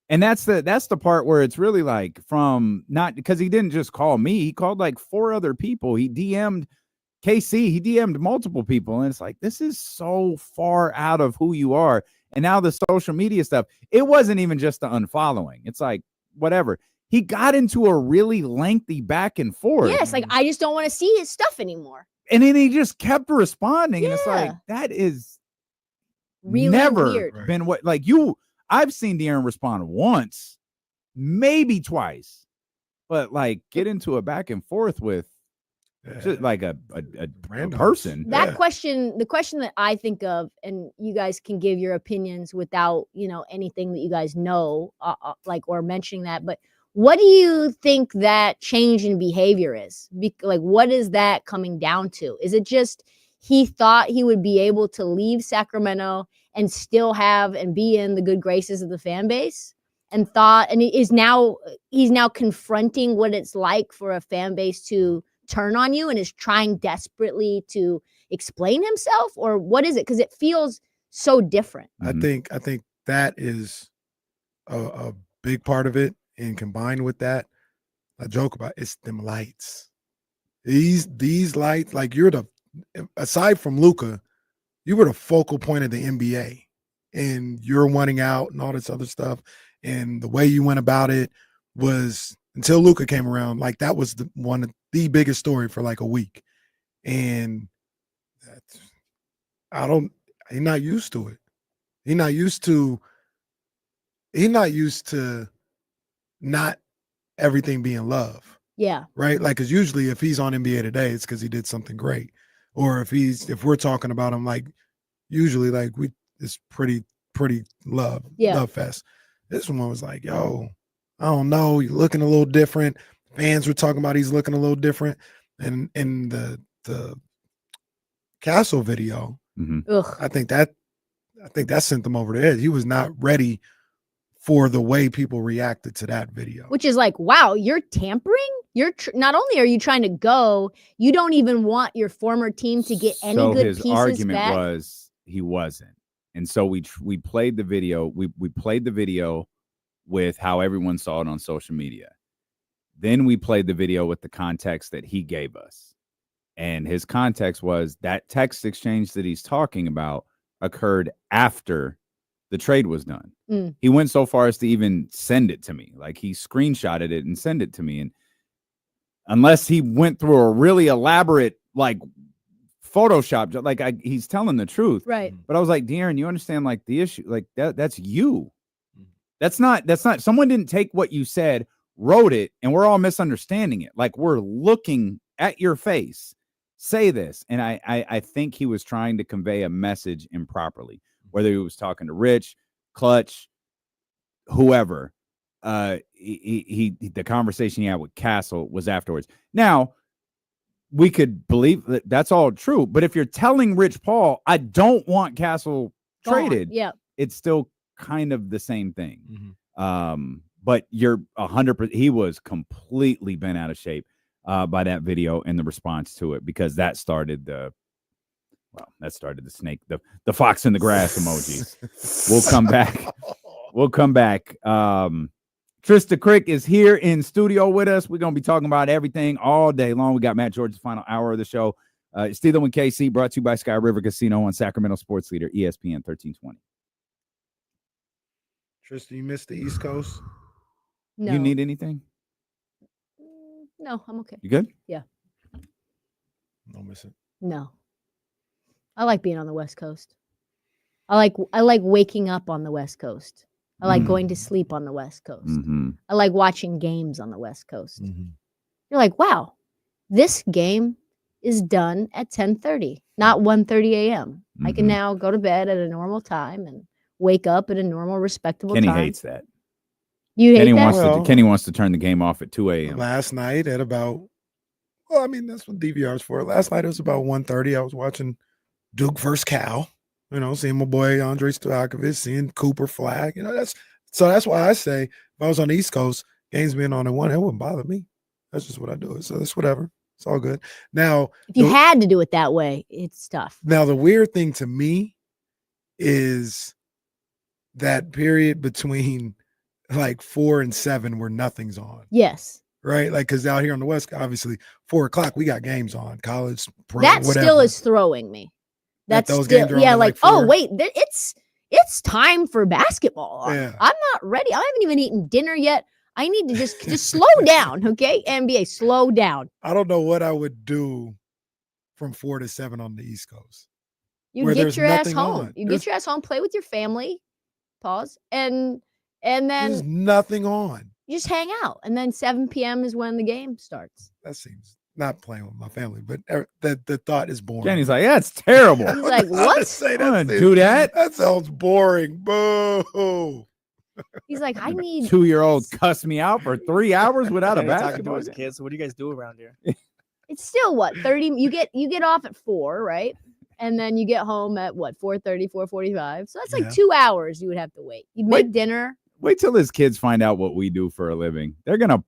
And that's the part where it's really like from not because he didn't just call me, he called like 4 other people. He DM'd KC, he DM'd multiple people. And it's like, this is so far out of who you are. And now the social media stuff, it wasn't even just the unfollowing. It's like, whatever. He got into a really lengthy back and forth. Yes, like I just don't want to see his stuff anymore. And then he just kept responding. And it's Yeah. like, that is Really never weird. been what like I've seen De'Aaron respond once, maybe twice, but like get into a back and forth with just like a person. That question, the question that I think of, and you guys can give your opinions without, anything that you guys know, like, or mentioning that, but what do you think that change in behavior is? Like, what is that coming down to? Is it just he thought he would be able to leave Sacramento and still have and be in the good graces of the fan base, and he's now confronting what it's like for a fan base to turn on you and is trying desperately to explain himself? Or what is it? Because it feels so different. I think that is a big part of it. And combined with that, I joke about it's them lights. These lights, like aside from Luka, you were the focal point of the NBA, and you're wanting out and all this other stuff. And the way you went about it was, until Luka came around, like that was one of the biggest story for like a week. And he's not used to it. He's not used to not everything being love. Yeah. Right? Like, because usually if he's on NBA Today, it's because he did something great. Or if we're talking about him, like usually like it's pretty love fest. This one was like, yo, I don't know, you're looking a little different. Fans were talking about he's looking a little different. And in the Castle video, I think that sent them over the edge. He was not ready for the way people reacted to that video. Which is like, wow, you're tampering? You're not only are you trying to go, you don't even want your former team to get any good pieces back. So his argument was he wasn't. And so we played the video. We played the video with how everyone saw it on social media. Then we played the video with the context that he gave us. And his context was that text exchange that he's talking about occurred after the trade was done. He went so far as to even send it to me. Like he screenshotted it and sent it to me. And unless he went through a really elaborate, like Photoshop, like he's telling the truth. Right. But I was like, De'Aaron, you understand like the issue, like that's you. That's not, someone didn't take what you said, wrote it, and we're all misunderstanding it. Like we're looking at your face, say this. And I think he was trying to convey a message improperly, whether he was talking to Rich, Clutch, whoever. The conversation he had with Castle was afterwards. Now, we could believe that that's all true, but if you're telling Rich Paul, I don't want Castle traded, it's still kind of the same thing. But you're 100%. He was completely bent out of shape by that video and the response to it, because that started the snake, the fox in the grass emoji. We'll come back. Trysta Krick is here in studio with us. We're going to be talking about everything all day long. We got Matt George's final hour of the show. Steeler and KC, brought to you by Sky River Casino on Sacramento Sports Leader, ESPN 1320. Trysta, you missed the East Coast? No. You need anything? No, I'm okay. You good? Yeah. Don't miss it. No. I like being on the West Coast. I like waking up on the West Coast. I like going to sleep on the West Coast. I like watching games on the West Coast. You're like, wow, this game is done at 10:30, not 1:30 a.m. I can now go to bed at a normal time and wake up at a normal, respectable Kenny time. hates that. You hate that? Kenny wants to turn the game off at 2 a.m. Last night at about, well, I mean, that's what DVR's for. Last night it was about 1:30. I was watching Duke versus Cal. Seeing my boy Andre Stojakovic, seeing Cooper Flag. That's why I say if I was on the East Coast, games being on at 1, it wouldn't bother me. That's just what I do. So it's whatever. It's all good. Now, if you had to do it that way, it's tough. Now, the weird thing to me is that period between like 4 and 7 where nothing's on, Yes. right? Like, because out here on the West, obviously 4 o'clock we got games on, college, pro, That whatever. still is throwing me. That That's those still, games are on yeah, at, like, like, oh 4? wait, it's time for basketball. Yeah. I'm not ready. I haven't even eaten dinner yet. I need to just slow down, okay? NBA, slow down. I don't know what I would do from 4 to 7 on the East Coast. You Where get there's your ass nothing home. on. You There's- get your ass home, play with your family. Pause. And There's then nothing on. you just hang out. And then 7 p.m. is when the game starts. That seems not playing with my family, but the thought is boring. Kenny's like, yeah, it's terrible. He's like, I what? just say I don't wanna seems- do that. That sounds boring. Boo. He's like, I need 2-year-old cuss me out for 3 hours without a Talking to basketball his game. kids. So what do you guys do around here? it's still what 30 you get off at 4, right? And then you get home at what 4:30, 4:45. So that's like Yeah. 2 hours you would have to wait. You'd make Wait. dinner. Wait till his kids find out what we do for a living. They're gonna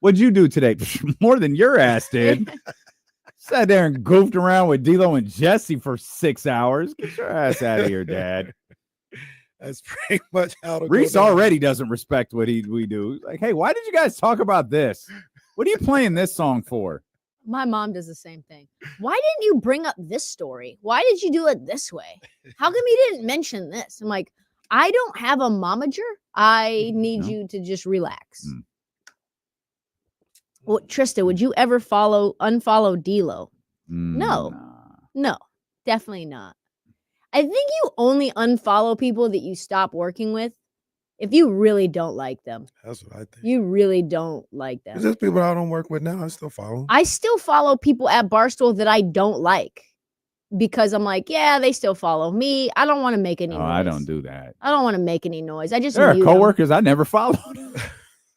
what'd you do today? More than your ass did. Sat there and goofed around with D'Lo and Jesse for 6 hours. Get your ass out of here, Dad. That's pretty much how to Reese go down. already doesn't respect what we do. He's like, hey, why did you guys talk about this? What are you playing this song for? My mom does the same thing. Why didn't you bring up this story? Why did you do it this way? How come you didn't mention this? I'm like, I don't have a momager. I need No. you to just relax. Mm. Well, Trysta, would you ever unfollow D'Lo? No. Nah. No, definitely not. I think you only unfollow people that you stop working with if you really don't like them. That's what I think. You really don't like them. There's people I don't work with now. I still follow 'em. I still follow people at Barstool that I don't like because I'm like, yeah, they still follow me. I don't want to make any Oh, noise. I don't do that. I don't want to make any noise. I just There are mute 'em. coworkers I never followed.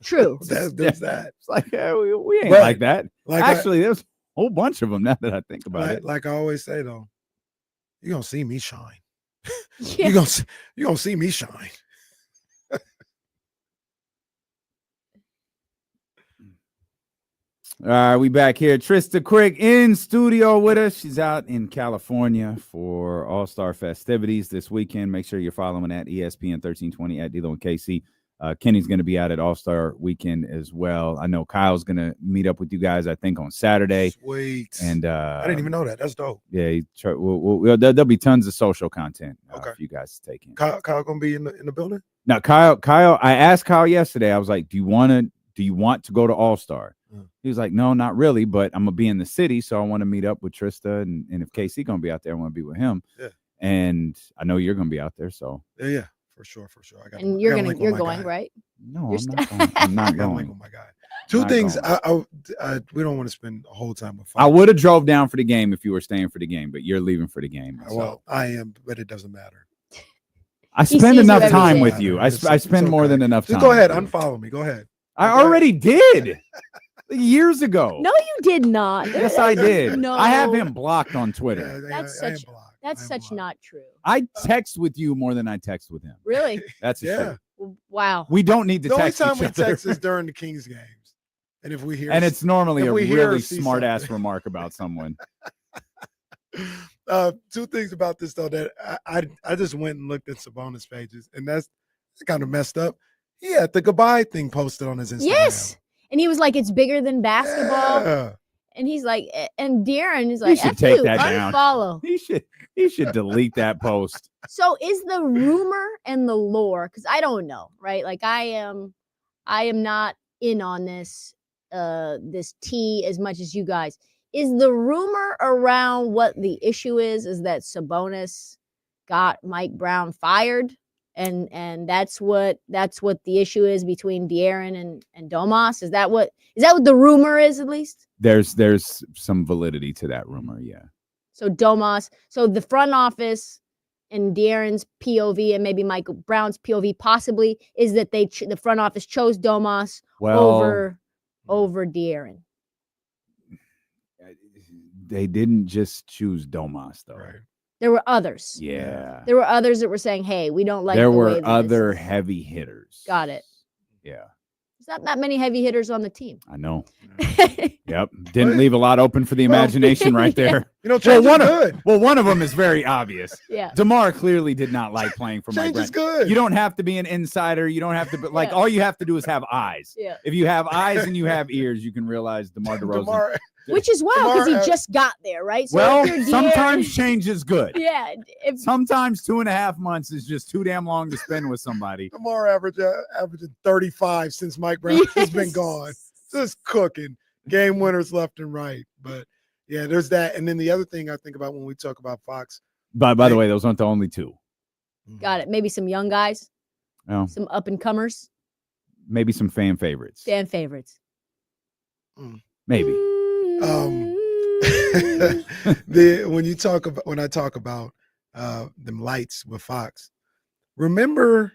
True. There's that. It's like, yeah, we ain't Right. like that. Like Actually, there's a whole bunch of them now that I think I, about like, it. like I always say though, you're gonna see me shine. Yeah. You're gonna see me shine. All right, we back here. Trysta Krick in studio with us. She's out in California for All-Star festivities this weekend. Make sure you're following at ESPN 1320 at D'Lo and KC. Kenny's going to be out at All-Star weekend as well. I know Kyle's going to meet up with you guys, I think, on Saturday. Sweet. And I didn't even know that. That's dope. yeah, there'll be tons of social content Okay. for you guys to take in. Kyle gonna be in the building? Now, Kyle, I asked Kyle yesterday. I was like, do you want to go to All-Star? He was like, no, not really, but I'm gonna be in the city, so I want to meet up with Trysta, and if KC gonna be out there, I want to be with him. Yeah. And I know you're gonna be out there, so Yeah, for sure. I got. And I you're got a link with you're my going, guy. right? no, You're I'm not going. I'm not I got a link going. with my guy. Two Not things. going. We don't want to spend a whole time with. I would have drove down for the game if you were staying for the game, but you're leaving for the game. So. Well, I am, but it doesn't matter. I He spend sees enough you every time day. with you. I It's spend more okay. than enough Just time. go ahead, with you. unfollow me. Go ahead. I already did years ago. No, you did not. Yes, I did. No. I have him blocked on Twitter. That's I am such- blocked. That's I am such blocked. not true. I text with you more than I text with him. Really? That's a Yeah. truth. Wow. We don't need to The only text time each we other. text is during the Kings games, and if we hear, And it's normally if a we hear or really see smart ass something. remark about someone. Two things about this though that I just went and looked at Sabonis pages, and that's kind of messed up. He had the goodbye thing posted on his Instagram. Yes. And he was like, it's bigger than basketball. Yeah. And he's like, and Darren is You like, should F take you, that down. unfollow. He should delete that post. So is the rumor and the lore, because I don't know, right? Like I am not in on this tea as much as you guys. Is the rumor around what the issue is that Sabonis got Mike Brown fired? And that's what the issue is between De'Aaron and Domas? Is that what the rumor is, at least? There's some validity to that rumor, yeah. So Domas, so the front office and De'Aaron's POV and maybe Mike Brown's POV possibly is that the front office chose Domas Well, over De'Aaron. they didn't just choose Domas though. Right. There were others. Yeah. There were others that were saying, "Hey, we don't like." There the way were that other this is." heavy hitters. Got it. Yeah. There's not that many heavy hitters on the team. I know. Yep. Didn't leave a lot open for the imagination right there. You know, change is good. One of them is very obvious. Yeah. DeMar clearly did not like playing for Mike Change is Brent. good. You don't have to be an insider. You don't have to be like, all you have to do is have eyes. Yeah. If you have eyes and you have ears, you can realize DeMar DeRozan. Which is wild because DeMar, he just got there, right? So Well, after a year- sometimes change is good. Yeah. Sometimes 2.5 months is just too damn long to spend with somebody. DeMar averaging 35 since Mike Brown has been gone. Just cooking. Game winners left and right. But yeah, there's that. And then the other thing I think about when we talk about Fox. By the way, those aren't the only two. Got it. Maybe some young guys, Oh, some up and comers, maybe some fan favorites. fan favorites. Maybe. When I talk about them lights with Fox, remember,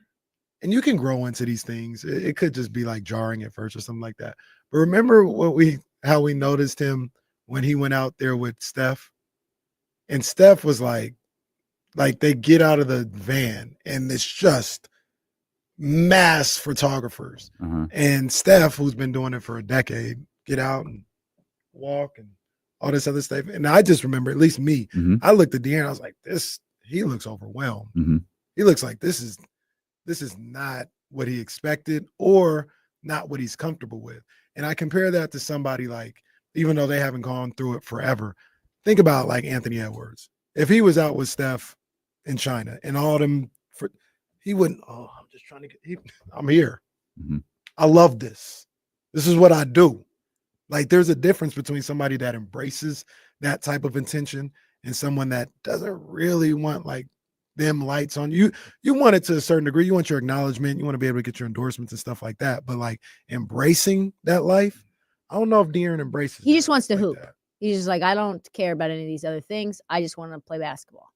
and you can grow into these things. It could just be like jarring at first or something like that. But remember how we noticed him when he went out there with Steph, and Steph was like they get out of the van and it's just mass photographers, and Steph, who's been doing it for a decade, get out and walk and all this other stuff. And I just remember, at least me, I looked at De'Aaron, I was like, he looks overwhelmed. He looks like this is not what he expected or not what he's comfortable with. And I compare that to somebody like, even though they haven't gone through it forever, think about like Anthony Edwards. If he was out with Steph in China and all them, he wouldn't, I'm just trying to I'm here. I love this. This is what I do. Like, there's a difference between somebody that embraces that type of intention and someone that doesn't really want like them lights on you. You want it to a certain degree. You want your acknowledgement. You want to be able to get your endorsements and stuff like that. But like embracing that life, I don't know if De'Aaron embraces. He just wants to like hoop. that. He's just like, I don't care about any of these other things. I just want to play basketball.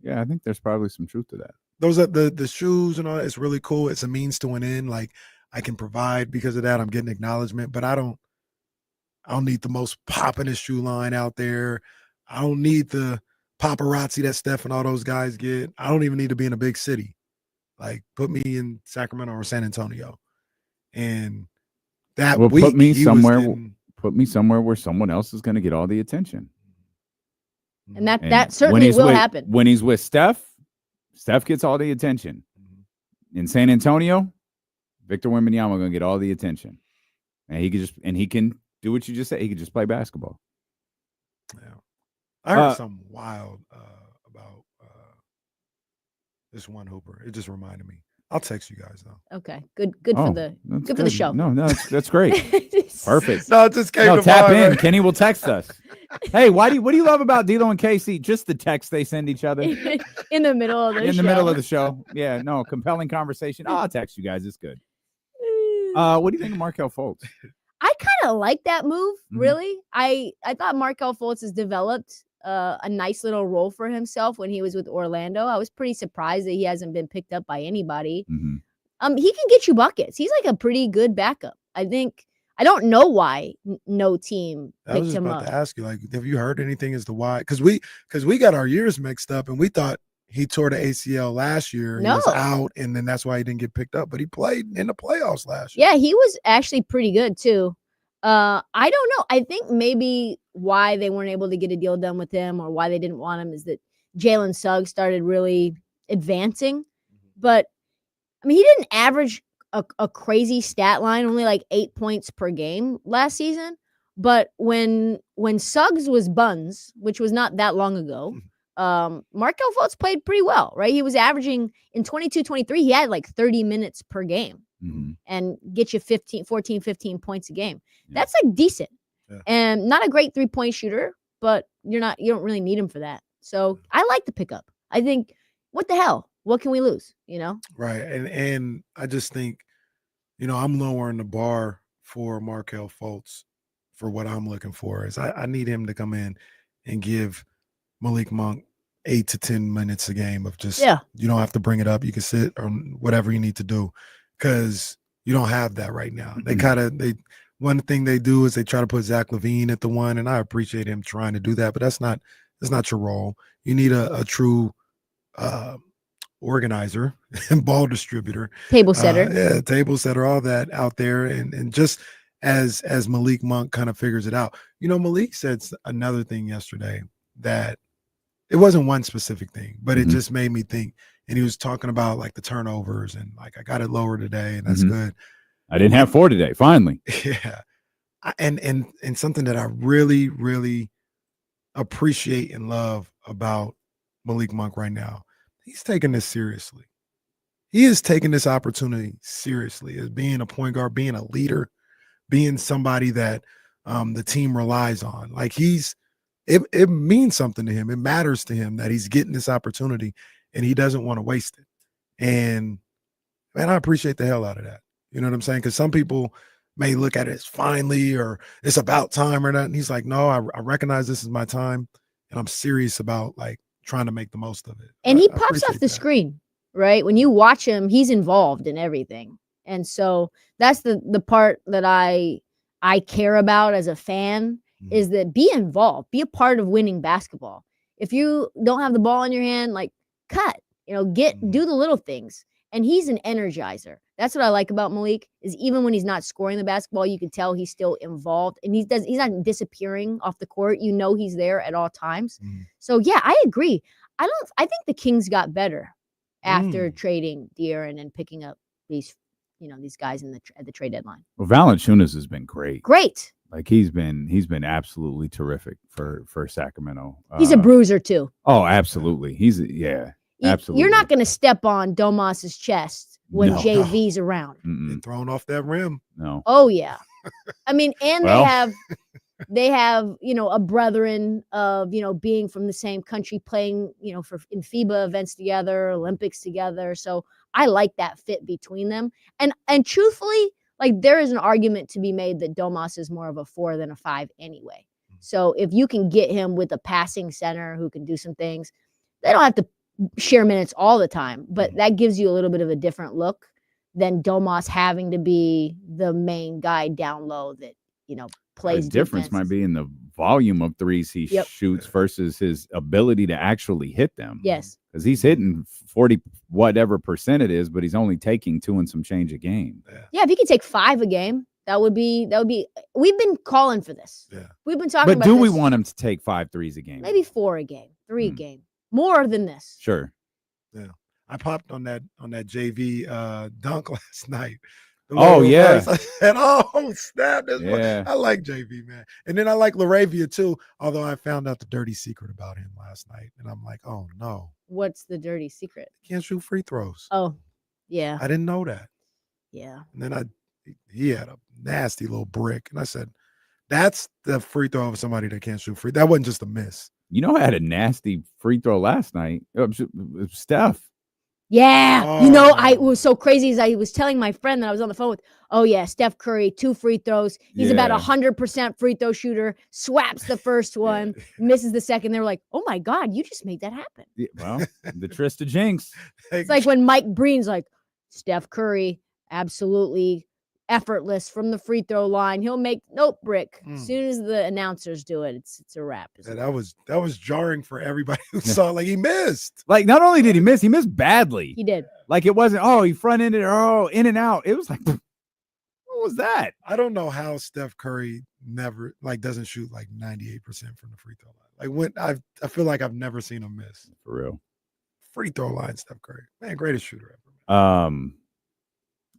Yeah, I think there's probably some truth to that. Those are the shoes and all that. It's really cool. It's a means to an end. Like, I can provide because of that. I'm getting acknowledgement, but I don't need the most poppin'est shoe line out there. I don't need the paparazzi that Steph and all those guys get. I don't even need to be in a big city. Like, put me in Sacramento or San Antonio. And that week, put me he was somewhere. getting- Put me somewhere where someone else is going to get all the attention. And that And certainly will with, happen. When he's with Steph gets all the attention. In San Antonio, Victor Wembanyama going to get all the attention. And he can do what you just said. He can just play basketball. Yeah. I heard something wild about this one hooper. It just reminded me. I'll text you guys though. Okay. Good for the show. No, that's great. Perfect. No, it just came to tap mind, in. right? Kenny will text us. Hey, what do you love about D'Lo and KC? Just the text they send each other in the middle of the show. in the middle of the show. Yeah, no, compelling conversation. I'll text you guys. It's good. What do you think of Markelle Fultz? I kind of like that move, really. I thought Markelle Fultz has developed a nice little role for himself when he was with Orlando. I was pretty surprised that he hasn't been picked up by anybody. He can get you buckets. He's like a pretty good backup. I don't know why no team I was picked just him about up. to ask you, like, have you heard anything as to why? Because we got our years mixed up, and we thought he tore the ACL last year. He was No. out, and then that's why he didn't get picked up. But he played in the playoffs last year. Yeah, he was actually pretty good too. I don't know. I think maybe why they weren't able to get a deal done with him or why they didn't want him is that Jalen Suggs started really advancing. But I mean, he didn't average a crazy stat line, only like 8 points per game last season. But when Suggs was buns, which was not that long ago, Markelle Fultz played pretty well, right? He was averaging in 22-23, he had like 30 minutes per game and get you 14, 15 points a game. Yeah. That's like decent. Yeah. And not a great 3-point shooter, but you don't really need him for that. So I like the pickup. I think, what the hell? What can we lose? Right. And I just think, I'm lowering the bar for Markelle Fultz for what I'm looking for. Is I need him to come in and give Malik Monk 8 to 10 minutes a game of just, you don't have to bring it up. You can sit or whatever you need to do, because you don't have that right now. One thing they do is they try to put Zach LaVine at the one, and I appreciate him trying to do that, but that's not your role. You need a true, organizer and ball distributor, Table setter. yeah, table setter, all that out there, and just as Malik Monk kind of figures it out. Malik said another thing yesterday that it wasn't one specific thing, but it just made me think. And he was talking about like the turnovers and like I got it lower today, and that's good. I didn't have 4 today. Finally, yeah, and something that I really, really appreciate and love about Malik Monk right now. He's taking this seriously. He is taking this opportunity seriously as being a point guard, being a leader, being somebody that the team relies on. Like it means something to him. It matters to him that he's getting this opportunity and he doesn't want to waste it. And man, I appreciate the hell out of that. You know what I'm saying? Because some people may look at it as finally or it's about time or not. And he's like, no, I recognize this is my time and I'm serious about like trying to make the most of it. And he I pops off appreciate the that. screen, right? When you watch him, he's involved in everything. And so that's the part that I care about as a fan is that be involved, be a part of winning basketball. If you don't have the ball in your hand, like cut, do the little things. And he's an energizer. That's what I like about Malik is even when he's not scoring the basketball, you can tell he's still involved and he's not disappearing off the court. He's there at all times. So yeah, I agree. I think the Kings got better after trading De'Aaron and picking up these guys at the trade deadline. Well, Valanciunas has been great. Great. Like he's been absolutely terrific for Sacramento. He's a bruiser too. Oh, absolutely. Absolutely. You're not going to step on Domas's chest when No. JV's around. Been thrown off that rim. No. Oh yeah. I mean, and Well. they have, a brethren of, being from the same country playing, in FIBA events together, Olympics together. So I like that fit between them. And truthfully, like there is an argument to be made that Domas is more of a 4 than a 5 anyway. So if you can get him with a passing center who can do some things, they don't have to share minutes all the time, but that gives you a little bit of a different look than Domas having to be the main guy down low that, plays. The difference might be in the volume of threes he shoots versus his ability to actually hit them. Yes. Because he's hitting 40 whatever percent it is, but he's only taking 2 and some change a game. Yeah, if he could take 5 a game, that would be we've been calling for this. Yeah. We've been talking But about do we this. want him to take 5 threes a game? Maybe 4 a game, 3 a game. More than this. Sure. Yeah. I popped on that JV dunk last night. Oh, yeah. I said, oh, snap. Yeah. I like JV, man. And then I like Laravia too, although I found out the dirty secret about him last night. And I'm like, oh, no. What's the dirty secret? Can't shoot free throws. Oh, yeah. I didn't know that. Yeah. And then he had a nasty little brick. And I said, that's the free throw of somebody that can't shoot free. That wasn't just a miss. I had a nasty free throw last night. Steph. Yeah. Oh. I was so crazy as I was telling my friend that I was on the phone with, oh yeah, Steph Curry, 2 free throws. He's about 100% free throw shooter, swaps the first one, misses the second. They were like, oh my God, you just made that happen. Yeah, well, the Trysta jinx. It's like when Mike Breen's like, Steph Curry, absolutely effortless from the free throw line. He'll make brick. As soon as the announcers do it, it's a wrap. Yeah, that was jarring for everybody who saw. Like he missed. Like not only did he miss badly. He did. Like it wasn't, he front ended in and out. It was like, what was that? I don't know how Steph Curry never doesn't shoot like 98% from the free throw line. Like I feel like I've never seen him miss. For real. Free throw line, Steph Curry. Man, greatest shooter ever.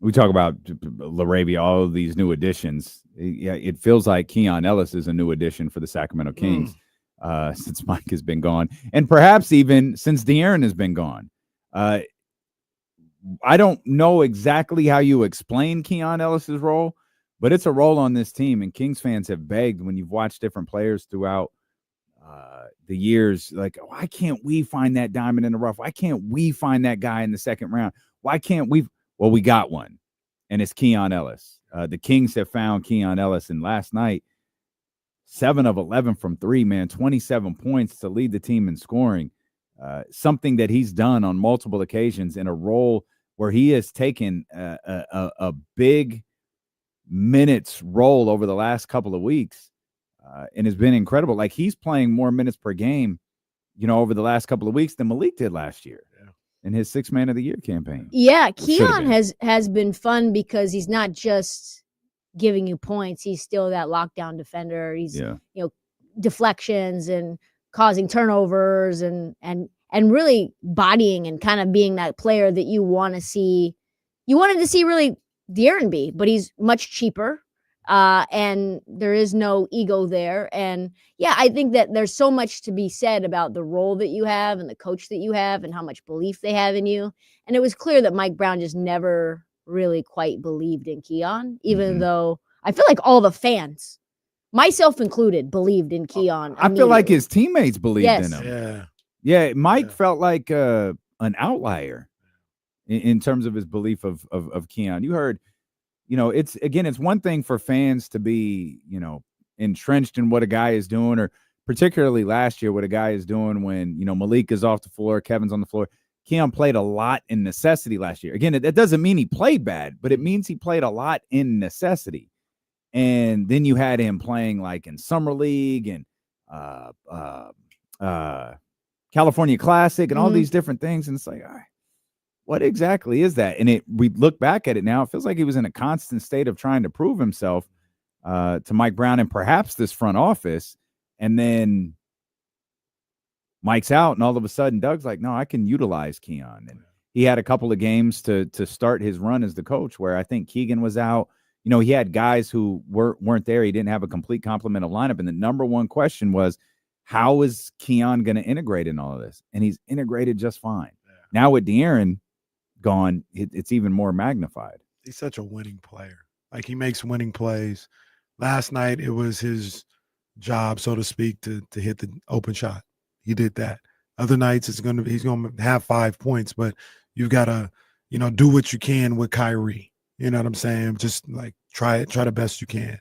We talk about Laravia, all of these new additions. Yeah, it feels like Keon Ellis is a new addition for the Sacramento Kings since Mike has been gone, and perhaps even since De'Aaron has been gone. I don't know exactly how you explain Keon Ellis's role, but it's a role on this team, and Kings fans have begged when you've watched different players throughout the years, like, why can't we find that diamond in the rough? Why can't we find that guy in the second round? Why can't we? Well, we got one, and it's Keon Ellis. The Kings have found Keon Ellis, and last night, 7 of 11 from 3, man, 27 points to lead the team in scoring. Something that he's done on multiple occasions in a role where he has taken a big minutes role over the last couple of weeks and has been incredible. Like he's playing more minutes per game, over the last couple of weeks than Malik did last year. Yeah. in his 6th Man of the Year campaign. Yeah, Should've Keon been. has been fun because he's not just giving you points. He's still that lockdown defender. He's deflections and causing turnovers and really bodying and kind of being that player that you want to see. You wanted to see really De'Aaron be, but he's much cheaper. And there is no ego there. And yeah, I think that there's so much to be said about the role that you have and the coach that you have and how much belief they have in you. And it was clear that Mike Brown just never really quite believed in Keon, even though I feel like all the fans, myself included, believed in Keon. I feel like his teammates believed in him. Yeah. Yeah, Mike felt like an outlier in terms of his belief of Keon. You heard, it's one thing for fans to be, entrenched in what a guy is doing, or particularly last year, what a guy is doing when, Malik is off the floor, Kevin's on the floor. Keon played a lot in necessity last year. Again, that doesn't mean he played bad, but it means he played a lot in necessity. And then you had him playing like in Summer League and California Classic and all these different things. And it's like, all right, what exactly is that? And we look back at it now, it feels like he was in a constant state of trying to prove himself to Mike Brown and perhaps this front office. And then Mike's out, and all of a sudden Doug's like, no, I can utilize Keon. And he had a couple of games to start his run as the coach where I think Keegan was out. He had guys who weren't there. He didn't have a complete complement of lineup. And the number one question was, how is Keon going to integrate in all of this? And he's integrated just fine. Yeah. Now with De'Aaron gone, it's even more magnified. He's such a winning player. Like, he makes winning plays. Last night, it was his job, so to speak, to hit the open shot. He did that. Other nights, he's going to have 5 points, but you've got to, do what you can with Kyrie. You know what I'm saying? Just like try the best you can.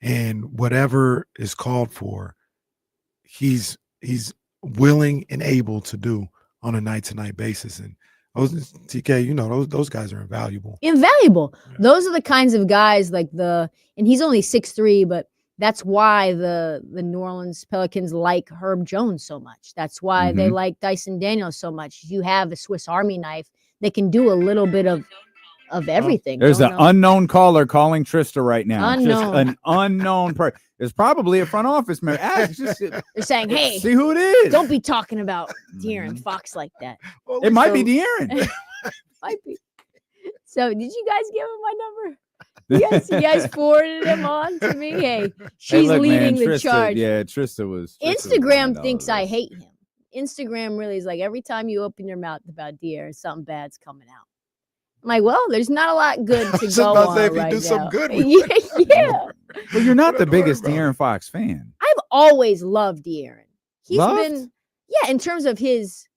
And whatever is called for, he's willing and able to do on a night-to-night basis. And TK, those guys are invaluable. Invaluable. Yeah. Those are the kinds of guys and he's only 6'3", but that's why the New Orleans Pelicans like Herb Jones so much. That's why they like Dyson Daniels so much. You have a Swiss Army knife that can do a little bit of everything. There's an unknown caller calling Trysta right now. Unknown. Just an unknown person. It's probably a front office member. They're saying, hey, see who it is. Don't be talking about De'Aaron Fox like that. Well, it might be De'Aaron. Might be. So did you guys give him my number? You guys forwarded him on to me. Hey, she's leading the charge. Yeah, Trysta was. Instagram thinks I hate him. Instagram really is like, every time you open your mouth about De'Aaron, something bad's coming out. I'm like, well, there's not a lot good to go on if right you do now. some good. Yeah. Well, you're not the biggest De'Aaron Fox fan. I've always loved De'Aaron. He's Loved? been, in terms of his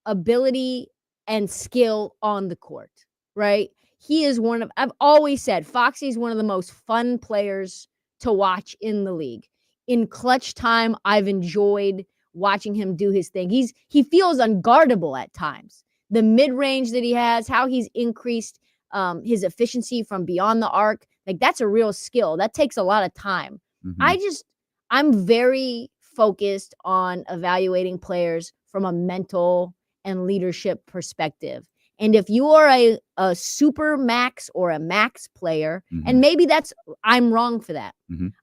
ability and skill on the court, right? He is I've always said, Foxy's one of the most fun players to watch in the league. In clutch time, I've enjoyed watching him do his thing. He feels unguardable at times. The mid-range that he has, how he's increased his efficiency from beyond the arc, like, that's a real skill. That takes a lot of time. I'm very focused on evaluating players from a mental and leadership perspective. And if you are a super max or a max player, and maybe I'm wrong for that.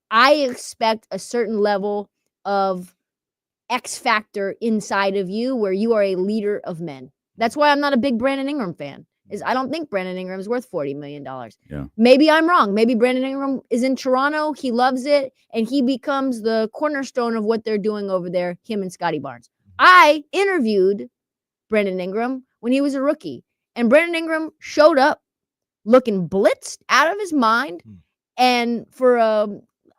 I expect a certain level of X factor inside of you where you are a leader of men. That's why I'm not a big Brandon Ingram fan. I don't think Brandon Ingram is worth $40 million. Yeah. Maybe I'm wrong. Maybe Brandon Ingram is in Toronto. He loves it, and he becomes the cornerstone of what they're doing over there, him and Scotty Barnes. I interviewed Brandon Ingram when he was a rookie, and Brandon Ingram showed up looking blitzed out of his mind. And for a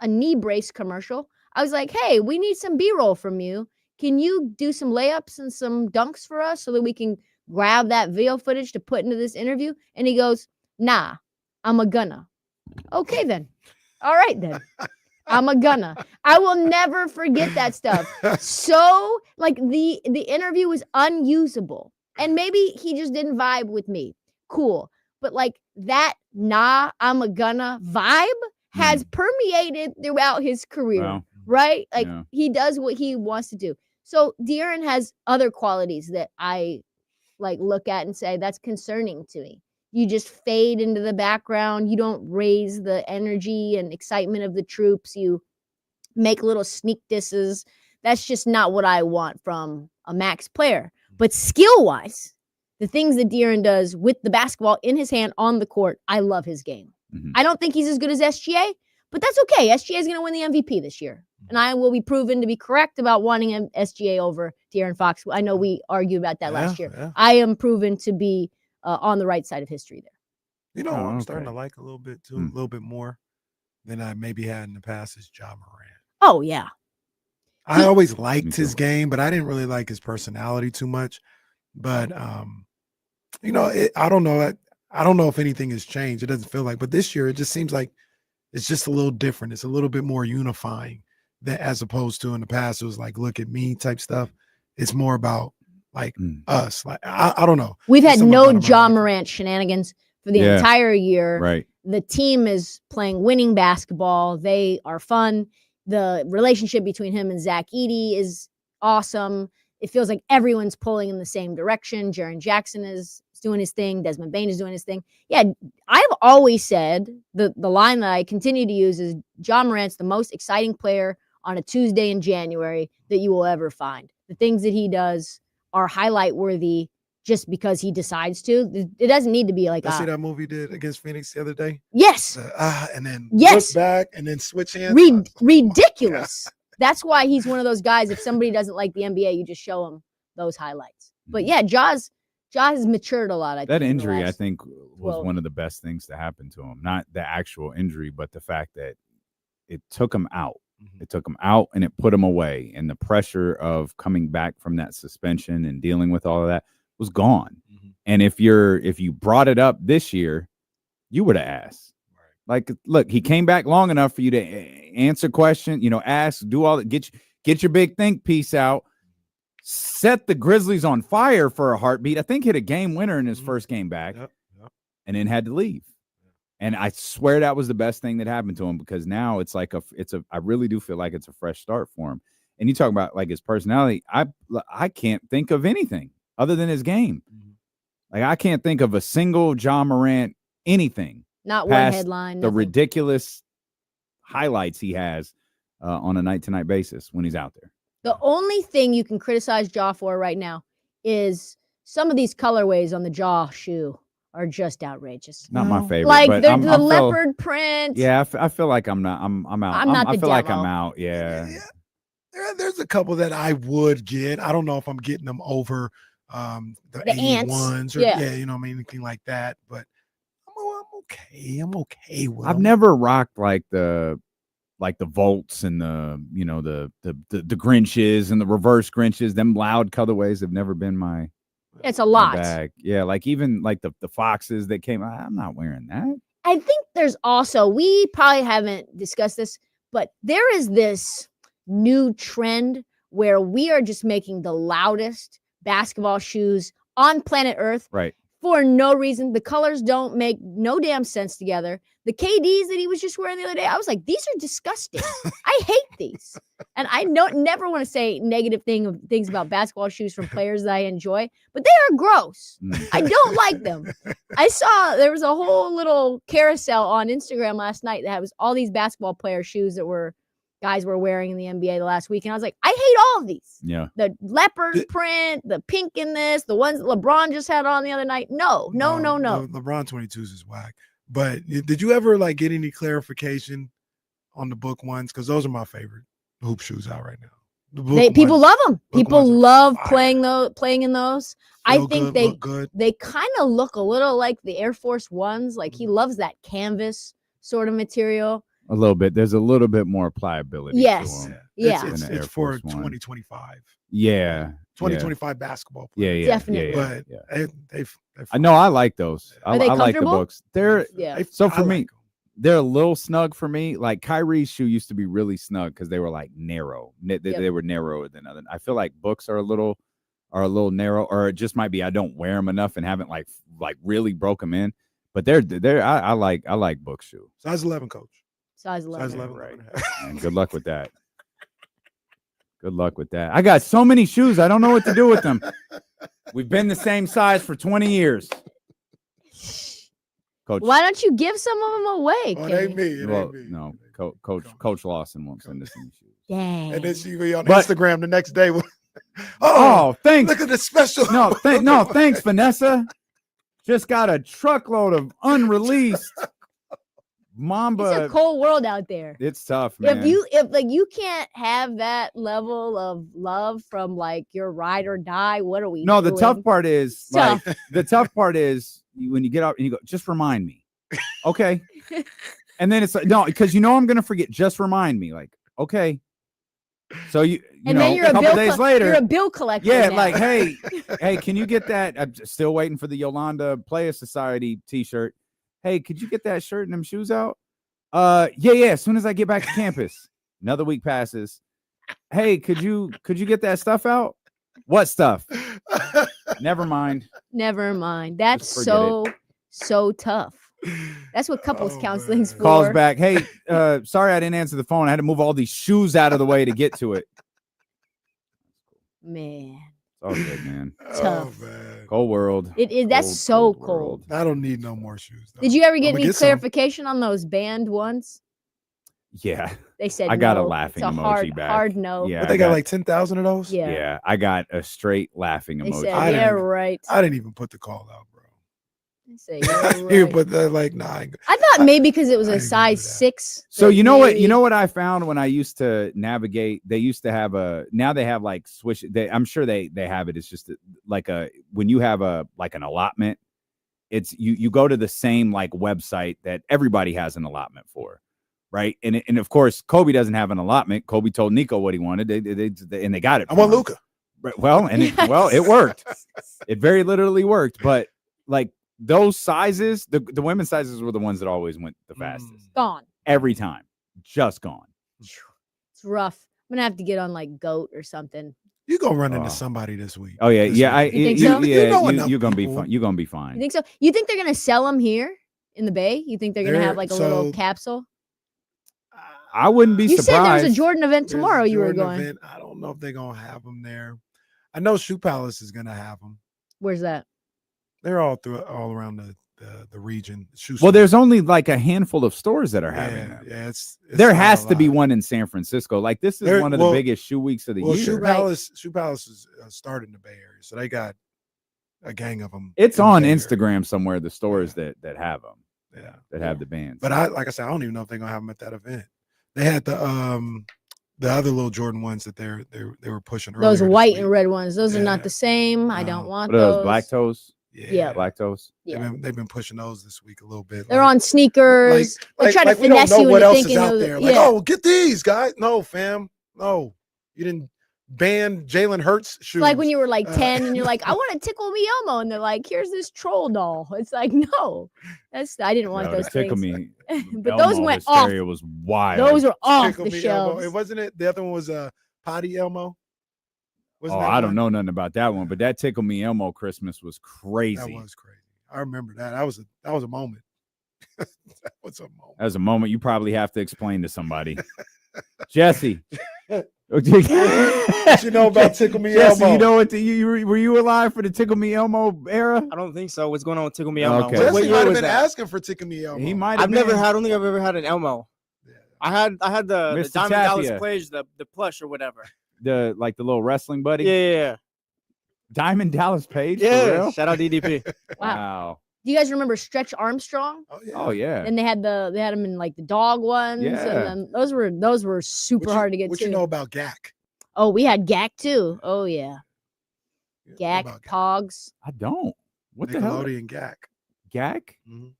knee brace commercial, I was like, hey, we need some B-roll from you. Can you do some layups and some dunks for us so that we can grab that video footage to put into this interview? And he goes, nah, I'm a gunner. Okay, then. All right, then. I'm a gunner. I will never forget that stuff. So, like, the interview was unusable. And maybe he just didn't vibe with me. Cool. But, like, that nah, I'm a gunner vibe has permeated throughout his career. Wow. Right? Like, he does what he wants to do. So De'Aaron has other qualities that I like look at and say that's concerning to me. You just fade into the background. You don't raise the energy and excitement of the troops. You make little sneak disses. That's just not what I want from a Max player. But skill-wise, the things that De'Aaron does with the basketball in his hand on the court, I love his game. I don't think he's as good as SGA, but that's okay. SGA is going to win the MVP this year. And I will be proven to be correct about wanting SGA over De'Aaron Fox. I know we argued about that last year. Yeah. I am proven to be on the right side of history there. You know, Oh, I'm okay. starting to like a little bit too, a little bit more than I maybe had in the past is Ja Morant. Oh, yeah. I always liked Me his too. game, but I didn't really like his personality too much. But you know, I don't know. I don't know if anything has changed. It doesn't feel like, but this year it just seems like it's just a little different. It's a little bit more unifying than as opposed to in the past. It was like, look at me type stuff. It's more about like us. Like I don't know. We've There's had something no about him I Ja like. Morant shenanigans for the Yeah. entire year. Right. The team is playing winning basketball. They are fun. The relationship between him and Zach Edey is awesome. It feels like everyone's pulling in the same direction. Jaren Jackson is doing his thing. Desmond Bane is doing his thing. Yeah, I've always said the line that I continue to use is Ja Morant's the most exciting player on a Tuesday in January that you will ever find. The things that he does are highlight worthy just because he decides to. It doesn't need to be like I see that movie did against Phoenix the other day. yes, And then Yes. look back and then switch hands. ridiculous. That's why he's one of those guys. If somebody doesn't like the NBA, you just show them those highlights. But yeah, Ja has matured a lot. I think That in the injury, I last- think, was 12. one of the best things to happen to him. Not the actual injury, but the fact that it took him out. It took him out and it put him away. And the pressure of coming back from that suspension and dealing with all of that was gone. And if you brought it up this year, you would have asked. Like, look, he came back long enough for you to answer questions, ask, do all that, get your big think piece out, set the Grizzlies on fire for a heartbeat. I think hit a game winner in his first game back, and then had to leave. And I swear that was the best thing that happened to him, because now it's like I really do feel like it's a fresh start for him. And you talk about like his personality. I can't think of anything other than his game. Like, I can't think of a single Ja Morant anything. Not one past headline. The nothing. ridiculous highlights he has on a night-to-night basis when he's out there. The only thing you can criticize Ja for right now is some of these colorways on the Ja shoe are just outrageous. Not my favorite. Like but the I feel- leopard print. Yeah, I feel like I'm out. I'm not I the feel like demo. I'm out. Yeah. There's a couple that I would get. I don't know if I'm getting them over the ants. ones or Yeah. you know what I mean, anything like that. But I'm okay. I'm okay with I've them. never rocked like the Volts and the Grinches and the reverse Grinches. Them loud colorways have never been my It's a my lot. bag. Yeah, like even like the Foxes that came. I'm not wearing that. I think there's also, we probably haven't discussed this, but there is this new trend where we are just making the loudest basketball shoes on planet Earth Right. for no reason. The colors don't make no damn sense together. The KDs that he was just wearing the other day, I was like, these are disgusting. I hate these. And I never want to say negative things about basketball shoes from players that I enjoy, but they are gross. I don't like them. I saw there was a whole little carousel on Instagram last night that was all these basketball player shoes that guys were wearing in the NBA the last week. And I was like, I hate all of these. Yeah. The leopard print, the pink in this, the ones that LeBron just had on the other night. No. LeBron 22s is whack. But did you ever like get any clarification on the book ones? Because those are my favorite hoop shoes out right now. The book People ones- love them. book People ones are love fire. playing in those. I Feel think good, look good. they kind of look a little like the Air Force Ones. Like he loves that canvas sort of material. A little bit. There's a little bit more pliability. Yes. To 'em. Yeah. It's, Than the Air it's for Force One. 2025. Yeah. 2025 basketball. Yeah. Yeah. Definitely. Yeah. But they've I know. I like those. Are they I like the comfortable? books. They're Yeah. so I for me. like 'em. They're a little snug for me. Like Kyrie's shoe used to be really snug because they were like narrow. They were narrower than other. I feel like books are a little narrow, or it just might be I don't wear them enough and haven't like really broke them in. But I like book shoe. Size 11, coach. Size 11. Size 11. Right. And good luck with that. Good luck with that. I got so many shoes. I don't know what to do with them. We've been the same size for 20 years. Coach. Why don't you give some of them away, Oh, it ain't Kenny? me. It Well, ain't me. no, Coach Lawson won't send us any shoes. Dang. And then she be on But- Instagram the next day. Oh, thanks. Look at the special. No, thanks, Vanessa. Just got a truckload of unreleased Mamba. It's a cold world out there. It's tough, man. If like you can't have that level of love from like your ride or die, what are we No, doing? the tough part is Tough. like the tough part is when you get up and you go, just remind me. Okay. And then it's like, no, because I'm gonna forget. Just remind me. Like, okay. So you and know, then you're a couple bill days co- later, you're a bill collector. yeah, now. like, hey, can you get that? I'm still waiting for the Yolanda Playa Society t-shirt. Hey, could you get that shirt and them shoes out? Yeah. As soon as I get back to campus. Another week passes. Hey, could you get that stuff out? What stuff? Never mind. Never mind. That's forget so tough. That's what couples counseling's for. Calls back. Hey, sorry I didn't answer the phone. I had to move all these shoes out of the way to get to it. Man. It's all good, man. Tough. Oh, man. Cold world. It is. That's so cold. world. I don't need no more shoes. Though. Did you ever get I'ma any some. clarification on those banned ones? Yeah. They said I got a no. laughing It's a emoji back. hard no. Yeah. But they I got like 10,000 of those? Yeah. Yeah, I got a straight laughing They emoji. said, I yeah, didn't- right. I didn't even put the call out, bro. They say, yeah, You right. put that like, nah. I thought maybe because it was I a ain't gonna size do that. 6. So that you know maybe- what I found when I used to navigate, they used to have now they have like swish. I'm sure they have it. It's just like when you have like an allotment, it's you go to the same like website that everybody has an allotment for. Right. And of course, Kobe doesn't have an allotment. Kobe told Nico what he wanted. They got it. I for want him. Luka. Right, well, and it worked. It very literally worked. But like those sizes, the women's sizes were the ones that always went the fastest. Gone. Every time. Just gone. It's rough. I'm gonna have to get on like GOAT or something. You gonna run into Oh. somebody this week. Oh yeah, This yeah. week. You think so? You know enough You're gonna be people. fine. You're gonna be You fine. think so? You think they're gonna sell them here in the Bay? You think they're gonna have like a little So- capsule? I wouldn't be You said surprised. there was a Jordan event There's a tomorrow. You were Jordan going. event. I don't know if they're gonna have them there. I know Shoe Palace is gonna have them. Where's that? They're all around the region. Shoe Well, store. there's only like a handful of stores that are having them. yeah. It's There not has a to be lot. one in San Francisco. Like this is There- one of well- the biggest shoe weeks of the Well, year. Shoe Right. Palace is starting in the Bay Area, so they got a gang of them. It's on Instagram somewhere. The stores that have them, Yeah, that have the bands. but like I said, I don't even know if they're gonna have them at that event. They had the other little Jordan ones that they were pushing. Those earlier this white week. and red ones. Those are not Yeah. the same. I No. don't want What are those. those black toes? Yeah. Black toes. Yeah. They've been pushing those this week a little bit. They're like- on sneakers. They try to we don't finesse know you what into else is thinking out those. there. Like, Yeah. oh, get these guys. No, fam. No, you didn't ban Jalen Hurts shoes. It's like when you were like Uh, 10 and you're like, I want to tickle me Elmo. And they're like, here's this troll doll. It's like, no, I didn't want Yo, those the tickle things. me. But those Elmo went off. hysteria was wild. Those are off Tickle the Me Elmo. shelves. It wasn't it. The other one was Potty Elmo. Wasn't that I don't one? know nothing about that one, but that tickle me Elmo Christmas was crazy. That was crazy. I remember that. That was a moment. That was a moment. That was a moment you probably have to explain to somebody. Jesse. What you know about Tickle Me Jesse, Elmo? you know what? Were you alive for the Tickle Me Elmo era? I don't think so. What's going on with Tickle Me Elmo? Okay. What Jesse year might have was been that? asking for Tickle Me Elmo. He might. I don't think I've ever had an Elmo. Yeah. I had the Mr. Diamond Dallas Tapia. Players, the plush or whatever. the little wrestling buddy. Yeah. Diamond Dallas Page. Yeah. For real? Shout out DDP. Wow. Do you guys remember Stretch Armstrong? Oh yeah. Oh yeah. And they had them in like the dog ones. Yeah. And then those were super hard to get What to. you know about GAC? Oh, we had Gak too. Oh yeah. Yeah, what Gak, about GAC? Pogs. I don't. What the hell? Nickelodeon GAC. Gak? Mhm.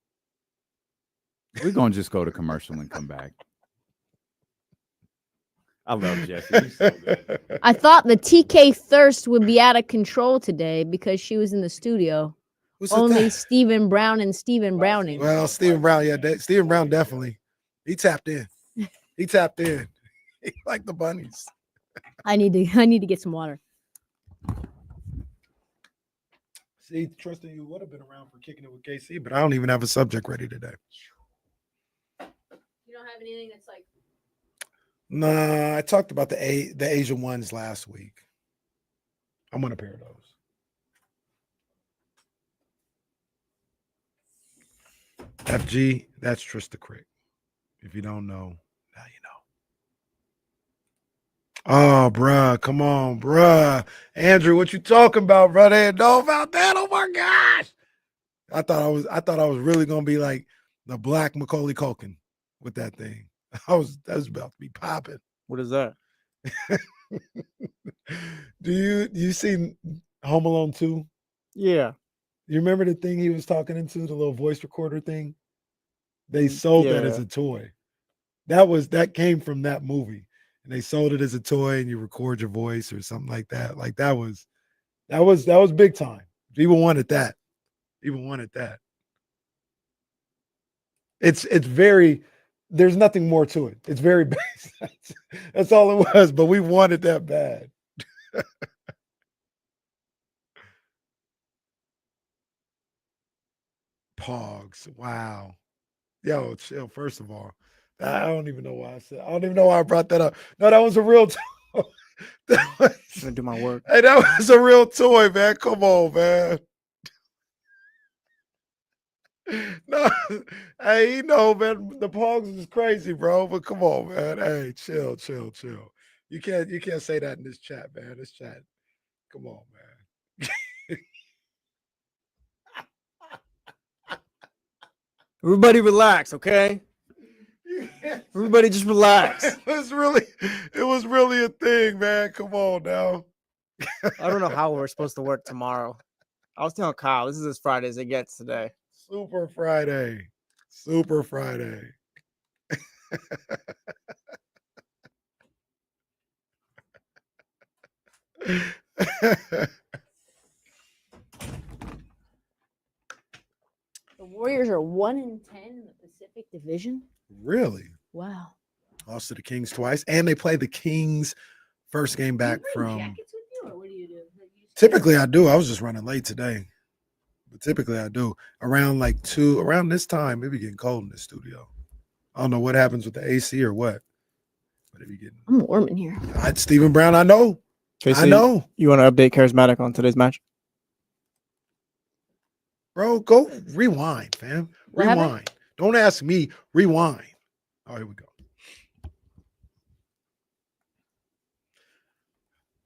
We're gonna just go to commercial and come back. I love Jesse. He's so good. I thought the TK thirst would be out of control today because she was in the studio. Who's Only that? Stephen Brown and Stephen Browning. Well, Stephen Brown, Stephen Brown definitely. He tapped in. He tapped in. He liked the bunnies. I need to get some water. See, Tristan, you would have been around for kicking it with KC, but I don't even have a subject ready today. You don't have anything that's like Nah, I talked about the Asian ones last week. I'm gonna pair those. FG, that's Trysta Krick. If you don't know, now you know. Oh, bruh, come on, bruh. Andrew, what you talking about, brother? They know about that? Oh my gosh. I thought I was really gonna be like the black Macaulay Culkin with that thing. That was about to be popping. What is that? Do you see Home Alone 2? Yeah. You remember the thing he was talking into, the little voice recorder thing? They sold that as Yeah. a toy. That came from that movie. And they sold it as a toy and you record your voice or something like that. Like that was big time. People wanted that. It's very, there's nothing more to it. It's very basic. That's all it was, but we wanted that bad. Pogs. Wow. Yo, chill. First of all, I don't even know why I brought that up. No, that was a real toy. I'm gonna do my work. Hey, that was a real toy, man. Come on, man. No, hey, you know, man, the Pogs is crazy, bro. But come on, man. Hey, chill. You can't say that in this chat, man. This chat. Come on, man. Everybody relax, okay? Everybody just relax. It was really a thing, man. Come on now. I don't know how we're supposed to work tomorrow. I was telling Kyle, this is as Friday as it gets today. Super Friday. The Warriors are 1-10 in the Pacific Division. Really? Wow. Lost to the Kings twice, and they play the Kings first game back from. Jackets with you, or what do you do? Typically, I do. I was just running late today, but typically I do around this time. Maybe getting cold in the studio. I don't know what happens with the AC or what, but if you get, I'm warm in here. Stephen Brown, I know. Casey, I know, you want to update Charismatic on today's match? bro. Go rewind, fam. What Rewind. happened? Don't ask me. Rewind. Oh, here we go.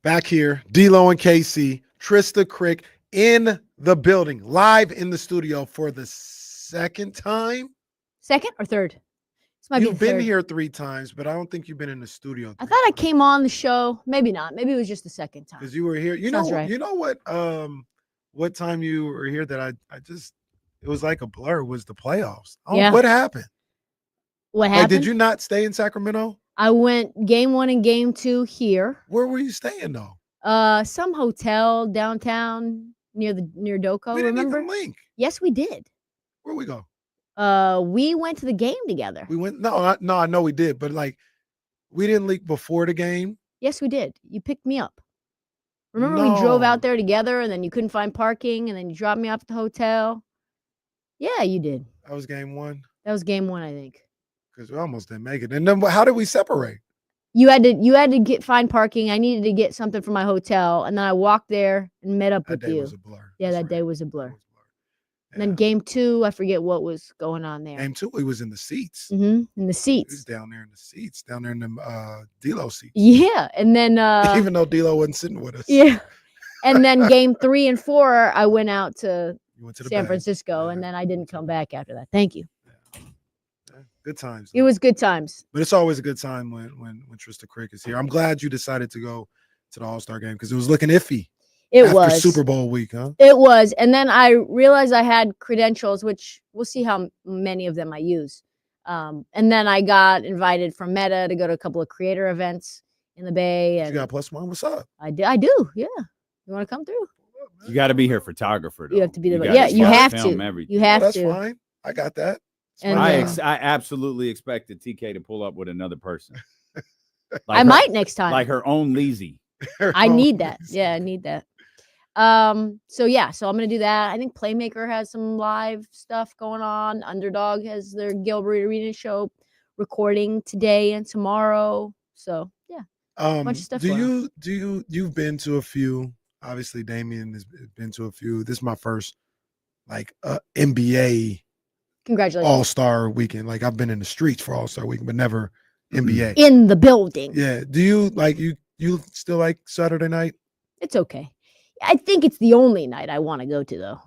Back here, D-Lo and KC, Trysta Krick in the building, live in the studio for the second time. Second or third? This might You've be the been third. here 3 times, but I don't think you've been in the studio. I thought I came on the show. Maybe not. Maybe it was just the second time. Because you were here. Sounds right. You know what time you were here that I just, it was like a blur, was the playoffs. Oh, Yeah. what happened? What Like, happened? did you not stay in Sacramento? I went game 1 and game 2 here. Where were you staying though? Some hotel downtown near Doco. We didn't Remember? even link. Yes, we did. Where we go? We went to the game together. We went. No, I know we did, but like, we didn't link before the game. Yes, we did. You picked me up. Remember we drove No. out there together and then you couldn't find parking and then you dropped me off at the hotel? Yeah, you did. That was game 1 That was game 1, I think. because we almost didn't make it. And then how did we separate? You had to find parking. I needed to get something from my hotel, and then I walked there and met up That with day you. was a blur. Yeah, That's that day right. was a blur. That was a blur. And then Yeah. game 2, I forget what was going on there. Game 2, we was in the seats. In the He was seats. down there in the seats, down there in the D-Lo seats. Yeah, and then Even though D-Lo wasn't sitting with us. yeah, and then game 3 and 4, I went out to You went to the San Bay. Francisco, and Yeah. then I didn't come back after that. Thank you. Yeah. Good times. It though. was good times. But it's always a good time when Trysta Krick is here. I'm glad you decided to go to the All-Star game because it was looking iffy It after was Super Bowl week, huh? It was. And then I realized I had credentials, which we'll see how many of them I use. And then I got invited from Meta to go to a couple of creator events in the Bay. You And got +1. What's up? I do. Yeah. You want to come through? You got to be here, photographer. Though. You have to be the gotta yeah. You start have film to. everything. You have that's to. fine. I got that. It's And, fine. I absolutely expected TK to pull up with another person. I might next time. like her own Leezy. I need that. Yeah, I need that. So I'm gonna do that. I think Playmaker has some live stuff going on. Underdog has their Gilbert Arena show recording today and tomorrow. So yeah, bunch of stuff going You've been to a few? Obviously, Damien has been to a few. This is my first NBA Congratulations. All-Star weekend. Like I've been in the streets for All-Star weekend, but never NBA. In the building. Yeah. Do you like you still like Saturday night? It's okay. I think it's the only night I want to go to though.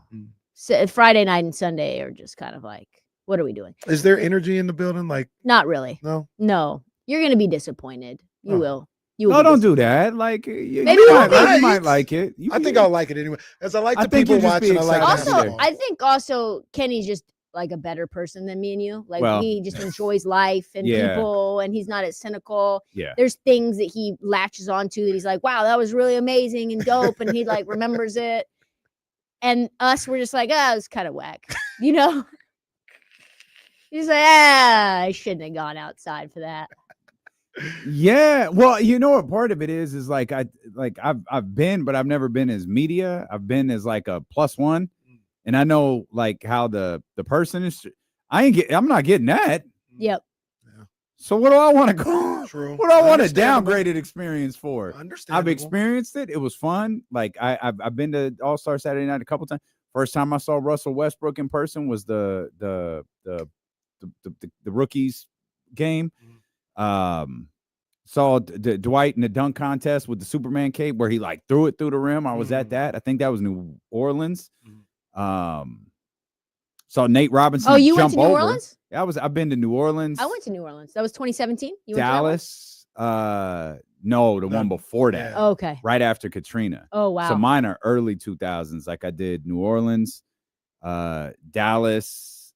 So Friday night and Sunday are just kind of like, what are we doing? Is there energy in the building? Like Not really. no. No, you're gonna be disappointed. You Oh. will. You will. No, be don't do disappointed. that. Like you, Maybe you we'll might, be- you might like it. I think I'll like it anyway. As I like I the think people you'll just be watching, I like excited to be Also, there. basketball. I think also Kenny's just like a better person than me and you. Like Well, he just enjoys life and yeah. people, and he's not as cynical. Yeah. There's things that he latches onto that he's like, wow, that was really amazing and dope, and he like remembers it. And us, we're just like, oh, it's kind of whack, you know. He's like, I shouldn't have gone outside for that. Yeah, well, you know what part of it is like I've been, but I've never been as media. I've been as like a +1, and I know like how the person is. I'm not getting that. Yep. So what do I want to go? True. What do I want a Understandable. downgraded experience for? I've Understandable. experienced it. It was fun. Like I've been to All-Star Saturday night a couple times. First time I saw Russell Westbrook in person was the rookies game. Saw Dwight in the dunk contest with the Superman cape where he like threw it through the rim. I was at that. I think that was New Orleans. Saw Nate Robinson. Oh, you went jump to New over. Orleans? I've been to New Orleans. I went to New Orleans. That was 2017. You went to that one? Dallas. No, the one before that. Oh, okay. Right after Katrina. Oh, wow. So mine are early 2000s. Like I did New Orleans, Dallas,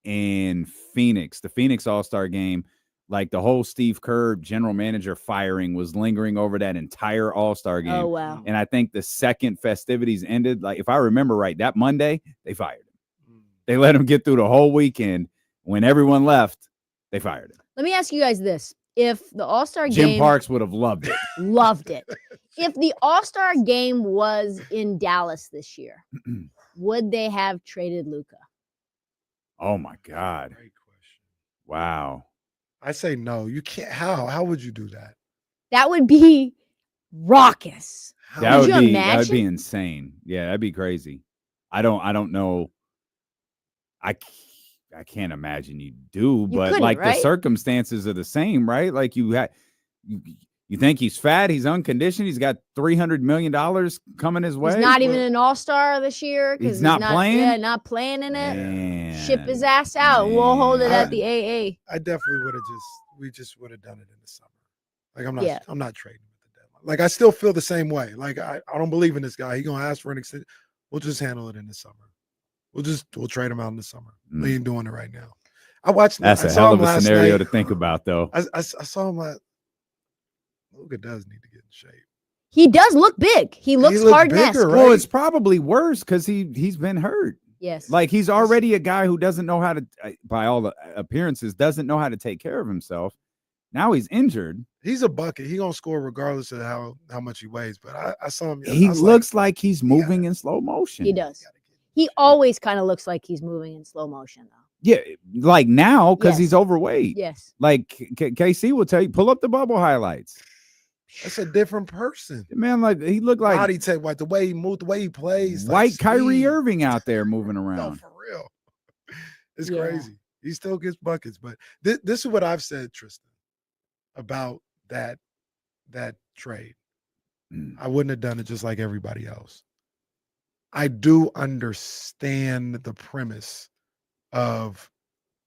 and Phoenix. The Phoenix All-Star game, like the whole Steve Kerr general manager firing was lingering over that entire All-Star game. Oh, wow. And I think the second festivities ended, like if I remember right, that Monday, they fired him. They let him get through the whole weekend. When everyone left, they fired him. Let me ask you guys this. If the All-Star Jim game Parks would have loved it. loved it. If the All-Star game was in Dallas this year, would they have traded Luka? Oh my God. Great question. Wow. I say no. You can't. How would you do that? That would be raucous. That Could would you be that'd be imagine? insane. Yeah, that'd be crazy. I don't know. I can't imagine you do, but couldn't, like right? the circumstances are the same, right? Like you think he's fat, he's unconditioned, he's got $300 million coming his way. He's not even an All-Star this year because He's not playing? Yeah, not playing in it. Man, Ship his ass out. And we'll hold it at the AA. I definitely would have we just would have done it in the summer. Like Yeah. I'm not trading with the deadline. Like I still feel the same way. Like I don't believe in this guy. He's gonna ask for an extension. We'll just handle it in the summer. We'll trade him out in the summer. We ain't doing it right now. That's I a saw hell him of a last scenario night. to think about, though. I saw him like Luka does need to get in shape. He does look big. He looks hard and bigger, Well, right? it's probably worse because he's been hurt. Yes. Like he's already a guy who doesn't know how to, by all the appearances, doesn't know how to take care of himself. Now he's injured. He's a bucket. He gonna score regardless of how much he weighs. But I saw him. He I was looks like he's moving in slow motion. He does. He always kind of looks like he's moving in slow motion, though. Yeah, like now because Yes. he's overweight. Yes. Like KC will tell you, pull up the bubble highlights. That's a different person. Man, like he looked like Body type, like the way he moved, the way he plays. white like Kyrie speed. Irving out there moving No, around. for real. It's Yeah. crazy. He still gets buckets, but this is what I've said, Tristan, about that trade. I wouldn't have done it just like everybody else. I do understand the premise of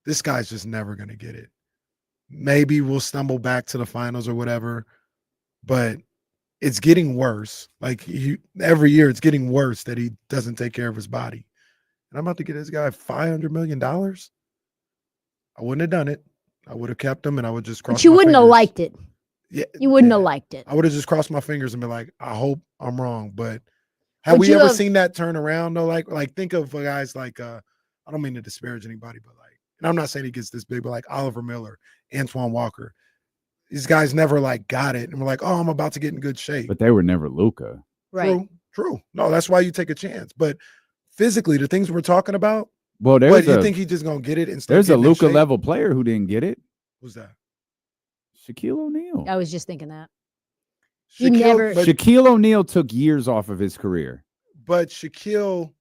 this guy's just never going to get it. Maybe we'll stumble back to the finals or whatever, but it's getting worse. Like every year, it's getting worse that he doesn't take care of his body. And I'm about to get this guy $500 million. I wouldn't have done it. I would have kept him, and I would just cross. But you my wouldn't have fingers. liked it. Yeah, You wouldn't yeah. have liked it. I would have just crossed my fingers and been like, I hope I'm wrong. But have Would we you ever have- seen that turn around though? Like think of guys like I don't mean to disparage anybody, but like, and I'm not saying he gets this big, but like Oliver Miller, Antoine Walker. These guys never like got it and we're like, oh, I'm about to get in good shape. But they were never Luka. Right. True. No, that's why you take a chance. But physically, the things we're talking about, Well, what there's you a think he's just gonna get it and start there's a getting in Luka shape? level player who didn't get it. Who's that? Shaquille O'Neal. I was just thinking that. He never- but, Shaquille O'Neal took years off of his career. but Shaquille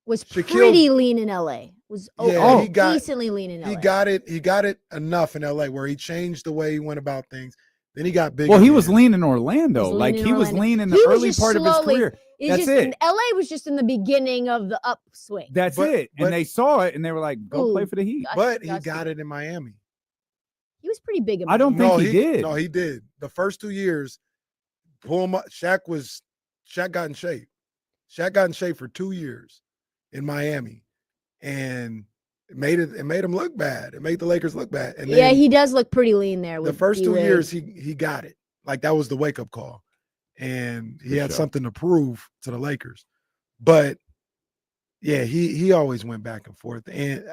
was Shaquille- pretty lean in LA. Was Yeah, he got- decently lean in LA. He got it enough in LA where he changed the way he went about things. Then he got big. Well, he was again. lean in Orlando. He was Like lean in he was Orlando. lean in He the was early just part of his slowly- career. It's That's just, it. LA was just in the beginning of the upswing. That's But- it. but- And they saw it and they were like, go play Ooh, for the Heat. But he Dusty. got it in Miami. He was pretty big in I don't Miami. think he did. No, he did. The first 2 years, pull him up. Shaq got in shape. Shaq got in shape for 2 years in Miami, and it made him look bad. It made the Lakers look bad. And Yeah, then he does look pretty lean there. the With first 2 D-Wade. years, he got it. Like that was the wake up call, and he For had sure. something to prove to the Lakers. But yeah, he always went back and forth, and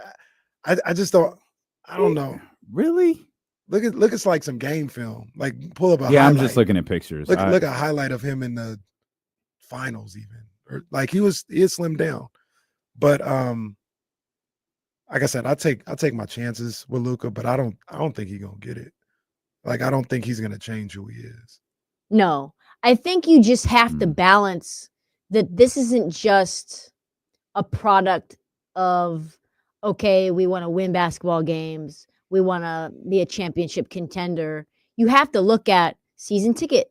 I just don't. I don't know. Really? Look at like some game film. Like pull up a Yeah, I'm highlight. just looking at pictures. Look a highlight of him in the finals, even, or like he had slimmed down. But like I said, I take my chances with Luka, but I don't think he's gonna get it. Like I don't think he's gonna change who he is. No, I think you just have to balance that. This isn't just a product of, okay, we want to win basketball games, we want to be a championship contender. You have to look at season ticket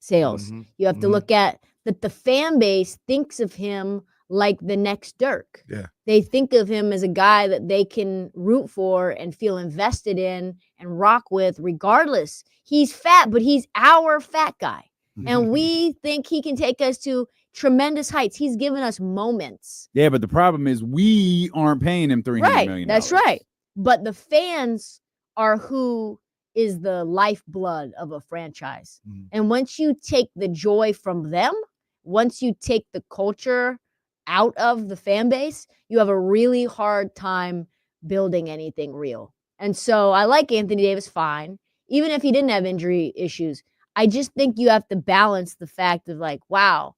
sales. Mhm, You have to mhm. look at that the fan base thinks of him like the next Dirk. Yeah. They think of him as a guy that they can root for and feel invested in and rock with regardless. He's fat, but he's our fat guy. And we think he can take us to tremendous heights. He's given us moments. Yeah, but the problem is we aren't paying him $300 Right. million. That's right. But the fans are who is the lifeblood of a franchise. Mhm. And once you take the joy from them, once you take the culture out of the fan base, you have a really hard time building anything real. And so I like Anthony Davis fine, even if he didn't have injury issues. I just think you have to balance the fact of like, wow,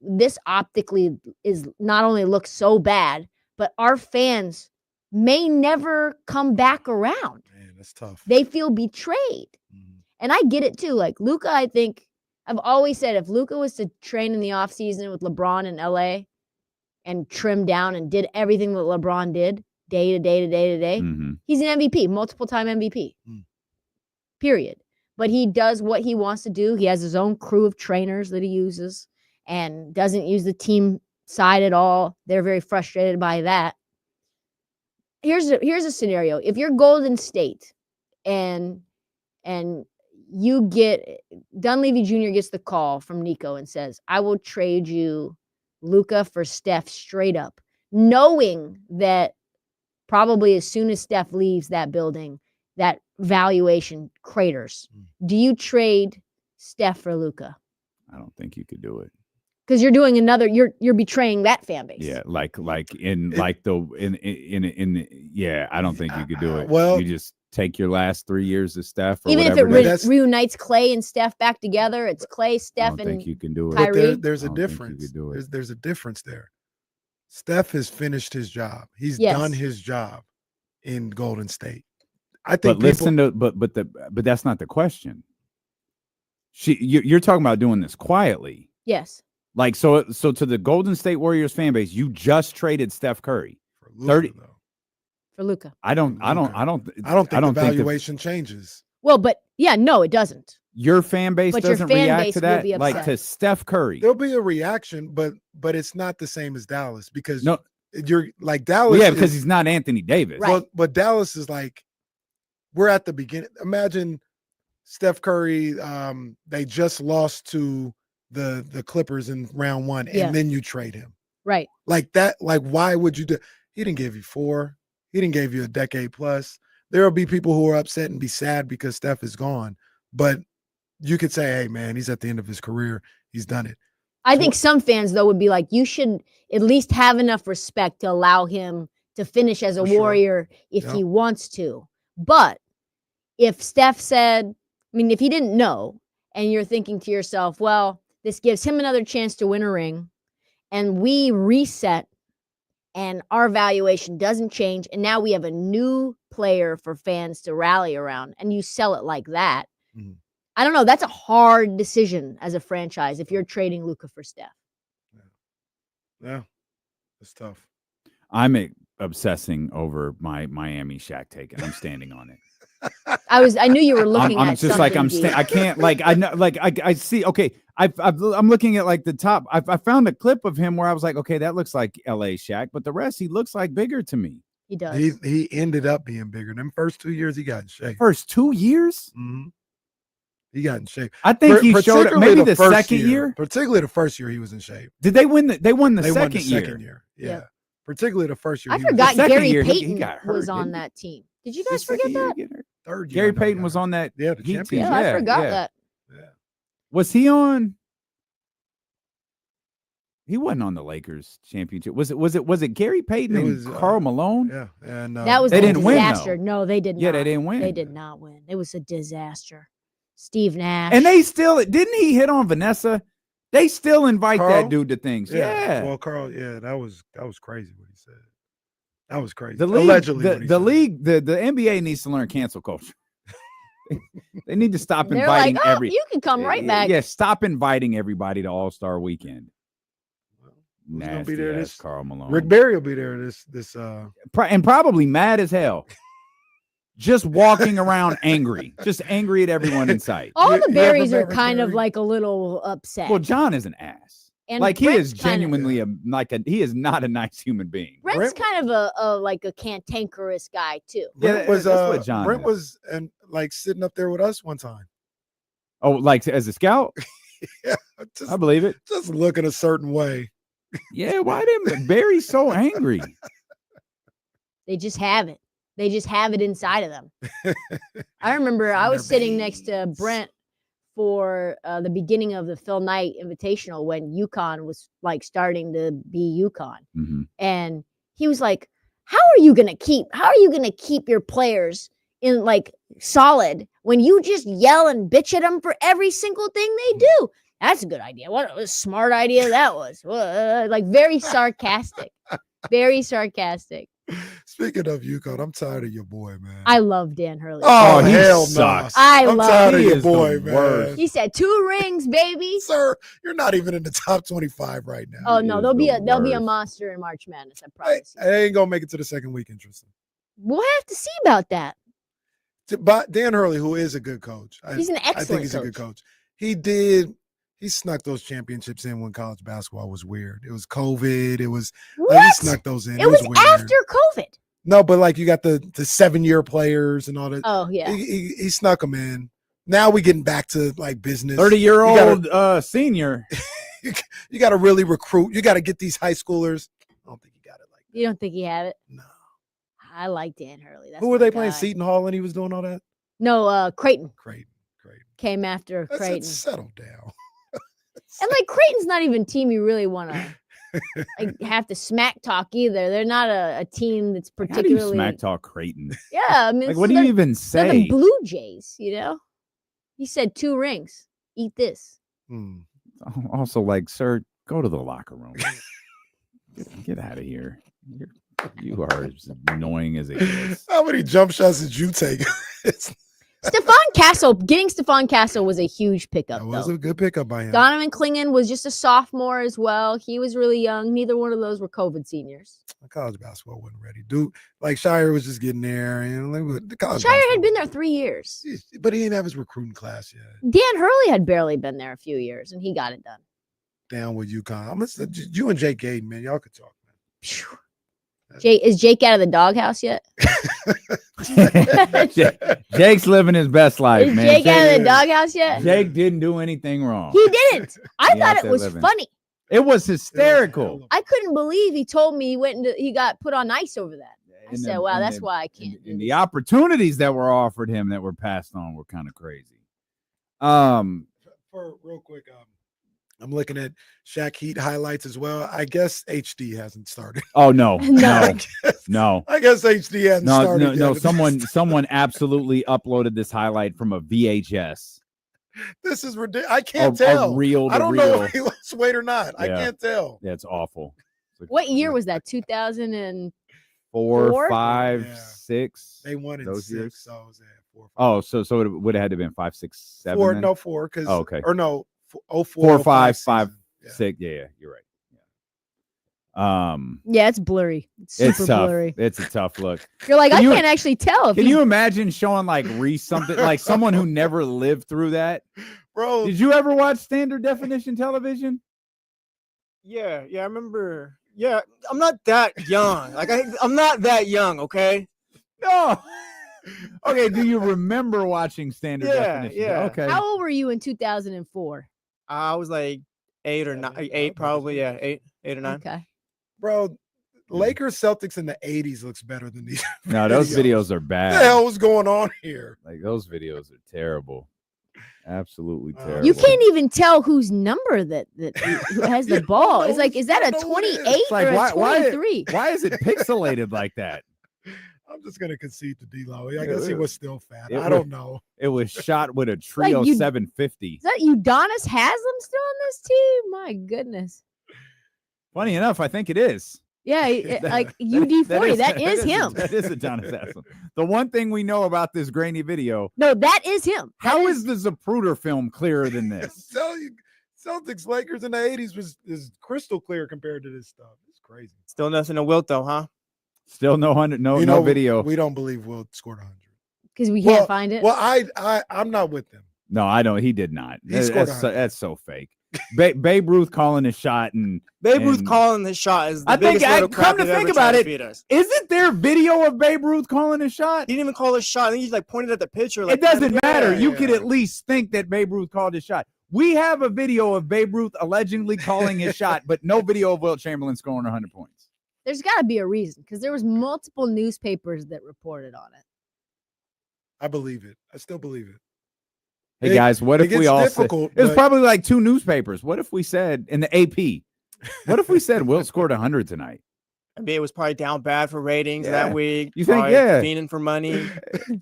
this optically is not only looks so bad, but our fans may never come back around. Man, that's tough. They feel betrayed. Mhm. And I get it too. Like Luka, I think I've always said if Luka was to train in the offseason with LeBron in LA and trim down and did everything that LeBron did day to day to day to day, Mhm. he's an MVP, multiple time MVP. Mm. Period. But he does what he wants to do. He has his own crew of trainers that he uses and doesn't use the team side at all. They're very frustrated by that. Here's a scenario. If you're Golden State and you get Dunleavy Jr. gets the call from Nico and says, I will trade you Luka for Steph straight up, knowing that probably as soon as Steph leaves that building, that valuation craters. Do you trade Steph for Luka? I don't think you could do it. Because you're doing another, you're betraying that fan base. Yeah, yeah, I don't think you could do it. Well- you just take your last 3 years of Steph or Even if whatever it it is. That's- reunites Clay and Steph back together, it's Clay, I Steph, don't think and you can do it. Kyrie. But there's I a don't think you difference. could do it. There's a difference there. Steph has finished his job. He's Yes. done his job in Golden State. I think But people, listen to but that's not the question. You're talking about doing this quietly. yes. Like so to the Golden State Warriors fan base, you just traded Steph Curry. for Luka, 30 though. For Luka. I don't think the valuation changes. Well, but yeah, no, it doesn't. your fan base But your doesn't fan react base to will that be like upset. to Steph Curry. There'll be a reaction, but it's not the same as Dallas because No. you're like Well, Dallas. yeah, because is- he's not Anthony Davis. Right. but Dallas is like we're at the beginning. Imagine Steph Curry. They just lost to the Clippers in round one, and Yeah. then you trade him Right. like that. Like, why would you do? He didn't give you 4. He didn't give you a decade plus. There will be people who are upset and be sad because Steph is gone. But you could say, hey, man, he's at the end of his career. He's done it. I think some fans though would be like, you should at least have enough respect to allow him to finish as a For sure. Warrior if Yeah. he wants to. But if Steph said, I mean, if he didn't know, and you're thinking to yourself, well, this gives him another chance to win a ring, and we reset, and our valuation doesn't change, and now we have a new player for fans to rally around, and you sell it like that. Mhm. I don't know. That's a hard decision as a franchise if you're trading Luka for Steph. Yeah. It's tough. I'm obsessing over my Miami Shaq take, and I'm standing on it. I knew you were looking I'm at just like something. I can't like I know like I see. Okay, I'm looking at like the top. I found a clip of him where I was like, okay, that looks like L.A. Shaq, but the rest he looks like bigger to me. He does. He ended up being bigger. Them first 2 years he got in shape. First 2 years, he got in shape. I think he showed it. Maybe the first second year. Particularly the first year he was in shape. Did they win? They won the They won second the second year. year. Yeah. Yeah. Particularly the first year. I he was in forgot shape. second Gary year, he Payton got hurt, was on didn't he? that team. Did you The guys forget second year that? he get hurt? Third year, Gary I know he Payton got was hurt. on that Yeah, the Heat championship. team. Yeah, I forgot yeah. that. Yeah. Was he on? He wasn't on the Lakers championship. Was it Gary Payton It and was, Karl Malone? Yeah. And That was They a didn't win, though. disaster. No, they did not. Yeah, they didn't win. They did not win. It was a disaster. Steve Nash. And they still didn't he hit on Vanessa? They still invite Karl? that dude to things. Yeah. Well, Carl, that was crazy what he said. That was crazy. The league, Allegedly, what he the said. league, the NBA needs to learn cancel culture. They need to stop They're inviting like, oh, you can come right back. Yeah, stop inviting everybody to All-Star Weekend. Who's gonna Nasty be there? ass This Karl Malone. Rick Barry will be there. And probably mad as hell. Just walking around angry. Just angry at everyone in sight. All the You Berries are remember kind of Barry? like a little upset. Well, John is an ass. And Like he Brent's is kind of- genuinely he is not a nice human being. Brent's kind of a cantankerous guy too. Brent Yeah, was that's what John Brent is. was and like sitting up there with us one time. Oh, like as a scout? Yeah, I believe it. just looking a certain way. Yeah, why didn't Barry so angry? They just have it. They just have it inside of them. I remember I was sitting next to Brent for the beginning of the Phil Knight Invitational when UConn was like starting to be UConn. Mm-hmm. And he was like, how are you going to keep your players in like solid when you just yell and bitch at them for every single thing they do? That's a good idea. What a smart idea that was. Like very sarcastic. Very sarcastic. Speaking of UConn, I'm tired of your boy, man. I love Dan Hurley. Oh, he hell no. sucks. I'm tired of He your is the boy, man. worst. He said 2 rings, baby. Sir, you're not even in the top 25 right now. Oh no, is there'll be the a worst. monster in March Madness. I Hey, promise you. they ain't gonna make it to the second weekend, Tristan. We'll have to see about that. But Dan Hurley, who is a good coach, He's an I think excellent he's coach. a good coach. He snuck those championships in when college basketball was weird. It was COVID. It was like he What? snuck those in. It was weird. after COVID. No, but like you got the 7-year players and all that. Oh yeah. He snuck them in. Now we getting back to like business. 30-year-old senior. You got to really recruit. You got to get these high schoolers. I don't think you got it like You don't think he had it? no. I like Dan Hurley. That's Who were my they playing? guy. Seton Hall and he was doing all that. No, Creighton Creighton. came after I said, Creighton. settle down. And like Creighton's not even a team you really want to like have to smack talk either. They're not a team that's How do you particularly smack talk Creighton? Yeah, I mean Like, it's what do you the- even they're say? the Blue Jays, you know? He said 2 rings. Eat this. Also, like, sir, go to the locker room. Get out of here. You are as annoying as it gets. How many jump shots did you take? Getting Stephon Castle was a huge pickup. That was though. a good pickup by him. Donovan Clingan was just a sophomore as well. He was really young. Neither one of those were COVID seniors. College basketball wasn't ready. Dude, like Shire was just getting there. And like, the college Shire basketball- had been there 3 years. but he didn't have his recruiting class yet. Dan Hurley had barely been there a few years, and he got it done. Down with UConn. I'm gonna, you and Jake Gaden, man, y'all could talk, man. Phew. Is Jake out of the doghouse yet? Jake's living his best life, Is man. Jake out of the doghouse yet? Jake didn't do anything wrong. He didn't. I He thought out it there was living. funny. It was hysterical. I couldn't believe he told me he got put on ice over that. I said, "Wow, and that's the- why I can't." do And this." the opportunities that were offered him that were passed on were kind of crazy. For real quick, I'm looking at Shaq Heat highlights as well. I guess HD hasn't started. Oh no, No. no. I guess HD hasn't started. No. yet. Someone absolutely uploaded this highlight from a VHS. This is ridiculous. I can't A tell. reel to I don't know reel. if he lost weight or not. I Yeah. can't tell. Yeah, it's awful. It's like What year was that? 2000 and 4, Four? 5, Yeah. 6. They won in Those 6, years? so it was 4. Oh, so it would have had to have been 5, 6, 7. 4, then? no 4, because Oh, okay. or no 04, 4, 5, 05 5, season. Yeah. 6. Yeah, you're right. Yeah, it's blurry. It's super It's tough. blurry. It's a tough look. You're like, Can I you- can't actually tell. If Can he's- you imagine showing like Reese something like someone who never lived through that? Bro, Did you ever watch standard definition television? Yeah, I remember. Yeah, I'm not that young. Like I'm not that young. Okay. No. Okay. Do you remember watching standard Yeah, definition? yeah. Okay. How old were you in 2004? I was like 8 or 9, 8 probably. Yeah, 8 or 9. Okay. bro, Lakers Celtics in the 80s looks better than these. No, those videos are What bad. the hell was going on here? Like those videos are terrible. Absolutely terrible. You can't even tell whose number that who has the ball. It's like, is that a don't know who it is. 28 It's like, or a why- 23? Why is it pixelated like that? I'm just gonna concede to D-Lo. I guess he was still fat. It I don't know. It was shot with a Trio you- 750. Is that Udonis Haslam still on this team? My goodness. Funny enough, I think it is. Yeah, like UD40. That is him. That is Adonis Haslam. The one thing we know about this grainy video, No, that is him. That how is the Zapruder film clearer than this? Tell you, Celtics Lakers in the 80s is crystal clear compared to this stuff. It's crazy. Still nothing to Wilt though, huh? Still no You no know, video. We don't believe Will scored 100. because we can't find it. Well, I'm not with them. No, I don't. He did not. He scored That's so fake. Babe Ruth calling a shot and Babe Ruth and- calling this shot is the I think biggest little crap come to they've think ever tried about to it, beat us. isn't there video of Babe Ruth calling a shot? He didn't even call a shot. I think he like pointed at the pitcher. Like, It doesn't matter. You yeah. could at least think that Babe Ruth called his shot. We have a video of Babe Ruth allegedly calling his shot, but no video of Wilt Chamberlain scoring 100 points. There's got to be a reason because there was multiple newspapers that reported on it. I believe it. I still believe it. Hey It- guys, what it if we gets all said, difficult, it was but- probably like 2 newspapers. What if we said in the AP? What if we said Wilt scored 100 tonight? NBA was probably down bad for ratings Yeah. that week. You think, probably yeah. fiending for money.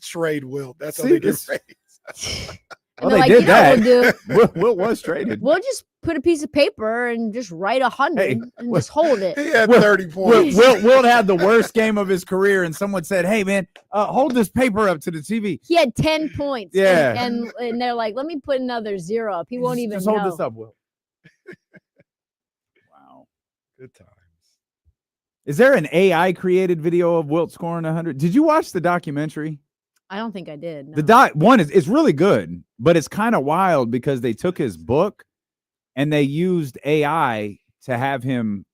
Trade Will. That's how See, they get this- raised. And Well, they're they like, did that. you know what we'll do? Wilt was traded. We'll just put a piece of paper and just write 100 Hey, and just hold it. He had Will- 30 points. Wilt had the worst game of his career, and someone said, "Hey man, hold this paper up to the TV. He had 10 points. Yeah. And they're like, let me put another 0 up. He won't even Just know. hold this up, Wilt." Wow. Good times. Is there an AI created video of Wilt scoring 100? Did you watch the documentary? I don't think I did. No. The one is it's really good, but it's kind of wild because they took his book and they used AI to have him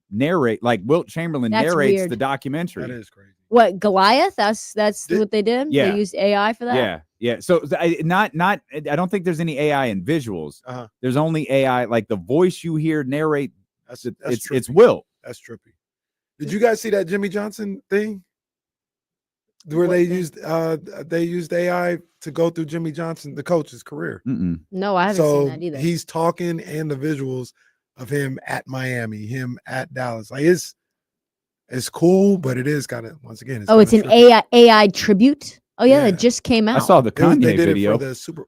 narrate, like Wilt Chamberlain That's narrates weird. the documentary. That is crazy. What, Goliath? That's Did- what they did? Yeah. They used AI for that? Yeah. So I don't think there's any AI in visuals. Uh-huh. There's only AI, like the voice you hear narrate. That's It's trippy. Wilt. That's trippy. Did you guys see that Jimmy Johnson thing? Where What they thing? used AI to go through Jimmy Johnson, the coach's career. Mm-mm. No, I haven't So seen that either. he's talking and the visuals of him at Miami, him at Dallas. Like it's cool, but it is kind of once again. Oh, it's an kinda trippy. AI tribute? Oh, yeah, Yeah. that just came out. I saw the It was- Kanye they did video. it for the Super.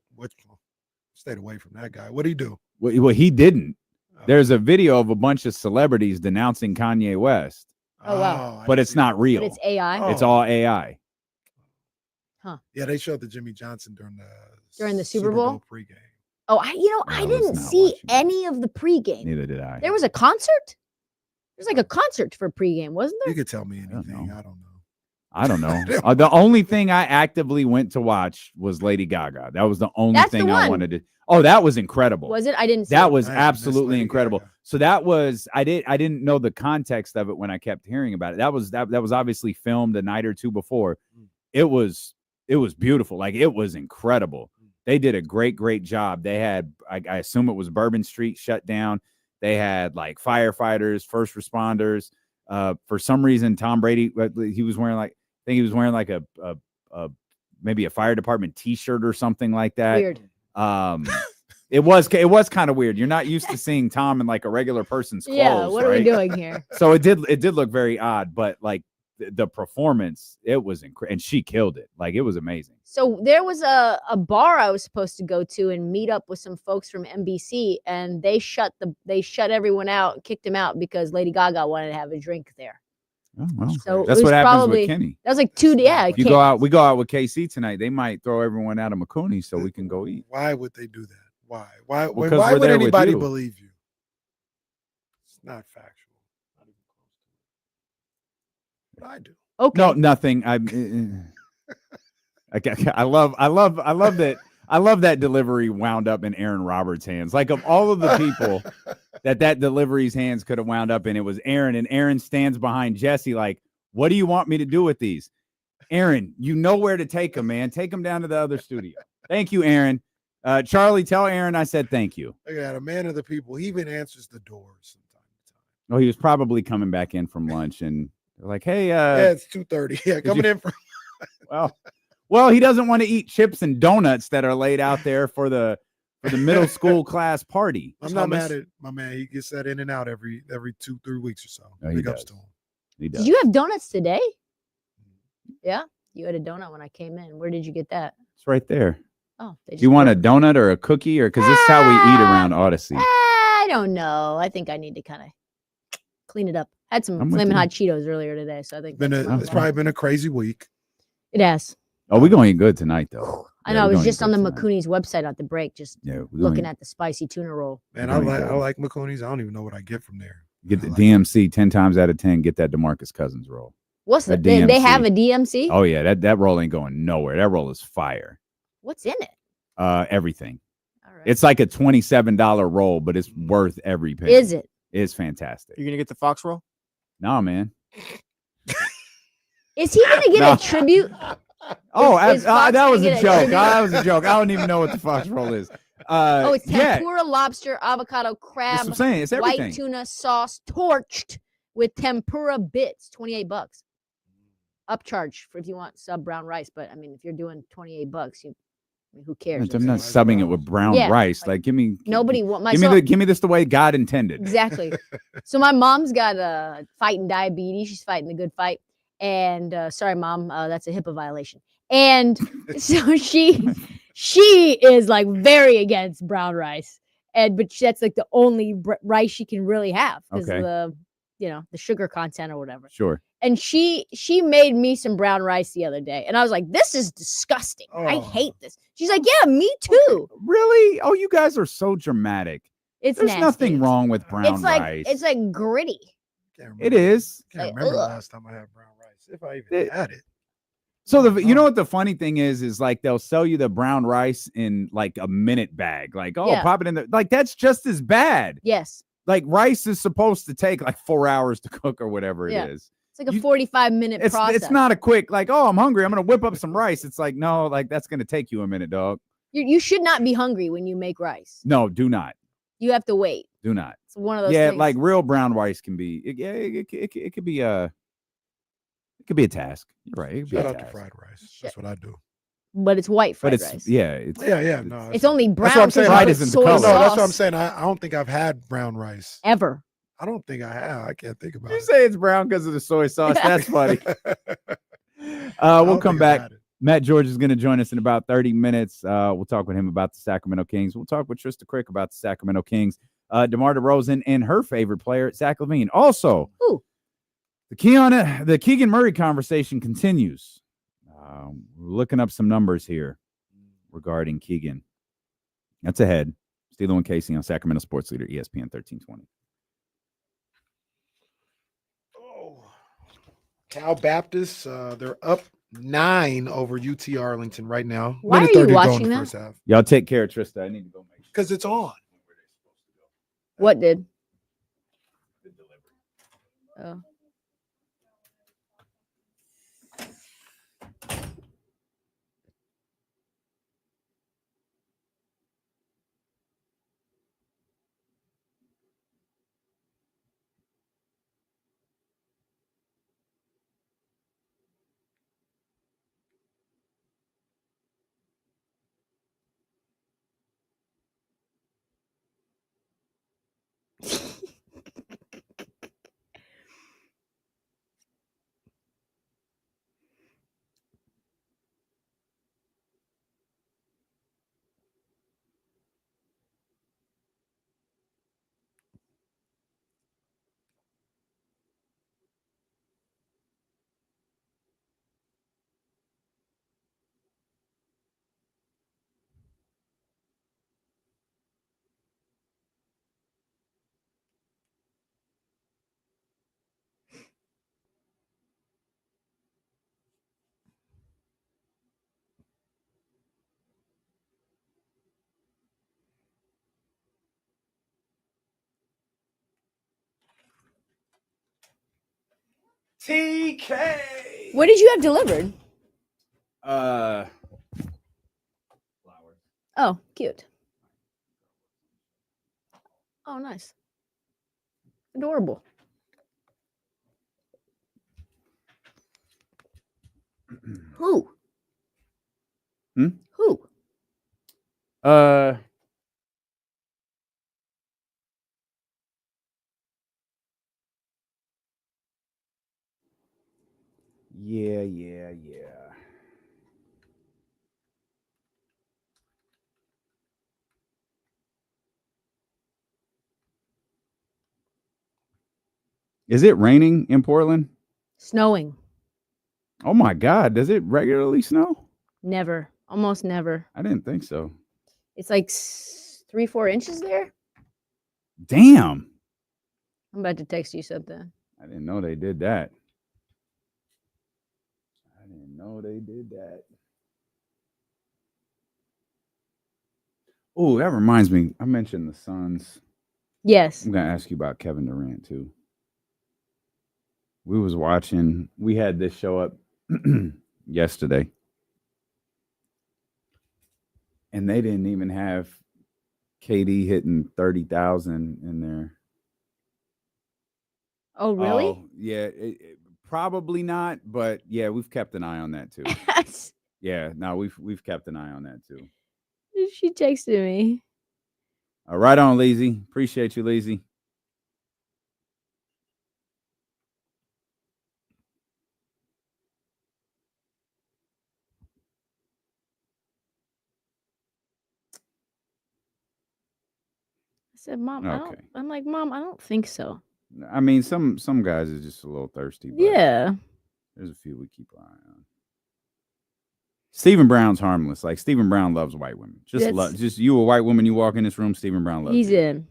Stayed away from that guy. What did he do? Well, he didn't. Oh. There's a video of a bunch of celebrities denouncing Kanye West, Oh, wow. I but didn't it's see not that. real. But it's AI. It's Oh. all AI. Yeah, they showed the Jimmy Johnson during the Super Bowl? pregame. Oh, I I was didn't not see watching. any of the pregame. Neither did I. There was a concert? There's like a concert for pregame, wasn't You there? could tell me don't anything. know. I don't know. I don't know. The only thing I actively went to watch was Lady Gaga. That was the only That's the thing I one. wanted to. Oh, that was incredible. Was it? I didn't see That it. was I haven't missed absolutely Lady incredible. Gaga. So that was I didn't know the context of it when I kept hearing about it. That was obviously filmed a night or two before. It was beautiful. Like it was incredible. They did a great job. They had I assume it was Bourbon Street shut down. They had like firefighters, first responders. For some reason, Tom Brady he was wearing like I think he was wearing like a maybe a fire department T-shirt or something like that. Weird. It was kind of weird. You're not used to seeing Tom in like a regular person's clothes. Yeah, what are we right? doing here? So it did look very odd, but like the performance, it was incredible, and she killed it. Like it was amazing. So there was a bar I was supposed to go to and meet up with some folks from NBC, and they shut everyone out, kicked them out because Lady Gaga wanted to have a drink there. Oh, well. So That's it was what happens probably with Kenny. that was like 2 days. Yeah, If you go out, we go out with KC tonight. They might throw everyone out of McCooney so we can go eat. Why would they do that? Why? Why Because why we're would there with anybody you. believe you? It's not factual. Not even what I do. Okay. No, nothing. I love that. I love that delivery wound up in Aaron Roberts' hands. Like, of all of the people that delivery's hands could have wound up in, it was Aaron. And Aaron stands behind Jesse like, what do you want me to do with these? Aaron, you know where to take them, man. Take them down to the other studio. Thank you, Aaron. Charlie, tell Aaron I said thank you. I got a man of the people. He even answers the doors from time to time. Oh, he was probably coming back in from lunch, and they're like, hey, Yeah, it's 2:30. Yeah, coming in from. Well, he doesn't want to eat chips and donuts that are laid out there for the middle school class party. I'm not mad at my man. He gets that in and out every 2-3 weeks or so. Big ups to him. He does. Did you have donuts today? Yeah, you had a donut when I came in. Where did you get that? It's right there. Oh, Do you want a donut or a cookie, or because this is how we eat around Odyssey? I don't know. I think I need to kind of clean it up. Had some I'm with flaming you. hot Cheetos earlier today, so I think It's probably been a crazy week. it has. Oh, we're going to eat good tonight, though. I know. I we're was gonna eat just on the good tonight. McCooney's website at the break, just Yeah, we're looking gonna at the spicy tuna roll. Man, We're I gonna like eat I good. like McCooney's. I don't even know what I get from there. Get the I like DMC 10 times out of 10. Get that DeMarcus Cousins roll. What's A the they DMC. have a DMC? Oh yeah, that roll ain't going nowhere. That roll is fire. What's in it? Everything. All right. It's like a $27 roll, but it's worth every penny. Is it? It's fantastic. You're gonna get the Fox roll? No, man. Is he gonna get No. a tribute? Oh, Is Fox that was gonna a get a joke. tribute? That was a joke. I don't even know what the Fox roll is. Oh, it's yeah. tempura, lobster, avocado, That's crab, what I'm saying. It's everything. white tuna sauce, torched with tempura bits. $28. Upcharge for if you want sub brown rice. But I mean, if you're doing $28, who cares? I'm not subbing it with brown Yeah, rice. like, Like, give me Nobody want my give me this the way God intended. Exactly. So my mom's got fighting diabetes. She's fighting the good fight. And sorry, mom, that's a HIPAA violation. And so she is like very against brown rice. But that's like the only rice she can really have because Okay. of the sugar content or whatever. Sure. And she made me some brown rice the other day. And I was like, this is disgusting. I Oh. hate this. She's like, yeah, me too. Really? Oh, you guys are so dramatic. It's There's nasty. nothing wrong with brown It's like rice. it's like gritty. Can't It remember. is. Can't Like, remember the ugh. last time I had brown rice, if I even It- had it. So you know what the funny thing is like they'll sell you the brown rice in like a minute bag. Like, oh, Yeah. pop it in there. Like, that's just as bad. Yes. Like, rice is supposed to take like 4 hours to cook or whatever it Yeah. is. It's like a You- 45-minute process. It's not a quick, like, oh, I'm hungry, I'm gonna whip up some rice. It's like, no, like that's gonna take you a minute, dog. You should not be hungry when you make rice. No, do not. You have to wait. Do not. It's one of those Yeah, things. like real brown rice can be it could be a task. You're right. It could be Shout a out to task. fried rice. That's what I do. but it's white But fried it's rice. it's Yeah. No, It's only brown. That's what I'm saying. 'cause Fried you isn't put the soy color. No, that's what I'm sauce saying. I don't think I've had brown rice. Ever. I don't think I have. I can't think about You it. say it's brown because of the soy sauce. That's funny. I We'll don't come think I've back. had it. Matt George is going to join us in about 30 minutes. We'll talk with him about the Sacramento Kings. We'll talk with Trysta Krick about the Sacramento Kings. DeMar DeRozan and her favorite player, Zach LaVine. Also, Ooh. the Keegan Murray conversation continues. We're looking up some numbers here regarding Keegan. That's ahead. Steelo and Casey on Sacramento Sports Leader, ESPN 1320. Oh. Cal Baptist, they're up 9 over UT Arlington right now. Why Minute are you 30 to go in watching the that? first half. Y'all take care, Trysta. I need to go make sure. Because it's on. What did? Oh. TK. What did you have delivered? Flowers. Oh, cute. Oh, nice. Adorable. Who? Hmm? Who? Yeah. Is it raining in Portland? Snowing. Oh my God. Does it regularly snow? Never. Almost never. I didn't think so. It's like 3-4 inches there. Damn. I'm about to text you something. I didn't know they did that. Oh, that reminds me. I mentioned the Suns. Yes. I'm going to ask you about Kevin Durant, too. We had this show up yesterday. And they didn't even have KD hitting 30,000 in there. Oh, really? Oh, yeah. Probably not, but yeah, we've kept an eye on that, too. Yeah, no, we've kept an eye on that, too. She texted me. Right on, Lazy. Appreciate you, Lazy. I said, Mom, Okay. I'm like, Mom, I don't think so. I mean, some guys are just a little thirsty. But Yeah. there's a few we keep an eye on. Stephen Brown's harmless. Like, Stephen Brown loves white women. Just you, a white woman, you walk in this room, Stephen Brown loves He's you. in.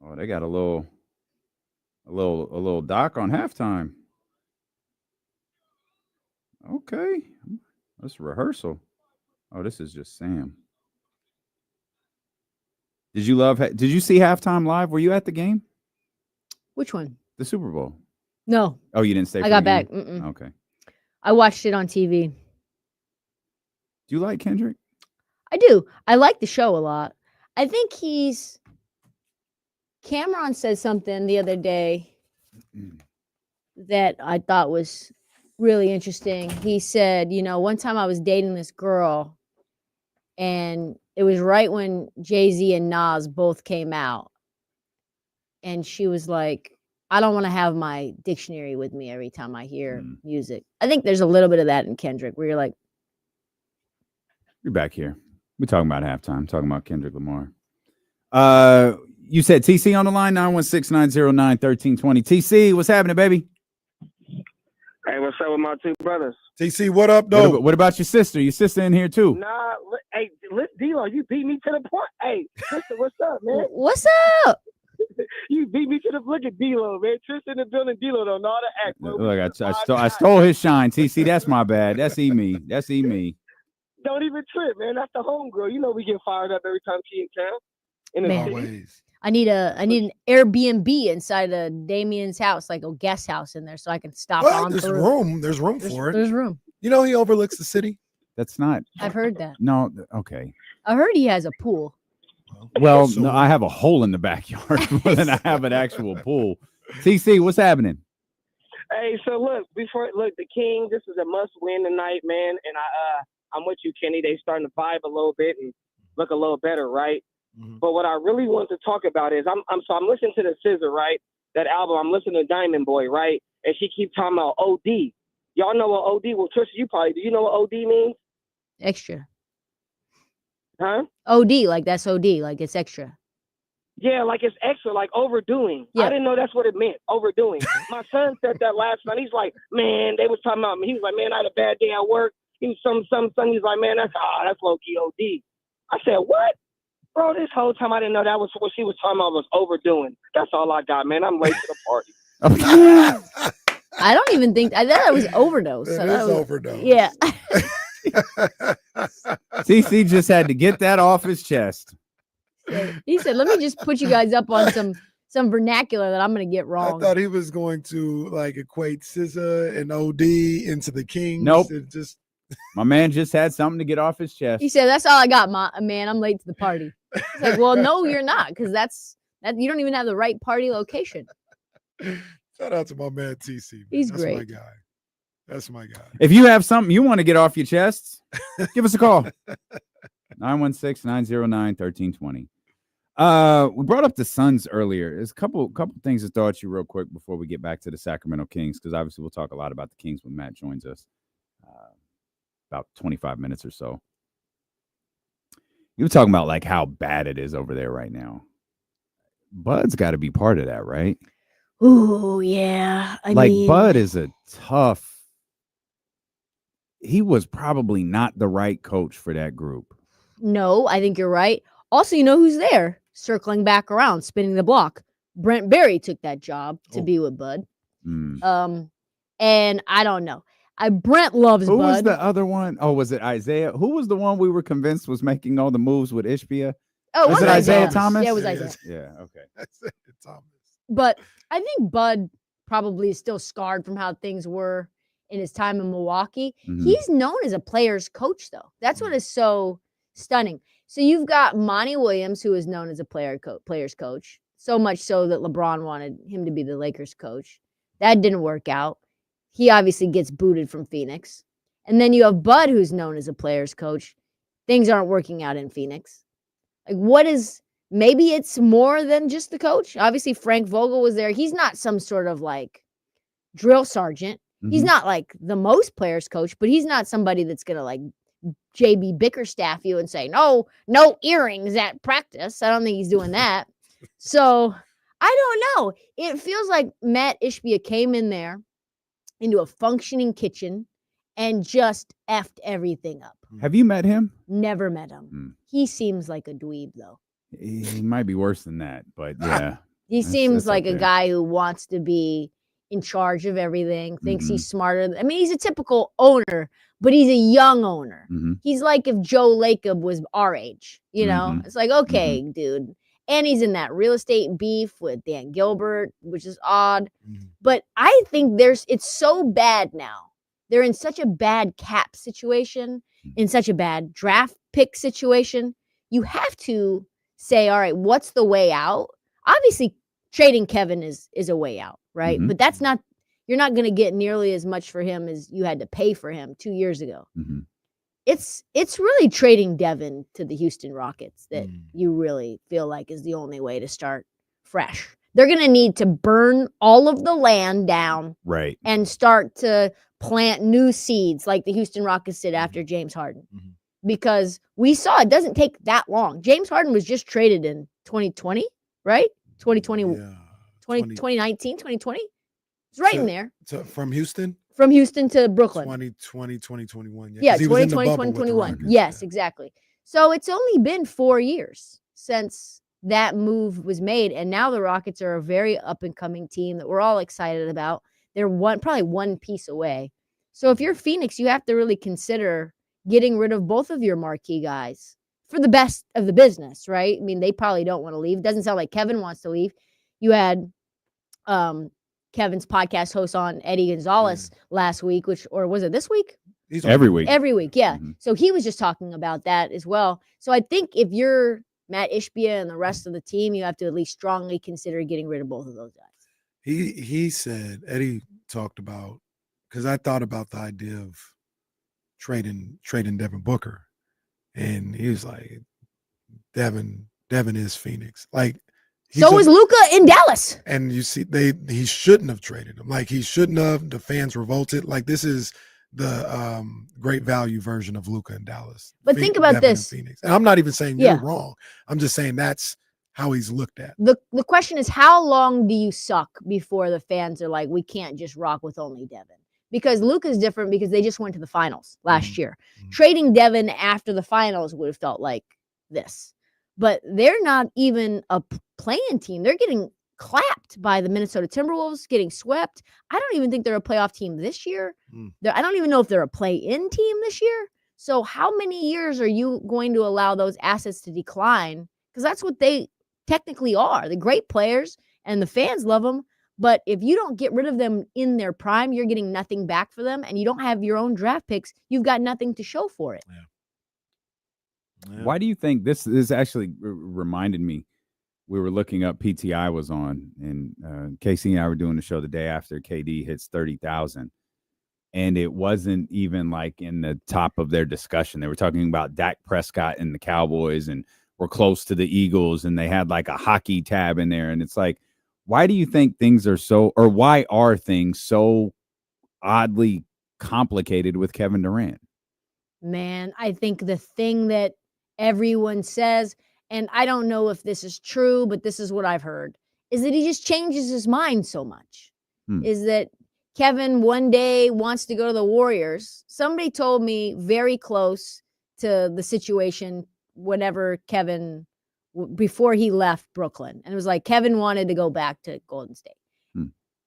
Oh, they got a little doc on halftime. Okay. That's rehearsal. Oh, this is just Sam. Did you see halftime live? Were you at the game? Which one? The Super Bowl. No. Oh, you didn't stay for I got the game? back. Mm-mm. Okay. I watched it on TV. Do you like Kendrick? I do. I like the show a lot. I think Cameron said something the other day that I thought was really interesting. He said, one time I was dating this girl and it was right when Jay-Z and Nas both came out. And she was like, I don't want to have my dictionary with me every time I hear music. I think there's a little bit of that in Kendrick where you're like, you're back here. We're talking about halftime, talking about Kendrick Lamar. You said TC on the line, 916-909-1320. TC, what's happening, baby? Hey, what's up with my two brothers? TC, what up, though? What about your sister? Your sister in here, too? Nah, hey, D-Lo, you beat me to the point. Hey, sister, what's up, man? What's up? You beat me to the look at D-Lo, man. Trysta in the building, D-Lo don't know how to act, bro. Look, I stole his shine, TC. That's my bad. That's me. Don't even trip, man. That's the homegirl. You know we get fired up every time she in town. In the city. Always. I need an Airbnb inside of Damien's house, like a guest house in there, so I can stop Well, on there's through. room. There's room for it. There's room. You know he overlooks the city. That's not. I've heard that. No, okay. I heard he has a pool. Well, So- no, I have a hole in the backyard more than I have an actual pool. TC, what's happening? Hey, so look, the King, this is a must win tonight, man. And I'm with you, Kenny. They starting to vibe a little bit and look a little better, right? Mhm. But what I really want to talk about is I'm listening to the SZA, right? That album. I'm listening to Diamond Boy, right? And she keeps talking about OD. Y'all know what OD? Well, Trysta, you probably do. You know what OD means? Extra. Huh? OD, like that's OD, like it's extra. Yeah, like it's extra, like overdoing. Yeah. I didn't know that's what it meant, overdoing. My son said that last night. He's like, man, they was talking about me. He was like, man, I had a bad day at work. He was some son. He's like, man, that's low-key OD. I said, what? Bro, this whole time I didn't know that was what she was talking about was overdoing. That's all I got, man. I'm late to the party. I don't even think I thought it was overdose. It I is thought it was- overdose. Yeah. TC just had to get that off his chest. He said, "Let me just put you guys up on some vernacular that I'm going to get I wrong." thought he was going to like equate SZA and OD into the Kings. Nope. It just My man just had something to get off his chest. He said, "That's all I got, man. I'm late to the party." It's like, well, no, you're not, because that you don't even have the right party location. shout out to my man TC. Man. He's That's my great. guy. That's my guy. If you have something you want to get off your chest, give us a call. 916-909-1320. We brought up the Suns earlier. There's a couple things to throw at you real quick before we get back to the Sacramento Kings, because obviously we'll talk a lot about the Kings when Matt joins us. About 25 minutes or so. You were talking about like how bad it is over there right now. Bud's got to be part of that, right? Ooh, yeah. I mean, Bud is a tough. He was probably not the right coach for that group. no, I think you're right. Also, you know who's there? Circling back around, spinning the block. Brent Berry took that job to be with Bud. Mm. And I don't know. Brent loves Who Bud. was the other one? Oh, was it Isaiah? Who was the one we were convinced was making all the moves with Ishbia? Oh, Was it Isaiah Thomas? Yeah, it was Yeah, Isaiah. Yeah, okay. That's it. Thomas. But I think Bud probably is still scarred from how things were in his time in Milwaukee. Mhm. He's known as a player's coach, though. That's what is so stunning. So you've got Monty Williams, who is known as a player's coach, so much so that LeBron wanted him to be the Lakers coach. That didn't work out. He obviously gets booted from Phoenix. And then you have Bud, who's known as a player's coach. Things aren't working out in Phoenix. Maybe it's more than just the coach. Obviously, Frank Vogel was there. He's not some sort of like drill sergeant. He's Mhm. not like the most players coach, but he's not somebody that's going to like JB Bickerstaff you and say, no earrings at practice. I don't think he's doing that. So I don't know. It feels like Matt Ishbia came in there into a functioning kitchen and just effed everything up. Have you met him? Never met him. Hmm. He seems like a dweeb, though. He might be worse than that, but yeah. He seems that's like up a there. guy who wants to be in charge of everything, thinks Mhm. he's smarter. I mean, he's a typical owner, but he's a young owner. Mhm. He's like if Joe Lacob was our age, you know? Mhm. It's like, okay, dude. And he's in that real estate beef with Dan Gilbert, which is odd. Mhm. But I think it's so bad now. They're in such a bad cap situation, in such a bad draft pick situation. You have to say, all right, what's the way out? Obviously, trading Kevin is a way out, right? Mhm. But that's not, you're not going to get nearly as much for him as you had to pay for him 2 years ago. Mhm. It's really trading Devin to the Houston Rockets that Mm. you really feel like is the only way to start fresh. They're going to need to burn all of the land down Right. and start to plant new seeds like the Houston Rockets did after James Harden. Mhm. Because we saw it doesn't take that long. James Harden was just traded in 2020, right? 2020, Yeah. 2019, 2020. It's right in there. From Houston? From Houston to Brooklyn. 2020, 2021. Yeah, 'cause he was in the 2020, bubble with the 2021. Rockets, Yes, yeah. exactly. So it's only been 4 years since that move was made. And now the Rockets are a very up and coming team that we're all excited about. They're probably one piece away. So if you're Phoenix, you have to really consider getting rid of both of your marquee guys for the best of the business, right? I mean, they probably don't want to leave. Doesn't sound like Kevin wants to leave. You had Kevin's podcast host on, Eddie Gonzalez, last week, or was it this week? He's on Every week. Every week, yeah. Mhm. So he was just talking about that as well. So I think if you're Matt Ishbia and the rest of the team, you have to at least strongly consider getting rid of both of those guys. He said, Eddie talked about, because I thought about the idea of trading Devin Booker, and he was like, Devin is Phoenix. Like, So was Luka in Dallas. and you see, he shouldn't have traded him. Like, he shouldn't have. The fans revolted. Like, this is the great value version of Luka in Dallas. But think about Devin in this. Phoenix. And I'm not even saying Yeah. you're wrong. I'm just saying that's how he's looked at. The question is, how long do you suck before the fans are like, we can't just rock with only Devin? Because Luka's different because they just went to the finals last year. Mhm. Trading Devin after the finals would have felt like this. But they're not even a playing team. They're getting clapped by the Minnesota Timberwolves, getting swept. I don't even think they're a playoff team this year. Mm. I don't even know if they're a play-in team this year. So how many years are you going to allow those assets to decline? because that's what they technically are. The great players and the fans love them. But if you don't get rid of them in their prime, you're getting nothing back for them, and you don't have your own draft picks. You've got nothing to show for it. Yeah. Why do you think this actually reminded me? We were looking up, PTI was on, and Casey and I were doing the show the day after KD hits 30,000. And it wasn't even like in the top of their discussion. They were talking about Dak Prescott and the Cowboys, and we're close to the Eagles, and they had like a hockey tab in there. And it's like, why do you think things are so, or why are things so oddly complicated with Kevin Durant? Man, I think the thing that everyone says, and I don't know if this is true, but this is what I've heard, is that he just changes his mind so much. Is that Kevin one day wants to go to the Warriors. Somebody told me very close to the situation whenever Kevin, before he left Brooklyn. And it was like Kevin wanted to go back to Golden State.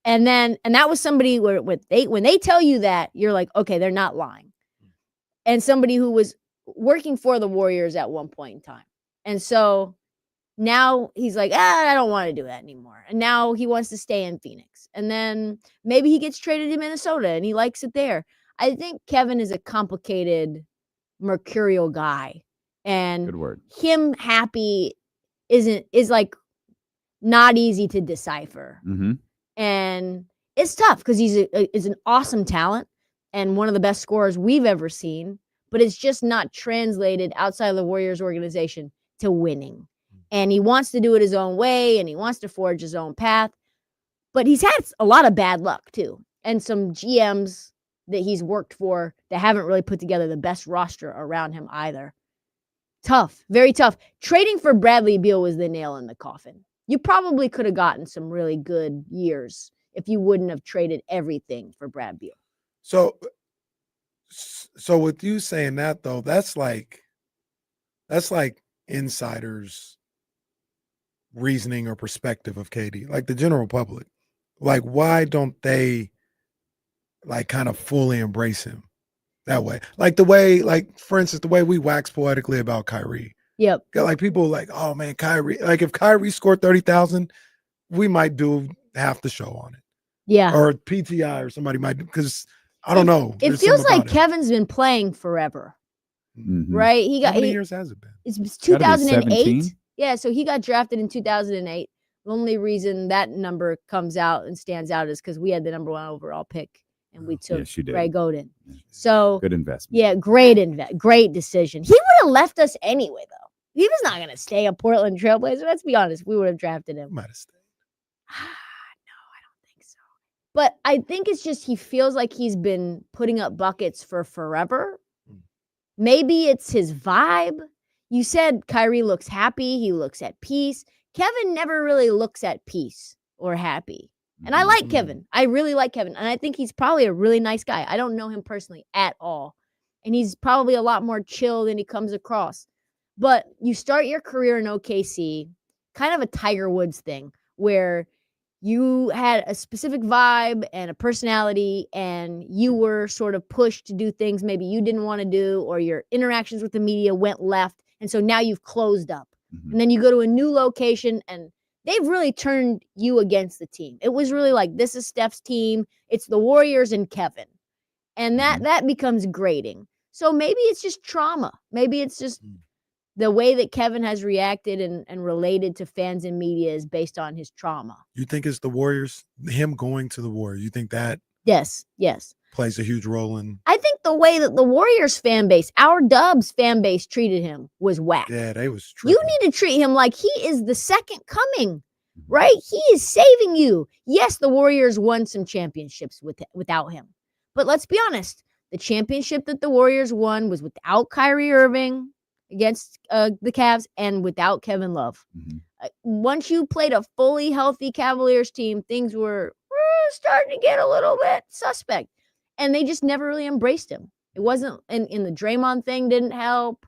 And that was somebody where when they tell you that, you're like, okay, they're not lying. And somebody who was working for the Warriors at one point in time. And so now he's like, I don't want to do that anymore. And now he wants to stay in Phoenix. And then maybe he gets traded to Minnesota and he likes it there. I think Kevin is a complicated, mercurial guy. And Good word. Him happy is like not easy to decipher. And it's tough because he's an awesome talent and one of the best scorers we've ever seen. But it's just not translated outside of the Warriors organization to winning. And he wants to do it his own way, and he wants to forge his own path. But he's had a lot of bad luck, too. And some GMs that he's worked for that haven't really put together the best roster around him either. Tough, very tough. Trading for Bradley Beal was the nail in the coffin. You probably could have gotten some really good years if you wouldn't have traded everything for Brad Beal. So with you saying that, though, that's like insiders' reasoning or perspective of KD, like the general public. Like, why don't they like kind of fully embrace him that way? Like the way, like, for instance, the way we wax poetically about Kyrie. Yep. Like people like, oh man, Kyrie. Like if Kyrie scored 30,000, we might do half the show on it. Yeah. Or PTI or somebody might, because I don't know. It feels like Kevin's been playing forever. Right? How many years has it been? It's 2008. Yeah, so he got drafted in 2008. The only reason that number comes out and stands out is because we had the number 1 overall pick and we took Ray Godin. So good investment. Yeah, great decision. He would have left us anyway, though. He was not going to stay a Portland Trailblazer. Let's be honest. We would have drafted him. Might have stayed. No, I don't think so. But I think it's just he feels like he's been putting up buckets for forever. Maybe it's his vibe. You said Kyrie looks happy. He looks at peace. Kevin never really looks at peace or happy. And I like Kevin. I really like Kevin. And I think he's probably a really nice guy. I don't know him personally at all. And he's probably a lot more chill than he comes across. But you start your career in OKC, kind of a Tiger Woods thing, where you had a specific vibe and a personality, and you were sort of pushed to do things maybe you didn't want to do, or your interactions with the media went left. And so now you've closed up. And then you go to a new location, and they've really turned you against the team. It was really like, this is Steph's team. It's the Warriors and Kevin. And that becomes grating. So maybe it's just trauma. Maybe it's just the way that Kevin has reacted and related to fans and media is based on his trauma. You think it's the Warriors, him going to the Warriors? You think that Yes. plays a huge role in? I think the way that the Warriors fan base, our Dubs fan base treated him was whack. Yeah, they was tripping. You need to treat him like he is the second coming, right? He is saving you. Yes, the Warriors won some championships without him. But let's be honest, the championship that the Warriors won was without Kyrie Irving against the Cavs and without Kevin Love. Once you played a fully healthy Cavaliers team, things were starting to get a little bit suspect. And they just never really embraced him. It wasn't in the Draymond thing didn't help.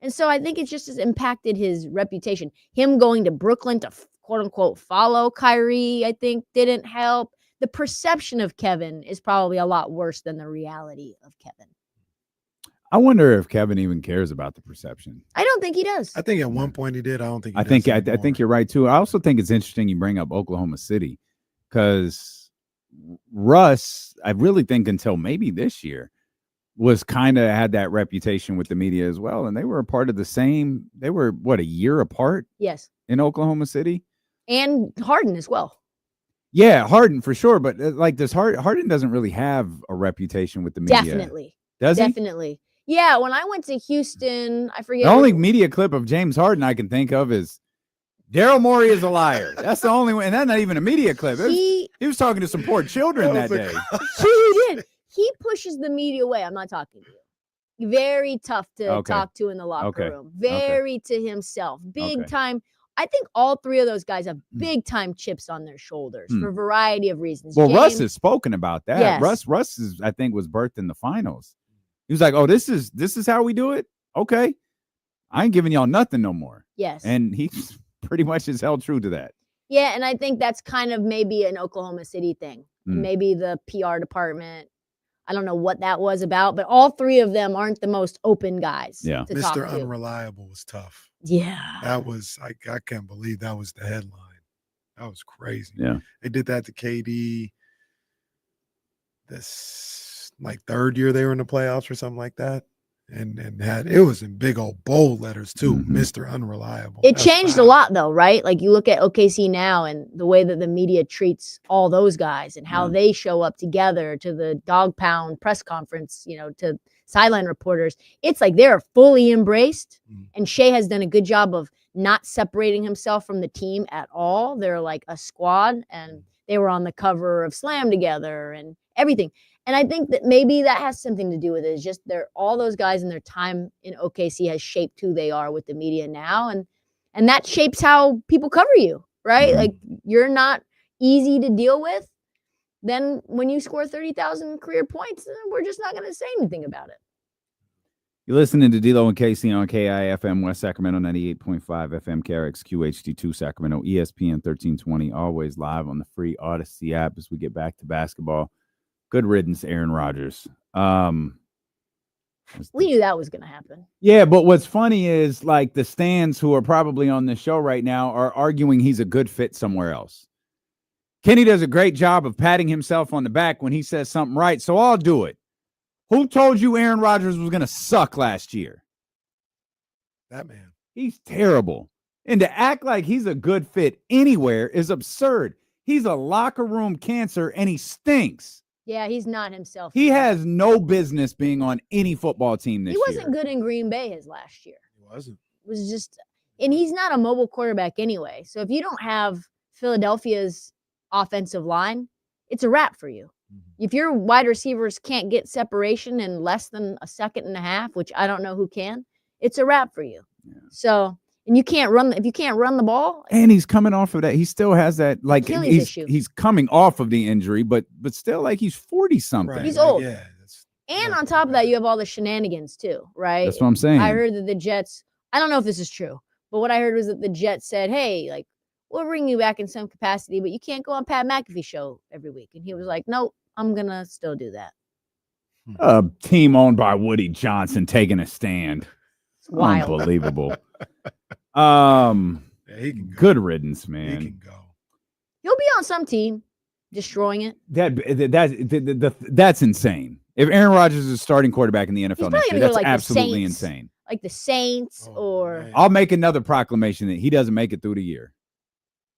And so I think it just has impacted his reputation. Him going to Brooklyn to quote unquote follow Kyrie, I think didn't help. The perception of Kevin is probably a lot worse than the reality of Kevin. I wonder if Kevin even cares about the perception. I don't think he does. I think at one point he did. I don't think. I think you're right too. I also think it's interesting you bring up Oklahoma City because Russ, I really think until maybe this year, was kind of had that reputation with the media as well, and they were a part of the same. They were a year apart. Yes, in Oklahoma City, and Harden as well. Yeah, Harden for sure, but like this Harden doesn't really have a reputation with the media. Definitely, does he? Definitely. Yeah, when I went to Houston, I forget. The only media clip of James Harden I can think of is Daryl Morey is a liar. That's the only one, and that's not even a media clip. He was talking to some poor children that day. He did. He pushes the media away. I'm not talking to you. Very tough to talk to in the locker room. Very to himself. Big time. I think all three of those guys have big time chips on their shoulders for a variety of reasons. Well, Russ has spoken about that. Yes. Russ is, I think, was birthed in the finals. He was like, "Oh, this is how we do it. Okay, I ain't giving y'all nothing no more." Yes, and he's pretty much has held true to that. Yeah, and I think that's kind of maybe an Oklahoma City thing. Maybe the PR department. I don't know what that was about, but all three of them aren't the most open guys. Yeah, to Mr. talk to. Unreliable was tough. Yeah, that was I can't believe that was the headline. That was crazy. Yeah, they did that to KD. This like third year they were in the playoffs or something like that, and had it was in big old bold letters too. Mr. Unreliable. It changed a lot though, right? Like you look at OKC now and the way that the media treats all those guys and how they show up together to the dog pound press conference, to sideline reporters. It's like they're fully embraced, and Shea has done a good job of not separating himself from the team at all. They're like a squad, and they were on the cover of Slam together and everything. And I think that maybe that has something to do with it. It's just all those guys in their time in OKC has shaped who they are with the media now. And that shapes how people cover you, right? Like you're not easy to deal with. Then when you score 30,000 career points, we're just not going to say anything about it. You're listening to D-Lo and Casey on KIFM West Sacramento, 98.5 FM, KRX QHD2 Sacramento, ESPN 1320, always live on the free Odyssey app as we get back to basketball. Good riddance, Aaron Rodgers. We knew that was going to happen. Yeah, but what's funny is like the stands who are probably on this show right now are arguing he's a good fit somewhere else. Kenny does a great job of patting himself on the back when he says something right, so I'll do it. Who told you Aaron Rodgers was going to suck last year? That man. He's terrible. And to act like he's a good fit anywhere is absurd. He's a locker room cancer, and he stinks. Yeah, he's not himself. He has no business being on any football team this year. He wasn't good in Green Bay his last year. He wasn't. It was just, and he's not a mobile quarterback anyway. So if you don't have Philadelphia's offensive line, it's a wrap for you. If your wide receivers can't get separation in less than a second and a half, which I don't know who can, it's a wrap for you. Yeah. So, and you can't run, if you can't run the ball. And he's coming off of that. He still has that, like, issue. He's coming off of the injury, but still, like, he's 40-something. Right. He's old. Yeah. And on top of that, you have all the shenanigans too, right? That's what I'm saying. I heard that the Jets, I don't know if this is true, but what I heard was that the Jets said, hey, like, we'll bring you back in some capacity, but you can't go on Pat McAfee show every week. And he was like, nope, I'm going to still do that. A team owned by Woody Johnson taking a stand. It's wild. Unbelievable. Yeah, he can go. Good riddance, man. He can go. He'll be on some team destroying it. That's insane. If Aaron Rodgers is starting quarterback in the NFL next year, that's like absolutely Saints, insane. Like the Saints man. I'll make another proclamation that he doesn't make it through the year.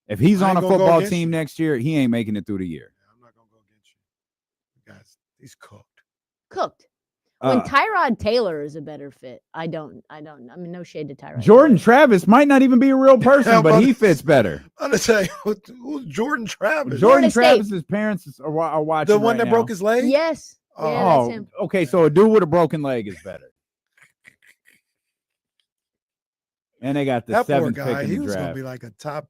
If he's on a football team next year, he ain't making it through the year. I'm not going to go against you. Guys, he's cooked. Cooked. When Tyrod Taylor is a better fit, I mean, no shade to Tyrod. Jordan Travis might not even be a real person, but he fits better. I'm going to say, who's Jordan Travis? Jordan Travis's parents are watching. The one right that now. broke his leg? Yes. Yeah, that's him. Okay, so a dude with a broken leg is better. And they got the that poor 7th guy. pick in He the was going to draft. be like a top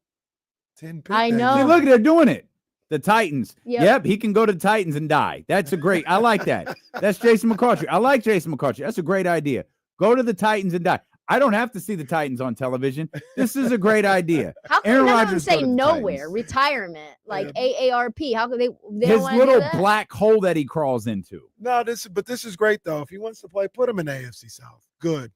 10 pick. I know. See, look, they're doing it. The Titans. Yep. He can go to the Titans and die. That's a great. I like that. That's Jason McCourty. I like Jason McCourty. That's a great idea. Go to the Titans and die. I don't have to see the Titans on television. This is a great idea. How can Aaron none of them Rodgers say go to the nowhere? Titans. Retirement, like AARP. How could they His don't wanna do little that? black hole that he crawls into. No, this is great though. If he wants to play, put him in the AFC South. Good.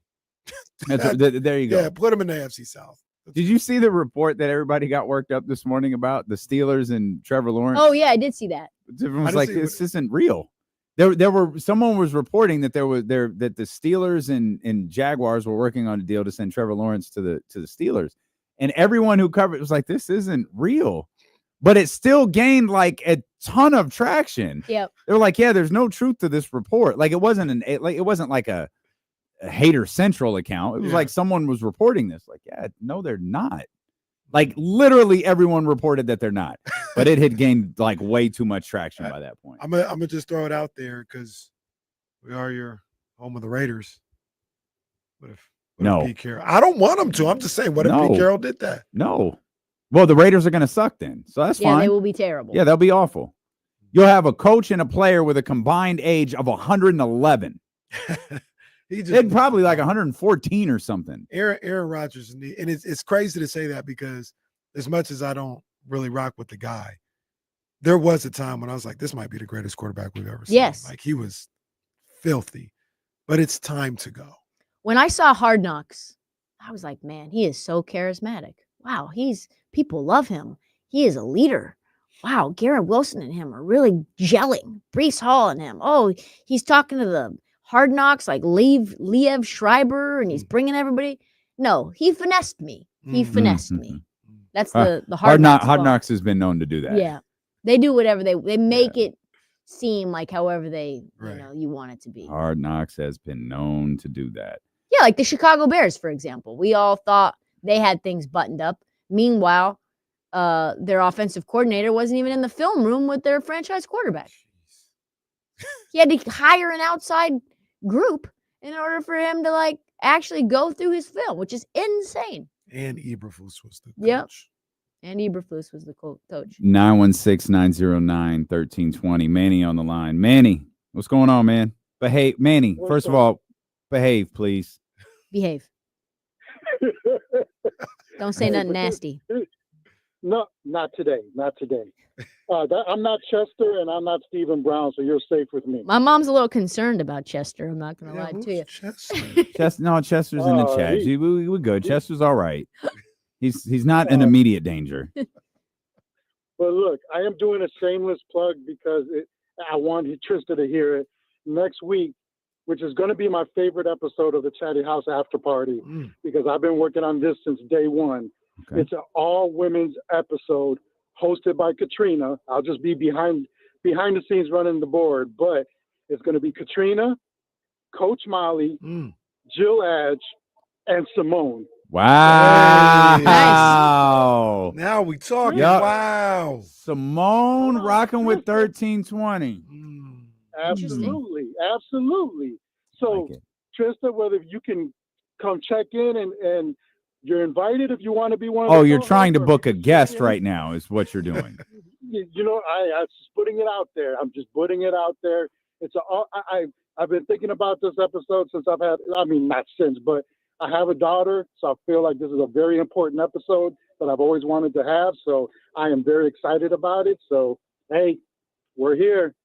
There you go. Yeah, put him in the AFC South. Did you see the report that everybody got worked up this morning about the Steelers and Trevor Lawrence? Oh yeah, I did see that. Everyone was like, this isn't real. Someone was reporting that that the Steelers and Jaguars were working on a deal to send Trevor Lawrence to the Steelers. And everyone who covered it was like, this isn't real. But it still gained like a ton of traction. Yep. They were like, yeah, there's no truth to this report. Like it wasn't like a Hater Central account. It was like someone was reporting this. Like, yeah, no, they're not. Like literally everyone reported that they're not, but it had gained like way too much traction by that point. I'm gonna just throw it out there because we are your home of the Raiders. What if Pete Carroll? I don't want him to. I'm just saying, what if Pete Carroll did that? No. Well, the Raiders are going to suck then, so that's fine. Yeah, they will be terrible. Yeah, they'll be awful. You'll have a coach and a player with a combined age of 111. They'd probably like 114 or something. Aaron Rodgers, and it's crazy to say that because as much as I don't really rock with the guy, there was a time when I was like, this might be the greatest quarterback we've ever seen. Yes. Like he was filthy, but it's time to go. When I saw Hard Knocks, I was like, man, he is so charismatic. Wow, people love him. He is a leader. Wow, Garrett Wilson and him are really gelling. Breece Hall and him. Oh, he's talking to the Hard Knocks like Liev Schreiber, and he's bringing everybody. No, he finessed me. He finessed me. That's the Hard Knocks. Hard Knocks has been known to do that. Yeah, they do whatever they make it seem like however they you want it to be. Hard Knocks has been known to do that. Yeah, like the Chicago Bears, for example. We all thought they had things buttoned up. Meanwhile, their offensive coordinator wasn't even in the film room with their franchise quarterback. He had to hire an outside group in order for him to like actually go through his film, which is insane. And Eberflus was the coach. Yep. And Eberflus was the coach. 916-909-1320. Manny on the line. Manny, what's going on, man? Behave, Manny. First of all, behave, please. Behave. Don't say nothing nasty. No, not today. Not today. I'm not Chester and I'm not Stephen Brown, so you're safe with me. My mom's a little concerned about Chester. I'm not going to lie to you. Chester's in the chat. We're good. Chester's all right. He's not an immediate danger. But look, I am doing a shameless plug because I wanted Trysta to hear it. Next week, which is going to be my favorite episode of the Chatty House After Party, because I've been working on this since day one. Okay. It's an all-women's episode hosted by Katrina. I'll just be behind the scenes running the board, but it's going to be Katrina, Coach Molly, Jill Adge, and Simone. Wow. Nice. Now we talking. Yep. Wow. Simone rocking with 1320. Absolutely. So, Trysta, whether you can come check in and you're invited if you want to be one of the you're trying to book a guest right now is what you're doing. You know, I'm just putting it out there. I've been thinking about this episode since not since, but I have a daughter, so I feel like this is a very important episode that I've always wanted to have. So I am very excited about it. So, hey, we're here.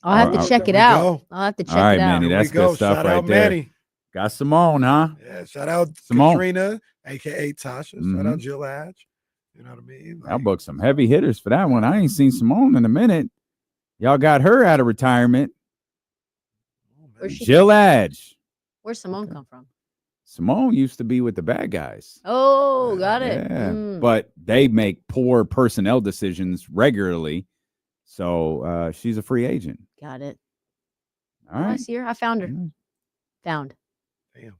I'll have to check it out. I'll have to check it out. All right, Manny, that's good stuff Shout right out there. Manny. Got Simone, huh? Yeah, shout out Simone. Katrina, a.k.a. Tasha. Shout out Jill Adge. You know what I mean? I'll book some heavy hitters for that one. I ain't seen Simone in a minute. Y'all got her out of retirement. Jill Adge. Where's Simone come from? Simone used to be with the bad guys. Oh, got it. Yeah, but they make poor personnel decisions regularly. So she's a free agent. Got it. All right. I see her. I found her. Found. Damn.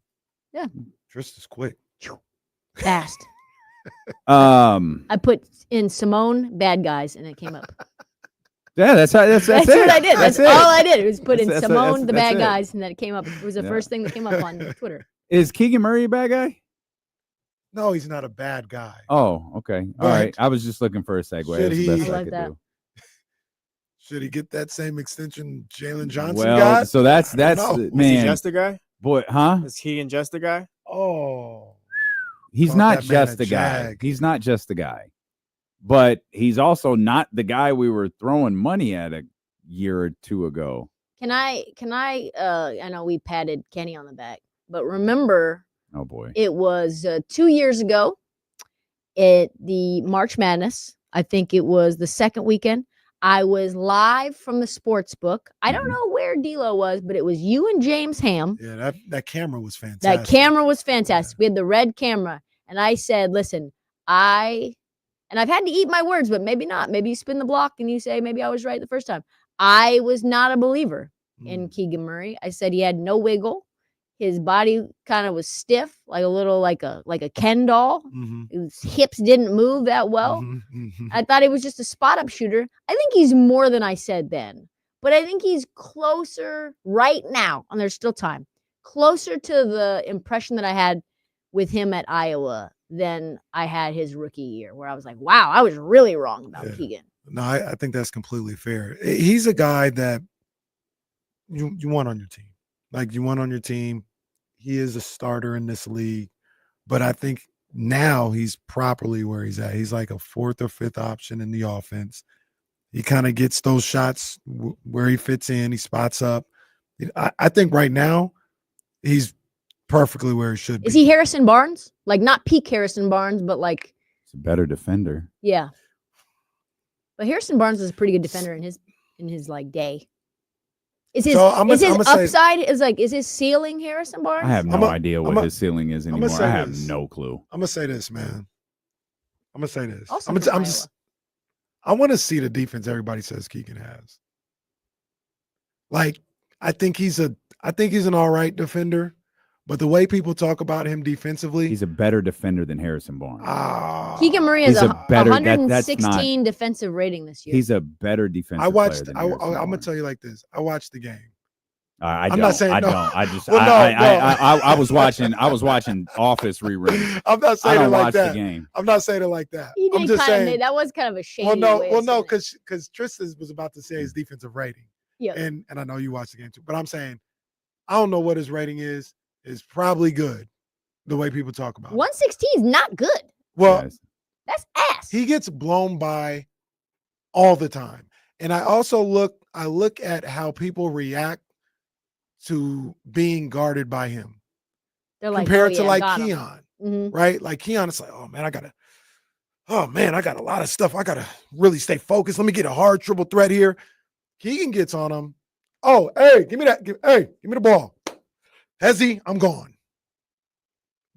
Yeah. Trysta's quick. Fast. I put in Simone bad guys and it came up. Yeah, that's it. What I did. That's all I did. It was put in Simone the bad it. guys and then it came up. It was the first thing that came up on Twitter. Is Keegan Murray a bad guy? No, he's not a bad guy. Oh, okay. All right. I was just looking for a segue. Should That's he, the best I like could that. do. Should he get that same extension Jalen Johnson Well, got? so that's Is he man. just a guy? Boy, huh? Is he and just a guy? Oh, He's Called not that man just a the guy. jag. He's not just the guy. But he's also not the guy we were throwing money at a year or two ago. Can I I know we patted Kenny on the back, but remember Oh boy. it was 2 years ago at the March Madness. I think it was the second weekend. I was live from the sports book. I don't know where D'Lo was, but it was you and James Ham. Yeah, that camera was fantastic. That camera was fantastic. We had the red camera. And I said, listen, I've had to eat my words, but maybe not. Maybe you spin the block and you say, maybe I was right the first time. I was not a believer in Keegan Murray. I said he had no wiggle. His body kind of was stiff, like a little like a Ken doll. His hips didn't move that well. I thought he was just a spot up shooter. I think he's more than I said then, but I think he's closer right now, and there's still time, closer to the impression that I had with him at Iowa than I had his rookie year, where I was like, wow, I was really wrong about Keegan. No, I think that's completely fair. He's a guy that you want on your team. Like, you want on your team. He is a starter in this league, but I think now he's properly where he's at. He's like a fourth or fifth option in the offense. He kind of gets those shots where he fits in. He spots up. I think right now he's perfectly where he should be. Is he Harrison Barnes? Like, not peak Harrison Barnes, but like, He's a better defender. yeah. But Harrison Barnes is a pretty good defender in his like day. Is his upside is his ceiling Harrison Barnes? I have no idea what his ceiling is anymore. I have no clue. I'm gonna say this, man. I'm gonna say this. Also I want to see the defense everybody says Keegan has. Like, I think he's an all right defender, but the way people talk about him defensively, he's a better defender than Harrison Barnes. Keegan Murray has a better 116 defensive rating this year. He's a better defensive I watched. player than I'm Harrison gonna Barnes. tell you like this. I watched the game. I'm not saying I no. don't. I just. Well, no. I was watching. Office reruns. I'm not saying I it don't like watch that. the game. I'm not saying it like that. He I'm did just kind of saying. that was kind of a shady. Well, no, because Trysta was about to say his defensive rating. Yeah. And I know you watched the game too, but I'm saying I don't know what his rating is. It's probably good, the way people talk about it. 116 is not good. Well, that's ass. He gets blown by all the time. And I also look at how people react to being guarded by him. They're like, compared oh, to yeah, like got him. Keon, right? Like Keon, it's like, oh man, I got a lot of stuff. I gotta really stay focused. Let me get a hard triple threat here. Keegan gets on him. Oh, hey, give me that. Give me the ball. Hezzy, I'm gone.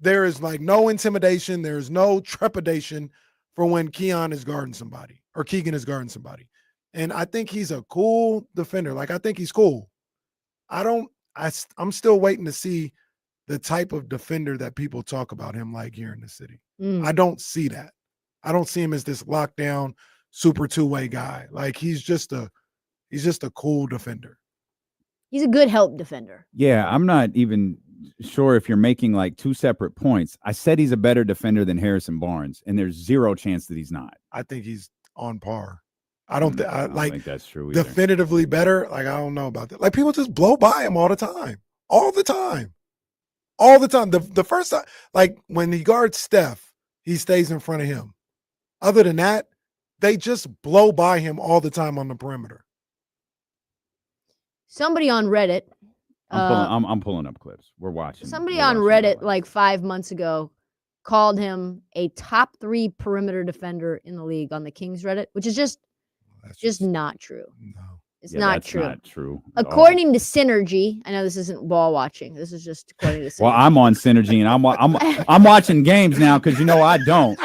There is like no intimidation. There is no trepidation for when Keon is guarding somebody or Keegan is guarding somebody. And I think he's a cool defender. Like, I think he's cool. I'm still waiting to see the type of defender that people talk about him like here in the city. I don't see that. I don't see him as this lockdown super two-way guy. Like, he's just a cool defender. He's a good help defender. Yeah, I'm not even sure if you're making like two separate points. I said he's a better defender than Harrison Barnes, and there's zero chance that he's not. I think he's on par. I don't think that's true either. Definitively better. Like, I don't know about that. Like, people just blow by him all the time. The first time, like when he guards Steph, he stays in front of him. Other than that, they just blow by him all the time on the perimeter. Somebody on Reddit. I'm pulling up clips. We're watching. Somebody on Reddit like 5 months ago called him a top 3 perimeter defender in the league on the Kings Reddit, which is just not true. No. It's not true. Not true. According to Synergy, I know this isn't ball watching. This is just according to Synergy. Well, I'm on Synergy and I'm watching games now because I don't.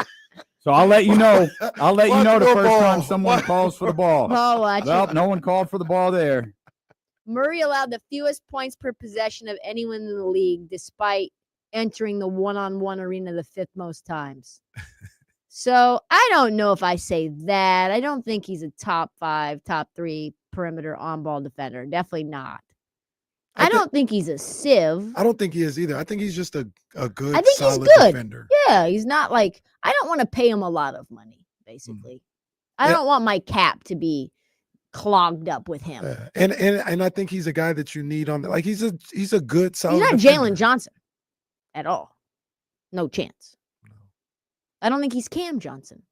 So I'll let you know. The first time someone calls for the ball. Ball watching. Well, no one called for the ball there. Murray allowed the fewest points per possession of anyone in the league, despite entering the one-on-one arena the 5th most times. So I don't know if I say that. I don't think he's a top 5, top 3 perimeter on-ball defender. Definitely not. I don't think he's a sieve. I don't think he is either. I think he's just a good, I think solid he's good. defender. Yeah, he's not like, I don't want to pay him a lot of money, basically. I don't want my cap to be clogged up with him. And I think he's a guy that you need on. Like, he's a good, solid. He's not defender. Jalen Johnson at all. No chance. I don't think he's Cam Johnson.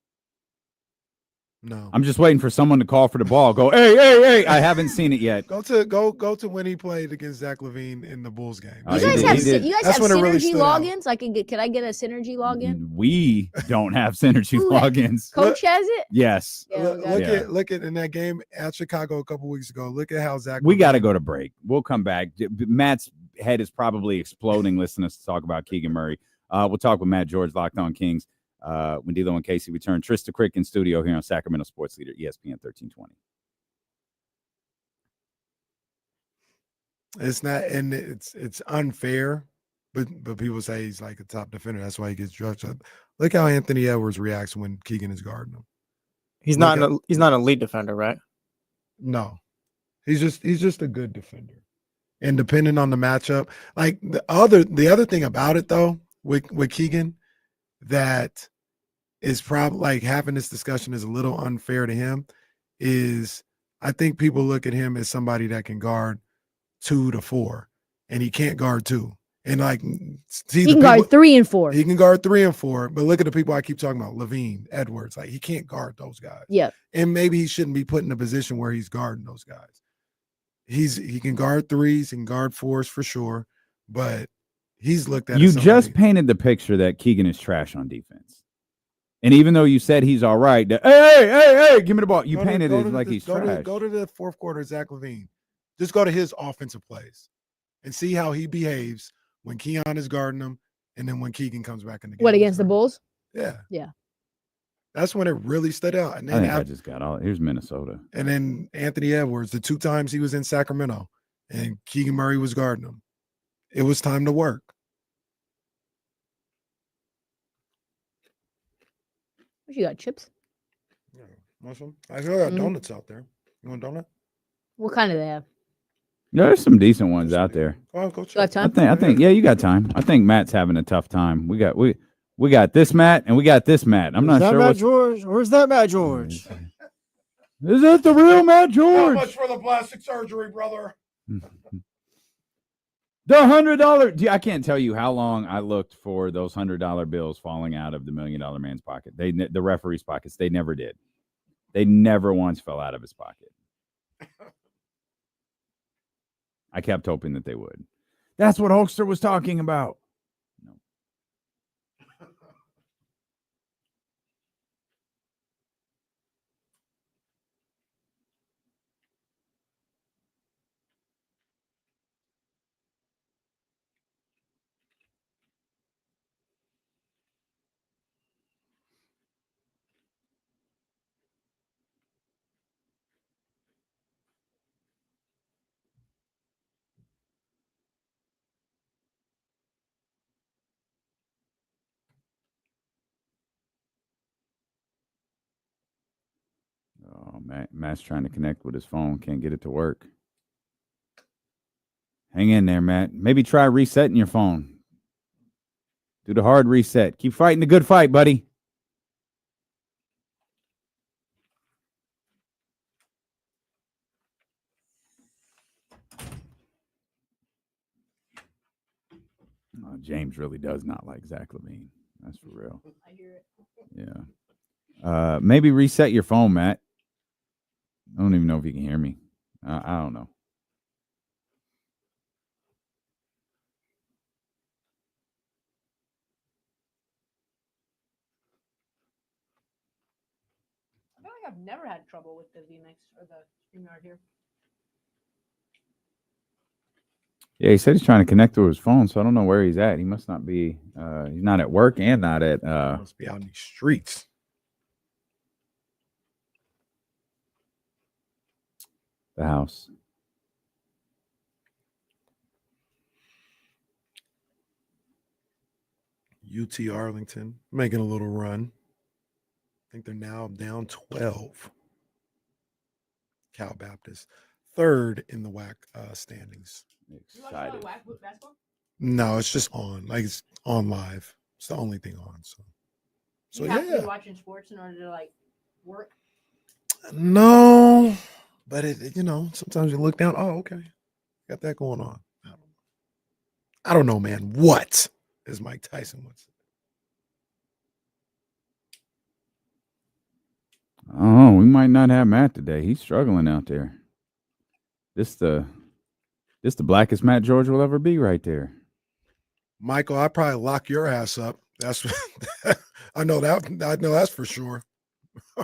No. I'm just waiting for someone to call for the ball. Go, hey! I haven't seen it yet. Go to when he played against Zach LaVine in the Bulls game. You guys have That's when it really synergy stood out. logins? Could I get a synergy login? We don't have synergy logins. Coach has it. Yes. Yeah, Look at in that game at Chicago a couple weeks ago. Look at how Zach. We got to go to break. We'll come back. Matt's head is probably exploding listening to us talk about Keegan Murray. We'll talk with Matt George, Locked On Kings. When D'Lo and Casey return. Trysta Krick in studio here on Sacramento Sports Leader, ESPN 1320. It's not, and it's unfair, but people say he's like a top defender. That's why he gets judged up. Look how Anthony Edwards reacts when Keegan is guarding him. He's not an elite defender, right? No, he's just a good defender. And depending on the matchup, like the other thing about it though, with Keegan, that is probably like having this discussion is a little unfair to him, is I think people look at him as somebody that can guard 2 to 4, and he can't guard 2. And like, see, He can guard 3 and 4. He can guard 3 and 4, but look at the people I keep talking about, Levine, Edwards, like he can't guard those guys. Yeah. And maybe he shouldn't be put in a position where he's guarding those guys. He can guard 3s and guard 4s for sure, but he's looked at. You just painted the picture that Keegan is trash on defense. And even though you said he's all right, hey, give me the ball. You painted it like he's trash. Go to the fourth quarter, Zach LaVine. Just go to his offensive plays and see how he behaves when Keon is guarding him and then when Keegan comes back in the game. What, against the Bulls? Yeah. Yeah. That's when it really stood out. And I then think I just got all. Here's Minnesota. And then Anthony Edwards, the 2 times he was in Sacramento and Keegan Murray was guarding him. It was time to work. What you got, chips? Yeah. Want some? I still got donuts out there. You want a donut? What kind do they have? Yeah, there's some decent ones out there. Go on, go check. Got time? I think, yeah, you got time. I think Matt's having a tough time. We got this Matt and we got this Matt. I'm not sure Matt George. Where's that Matt George? Is that the real Matt George? How much for the plastic surgery, brother? The $100. I can't tell you how long I looked for those $100 bills falling out of the $1 Million Man's pocket. The referee's pockets. They never did. They never once fell out of his pocket. I kept hoping that they would. That's what Hulkster was talking about. No. Oh, Matt's trying to connect with his phone. Can't get it to work. Hang in there, Matt. Maybe try resetting your phone. Do the hard reset. Keep fighting the good fight, buddy. Oh, James really does not like Zach LaVine. That's for real. I hear it. Yeah. Maybe reset your phone, Matt. I don't even know if you can hear me. I don't know. I feel like I've never had trouble with the VMix or the StreamYard here. Yeah, he said he's trying to connect to his phone, so I don't know where he's at. He must not be. He's not at work and not at. Must be out in the streets. The house. UT Arlington making a little run. I think they're now down 12. Cal Baptist, 3rd in the WAC standings. Excited. No, it's just on. Like it's on live. It's the only thing on. So You have to yeah. be watching sports in order to like work. No, but it sometimes you look down. Oh, okay, got that going on. I don't know, man. What, as Mike Tyson would say. Oh, we might not have Matt today. He's struggling out there. This the blackest Matt George will ever be right there. Michael, I'd probably lock your ass up. That's I know that's for sure. I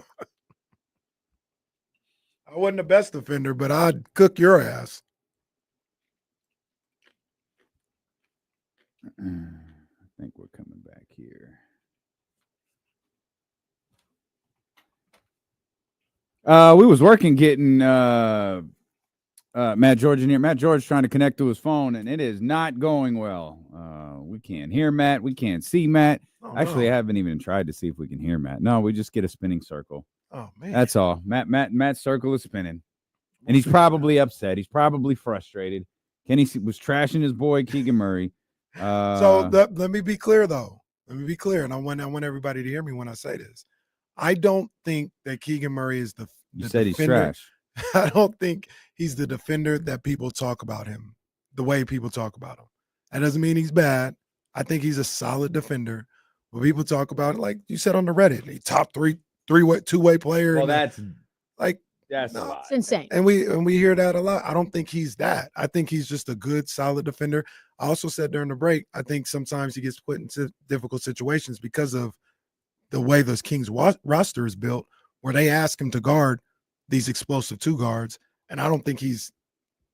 wasn't the best defender, but I'd cook your ass. I think we're coming back here. We was working getting Matt George in here. Matt George trying to connect to his phone, and it is not going well. We can't hear Matt. We can't see Matt. Oh, Actually, no. I haven't even tried to see if we can hear Matt. No, we just get a spinning circle. Oh man, That's all. Matt's circle is spinning, and he's probably upset. He's probably frustrated. Kenny was trashing his boy Keegan Murray. Let me be clear, though. Let me be clear, and I want everybody to hear me when I say this. I don't think that Keegan Murray is the said defender. He's trash. I don't think he's the defender that people talk about him, the way people talk about him. That doesn't mean he's bad. I think he's a solid defender. When people talk about it, like you said on the Reddit, he top two-way player. Well, that's like that's no. a lot. It's insane. And we hear that a lot. I don't think he's that. I think he's just a good, solid defender. I also said during the break, I think sometimes he gets put into difficult situations because of the way those Kings roster is built, where they ask him to guard these explosive two guards, and I don't think he's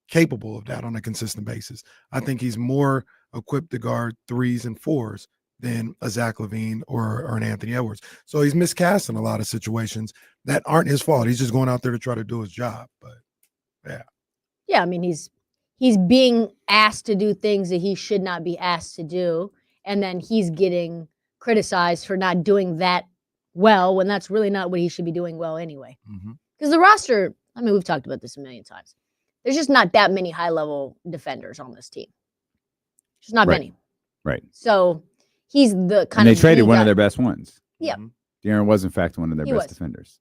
capable of that on a consistent basis. I think he's more equipped to guard threes and fours than a Zach LaVine or an Anthony Edwards. So he's miscast in a lot of situations that aren't his fault. He's just going out there to try to do his job. But yeah. Yeah, I mean, he's being asked to do things that he should not be asked to do, and then he's getting criticized for not doing that well when that's really not what he should be doing well anyway. Because the roster, I mean, we've talked about this a million times. There's just not that many high-level defenders on this team. Just not many. Right. So he's the kind And of they traded one guy. of their best ones. Yeah. De'Aaron was, in fact, one of their He best was. defenders.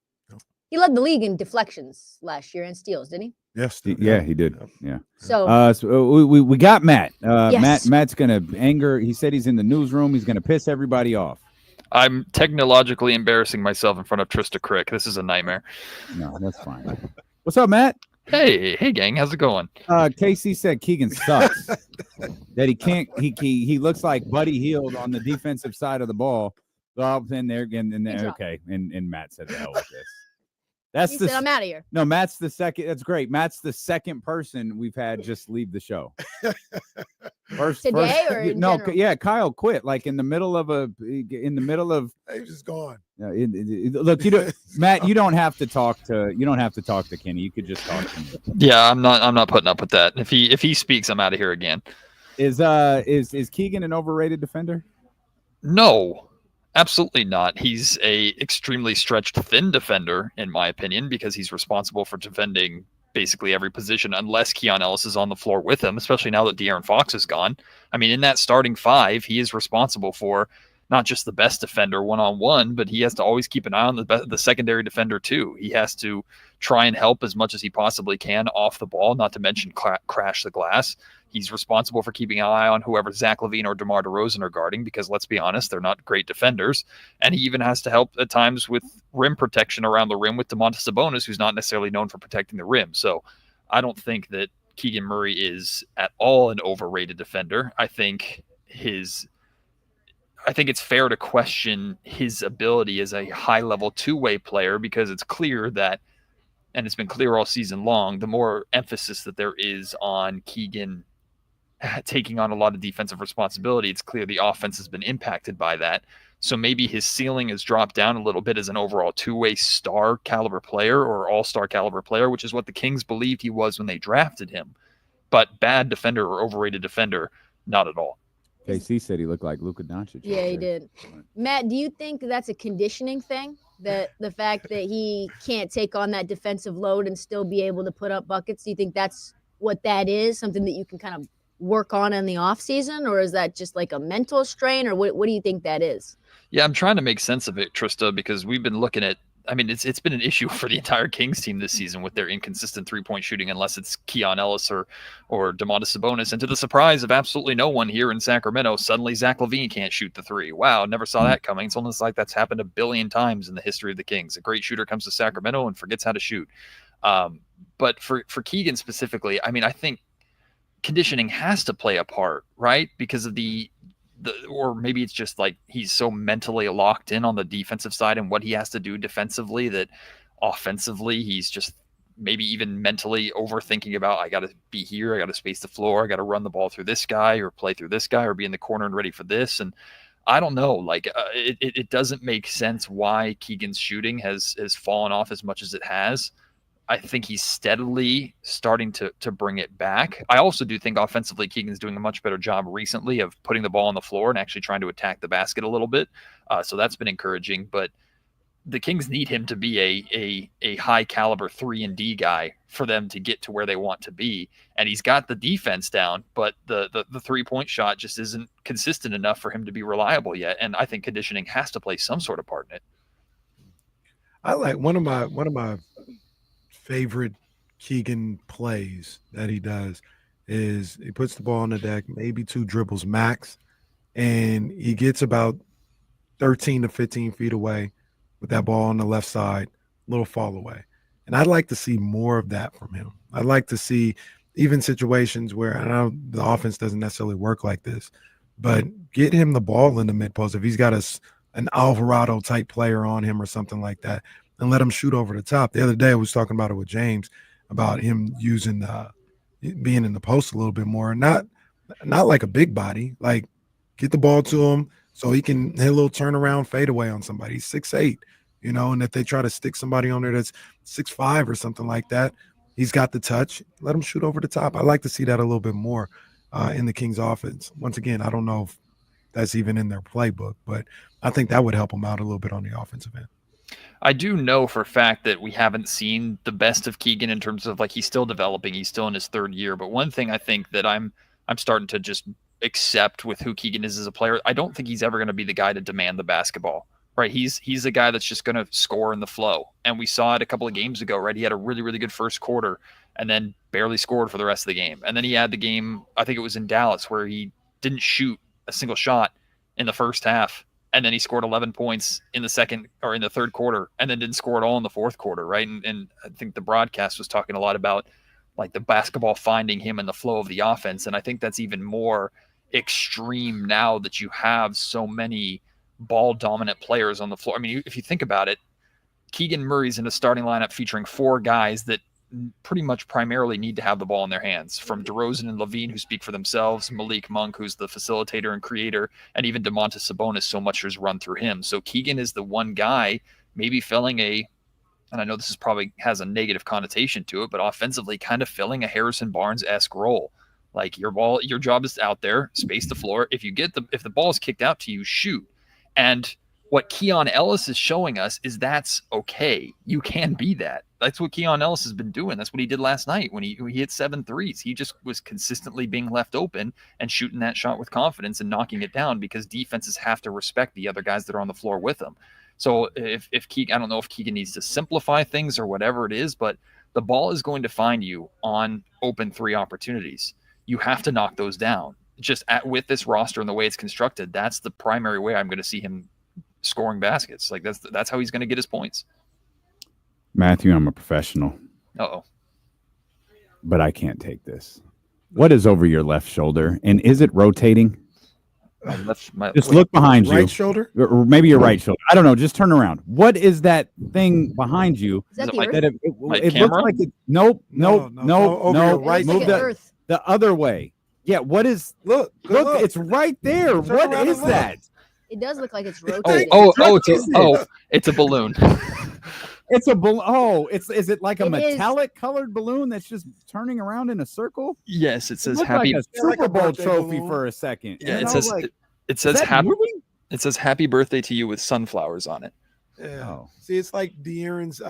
He led the league in deflections last year and steals, didn't he? Yes. Yeah, he did. Yeah. So, So we got Matt. Yes. Matt's gonna anger. He said he's in the newsroom. He's gonna piss everybody off. I'm technologically embarrassing myself in front of Trysta Krick. This is a nightmare. No, that's fine. What's up, Matt? Hey, gang, how's it going? KC said Keegan sucks. That he can't. He looks like Buddy Hield on the defensive side of the ball. So then there again, and then okay, and Matt said, "The hell with this." That's he the said, I'm out of here. No, Matt's the second. That's great. Matt's the second person we've had just leave the show. Today or in no, general? yeah, Kyle quit like in the middle of. He's just gone. Look, Matt, you don't have to talk to Kenny. You could just talk to me. Yeah, I'm not putting up with that. If he speaks, I'm out of here again. Is Keegan an overrated defender? No. Absolutely not. He's a extremely stretched thin defender, in my opinion, because he's responsible for defending basically every position unless Keon Ellis is on the floor with him, especially now that De'Aaron Fox is gone. I mean, in that starting five, he is responsible for not just the best defender one-on-one, but he has to always keep an eye on the secondary defender too. He has to try and help as much as he possibly can off the ball, not to mention crash the glass. He's responsible for keeping an eye on whoever Zach LaVine or DeMar DeRozan are guarding, because let's be honest, they're not great defenders. And he even has to help at times with rim protection around the rim with Domantas Sabonis, who's not necessarily known for protecting the rim. So I don't think that Keegan Murray is at all an overrated defender. I think it's fair to question his ability as a high-level two-way player, because it's clear that, and it's been clear all season long, the more emphasis that there is on Keegan taking on a lot of defensive responsibility, it's clear the offense has been impacted by that. So maybe his ceiling has dropped down a little bit as an overall two-way star caliber player or all-star caliber player, which is what the Kings believed he was when they drafted him. But bad defender or overrated defender, not at all. KC said he looked like Luka Doncic. Yeah, he did. Matt, do you think that's a conditioning thing? That the fact that he can't take on that defensive load and still be able to put up buckets? Do you think that's what that is? Something that you can kind of work on in the off season, or is that just like a mental strain, or what do you think that is? Yeah, I'm trying to make sense of it, Trysta, because we've been looking at I mean, it's been an issue for the entire Kings team this season with their inconsistent 3-point shooting, unless it's Keon Ellis or Domantas Sabonis. And to the surprise of absolutely no one here in Sacramento, suddenly Zach LaVine can't shoot the 3. Wow, never saw that coming. It's almost like that's happened a billion times in the history of the Kings. A great shooter comes to Sacramento and forgets how to shoot. But for Keegan specifically, I mean, I think conditioning has to play a part, right? Because of or maybe it's just like he's so mentally locked in on the defensive side and what he has to do defensively that offensively he's just maybe even mentally overthinking about, I got to be here, I got to space the floor, I got to run the ball through this guy or play through this guy or be in the corner and ready for this. And I don't know, like it doesn't make sense why Keegan's shooting has fallen off as much as it has. I think he's steadily starting to bring it back. I also do think offensively Keegan's doing a much better job recently of putting the ball on the floor and actually trying to attack the basket a little bit. So that's been encouraging. But the Kings need him to be a high caliber 3-and-D guy for them to get to where they want to be. And he's got the defense down, but the 3-point shot just isn't consistent enough for him to be reliable yet. And I think conditioning has to play some sort of part in it. I like one of my favorite Keegan plays that he does is he puts the ball on the deck, maybe 2 dribbles max, and he gets about 13 to 15 feet away with that ball on the left side, little fall away. And I'd like to see more of that from him. I'd like to see even situations where, I know the offense doesn't necessarily work like this, but get him the ball in the mid post. If he's got an Alvarado type player on him or something like that, and let him shoot over the top. The other day I was talking about it with James about him using being in the post a little bit more, not like a big body, like get the ball to him so he can hit a little turnaround fadeaway on somebody. He's 6'8", and if they try to stick somebody on there that's 6'5" or something like that, he's got the touch. Let him shoot over the top. I like to see that a little bit more in the Kings offense. Once again, I don't know if that's even in their playbook, but I think that would help them out a little bit on the offensive end. I do know for a fact that we haven't seen the best of Keegan in terms of, like, he's still developing. He's still in his 3rd year. But one thing I think that I'm starting to just accept with who Keegan is as a player, I don't think he's ever going to be the guy to demand the basketball, right? He's a guy that's just going to score in the flow. And we saw it a couple of games ago, right? He had a really, really good first quarter and then barely scored for the rest of the game. And then he had the game, I think it was in Dallas, where he didn't shoot a single shot in the first half. And then he scored 11 points in the 3rd quarter, and then didn't score at all in the 4th quarter, right? And I think the broadcast was talking a lot about, like, the basketball finding him and the flow of the offense. And I think that's even more extreme now that you have so many ball-dominant players on the floor. I mean, if you think about it, Keegan Murray's in a starting lineup featuring 4 guys that pretty much primarily need to have the ball in their hands, from DeRozan and LaVine, who speak for themselves, Malik Monk, who's the facilitator and creator, and even Domantas Sabonis, so much is run through him. So Keegan is the one guy maybe filling and I know this is probably has a negative connotation to it, but offensively kind of filling a Harrison Barnes-esque role. Like, your job is out there, space the floor. If the ball is kicked out to you, shoot. And what Keon Ellis is showing us is that's okay. You can be that. That's what Keon Ellis has been doing. That's what he did last night when he hit 7 threes. He just was consistently being left open and shooting that shot with confidence and knocking it down, because defenses have to respect the other guys that are on the floor with them. So if Keegan, I don't know if Keegan needs to simplify things or whatever it is, but the ball is going to find you on open 3 opportunities. You have to knock those down. Just with this roster and the way it's constructed, that's the primary way I'm going to see him scoring baskets. Like, that's how he's going to get his points. Matthew, I'm a professional. Uh-oh. But I can't take this. What is over your left shoulder? And is it rotating? Just look behind you. Right shoulder? Or maybe your right shoulder. I don't know. Just turn around. What is that thing behind you? Is that the like Earth? It looks like it. Nope. Over your right Move shoulder. the other way. Yeah. What is? Look. It's right there. What is that? It does look like it's rotating. It's a balloon. It's a balloon. Oh, is it like a It metallic colored balloon that's just turning around in a circle? Yes, it says Looked happy. like a Super Bowl birthday trophy balloon. for a second. Yeah, You it know, says like, it says is that happy. moving? It says happy birthday to you with sunflowers on it. Yeah. Oh. See, it's like De'Aaron's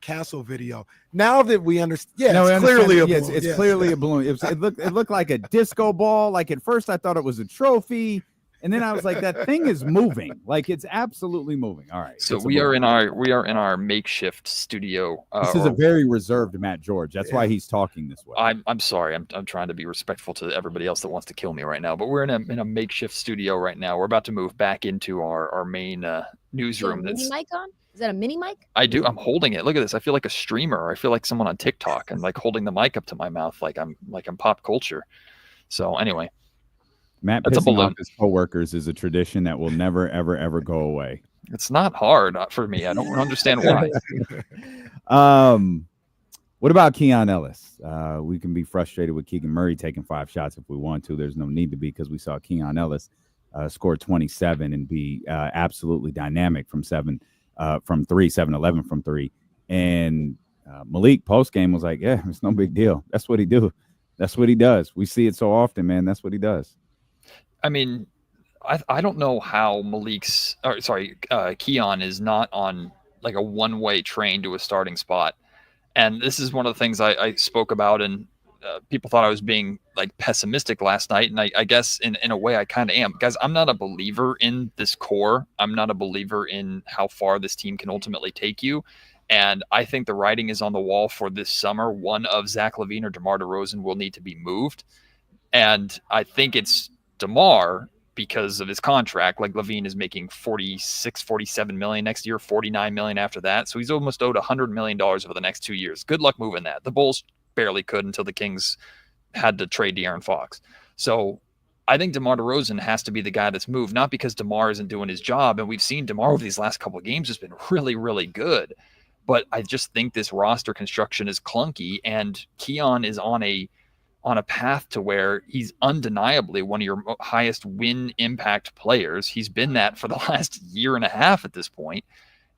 castle video. Now that we understand, yeah, No, I it's clearly a understand. balloon. It's Yes. clearly a balloon. It looked like a disco ball. Like, at first I thought it was a trophy, And then I was like, that thing is moving. Like it's absolutely moving. All right. So it's we are in our makeshift studio. This is a very reserved Matt George. That's why he's talking this way. I'm sorry. I'm trying to be respectful to everybody else that wants to kill me right now. But we're in a makeshift studio right now. We're about to move back into our main newsroom. Mini mic on? Is that a mini mic? I do. I'm holding it. Look at this. I feel like a streamer. I feel like someone on TikTok. I'm like holding the mic up to my mouth, like I'm pop culture. So anyway, Matt pissing off his coworkers is a tradition that will never, ever, ever go away. It's not hard for me. I don't understand why. What about Keon Ellis? We can be frustrated with Keegan Murray taking 5 shots if we want to. There's no need to be because we saw Keon Ellis score 27 and be absolutely dynamic from 3, 7-11 from 3. And Malik post-game was like, yeah, it's no big deal. That's what he do. That's what he does. We see it so often, man. That's what he does. I mean, I don't know how Keon is not on like a one-way train to a starting spot. And this is one of the things I spoke about, and people thought I was being like pessimistic last night. And I guess in a way I kind of am. Guys, I'm not a believer in this core. I'm not a believer in how far this team can ultimately take you. And I think the writing is on the wall for this summer. One of Zach LaVine or DeMar DeRozan will need to be moved. And I think it's DeMar because of his contract. Like LaVine is making 47 million next year, 49 million after that. So he's almost owed $100 million over the next 2 years. Good luck moving that. The Bulls barely could until the Kings had to trade De'Aaron Fox. So I think DeMar DeRozan has to be the guy that's moved, not because DeMar isn't doing his job. And we've seen DeMar over these last couple of games has been really, really good. But I just think this roster construction is clunky, and Keon is on a path to where he's undeniably one of your highest win impact players. He's been that for the last year and a half at this point.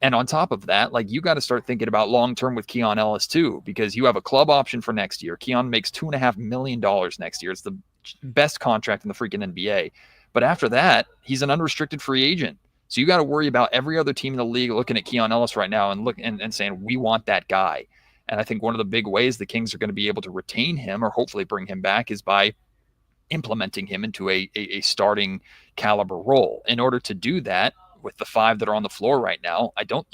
And on top of that, like, you got to start thinking about long-term with Keon Ellis too, because you have a club option for next year. Keon makes $2.5 million next year. It's the best contract in the freaking NBA. But after that, he's an unrestricted free agent. So you got to worry about every other team in the league looking at Keon Ellis right now and saying, we want that guy. And I think one of the big ways the Kings are going to be able to retain him or hopefully bring him back is by implementing him into a starting caliber role. In order to do that, with the 5 that are on the floor right now, I don't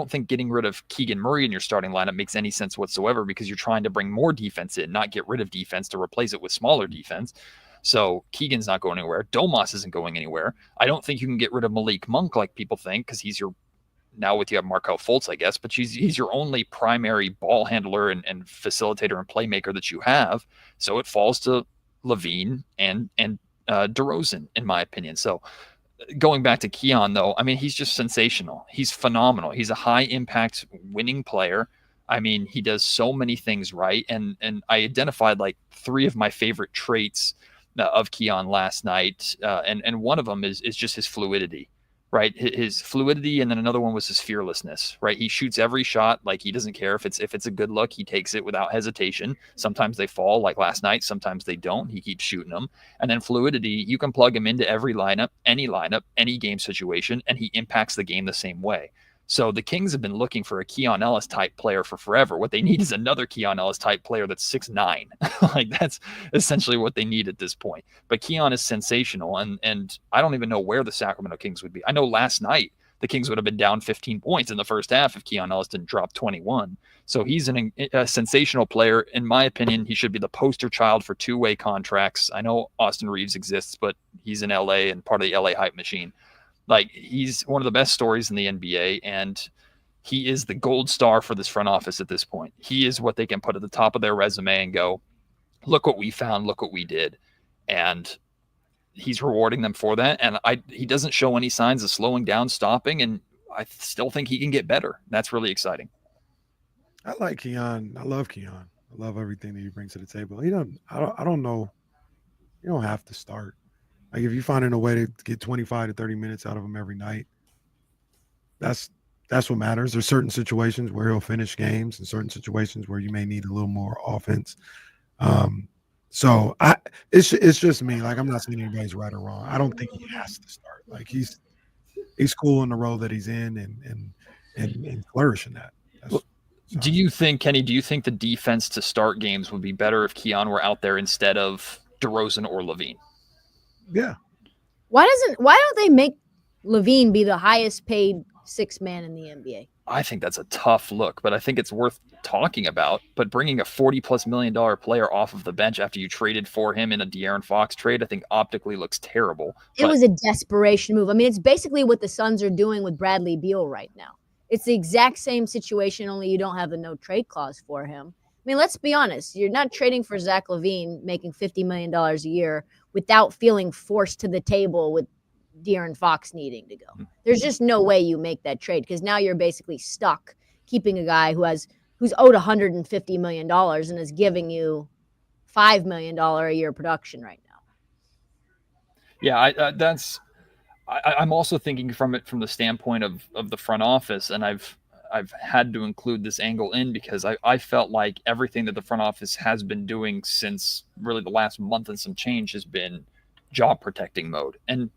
think getting rid of Keegan Murray in your starting lineup makes any sense whatsoever, because you're trying to bring more defense in, not get rid of defense to replace it with smaller defense. So Keegan's not going anywhere. Domas isn't going anywhere. I don't think you can get rid of Malik Monk like people think, because he's your now with you have Markelle Fultz, I guess, but he's your only primary ball handler and facilitator and playmaker that you have. So it falls to LaVine and DeRozan, in my opinion. So going back to Keon, though, I mean, he's just sensational. He's phenomenal. He's a high impact winning player. I mean, he does so many things right. And I identified like 3 of my favorite traits of Keon last night. And one of them is just his fluidity. Right, his fluidity, and then another one was his fearlessness. Right, he shoots every shot like he doesn't care if it's a good look. He takes it without hesitation. Sometimes they fall, like last night. Sometimes they don't. He keeps shooting them. And then fluidity, you can plug him into every lineup, any game situation, and he impacts the game the same way. So the Kings have been looking for a Keon Ellis type player for forever. What they need is another Keon Ellis type player that's 6'9". Like, that's essentially what they need at this point. But Keon is sensational, and I don't even know where the Sacramento Kings would be. I know last night the Kings would have been down 15 points in the first half if Keon Ellis didn't drop 21. So he's a sensational player. In my opinion, he should be the poster child for 2-way contracts. I know Austin Reeves exists, but he's in LA and part of the LA hype machine. Like, he's one of the best stories in the NBA, and he is the gold star for this front office at this point. He is what they can put at the top of their resume and go, look what we found, look what we did. And he's rewarding them for that. And he doesn't show any signs of slowing down, stopping, and I still think he can get better. That's really exciting. I like Keon. I love Keon. I love everything that he brings to the table. I don't know. You don't have to start. Like, if you're finding a way to get 25 to 30 minutes out of him every night, that's what matters. There's certain situations where he'll finish games and certain situations where you may need a little more offense. So it's just me. Like, I'm not saying anybody's right or wrong. I don't think he has to start. Like, he's cool in the role that he's in and flourish in that. Do you think, Kenny, the defense to start games would be better if Keon were out there instead of DeRozan or LaVine? Yeah. Why don't they make LaVine be the highest paid sixth man in the NBA? I think that's a tough look, but I think it's worth talking about. But bringing a $40+ million player off of the bench after you traded for him in a De'Aaron Fox trade, I think optically looks terrible. It was a desperation move. I mean, it's basically what the Suns are doing with Bradley Beal right now. It's the exact same situation, only you don't have a no trade clause for him. I mean, let's be honest. You're not trading for Zach LaVine making $50 million a year without feeling forced to the table with De'Aaron Fox needing to go. There's just no way you make that trade because now you're basically stuck keeping a guy who's owed $150 million and is giving you $5 million a year production right now. Yeah, I'm also thinking from the standpoint of the front office, and I've had to include this angle in because I felt like everything that the front office has been doing since really the last month and some change has been job protecting mode. And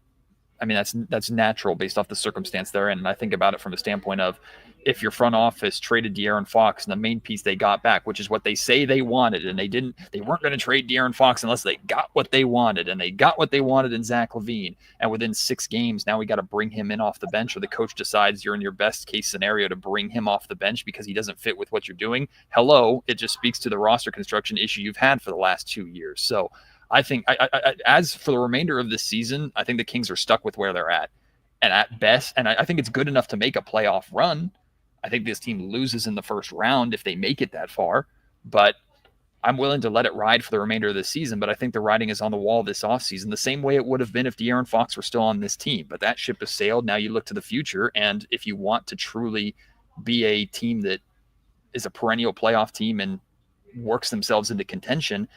I mean, that's natural based off the circumstance they're in. And I think about it from a standpoint of if your front office traded De'Aaron Fox and the main piece they got back, which is what they say they wanted, and they weren't going to trade De'Aaron Fox unless they got what they wanted, and they got what they wanted in Zach LaVine. And within 6 games, now we got to bring him in off the bench, or the coach decides you're in your best case scenario to bring him off the bench because he doesn't fit with what you're doing. Hello, it just speaks to the roster construction issue you've had for the last 2 years. So I think as for the remainder of this season, I think the Kings are stuck with where they're at. And at best, and I think it's good enough to make a playoff run. I think this team loses in the first round if they make it that far. But I'm willing to let it ride for the remainder of the season. But I think the writing is on the wall this offseason, the same way it would have been if De'Aaron Fox were still on this team. But that ship has sailed. Now you look to the future. And if you want to truly be a team that is a perennial playoff team and works themselves into contention,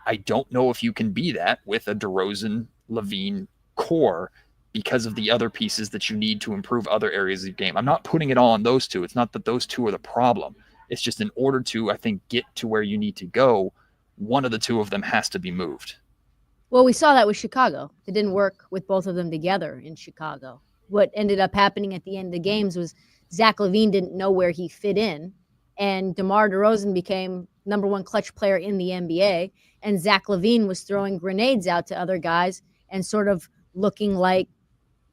I don't know if you can be that with a DeRozan, LaVine core because of the other pieces that you need to improve other areas of the game. I'm not putting it all on those two. It's not that those two are the problem. It's just in order to, I think, get to where you need to go, one of the two of them has to be moved. Well, we saw that with Chicago. It didn't work with both of them together in Chicago. What ended up happening at the end of the games was Zach LaVine didn't know where he fit in, and DeMar DeRozan became number 1 clutch player in the NBA, and Zach LaVine was throwing grenades out to other guys and sort of looking like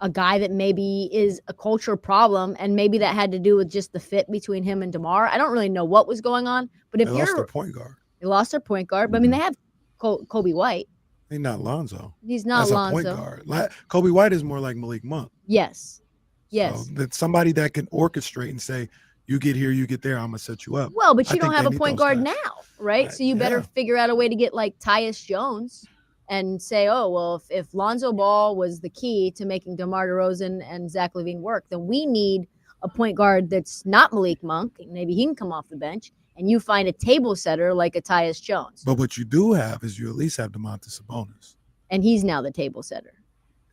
a guy that maybe is a culture problem, and maybe that had to do with just the fit between him and DeMar. I don't really know what was going on, but if They lost their point guard. They lost their point guard, but I mean, they have Kobe White. He's not Lonzo. He's not That's Lonzo. a point guard. Kobe White is more like Malik Monk. Yes. So that's somebody that can orchestrate and say, you get here, you get there, I'm going to set you up. Well, but I you don't think have they a need point those guard guys. now, right? So you better figure out a way to get like Tyus Jones and say, oh, well, if Lonzo Ball was the key to making DeMar DeRozan and Zach LaVine work, then we need a point guard that's not Malik Monk. Maybe he can come off the bench, and you find a table setter like a Tyus Jones. But what you do have is you at least have DeMontis Sabonis. And he's now the table setter.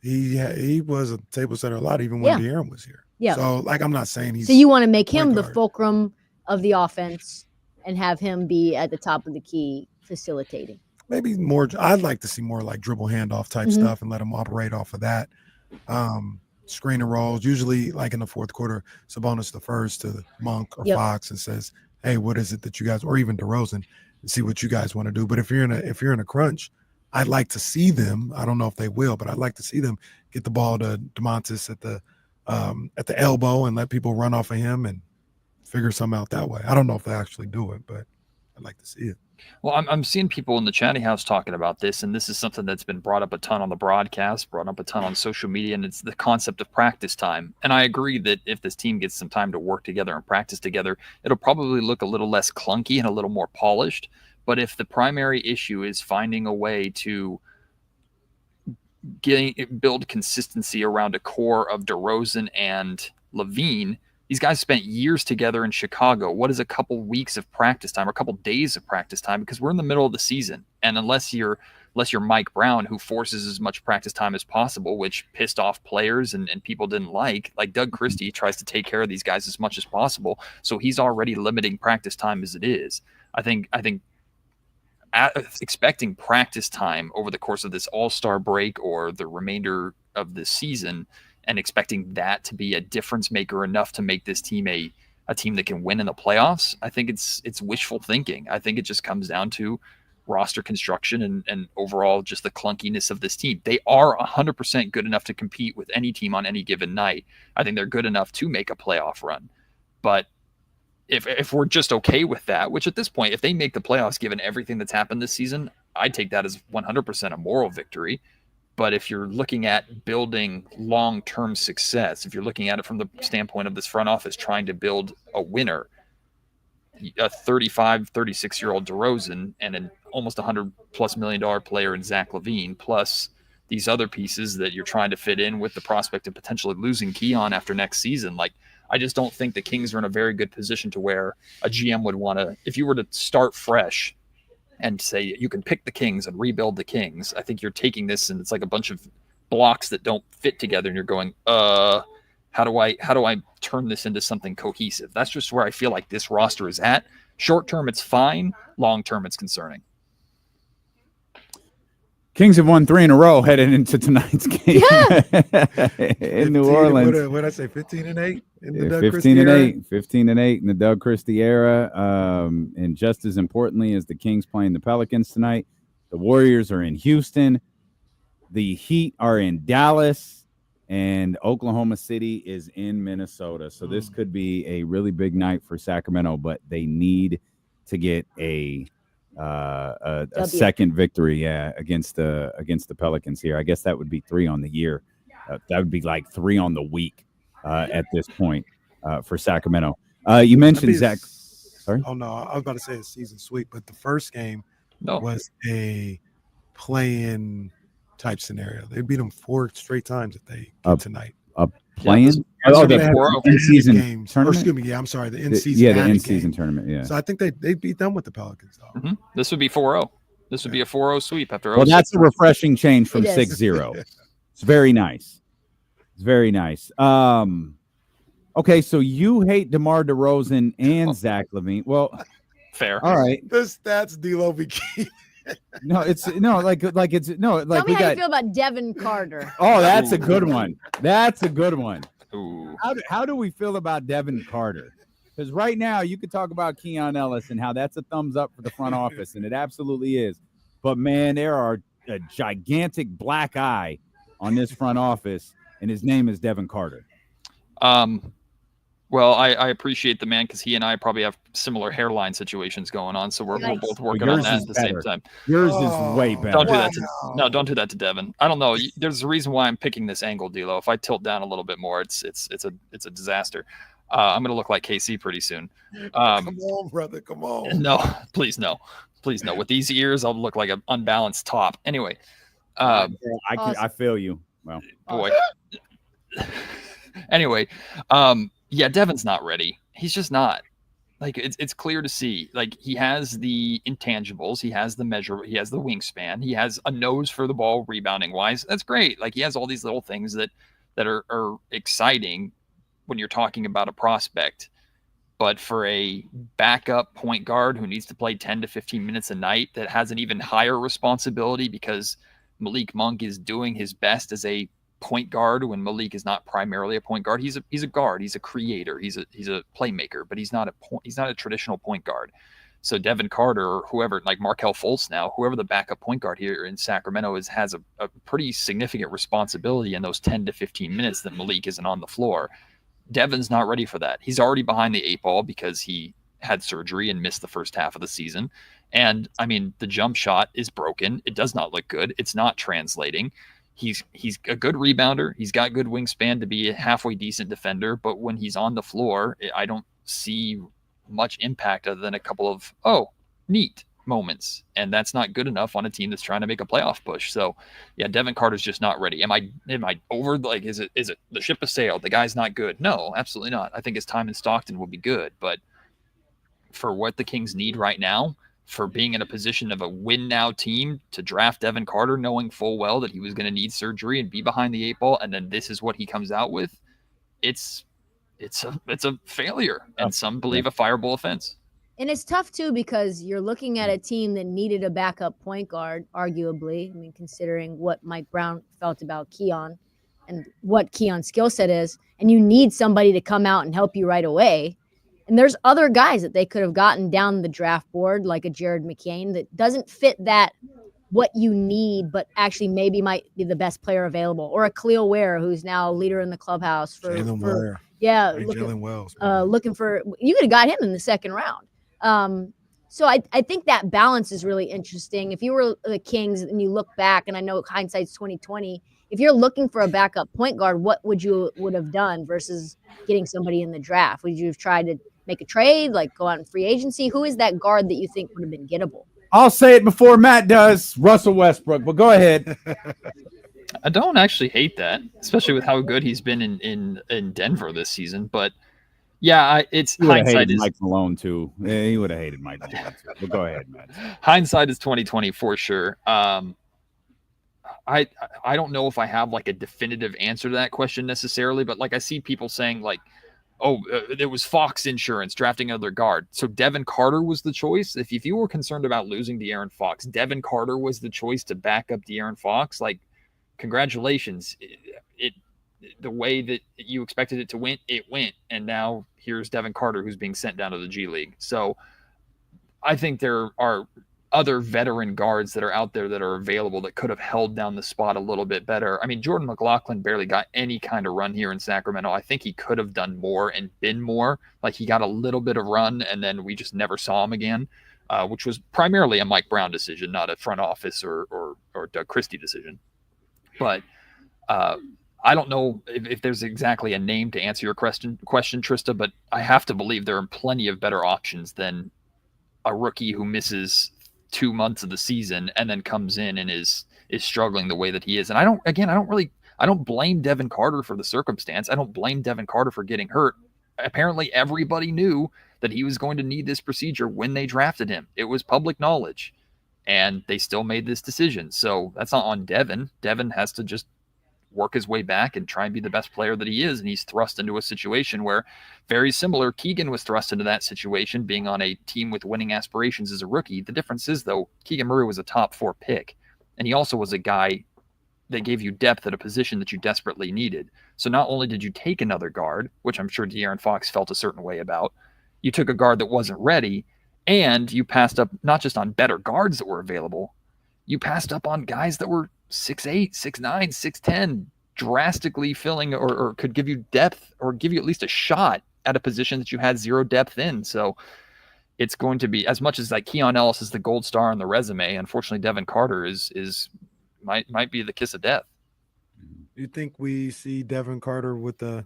He was a table setter a lot, even when De'Aaron was here. Yeah. So, like, I'm not saying he's. So you want to make him point the guard. fulcrum of the offense and have him be at the top of the key facilitating. Maybe more. I'd like to see more like dribble handoff type stuff and let him operate off of that. Screen and rolls. Usually, like in the fourth quarter, Sabonis defers to Monk or Fox and says, "Hey, what is it that you guys?" Or even DeRozan, and see what you guys want to do. But if you're in a crunch, I'd like to see them. I don't know if they will, but I'd like to see them get the ball to DeMontis at the elbow and let people run off of him and figure something out that way. I don't know if they actually do it, but I'd like to see it. Well, I'm seeing people in the chatty house talking about this, and this is something that's been brought up a ton on the broadcast, brought up a ton on social media, and it's the concept of practice time. And I agree that if this team gets some time to work together and practice together, it'll probably look a little less clunky and a little more polished. But if the primary issue is finding a way to build consistency around a core of DeRozan and LaVine, these guys spent years together in Chicago. What is a couple weeks of practice time or a couple days of practice time? Because we're in the middle of the season. And unless you're Mike Brown, who forces as much practice time as possible, which pissed off players and people didn't like Doug Christie tries to take care of these guys as much as possible. So he's already limiting practice time as it is. I think expecting practice time over the course of this all-star break or the remainder of this season and expecting that to be a difference maker enough to make this team a team that can win in the playoffs, I think it's wishful thinking. I think it just comes down to roster construction and overall just the clunkiness of this team. They are 100% good enough to compete with any team on any given night. I think they're good enough to make a playoff run. But if we're just okay with that, which at this point, if they make the playoffs, given everything that's happened this season, I'd take that as 100% a moral victory. But if you're looking at building long-term success, if you're looking at it from the standpoint of this front office trying to build a winner, a 35, 36-year-old DeRozan and an almost $100+ million player in Zach LaVine, plus these other pieces that you're trying to fit in with the prospect of potentially losing Keon after next season. Like, I just don't think the Kings are in a very good position to where a GM would want to, if you were to start fresh and say you can pick the Kings and rebuild the Kings, I think you're taking this and it's like a bunch of blocks that don't fit together and you're going, how do I turn this into something cohesive? That's just where I feel like this roster is at. Short term, it's fine. Long term, it's concerning. Kings have won 3 in a row headed into tonight's game in New Orleans. What did I say? 15-8 in the Doug 15 Christie and era? 8, 15 and 8 in the Doug Christie era. And just as importantly as the Kings playing the Pelicans tonight, the Warriors are in Houston. The Heat are in Dallas. And Oklahoma City is in Minnesota. So this could be a really big night for Sacramento, but they need to get a second victory, against the Pelicans here. I guess that would be 3 on the year. That would be like 3 on the week at this point for Sacramento. You mentioned Zach. Sorry? Oh, no, I was about to say a season sweep, but the first game No. was a play-in type scenario. They beat them 4 straight times if they get tonight. Playing? The in-season games. tournament? Or excuse me, I'm sorry, the in-season. The in-season tournament, yeah. So I think they beat them with the Pelicans, though. Mm-hmm. This would be 4-0. This would be a 4-0 sweep after. Well, that's a refreshing change from It is. 6-0. It's very nice. It's very nice. Okay, so you hate DeMar DeRozan and Zach LaVine. Well, fair. All right. The stats D'Lo be keeping. No, it's no like Tell me how you feel about Devin Carter. Oh, that's a good one. That's a good one. Ooh. How do we feel about Devin Carter? Because right now you could talk about Keon Ellis and how that's a thumbs up for the front office, and it absolutely is. But man, there are a gigantic black eye on this front office, and his name is Devin Carter. Well, I appreciate the man because he and I probably have similar hairline situations going on, so we're both working on that at the same time. Yours is way better. Don't do that to don't do that to Devin. I don't know. There's a reason why I'm picking this angle, D'Lo. If I tilt down a little bit more, it's a disaster. I'm gonna look like KC pretty soon. Come on, brother. Come on. No, please no. With these ears, I'll look like an unbalanced top. Anyway, I feel you. Well, boy. Anyway, yeah, Devin's not ready. He's just not. Like it's clear to see. Like he has the intangibles, he has the measure, he has the wingspan, he has a nose for the ball rebounding wise. That's great. Like he has all these little things that are exciting when you're talking about a prospect. But for a backup point guard who needs to play 10 to 15 minutes a night, that has an even higher responsibility because Malik Monk is doing his best as a point guard when Malik is not primarily a point guard. He's a guard. He's a creator. He's a playmaker, but he's not a traditional point guard. So Devin Carter or whoever, like Markelle Fultz now, whoever the backup point guard here in Sacramento has a pretty significant responsibility in those 10 to 15 minutes that Malik isn't on the floor. Devin's not ready for that. He's already behind the 8 ball because he had surgery and missed the first half of the season. And I mean, the jump shot is broken. It does not look good. It's not translating. He's a good rebounder. He's got good wingspan to be a halfway decent defender. But when he's on the floor, I don't see much impact other than a couple of, neat moments. And that's not good enough on a team that's trying to make a playoff push. So yeah, Devin Carter's just not ready. Am I over? Like, is it the ship has sailed? The guy's not good. No, absolutely not. I think his time in Stockton will be good. But for what the Kings need right now, for being in a position of a win now team, to draft Devin Carter, knowing full well that he was going to need surgery and be behind the 8 ball. And then this is what he comes out with. It's a failure, and some believe a fireable offense. And it's tough too, because you're looking at a team that needed a backup point guard, arguably. I mean, considering what Mike Brown felt about Keon and what Keon's skill set is, and you need somebody to come out and help you right away. And there's other guys that they could have gotten down the draft board, like a Jared McCain, that doesn't fit that what you need, but actually maybe might be the best player available, or a Khalil Ware, who's now leader in the clubhouse for Jalen Ware. yeah, Hey, looking, Jalen Wells. looking for, you could have got him in the second round. So I think that balance is really interesting. If you were the Kings and you look back, and I know hindsight's 2020, if you're looking for a backup point guard, what would have done versus getting somebody in the draft? Would you have tried to make a trade, like go out in free agency? Who is that guard that you think would have been gettable? I'll say it before Matt does. Russell Westbrook, but go ahead. I don't actually hate that, especially with how good he's been in Denver this season. But yeah, it's hindsight is Mike Malone too. Yeah, he would have hated Mike Malone too. But go ahead, Matt. Hindsight is 2020 for sure. I don't know if I have like a definitive answer to that question necessarily, but like I see people saying like, there was Fox Insurance drafting another guard. So Devin Carter was the choice. If you were concerned about losing De'Aaron Fox, Devin Carter was the choice to back up De'Aaron Fox. Like, congratulations. The way that you expected it to win, it went. And now here's Devin Carter, who's being sent down to the G League. So I think there are other veteran guards that are out there that are available that could have held down the spot a little bit better. I mean, Jordan McLaughlin barely got any kind of run here in Sacramento. I think he could have done more and been more. Like, he got a little bit of run and then we just never saw him again, which was primarily a Mike Brown decision, not a front office or Doug Christie decision. But I don't know if there's exactly a name to answer your question, Trysta, but I have to believe there are plenty of better options than a rookie who misses 2 months of the season and then comes in and is struggling the way that he is. And I don't blame Devin Carter for the circumstance. I don't blame Devin Carter for getting hurt. Apparently everybody knew that he was going to need this procedure when they drafted him. It was public knowledge, and they still made this decision. So that's not on Devin. Devin has to just work his way back and try and be the best player that he is. And he's thrust into a situation where, very similar, Keegan was thrust into that situation, being on a team with winning aspirations as a rookie. The difference is, though, Keegan Murray was a top 4 pick, and he also was a guy that gave you depth at a position that you desperately needed. So not only did you take another guard, which I'm sure De'Aaron Fox felt a certain way about, you took a guard that wasn't ready, and you passed up not just on better guards that were available, you passed up on guys that were 6'8", 6'9", 6'10", drastically filling or could give you depth or give you at least a shot at a position that you had zero depth in. So it's going to be, as much as like Keon Ellis is the gold star on the resume, unfortunately Devin Carter might be the kiss of death. Do you think we see Devin Carter with the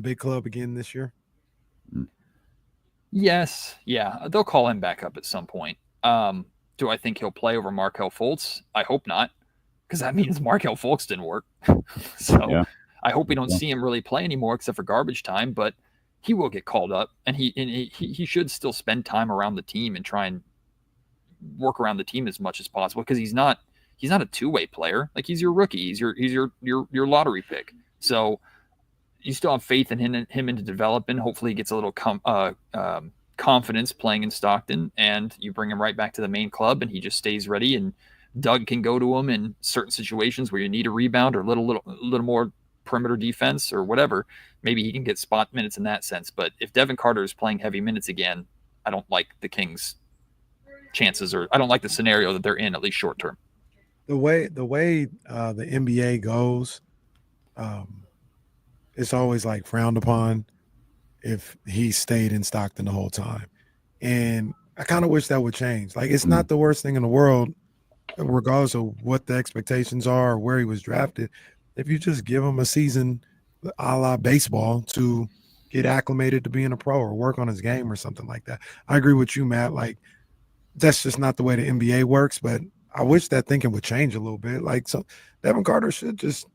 big club again this year? Yes. Yeah. They'll call him back up at some point. Do I think he'll play over Markelle Fultz? I hope not, because that means Markelle Fultz didn't work. So yeah. I hope we don't see him really play anymore except for garbage time, but he will get called up, and he should still spend time around the team and try and work around the team as much as possible, because he's not a two-way player. Like, he's your rookie. He's your lottery pick. So you still have faith in him into development. Hopefully he gets a little confidence playing in Stockton, and you bring him right back to the main club and he just stays ready, and Doug can go to him in certain situations where you need a rebound or a little more perimeter defense or whatever. Maybe he can get spot minutes in that sense. But if Devin Carter is playing heavy minutes again, I don't like the Kings' chances, or I don't like the scenario that they're in, at least short term. The way the NBA goes, it's always like frowned upon if he stayed in Stockton the whole time. And I kind of wish that would change. Like, it's not the worst thing in the world, regardless of what the expectations are or where he was drafted, if you just give him a season a la baseball to get acclimated to being a pro or work on his game or something like that. I agree with you, Matt. Like, that's just not the way the NBA works, but I wish that thinking would change a little bit. Like, so Devin Carter should just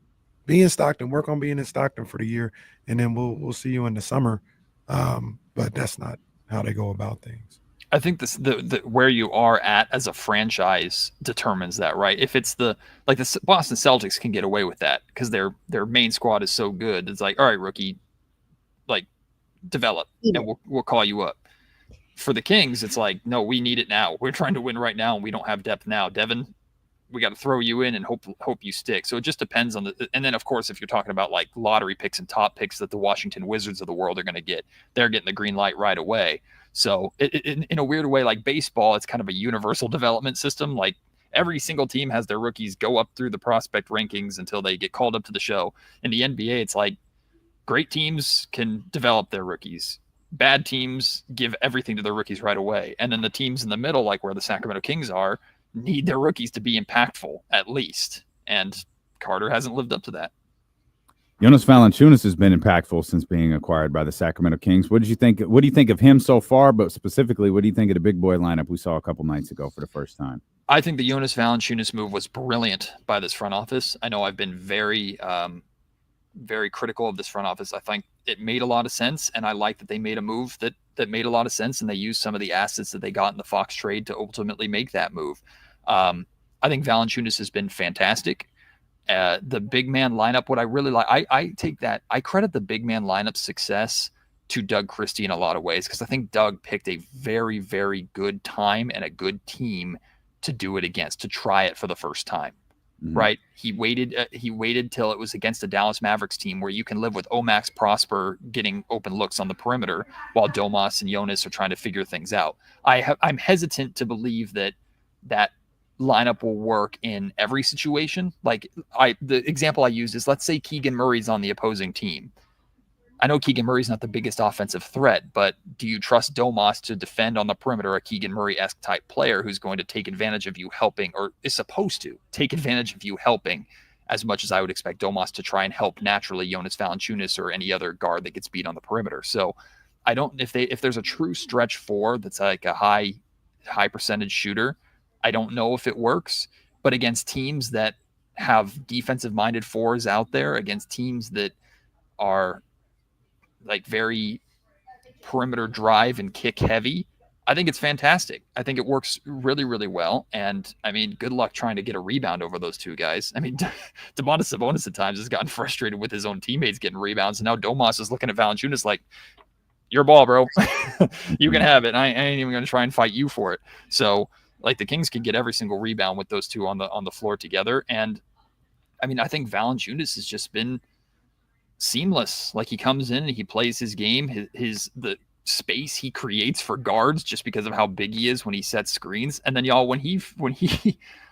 be in Stockton, work on being in Stockton for the year, and then we'll see you in the summer. But that's not how they go about things. I think the where you are at as a franchise determines that, right? If it's the Boston Celtics can get away with that because their main squad is so good. It's like, all right, rookie, like, develop, and we'll call you up. For the Kings, it's like, no, we need it now. We're trying to win right now, and we don't have depth now. Devin, we got to throw you in and hope you stick. So it just depends on and then of course, if you're talking about like lottery picks and top picks that the Washington Wizards of the world are going to get, they're getting the green light right away. So in a weird way, like baseball, it's kind of a universal development system. Like every single team has their rookies go up through the prospect rankings until they get called up to the show. In the NBA, it's like great teams can develop their rookies. Bad teams give everything to their rookies right away. And then the teams in the middle, like where the Sacramento Kings are, need their rookies to be impactful at least. And Carter hasn't lived up to that. Jonas Valanciunas has been impactful since being acquired by the Sacramento Kings. What do you think of him so far? But specifically, what do you think of the big boy lineup we saw a couple nights ago for the first time? I think the Jonas Valanciunas move was brilliant by this front office. I know I've been very, very critical of this front office. I think it made a lot of sense, and I like that they made a move that made a lot of sense, and they used some of the assets that they got in the Fox trade to ultimately make that move. I think Valanciunas has been fantastic. The big man lineup, what I really like, I credit the big man lineup success to Doug Christie in a lot of ways, because I think Doug picked a very, very good time and a good team to do it against, to try it for the first time. Mm-hmm. Right. He waited till it was against the Dallas Mavericks team where you can live with Omax Prosper getting open looks on the perimeter while Domas and Jonas are trying to figure things out. I'm hesitant to believe that lineup will work in every situation. Like the example I use is, let's say Keegan Murray's on the opposing team. I know Keegan Murray's not the biggest offensive threat, but do you trust Domas to defend on the perimeter, a Keegan Murray-esque type player who's going to take advantage of you helping, or is supposed to take advantage of you helping, as much as I would expect Domas to try and help naturally Jonas Valanciunas or any other guard that gets beat on the perimeter. So I don't, if there's a true stretch four that's like a high percentage shooter, I don't know if it works. But against teams that have defensive minded fours out there, against teams that are like very perimeter drive and kick heavy, I think it's fantastic. I think it works really, really well. And I mean, good luck trying to get a rebound over those two guys. I mean, Domantas Sabonis at times has gotten frustrated with his own teammates getting rebounds. And now Domas is looking at Valanciunas like, your ball, bro. You can have it. I ain't even going to try and fight you for it. So like the Kings can get every single rebound with those two on the floor together. And I mean, I think Valanciunas has just been seamless. Like he comes in and he plays his game, the space he creates for guards just because of how big he is when he sets screens. And then y'all, when he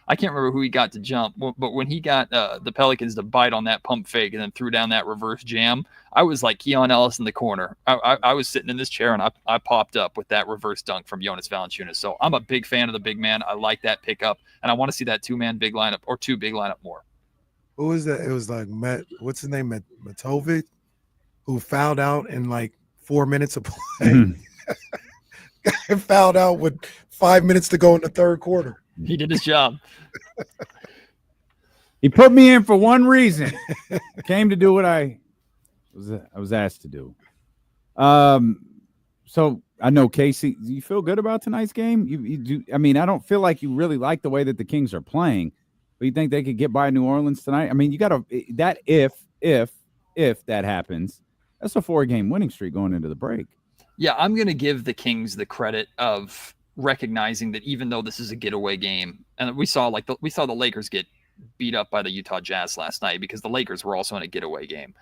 I can't remember who he got to jump, but when he got the Pelicans to bite on that pump fake and then threw down that reverse jam, I was like Keon Ellis in the corner. I was sitting in this chair and I popped up with that reverse dunk from Jonas Valanciunas. So I'm a big fan of the big man. I like that pickup, and I want to see that two-man big lineup or two big lineup more. Who was that? It was like what's his name? Matovic, who fouled out in like 4 minutes of play. Guy fouled out with 5 minutes to go in the third quarter. He did his job. He put me in for one reason. Came to do what I was asked to do. So I know, Casey, do you feel good about tonight's game? You do. I mean, I don't feel like you really like the way that the Kings are playing. But you think they could get by New Orleans tonight? I mean, you got to that if that happens, that's a 4-game winning streak going into the break. Yeah, I'm going to give the Kings the credit of recognizing that even though this is a getaway game, and we saw the Lakers get beat up by the Utah Jazz last night because the Lakers were also in a getaway game.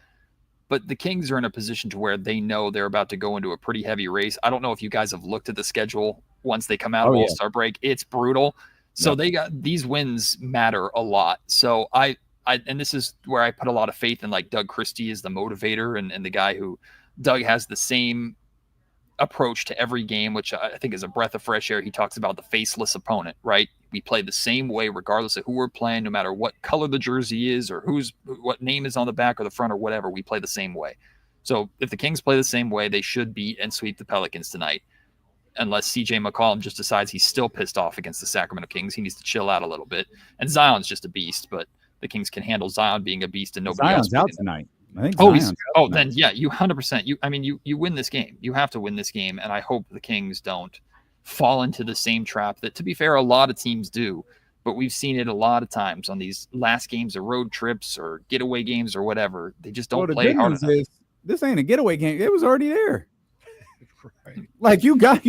But the Kings are in a position to where they know they're about to go into a pretty heavy race. I don't know if you guys have looked at the schedule once they come out of All-Star break. It's brutal. So they got these wins matter a lot. So I and this is where I put a lot of faith in like Doug Christie as the motivator and the guy who Doug has the same approach to every game, which I think is a breath of fresh air. He talks about the faceless opponent, right? We play the same way regardless of who we're playing, no matter what color the jersey is or what name is on the back or the front or whatever, we play the same way. So if the Kings play the same way, they should beat and sweep the Pelicans tonight. Unless CJ McCollum just decides he's still pissed off against the Sacramento Kings. He needs to chill out a little bit. And Zion's just a beast, but the Kings can handle Zion being a beast and nobody Zion's else. out tonight. I think then yeah, you 100%. You win this game. You have to win this game, and I hope the Kings don't fall into the same trap that, to be fair, a lot of teams do. But we've seen it a lot of times on these last games of road trips or getaway games or whatever. They just don't play hard enough. This ain't a getaway game. It was already there. Right. Like you've been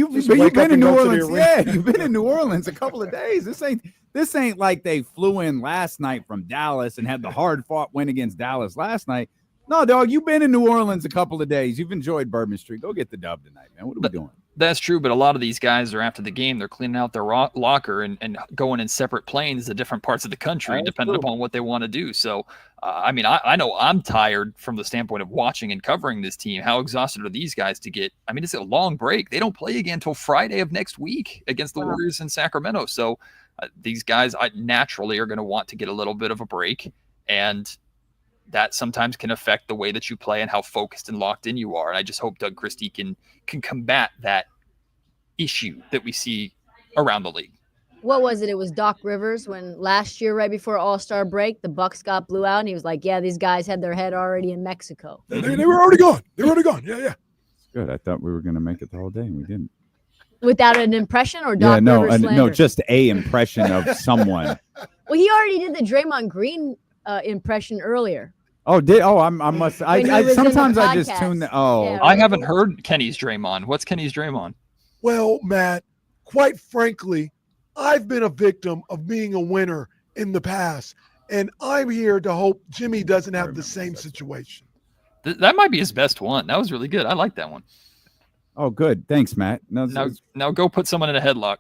in New Orleans. Yeah, you've been in New Orleans a couple of days. This ain't This ain't like they flew in last night from Dallas and had the hard-fought win against Dallas last night. No, dog, you've been in New Orleans a couple of days. You've enjoyed Bourbon Street. Go get the dub tonight, man. What are we doing? That's true, but a lot of these guys are after the game. They're cleaning out their locker and going in separate planes to different parts of the country, depending upon what they want to do. So, I mean, I know I'm tired from the standpoint of watching and covering this team. How exhausted are these guys to get? I mean, it's a long break. They don't play again until Friday of next week against the Warriors in Sacramento. So these guys naturally are going to want to get a little bit of a break, and that sometimes can affect the way that you play and how focused and locked in you are. And I just hope Doug Christie can combat that issue that we see around the league. What was it? It was Doc Rivers when last year, right before All-Star break, the Bucks got blew out, and he was like, yeah, these guys had their head already in Mexico. They were already gone. They were already gone. Yeah. Good. I thought we were going to make it the whole day, and we didn't. Without an impression or Doc Rivers slander? No, just a impression of someone. Well, he already did the Draymond Green impression earlier. Oh, sometimes I just tune the. Oh, Yeah, I haven't heard Kenny's Draymond. What's Kenny's Draymond? Well, Matt, quite frankly, I've been a victim of being a winner in the past, and I'm here to hope Jimmy doesn't have the same situation. That might be his best one. That was really good. I like that one. Oh, good. Thanks, Matt. Now go put someone in a headlock.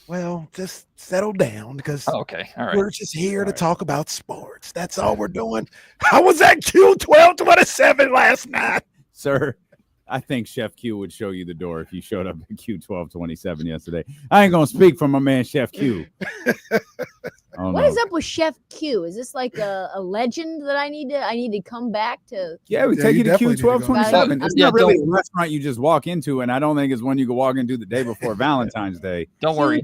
Well, just settle down because okay. All right. We're just here to talk about sports. That's all we're doing. How was that Q1227 last night? Sir, I think Chef Q would show you the door if you showed up at Q1227 yesterday. I ain't going to speak for my man, Chef Q. What is up with Chef Q? Is this like a legend that I need to come back to? Yeah, we take you to Q1227. It's not really a restaurant you just walk into, and I don't think it's one you can walk into the day before Valentine's Day. Don't worry.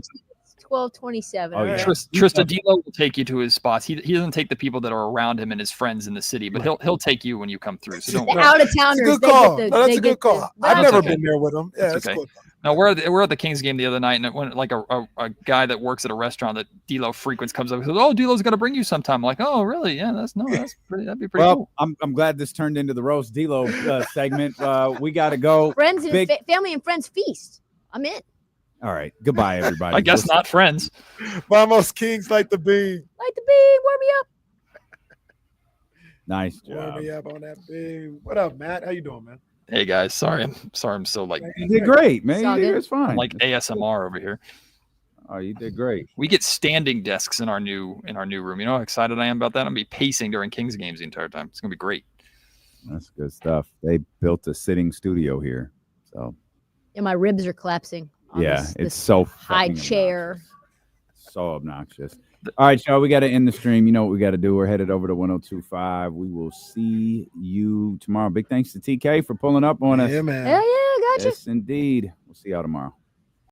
1227. Oh, yeah. Trista D'Lo will take you to his spots. He doesn't take the people that are around him and his friends in the city, but he'll take you when you come through. So don't worry. Out of towners. That's a good call. That's a good call. I've never been there with him. Yeah, that's okay. Cool. No, we're at the Kings game the other night, and it went like a guy that works at a restaurant that D'Lo frequents comes up and says, "Oh, D'Lo's going to bring you sometime." I'm like, "Oh, really? Yeah, that's pretty. That'd be pretty cool." I'm glad this turned into the roast D'Lo segment. We got to go. Friends and family and friends feast. I'm in. All right. Goodbye, everybody. I guess not friends. Vamos Kings, like the beam. Like the beam. Warm me up. Nice job. Warm me up on that beam. What up, Matt? How you doing, man? Hey guys, sorry I'm so like. You did great, man. It's fine. I'm like ASMR over here. Oh, you did great. We get standing desks in our new room. You know how excited I am about that? I'm gonna be pacing during Kings games the entire time. It's gonna be great. That's good stuff. They built a sitting studio here, so. And my ribs are collapsing. Yeah, it's so high chair. So obnoxious. All right, y'all, we got to end the stream. You know what we got to do. We're headed over to 102.5. We will see you tomorrow. Big thanks to TK for pulling up on us. Yeah, man. Hell yeah, gotcha. Yes, indeed. We'll see y'all tomorrow.